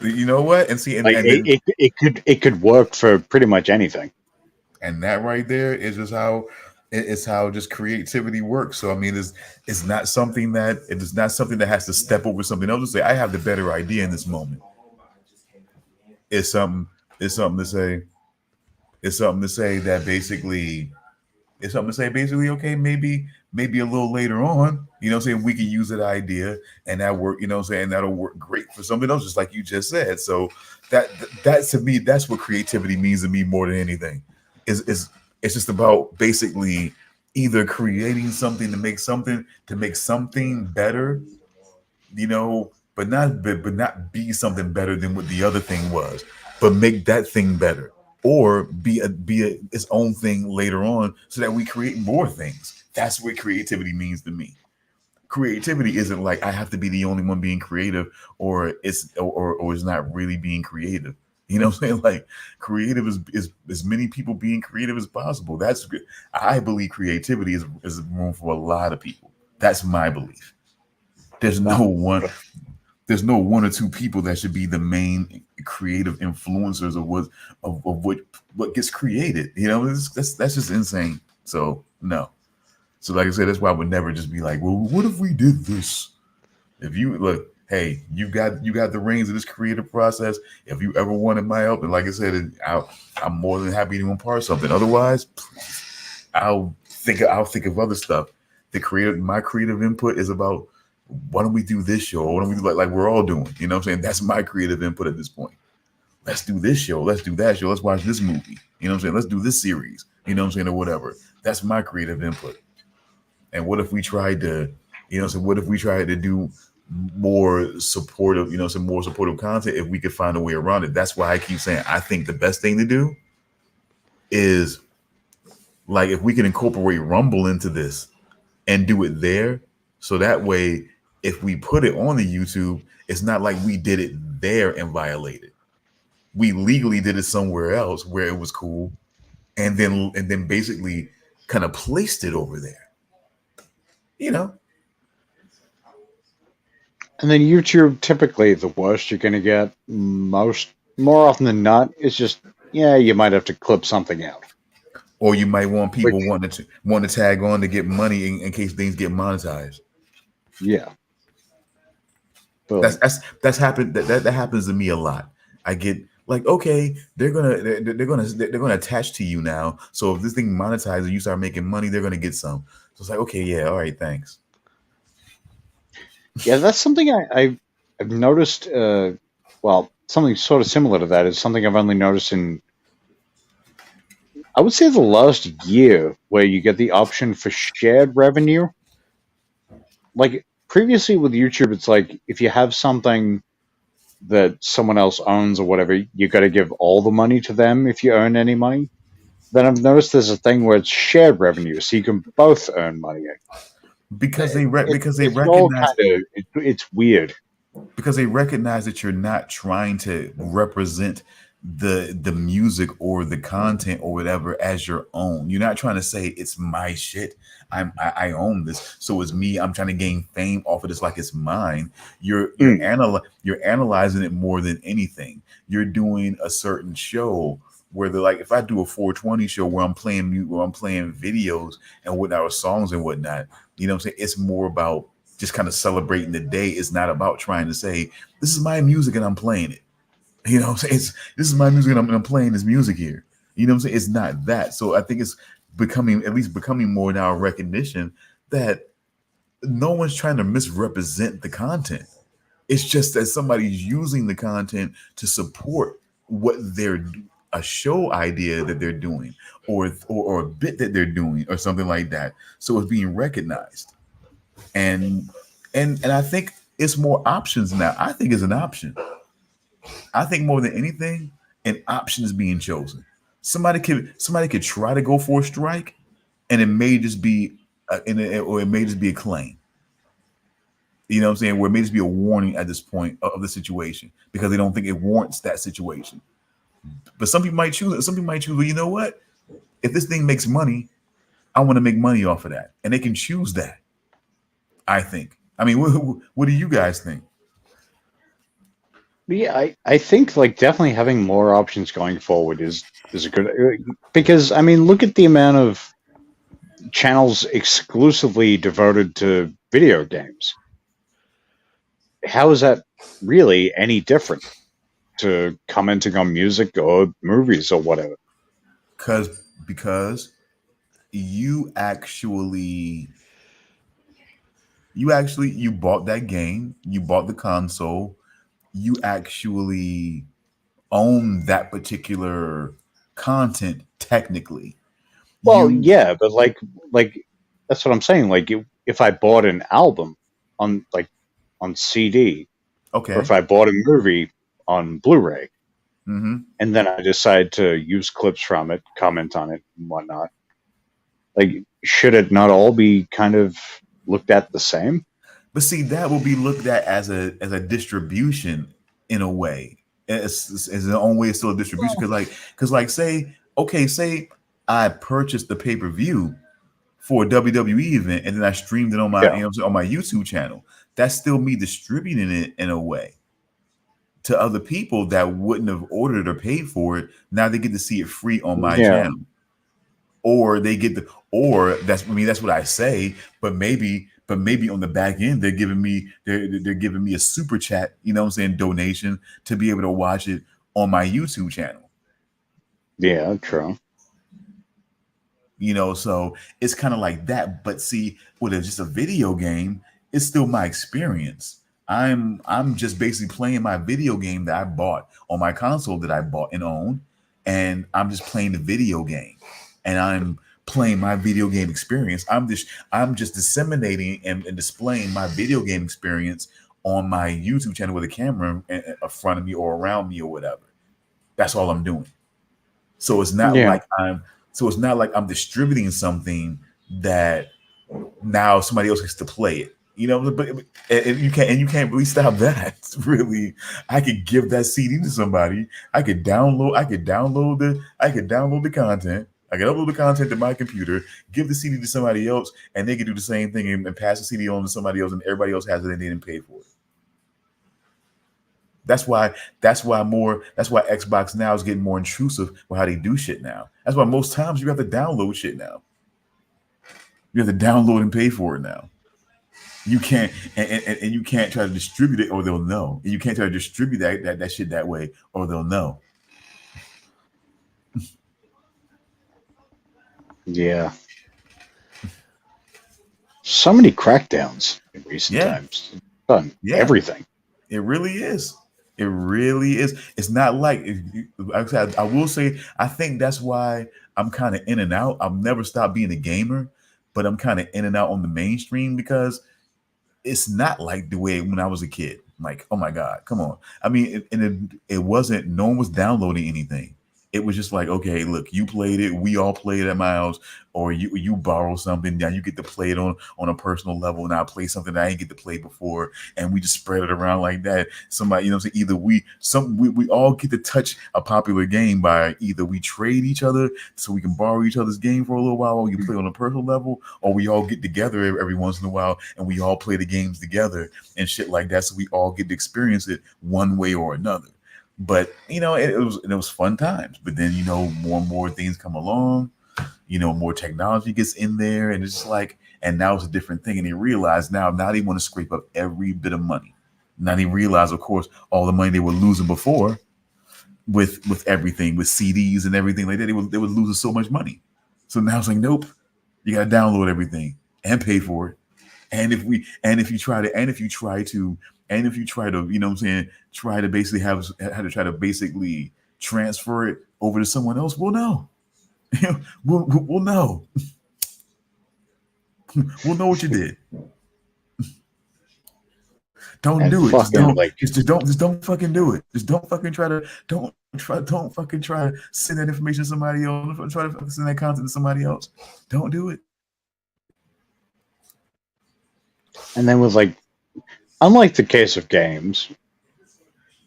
You know what? And see, it could work for pretty much anything. And that right there is just how it's how just creativity works. So I mean, it's not something that it is not something that has to step over something else to say I have the better idea in this moment. It's something. It's something to say. It's something to say that basically. It's something to say basically. Okay, maybe a little later on. You know, what I'm saying we can use that idea and that work. You know, what I'm saying that'll work great for something else, just like you just said. So that to me, that's what creativity means to me more than anything. Is it's just about basically either creating something to make something better, you know, but not be something better than what the other thing was, but make that thing better, or be its own thing later on, so that we create more things. That's what creativity means to me. Creativity isn't like I have to be the only one being creative, or it's not really being creative. You know what I'm saying? Like creative is as many people being creative as possible. That's good. I believe creativity is room for a lot of people. That's my belief. There's no one there's no one or two people that should be the main creative influencers of what gets created. You know, that's just insane. So no. So like I said, that's why I would never just be like, well, what if we did this? If you look, hey, you got the reins of this creative process. If you ever wanted my help, and like I said, I'm more than happy to impart something. Otherwise, please, I'll think of other stuff. My creative input is about, why don't we do this show? Why don't we do like we're all doing? You know what I'm saying? That's my creative input at this point. Let's do this show. Let's do that show. Let's watch this movie. You know what I'm saying? Let's do this series. You know what I'm saying? Or whatever. That's my creative input. And what if we tried to, you know, so what if we tried to do more supportive, you know, some more supportive content if we could find a way around it? That's why I keep saying I think the best thing to do is, like, if we can incorporate Rumble into this and do it there, so that way if we put it on the YouTube, it's not like we did it there and violated. We legally did it somewhere else where it was cool, and then basically kind of placed it over there. You know. And then YouTube, typically the worst you're going to get more often than not is just, yeah, you might have to clip something out. Or you might want people want to tag on to get money in case things get monetized. Yeah. But that's happened. That happens to me a lot. I get like, okay, they're gonna attach to you now. So if this thing monetizes and you start making money, they're gonna get some. So it's like, okay, yeah, all right, thanks. Yeah, that's something I've noticed. Well, something sort of similar to that is something I've only noticed in, I would say, the last year, where you get the option for shared revenue. Like previously with YouTube, it's like if you have something that someone else owns or whatever, you got to give all the money to them if you earn any money. Then I've noticed there's a thing where it's shared revenue, so you can both earn money. Because they recognize it's weird. Because they recognize that you're not trying to represent the music or the content or whatever as your own. You're not trying to say it's my shit. I own this, so it's me. I'm trying to gain fame off of this like it's mine. You're analyzing it more than anything. You're doing a certain show where they're like, if I do a 420 show where I'm playing videos and whatnot, or songs and whatnot, you know what I'm saying? It's more about just kind of celebrating the day. It's not about trying to say, this is my music and I'm playing it. You know what I'm saying? This is my music and I'm playing this music here. You know what I'm saying? It's not that. So I think it's becoming more now a recognition that no one's trying to misrepresent the content. It's just that somebody's using the content to support what they're, a show idea that they're doing, or a bit that they're doing, or something like that. So it's being recognized. And I think it's more options now. I think it's an option. I think more than anything, an option is being chosen. Somebody could try to go for a strike, and it may just be or it may just be a claim. You know what I'm saying? Where it may just be a warning at this point of the situation because they don't think it warrants that situation. But some people might choose it. Some people might choose, well, you know what? If this thing makes money, I want to make money off of that, and they can choose that. I think. I mean, what do you guys think? Yeah, I think like definitely having more options going forward is a good because I mean look at the amount of channels exclusively devoted to video games. How is that really any different to commenting on music or movies or whatever? Because you actually you bought that game, you bought the console, you actually own that particular content technically. Well, You yeah, but like that's what I'm saying. Like if I bought an album on like on CD, or if okay. I bought a movie on Blu-ray, Hmm. and then I decide to use clips from it, comment on it, and whatnot, like should it not all be kind of looked at the same? But see, that will be looked at as a distribution in a way. As an own way, it's still a distribution because like say okay, say I purchased the pay per view for a WWE event and then I streamed it on my Yeah, on my YouTube channel. That's still me distributing it in a way to other people that wouldn't have ordered or paid for it. Now they get to see it free on my yeah, channel, or they get the or that's I mean that's what I say. But maybe on the back end they're giving me a super chat, you know what I'm saying, donation to be able to watch it on my YouTube channel. yeah, true. You know, so it's kind of like that. But see, with it's just a video game, it's still my experience. I'm just basically playing my video game that I bought on my console that I bought and own, and I'm just playing the video game, and I'm playing my video game experience. I'm just disseminating and displaying my video game experience on my YouTube channel with a camera in front of me or around me or whatever. That's all I'm doing. So it's not Yeah, like I'm distributing something that now somebody else gets to play it. You know, but and you can't really stop that. Really, I could give that CD to somebody. I could download the content. I could upload the content to my computer, give the CD to somebody else, and they could do the same thing and pass the CD on to somebody else, and everybody else has it and they didn't pay for it. That's why Xbox now is getting more intrusive with how they do shit now. That's why most times you have to download shit now. You have to download and pay for it now. You can't and you can't try to distribute it or they'll know. And you can't try to distribute that shit that way or they'll know. yeah. So many crackdowns in recent Yeah, times on yeah. everything. It really is. It really is. It's not like I will say. I think that's why I'm kind of in and out. I've never stopped being a gamer, but I'm kind of in and out on the mainstream because it's not like the way when I was a kid. Like, oh my god, come on. I mean, it wasn't. No one was downloading anything. It was just like, okay, look, you played it. We all played it at my house, or you borrow something. Now you get to play it on a personal level. And I play something that I didn't get to play before, and we just spread it around like that. Somebody, you know, what I'm saying, either we all get to touch a popular game by either we trade each other so we can borrow each other's game for a little while, or you play on a personal level, or we all get together every once in a while and we all play the games together and shit like that, so we all get to experience it one way or another. But you know, it was fun times. But then you know, more and more things come along. You know, more technology gets in there, and it's just like, and now it's a different thing. And they realize now they want to scrape up every bit of money. Now they realize, of course, all the money they were losing before with everything, with CDs and everything like that, they were losing so much money. So now it's like, nope, you got to download everything and pay for it. If you try to, you know what I'm saying, try to basically try to basically transfer it over to someone else, we'll know. we'll know. We'll know what you did. Don't And do it. fucking like Just don't fucking do it. Just don't fucking don't fucking try to send that information to somebody else. Try to send that content to somebody else. Don't do it. and then with like unlike the case of games,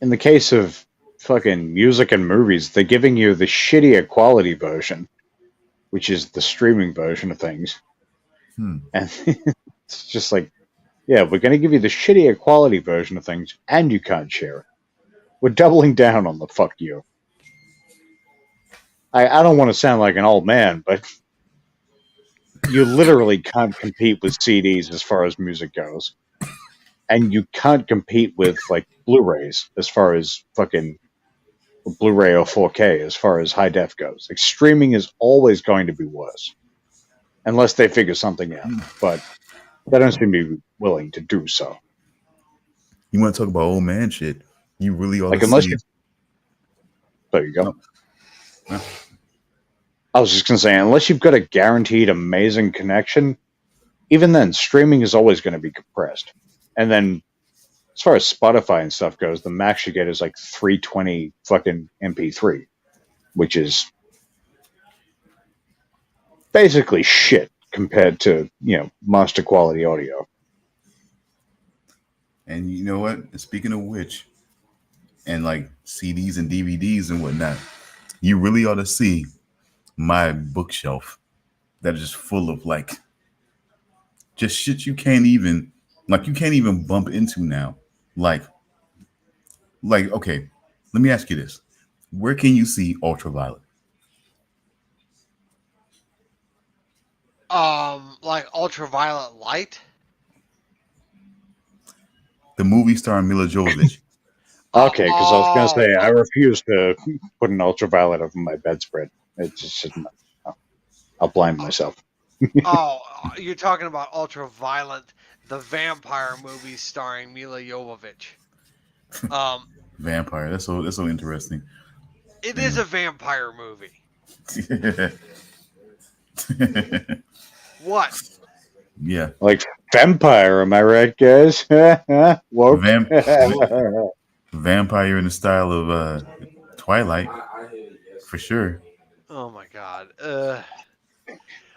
in the case of fucking music and movies, they're giving you the shittier quality version, which is the streaming version of things. Hmm. And it's just like, yeah, we're going to give you the shittier quality version of things, and you can't share it. We're doubling down on the fuck you. I don't want to sound like an old man, but you literally can't compete with CDs as far as music goes. And you can't compete with, like, Blu-rays as far as fucking Blu-ray or 4K as far as high def goes. Like, streaming is always going to be worse. Unless they figure something out. But they don't seem to be willing to do so. You want to talk about old man shit? You really ought Like, to unless see. you... There you go. No. I was just going to say, unless you've got a guaranteed amazing connection, even then, streaming is always going to be compressed. And then, as far as Spotify and stuff goes, the max you get is like 320 fucking MP3, which is basically shit compared to, master quality audio. And you know what? Speaking of which, and like CDs and DVDs and whatnot, you really ought to see my bookshelf that is just full of like just shit you can't even bump into now. Like, okay, let me ask you this. Where can you see Ultraviolet? Like Ultraviolet Light? The movie starring Mila Jovovich. Okay, because I was going to say, I refuse to put an ultraviolet over my bedspread. It's just, I'll blind myself. Oh, you're talking about Ultraviolet, the vampire movie starring Mila Jovovich. Vampire. That's so interesting. It is a vampire movie. What? Yeah. Like vampire, am I right, guys? Woke. Vampire in the style of Twilight, for sure. Oh my god.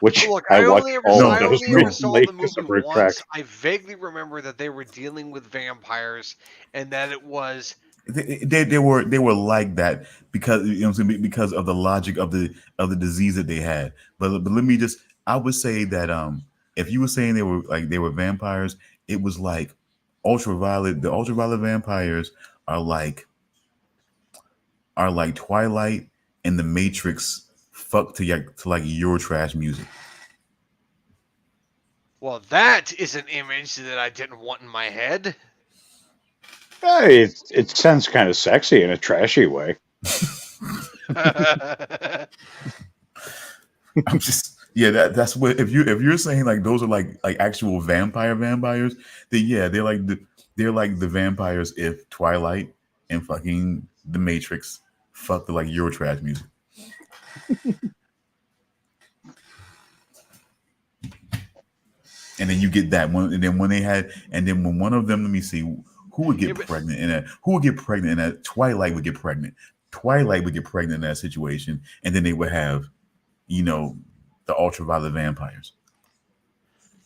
Which Look, I I watched only all of ever those saw recently the because of movie Root Track. once. I vaguely remember that they were dealing with vampires and that it was They were like that because because of the logic of the disease that they had. But let me just, I would say that if you were saying they were vampires, it was like ultraviolet. The ultraviolet vampires are like Twilight and the Matrix fucked to like Eurotrash music. well, that is an image that I didn't want in my head. Hey, it sounds kind of sexy in a trashy way. I'm just that's what if you're saying like those are like actual vampires, then yeah, they're like the vampires if Twilight and fucking the Matrix fucked the like Eurotrash music. And then you get that one, and then when one of them, let me see, who would get pregnant in that? Twilight would get pregnant. Twilight would get pregnant in that situation, and then they would have, the ultraviolet vampires.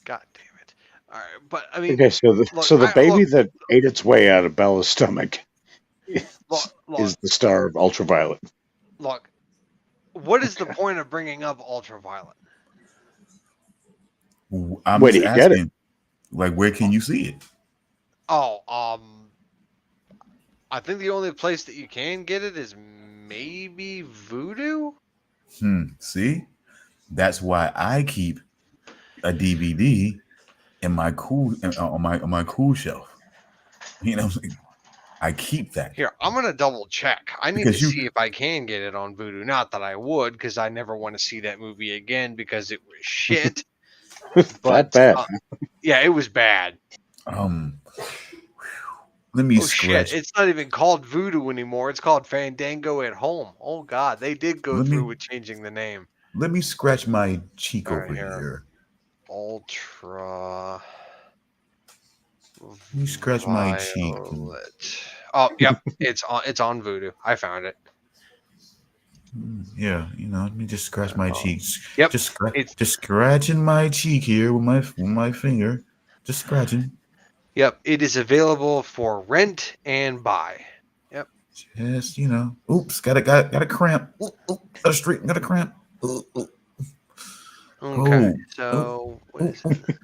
God damn it! All right, but I mean, Okay, so the baby that ate its way out of Bella's stomach is the star of Ultraviolet. Look, what is the point of bringing up Ultraviolet? I'm Where just do you asking, get it? like, where can you see it? Oh, I think the only place that you can get it is maybe Vudu. See, that's why I keep a DVD in my on my cool shelf. I keep that. Here, I'm gonna double check. I need to see if I can get it on Vudu. Not that I would, because I never want to see that movie again because it was shit. That bad. Yeah, it was bad. Let me scratch. Shit. It's not even called Voodoo anymore. It's called Fandango at Home. Oh God, they did go through with changing the name. Let me scratch my cheek over here. here. Ultra. You scratch my cheek. Oh, yep, it's on Voodoo. I found it. Yeah, let me just scratch my cheeks. Yep, just scratching my cheek here with my finger. Just scratching. Yep, it is available for rent and buy. Yep. Just oops, got a cramp. Got a cramp. Okay, so what is it?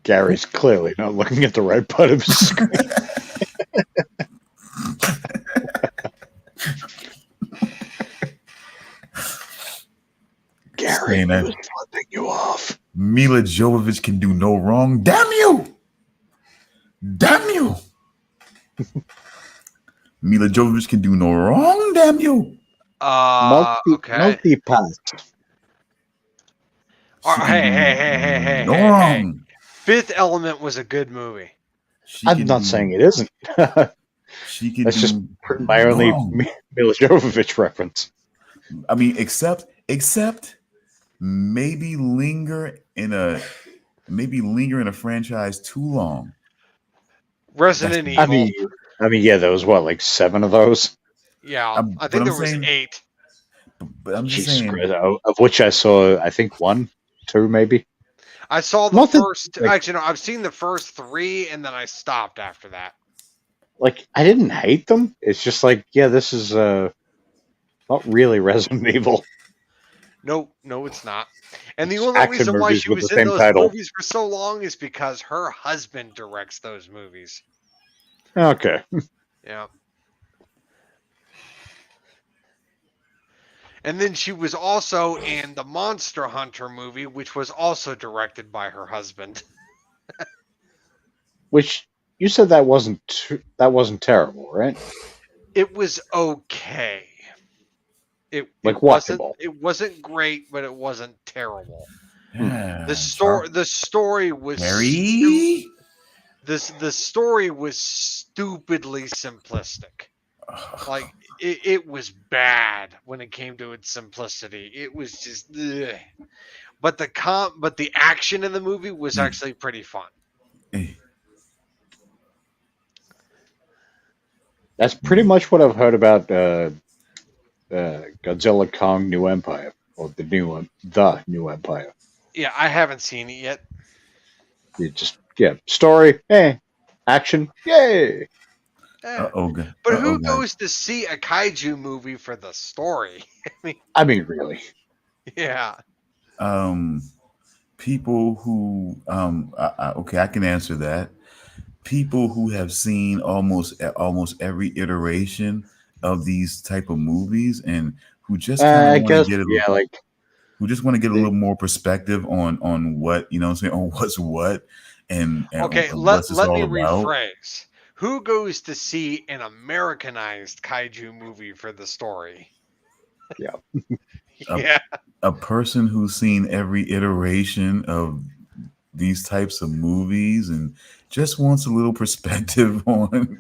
Gary's clearly not looking at the right part of his screen. saying that flipping you off. Mila Jovovich can do no wrong. Damn you! Damn you! Mila Jovovich can do no wrong. Damn you! Okay. Multi-pass. Hey, She can hey, do hey, hey, no hey, hey. wrong. Fifth Element was a good movie. I'm not saying it isn't. She can That's do just my no only wrong. Mila Jovovich reference. I mean, except maybe linger in a franchise too long. Resident That's- Evil. I mean, yeah, there was what, like 7 of those? Yeah, I'm- I but think I'm there was saying- 8. But I'm just Jesus saying. Christ, of which I saw, I think 1, 2, maybe. I saw the Nothing, first. like- Actually, no, I've seen the first 3, and then I stopped after that. Like, I didn't hate them. It's just like, yeah, this is not really Resident Evil. No, it's not. And the It's only action reason why movies she with was the in same those title. movies for so long is because her husband directs those movies. Okay. Yeah. And then she was also in the Monster Hunter movie, which was also directed by her husband. Which, you said that wasn't terrible, right? It was okay. Like wasn't watchable. it wasn't great, but it wasn't terrible. Yeah, The story was Harry. the story was stupidly simplistic. Like it was bad when it came to its simplicity. It was just ugh. But the action in the movie was actually pretty fun. That's pretty much what I've heard about Godzilla Kong New Empire, or the New Empire. Yeah, I haven't seen it yet. You just story, action, yay! Eh. God. But who goes to see a kaiju movie for the story? I mean, really. Yeah. People who okay, I can answer that. People who have seen almost every iteration of these type of movies and who just kind of want to get who just want to get a little more perspective on what, you know what I'm saying, on what's what and Okay, what's let me all about. rephrase. Who goes to see an Americanized kaiju movie for the story? Yeah. Yeah. A person who's seen every iteration of these types of movies and just wants a little perspective on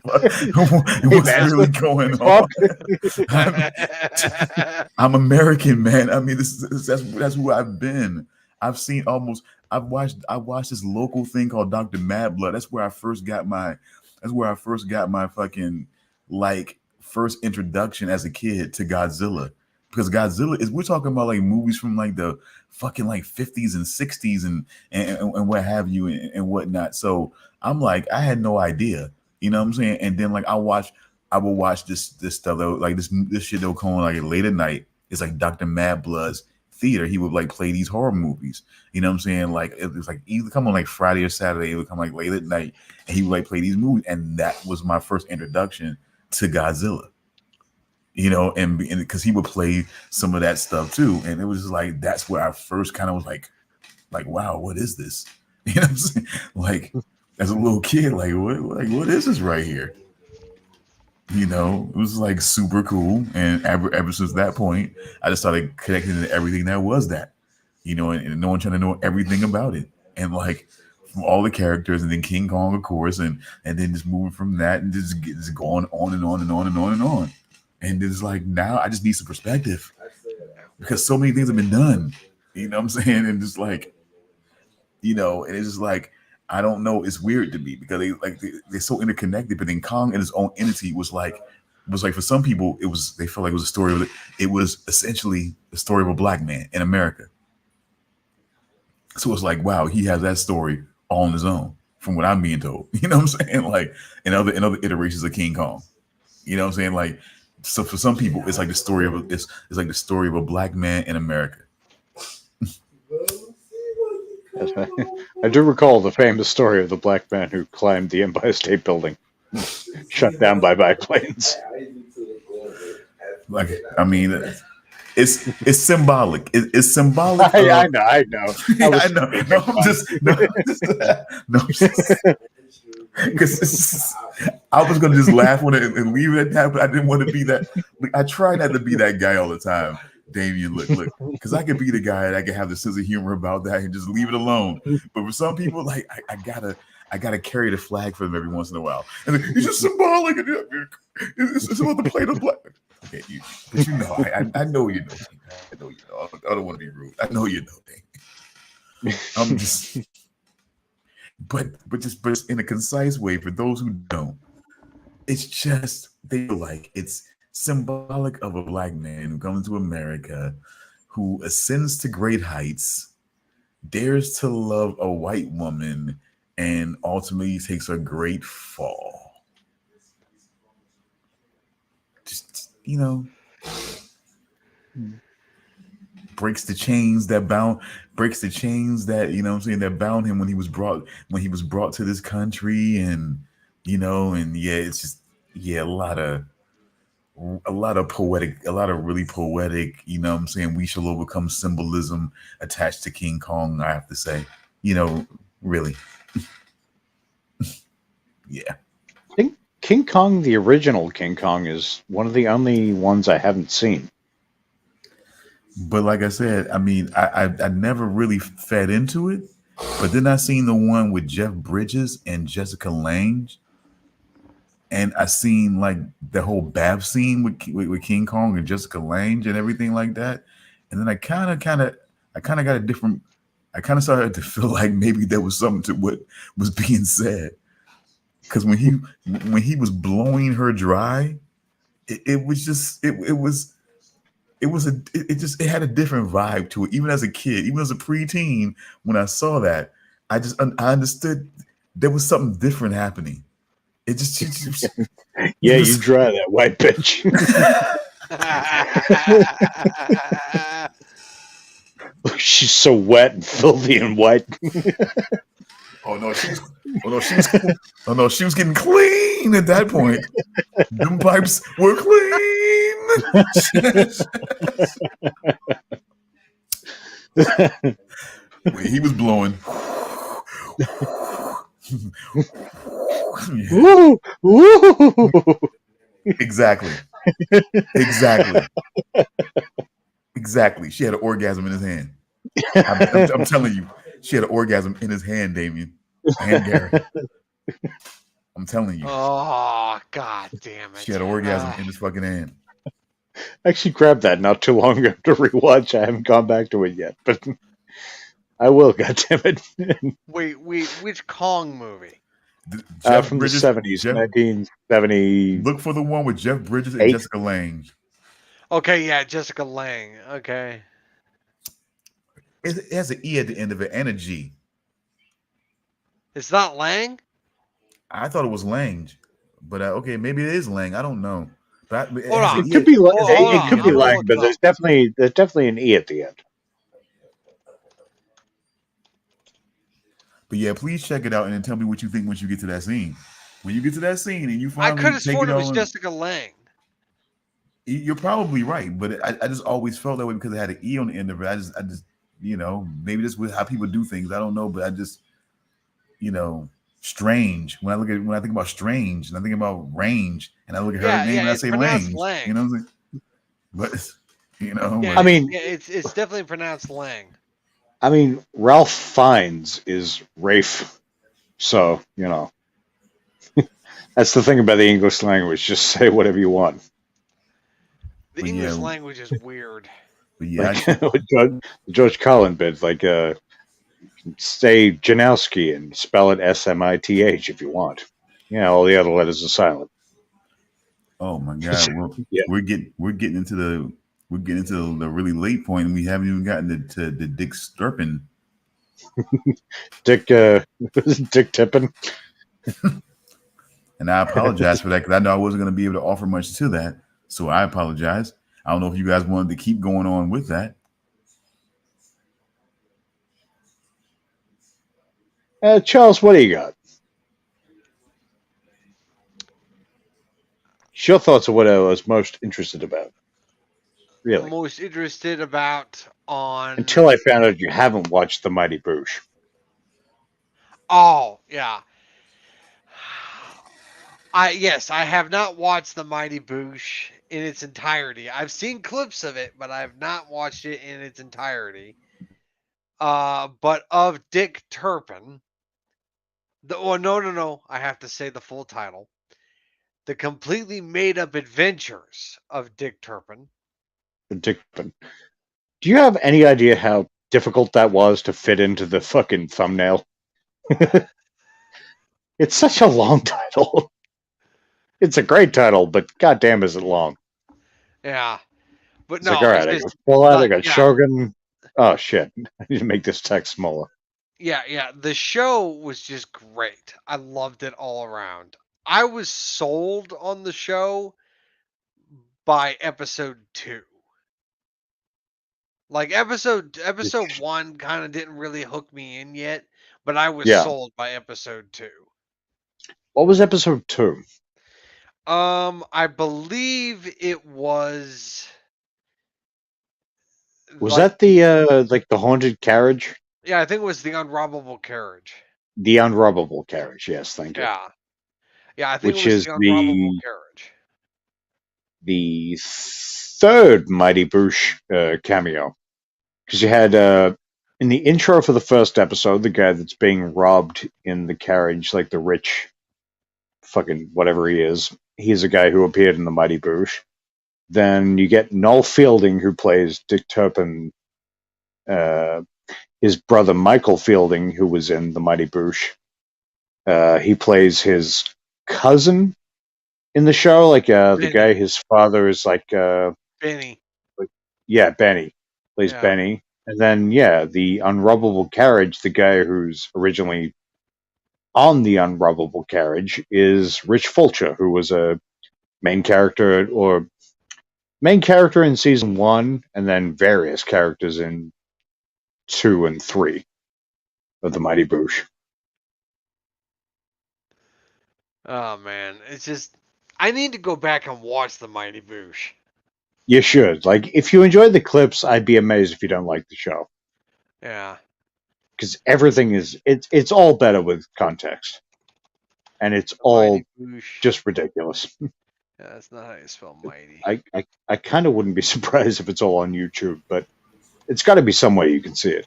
what's really going on. I'm American, man. I mean, that's who I've been. I've seen I watched this local thing called Dr. Mad Blood. That's where I first got my fucking first introduction as a kid to Godzilla. Because Godzilla we're talking about like movies from like the fucking like 50s and 60s and what have you and whatnot. So I'm like, I had no idea, you know what I'm saying? And then like I would watch this stuff that like this shit that would come on like late at night. It's like Dr. Mad Blood's theater. He would like play these horror movies, you know what I'm saying? Like it was like either come on like Friday or Saturday, it would come like late at night, and he would like play these movies, and that was my first introduction to Godzilla. You know, and because he would play some of that stuff too, and it was just like that's where I first kind of was like, wow, what is this? You know what I'm saying? Like as a little kid, what is this right here? You know, it was like super cool, and ever since that point, I just started connecting to everything that was that, you know, and no one trying to know everything about it, and like from all the characters, and then King Kong, of course, and then just moving from that and just going on and on and on and on and on. And it's like now I just need some perspective because so many things have been done, you know what I'm saying? And just like, you know, and it's just like, I don't know. It's weird to me because they're so interconnected, but then Kong and his own entity was like for some people, they felt like it was a story of it was essentially the story of a black man in America. So it's like, wow, he has that story all on his own from what I'm being told, you know what I'm saying? Like in other iterations of King Kong, you know what I'm saying? Like, so for some people, it's like the story of it's like the story of a black man in America. I do recall the famous story of the black man who climbed the Empire State Building, shut down by biplanes. Like, I mean, it's symbolic. It's symbolic. I know. I know. I know. No, I'm just because I was gonna just laugh on it and leave it at that, but I didn't want to be that. I try not to be that guy all the time. Damian, look, because I could be the guy and I can have the sense of humor about that and just leave it alone. But for some people, like I gotta carry the flag for them every once in a while. And it's just symbolic. It's about the plate of black. Okay, but you know, I know you know. I know you know. I don't want to be rude. I know you know, Damian. I'm just, but in a concise way for those who don't. It's just they feel like it's symbolic of a black man who comes to America, who ascends to great heights, dares to love a white woman, and ultimately takes a great fall. Just, you know, breaks the chains that, you know what I'm saying, that bound him when he was brought to this country, and you know, and yeah, it's just, yeah, a lot of really poetic, you know what I'm saying, we shall overcome symbolism attached to King Kong, I have to say. You know, really. Yeah. I think King Kong, the original King Kong, is one of the only ones I haven't seen. But like I said, I mean, I never really fed into it. But then I seen the one with Jeff Bridges and Jessica Lange. And I seen like the whole bath scene with King Kong and Jessica Lange and everything like that. And then I kind of got a different, I kind of started to feel like maybe there was something to what was being said. Because when he was blowing her dry, it had a different vibe to it. Even as a kid, even as a preteen, when I saw that, I understood there was something different happening. It just yeah, you dry that white bitch. She's so wet and filthy and white. Oh no, she was getting clean at that point. Them pipes were clean. When he was blowing. Woo, woo. Exactly. She had an orgasm in his hand. I'm telling you, she had an orgasm in his hand, Damian. And Gary. I'm telling you. Oh, god damn it. She had an orgasm in his fucking hand. I actually grabbed that not too long ago to rewatch. I haven't gone back to it yet, but I will, goddammit. Wait, which Kong movie? From the 70s, 1970. Look for the one with Jeff Bridges and Jessica Lange. Okay, yeah, Jessica Lange. Okay. It has an E at the end of it and a G. It's not Lang? I thought it was Lange, but okay, maybe it is Lang. I don't know. But it could be Lang, but there's definitely an E at the end. But yeah, please check it out and then tell me what you think once you get to that scene. When you get to that scene and you finally, I could have sworn it was Jessica Lange. You're probably right, but I just always felt that way because it had an E on the end of it. I just, you know, maybe this is how people do things. I don't know, but I just, you know, Strange. When I think about Strange, and I think about Range, and I look at her name and I say Lange. You know what I'm saying? But you know, yeah, I mean, it's definitely pronounced Lang. I mean, Ralph Fiennes is Rafe, so you know. That's the thing about the English language. Just say whatever you want. The English language is weird. But yeah, like, George Carlin bit, like say Janowski and spell it Smith if you want. Yeah, all the other letters are silent. Oh my god, we're getting into the really late point, and we haven't even gotten to the Dick Sturpin. Dick Tippin. And I apologize for that because I know I wasn't going to be able to offer much to that, so I apologize. I don't know if you guys wanted to keep going on with that. Charles, what do you got? Your thoughts are what I was most interested about. Really? most interested about on. Until I found out you haven't watched The Mighty Boosh. Oh, yeah. Yes, I have not watched The Mighty Boosh in its entirety. I've seen clips of it, but I have not watched it in its entirety. But of Dick Turpin, no, I have to say the full title: The Completely Made Up Adventures of Dick Turpin. Do you have any idea how difficult that was to fit into the fucking thumbnail? It's such a long title. It's a great title, but goddamn is it long. Yeah, but It's no, like, all right, I got Fallout, I got Shogun. Oh shit, I need to make this text smaller. Yeah. The show was just great. I loved it all around. I was sold on the show by episode 2. Like episode 1 kind of didn't really hook me in yet, but I was sold by episode 2. What was episode 2? I believe it was. Was that the like the haunted carriage? Yeah, I think it was the unrobbable carriage. The unrobbable carriage, yes, thank you. Yeah, I think Which it was is the unrobbable carriage. The third Mighty Boosh cameo. Because you had in the intro for the first episode, the guy that's being robbed in the carriage, like the rich fucking whatever he is. He's a guy who appeared in the Mighty Boosh. Then you get Noel Fielding, who plays Dick Turpin. His brother Michael Fielding, who was in the Mighty Boosh. He plays his cousin in the show, like the guy. His father is like Benny. Benny plays Benny, and then the unrobbable carriage. The guy who's originally on the unrobbable carriage is Rich Fulcher, who was a main character in season 1, and then various characters in 2 and 3 of the Mighty Boosh. Oh man, it's just I need to go back and watch the Mighty Boosh. You should. Like, if you enjoy the clips, I'd be amazed if you don't like the show. Yeah. Because everything is it's all better with context. And it's all just ridiculous. Yeah, that's not how you spell mighty. I kind of wouldn't be surprised if it's all on YouTube, but it's got to be some way you can see it.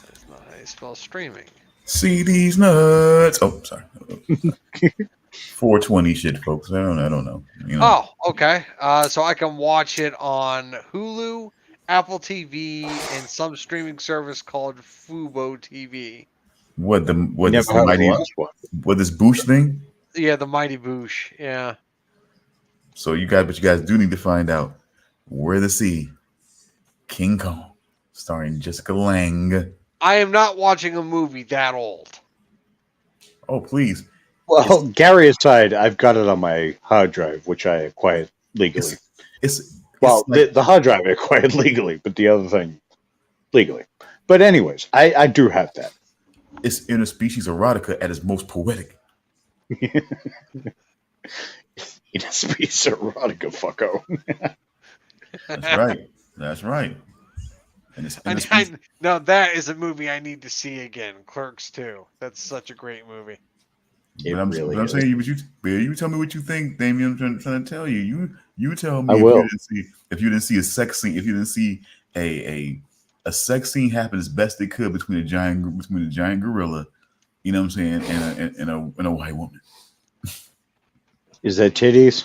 That's not how you spell streaming. See these nuts. Oh, sorry. 420 shit, folks. I don't know. You know. Oh, okay. So I can watch it on Hulu, Apple TV, and some streaming service called Fubo TV. What this Boosh thing? Yeah, the Mighty Boosh. Yeah. So you guys do need to find out where to see King Kong, starring Jessica Lange. I am not watching a movie that old. Oh, please. Well, Gary aside, I've got it on my hard drive, which I acquired legally. The hard drive I acquired legally, but the other thing legally. But anyways, I do have that. It's interspecies erotica at its most poetic. Interspecies erotica, fucko. That's right. And now that is a movie I need to see again. Clerks 2. That's such a great movie. I'm saying, you tell me what you think, Damian. I'm trying to tell you. You tell me if you didn't see a sex scene, if you didn't see a sex scene happen as best it could between a giant gorilla, you know what I'm saying, and a white woman. Is that titties?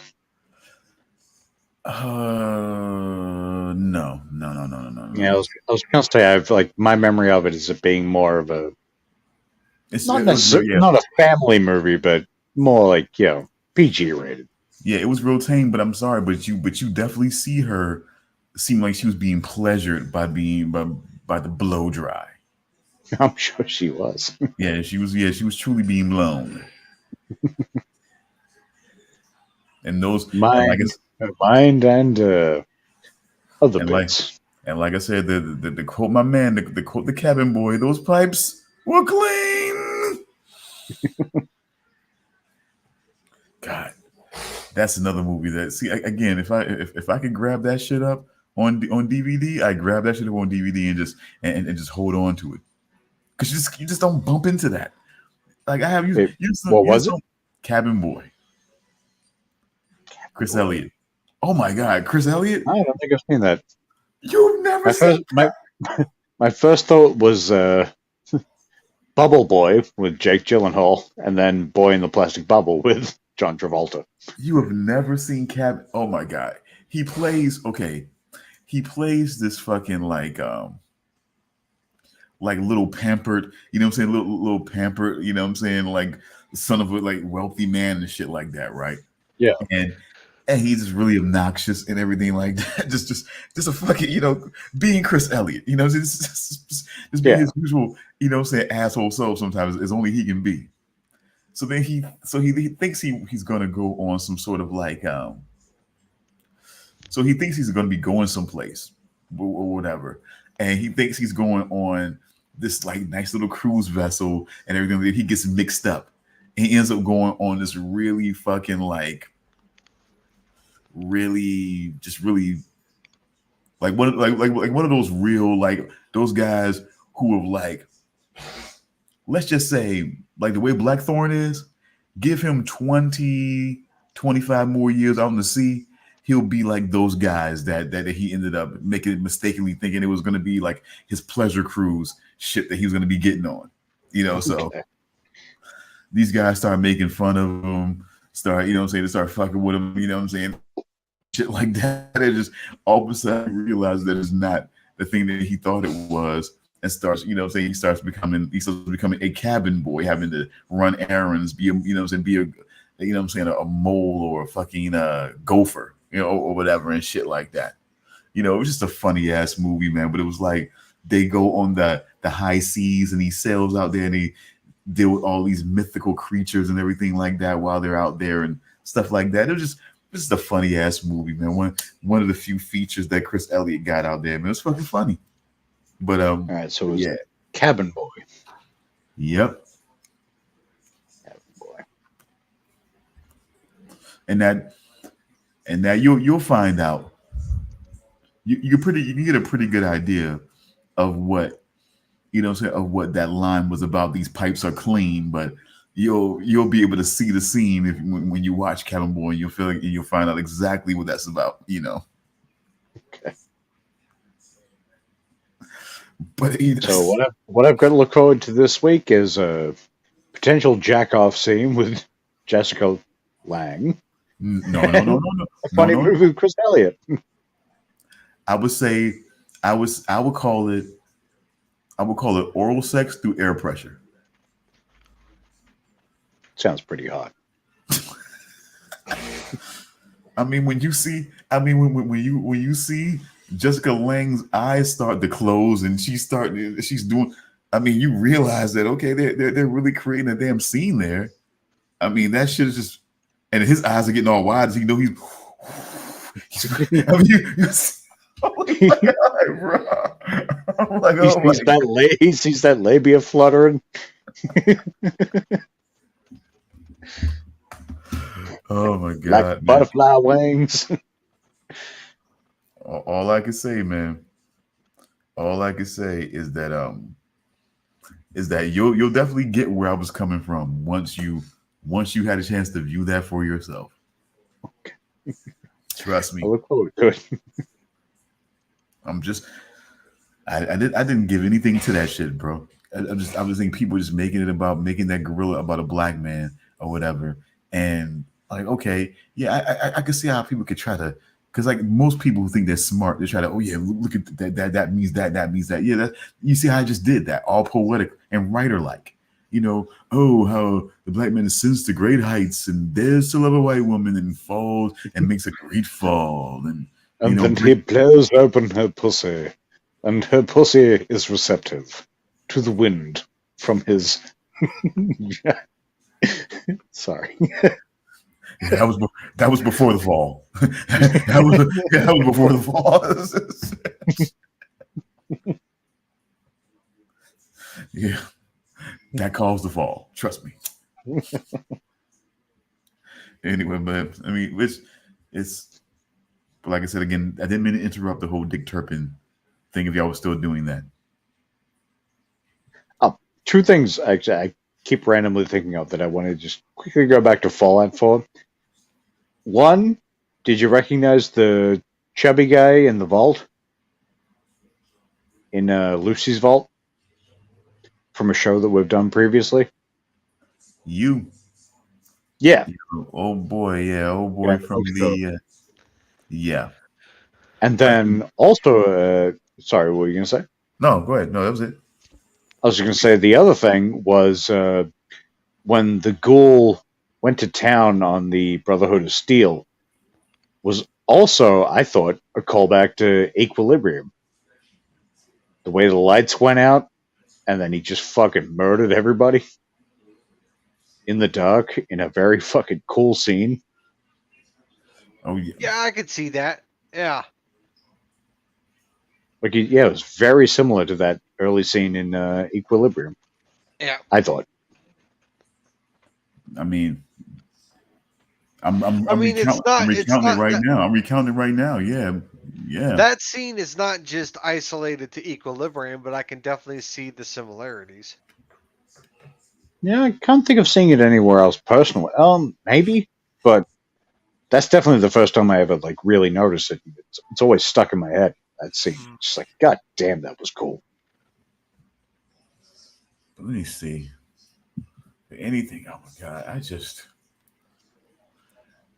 No. Yeah, I was gonna say my memory of it is it being more of a not a family movie, but more like PG rated. Yeah, it was real tame, but I'm sorry, but you definitely see her seem like she was being pleasured by the blow dry. I'm sure she was. She was truly being blown. And those mind and other bits. And like I said, the quote my man, the quote the cabin boy, those pipes were clean. God, That's another movie that again, if I could grab that shit up on DVD, I grab that shit up on DVD and just hold on to it. Because you just don't bump into that. Like I have What was it? Cabin Boy. Chris Elliott. Oh my God, Chris Elliott? I don't think I've seen that. You've never seen my first thought was Bubble Boy with Jake Gyllenhaal, and then Boy in the Plastic Bubble with John Travolta. You have never seen Cabin? Oh my God, he plays this fucking like little pampered, you know what I'm saying, little pampered, you know what I'm saying, like son of a like wealthy man and shit like that, right? Yeah, and he's just really obnoxious and everything like that. Just a fucking, you know, being Chris Elliott, you know, just being his usual, you know, say asshole self sometimes is only he can be. So then he thinks he's gonna go on some sort of like so he thinks he's gonna be going someplace or whatever, and he thinks he's going on this like nice little cruise vessel and everything. He gets mixed up. And he ends up going on this really fucking like really like one of those real like those guys who have like, let's just say like the way Blackthorn is, give him 20 25 more years out in the sea, he'll be like those guys that he ended up mistakenly thinking it was going to be like his pleasure cruise ship that he was going to be getting on, you know. So these guys start making fun of him, start, you know what I'm saying, they start fucking with him, you know what I'm saying, shit like that. They just all of a sudden realize that it's not the thing that he thought it was, and starts, you know what I'm saying, he starts becoming a cabin boy, having to run errands, be a, you know what I'm saying, be a, you know what I'm saying, a mole or a fucking gopher, you know, or whatever and shit like that. You know, it was just a funny ass movie, man. But it was like they go on the high seas and he sails out there and he deal with all these mythical creatures and everything like that while they're out there and stuff like that. It was just a funny ass movie, man. One of the few features that Chris Elliott got out there, man. It was fucking funny. But all right, so it was Cabin Boy. Yep. Cabin Boy. And that you'll find out. You can get a pretty good idea of what, you know, of what that line was about. These pipes are clean, but you'll be able to see the scene when you watch Cabin Boy, and you'll find out exactly what that's about, you know. Okay. But so what I've got to look forward to this week is a potential jack-off scene with Jessica Lange. No. A funny movie with Chris Elliott. I would say I would call it oral sex through air pressure. Sounds pretty hot. I mean, when you see Jessica Lange's eyes start to close and she's doing, I mean, you realize that, okay, they're really creating a damn scene there. I mean, that shit is just, and his eyes are getting all wide, so you know he's I mean, oh my God, bro. I'm like, he sees that labia fluttering. Oh my God, like butterfly wings. All I can say, man, is that you'll definitely get where I was coming from once you had a chance to view that for yourself. Okay. Trust me. I look forward to it. I didn't give anything to that shit, bro. I was thinking people just making that gorilla about a black man or whatever, and like, okay, yeah, I can see how people could try to, because like most people who think they're smart, they try to, oh yeah, look at that means that means that. Yeah, you see how I just did that, all poetic and writer like. You know, oh, how the black man ascends to great heights, and there's still a white woman and falls and makes a great fall, and then he blows open her pussy, and her pussy is receptive to the wind from his. Sorry. Yeah, that was before the fall. that was before the fall. Yeah. That caused the fall. Trust me. Anyway, but I mean, it's but like I said again, I didn't mean to interrupt the whole Dick Turpin thing. If y'all was still doing that, Two things actually I keep randomly thinking of that I want to just quickly go back to Fallout for. One, did you recognize the chubby guy in the vault? In Lucy's vault? From a show that we've done previously? you, Yeah. oh boy, yeah, oh boy, Yeah, from the yeah. and I, then also, sorry, what were you going to say? no, go ahead. No, that was it. I was going to say the other thing was when the ghoul went to town on the Brotherhood of Steel was also, I thought, a callback to Equilibrium. The way the lights went out, and then he just fucking murdered everybody in the dark in a very fucking cool scene. Oh yeah, Yeah, I could see that. Yeah. Like, yeah, it was very similar to that early scene in Equilibrium, Yeah. I thought. I mean, I mean, it's not. I'm It's recounting it not right that. now. I'm recounting it right now. Yeah, yeah. That scene is not just isolated to Equilibrium, but I can definitely see the similarities. Yeah, I can't think of seeing it anywhere else personally. Maybe, but that's definitely the first time I ever like really noticed it. It's always stuck in my head. That scene, just like, God damn, that was cool. Let me see. Anything? Oh my god! I just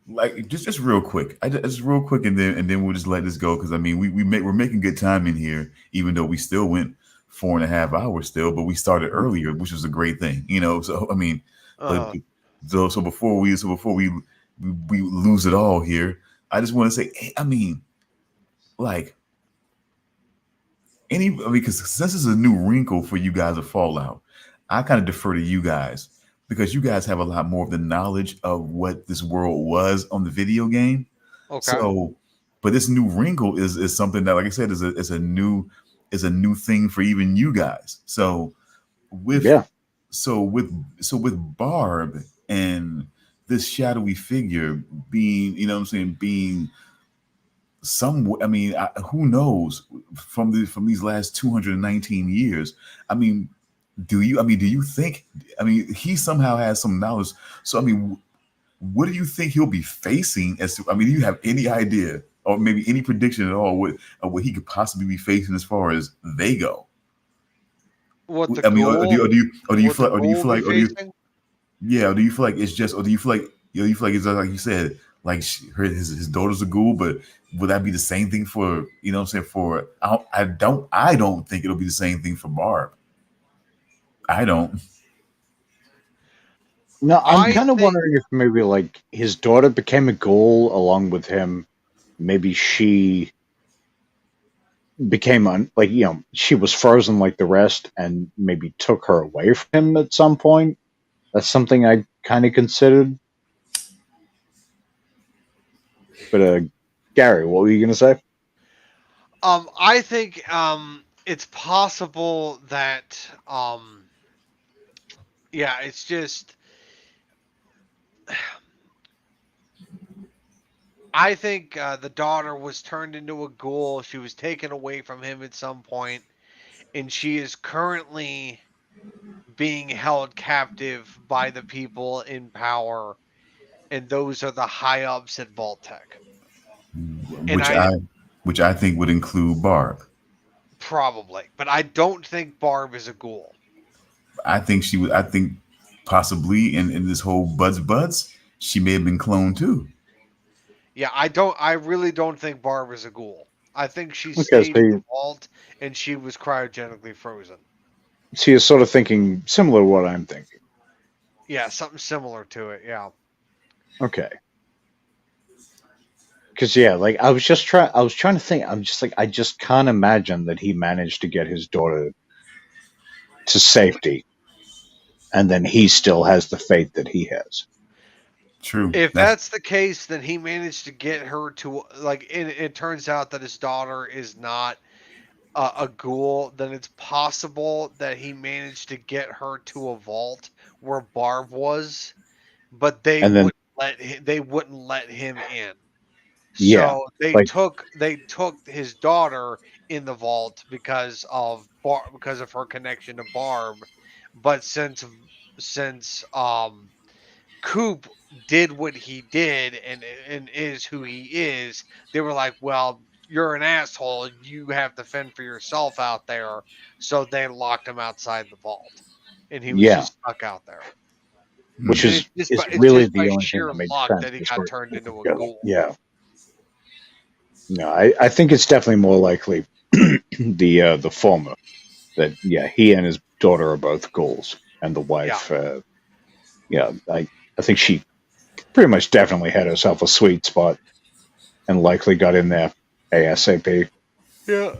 like just real quick. Just real quick, and then we'll just let this go because I mean we're making good time in here, even though we still went 4.5 hours still, but we started earlier, which was a great thing, you know. So I mean, but Uh, so before we lose it all here, I just want to say, I mean, like I mean, because since this is a new wrinkle for you guys of Fallout, I kind of defer to you guys because you guys have a lot more of the knowledge of what this world was on the video game. okay. So, but this new wrinkle is something that, like I said, is a new thing for even you guys. So with Yeah, with Barb and this shadowy figure being, you know what I'm saying, being some, I mean, who knows from these last 219 years. I mean, do you think, I mean, he somehow has some knowledge. So I mean, what do you think he'll be facing as to, I mean, do you have any idea or maybe any prediction at all of what he could possibly be facing as far as they go? What the I mean, ghoul? or do you What feel the like, or do you ghoul feel be like, or do you, facing? yeah, or do you feel like it's just, or do you feel like, you know, you feel like it's just like you said, like his daughter's a ghoul, but would that be the same thing for, you know what I'm saying, for, I don't think it'll be the same thing for Barb. I don't. no, I'm I kind of think. wondering if maybe like his daughter became a ghoul along with him. Maybe she became like, you know, she was frozen like the rest, and maybe took her away from him at some point. That's something I kind of considered. But Gary, what were you gonna say? I think it's possible that yeah, it's just I think the daughter was turned into a ghoul. She was taken away from him at some point, and she is currently being held captive by the people in power, and those are the high ups at Vault-Tec. And which I I which I think would include Barb. probably, but I don't think Barb is a ghoul. I think she would. I think possibly in this whole Buds, she may have been cloned too. Yeah, I don't. I really don't think Barb is a ghoul. I think she Okay, stayed in the vault and she was cryogenically frozen. so you're sort of thinking similar to what I'm thinking. Yeah, something similar to it. Yeah. Okay. Because yeah, like I was trying to think. I'm just like, I just can't imagine that he managed to get his daughter to safety, and then he still has the fate that he has. True. If That's that's the case, then he managed to get her to like. It turns out that his daughter is not a ghoul. Then it's possible that he managed to get her to a vault where Barb was, but they And then would they wouldn't let him in. Yeah, So they like took his daughter in the vault because of her connection to Barb. But since Coop did what he did and is who he is, they were like, "Well, you're an asshole. You have to fend for yourself out there." So they locked him outside the vault, and he was yeah, just stuck out there. which And Hmm. is it's really just by the only thing sheer that made luck sense that he for the got story turned to come into a together. ghoul. Yeah, no, I think it's definitely more likely the former, that yeah, he and his daughter are both ghouls, and the Yeah. wife, yeah, I think she pretty much definitely had herself a sweet spot and likely got in there ASAP. Yeah.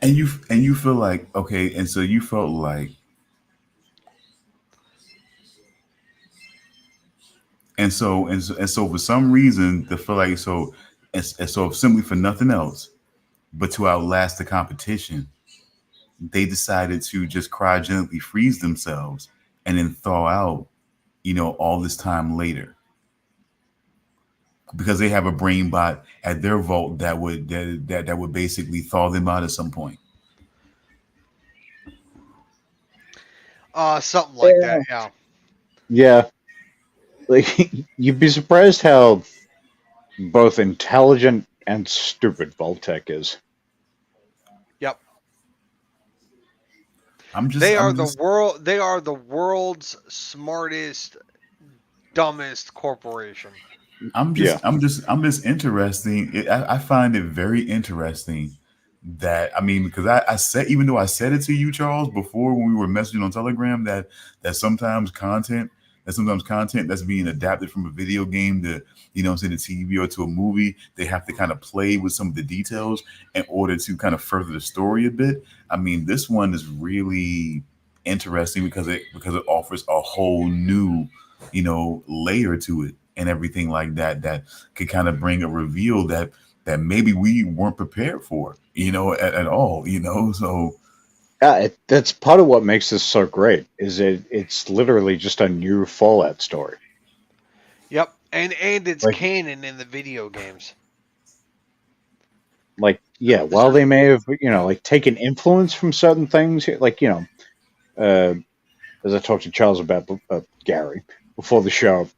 And you feel like okay, and so you felt like and so for some reason the feel like and so simply for nothing else but to outlast the competition, they decided to just cryogenically freeze themselves and then thaw out, all this time later because they have a brain bot at their vault that would basically thaw them out at some point. Something like Yeah, that. Yeah. yeah. Like you'd be surprised how both intelligent and stupid Voltec is. Yep. I'm just They are I'm the just world. They are the world's smartest, dumbest corporation. I'm Yeah, just I'm just I'm just interesting. I find it very interesting that I mean because I said, even though I said it to you, Charles, before when we were messaging on Telegram, that sometimes content that's being adapted from a video game to say the TV or to a movie, they have to kind of play with some of the details in order to kind of further the story a bit. I mean, this one is really interesting because it offers a whole new layer to it and everything like that could kind of bring a reveal that maybe we weren't prepared for, at all, so yeah. That's part of what makes this so great. Is it's literally just a new Fallout story. Yep. And it's Like canon in the video games. yeah, while they may have like taken influence from certain things, like uh, as I talked to Charles about Gary before the show,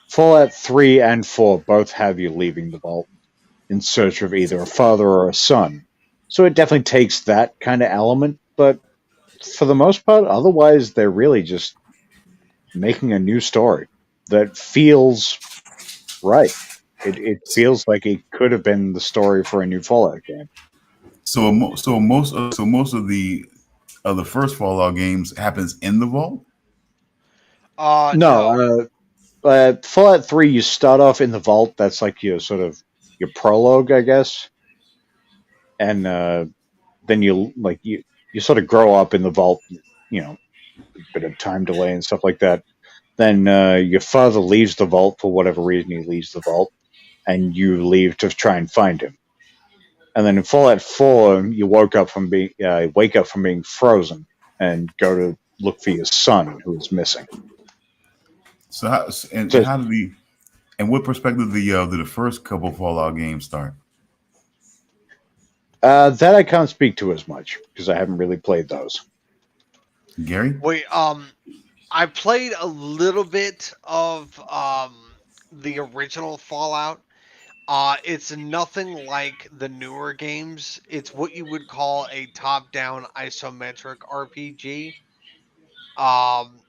Fallout 3 and 4 both have you leaving the vault in search of either a father or a son. So it definitely takes that kind of element, but for the most part, otherwise, they're really just making a new story that feels right. It feels like it could have been the story for a new Fallout game. most of the first Fallout games happens in the vault. No, No. Fallout 3, you start off in the vault. That's like your sort of your prologue, I guess, and then you sort of grow up in the vault. You know, a bit of time delay and stuff like that. Then your father leaves the vault for whatever reason. He leaves the vault, and you leave to try and find him. And then in Fallout 4, you wake up from being frozen and go to look for your son who is missing. So how and So how did the and what perspective did the first couple Fallout games start? that I can't speak to as much because I haven't really played those. Gary? Wait. I played a little bit of the original Fallout. It's nothing like the newer games. It's what you would call a top-down isometric RPG. Um,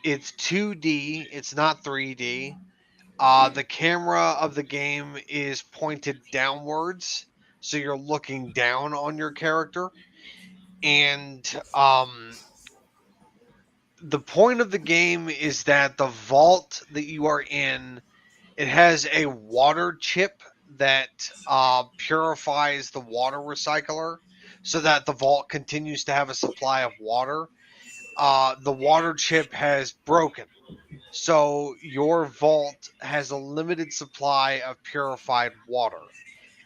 it's 2D. It's not 3D. The camera of the game is pointed downwards, so you're looking down on your character. And the point of the game is that the vault that you are in, it has a water chip that purifies the water recycler so that the vault continues to have a supply of water. The water chip has broken. So your vault has a limited supply of purified water.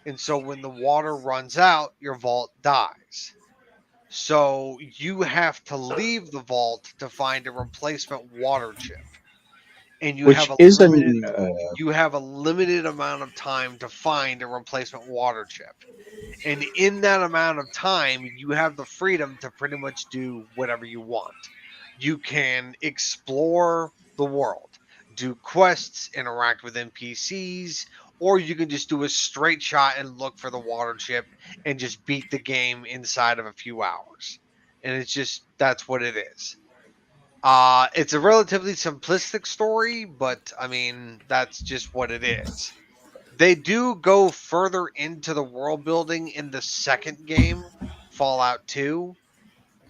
And so when the water runs out, your vault dies. So you have to leave the vault to find a replacement water chip. and Which isn't. you have a limited amount of time to find a replacement water chip. And in that amount of time, you have the freedom to pretty much do whatever you want. You can explore the world, do quests, interact with NPCs, or you can just do a straight shot and look for the water chip and just beat the game inside of a few hours. And it's just, that's what it is. It's a relatively simplistic story, but I mean, that's just what it is. They do go further into the world building in the second game, Fallout 2.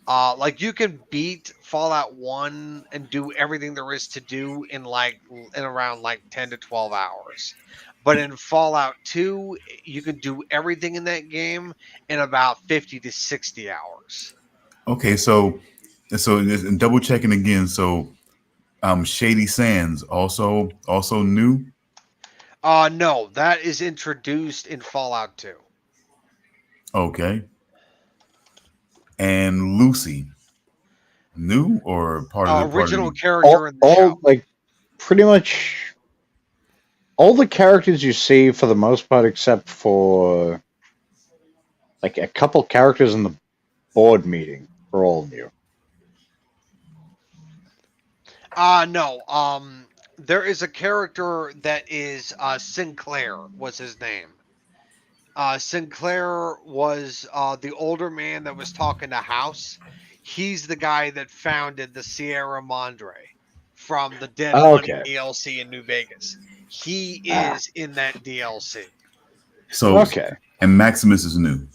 Like you can beat Fallout 1 and do everything there is to do in around like 10 to 12 hours. But in Fallout 2, you can do everything in that game in about 50 to 60 hours. Okay, so and double checking again. So, Shady Sands also new. No, that is introduced in Fallout 2. Okay. And Lucy, new or part of the original party? character in the show. Like pretty much all the characters you see for the most part, except for like a couple characters in the board meeting, are all new. No. There is a character that is Sinclair was his name. Sinclair was the older man that was talking to House. He's the guy that founded the Sierra Madre from the Dead Money DLC in New Vegas. He is in that DLC. So and Maximus is new.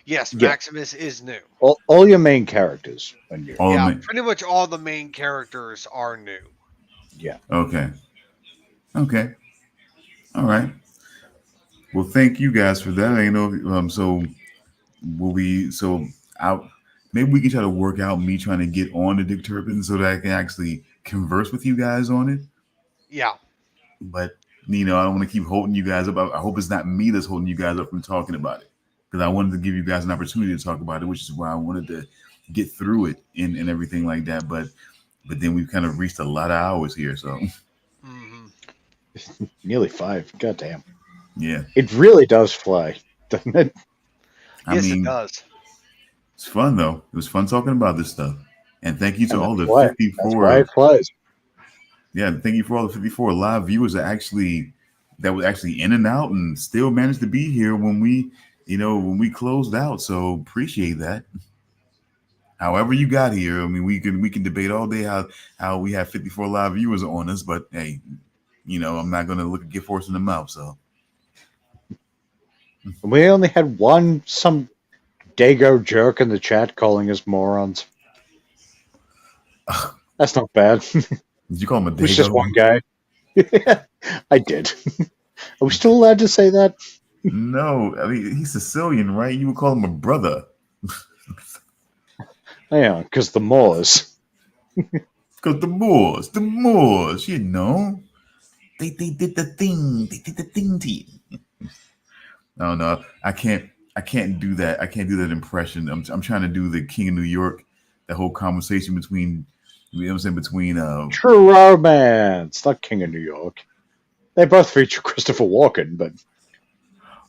Yes, Maximus is new. All your main characters are new. Pretty much all the main characters are new. Yeah. Okay. All right. Well, thank you guys for that. I know. So maybe we can try to work out me trying to get on the Dick Turpin so that I can actually converse with you guys on it. Yeah. But I don't want to keep holding you guys up. I hope it's not me that's holding you guys up from talking about it, because I wanted to give you guys an opportunity to talk about it, which is why I wanted to get through it and everything like that. But then we've kind of reached a lot of hours here, so nearly 5. Goddamn. Yeah. It really does fly, doesn't it? Yes, it does. It's fun though. It was fun talking about this stuff. And thank you to all the 54. That's why it flies. Yeah, thank you for all the 54 live viewers that were actually in and out and still managed to be here when we closed out. So appreciate that. However you got here, I mean, we can debate all day how we have 54 live viewers on us, but hey, I'm not gonna look a gift horse in the mouth. So we only had some Dago jerk in the chat calling us morons. That's not bad. Did you call him a Dago? It was just one guy. I did. Are we still allowed to say that? No, I mean he's Sicilian, right? You would call him a brother. Yeah, because the Moors. Because the Moors, they did the thing. They did the thing to you. No, I can't do that. I can't do that impression. I'm trying to do the King of New York. The whole conversation between, True Romance, not King of New York. They both feature Christopher Walken, but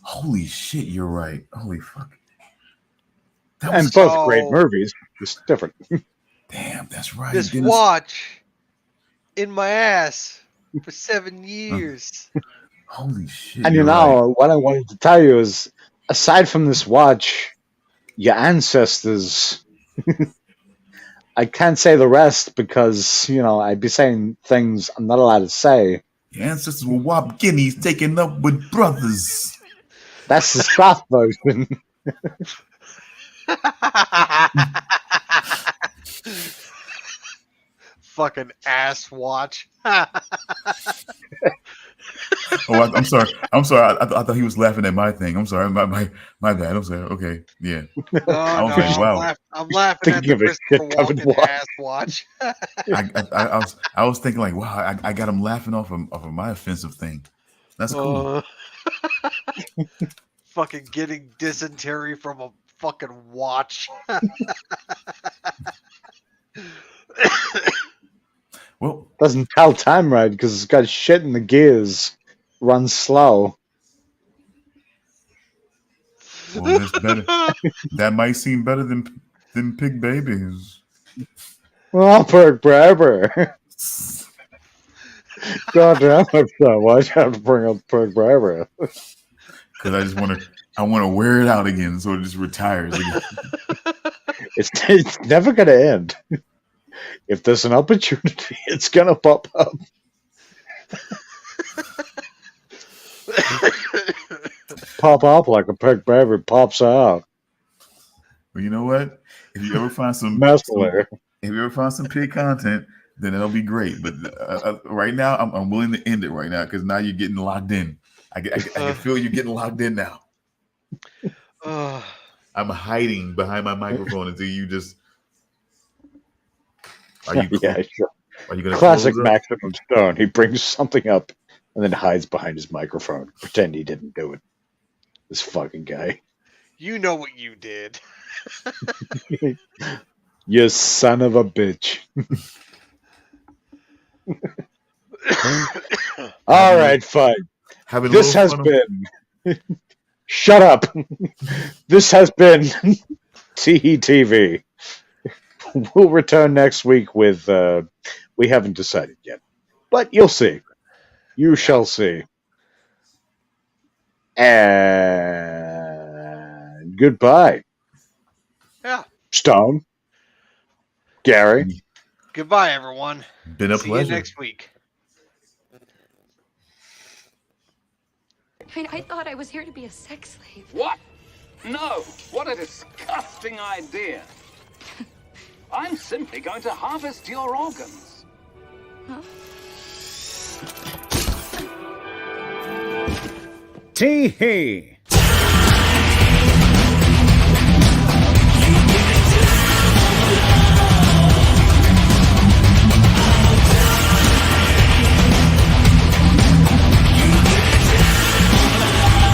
holy shit, you're right. Holy fuck. And both great movies, just different. Damn, that's right. This watch in my ass for 7 years. Holy shit. And what I wanted to tell you is, aside from this watch, your ancestors, I can't say the rest because, I'd be saying things I'm not allowed to say. Your ancestors were wop guineas taken up with brothers. That's the South version. Fucking ass watch. Oh, I'm sorry. I thought he was laughing at my thing. I'm sorry. My bad. I'm sorry. Okay. Yeah. Wow. I'm laughing at the Christopher Walken ass watch. I was thinking like, wow, I got him laughing off of my offensive thing. That's cool. Fucking getting dysentery from a fucking watch. Well, Doesn't tell time right because it's got shit in the gears. Runs slow. Well, that's better. That might seem better than pig babies. Well, Perk Barbara. God damn it, son. Why'd you have to bring up Perk Barbara? Because I want to wear it out again, so it just retires again. It's never going to end. If there's an opportunity, it's going to pop up. Pop up like a Perk Barbara pops out. Well, you know what? If you ever find some pig content, then it'll be great. But right now, I'm willing to end it right now because now you're getting locked in. I can feel you getting locked in now. I'm hiding behind my microphone until you just. Are you? Yeah, sure. Are you gonna Classic Maximum Stone. He brings something up and then hides behind his microphone, pretend he didn't do it. This fucking guy. You know what you did. You son of a bitch. All right, fine. This has been. Shut up. This has been TEE TV. We'll return next week with. We haven't decided yet, but you'll see. You shall see. And goodbye. Yeah. Stone. Gary. Goodbye, everyone. Been a See pleasure. you next week. I mean, I thought I was here to be a sex slave. What? No! What a disgusting idea! I'm simply going to harvest your organs. Huh? TEE-HEE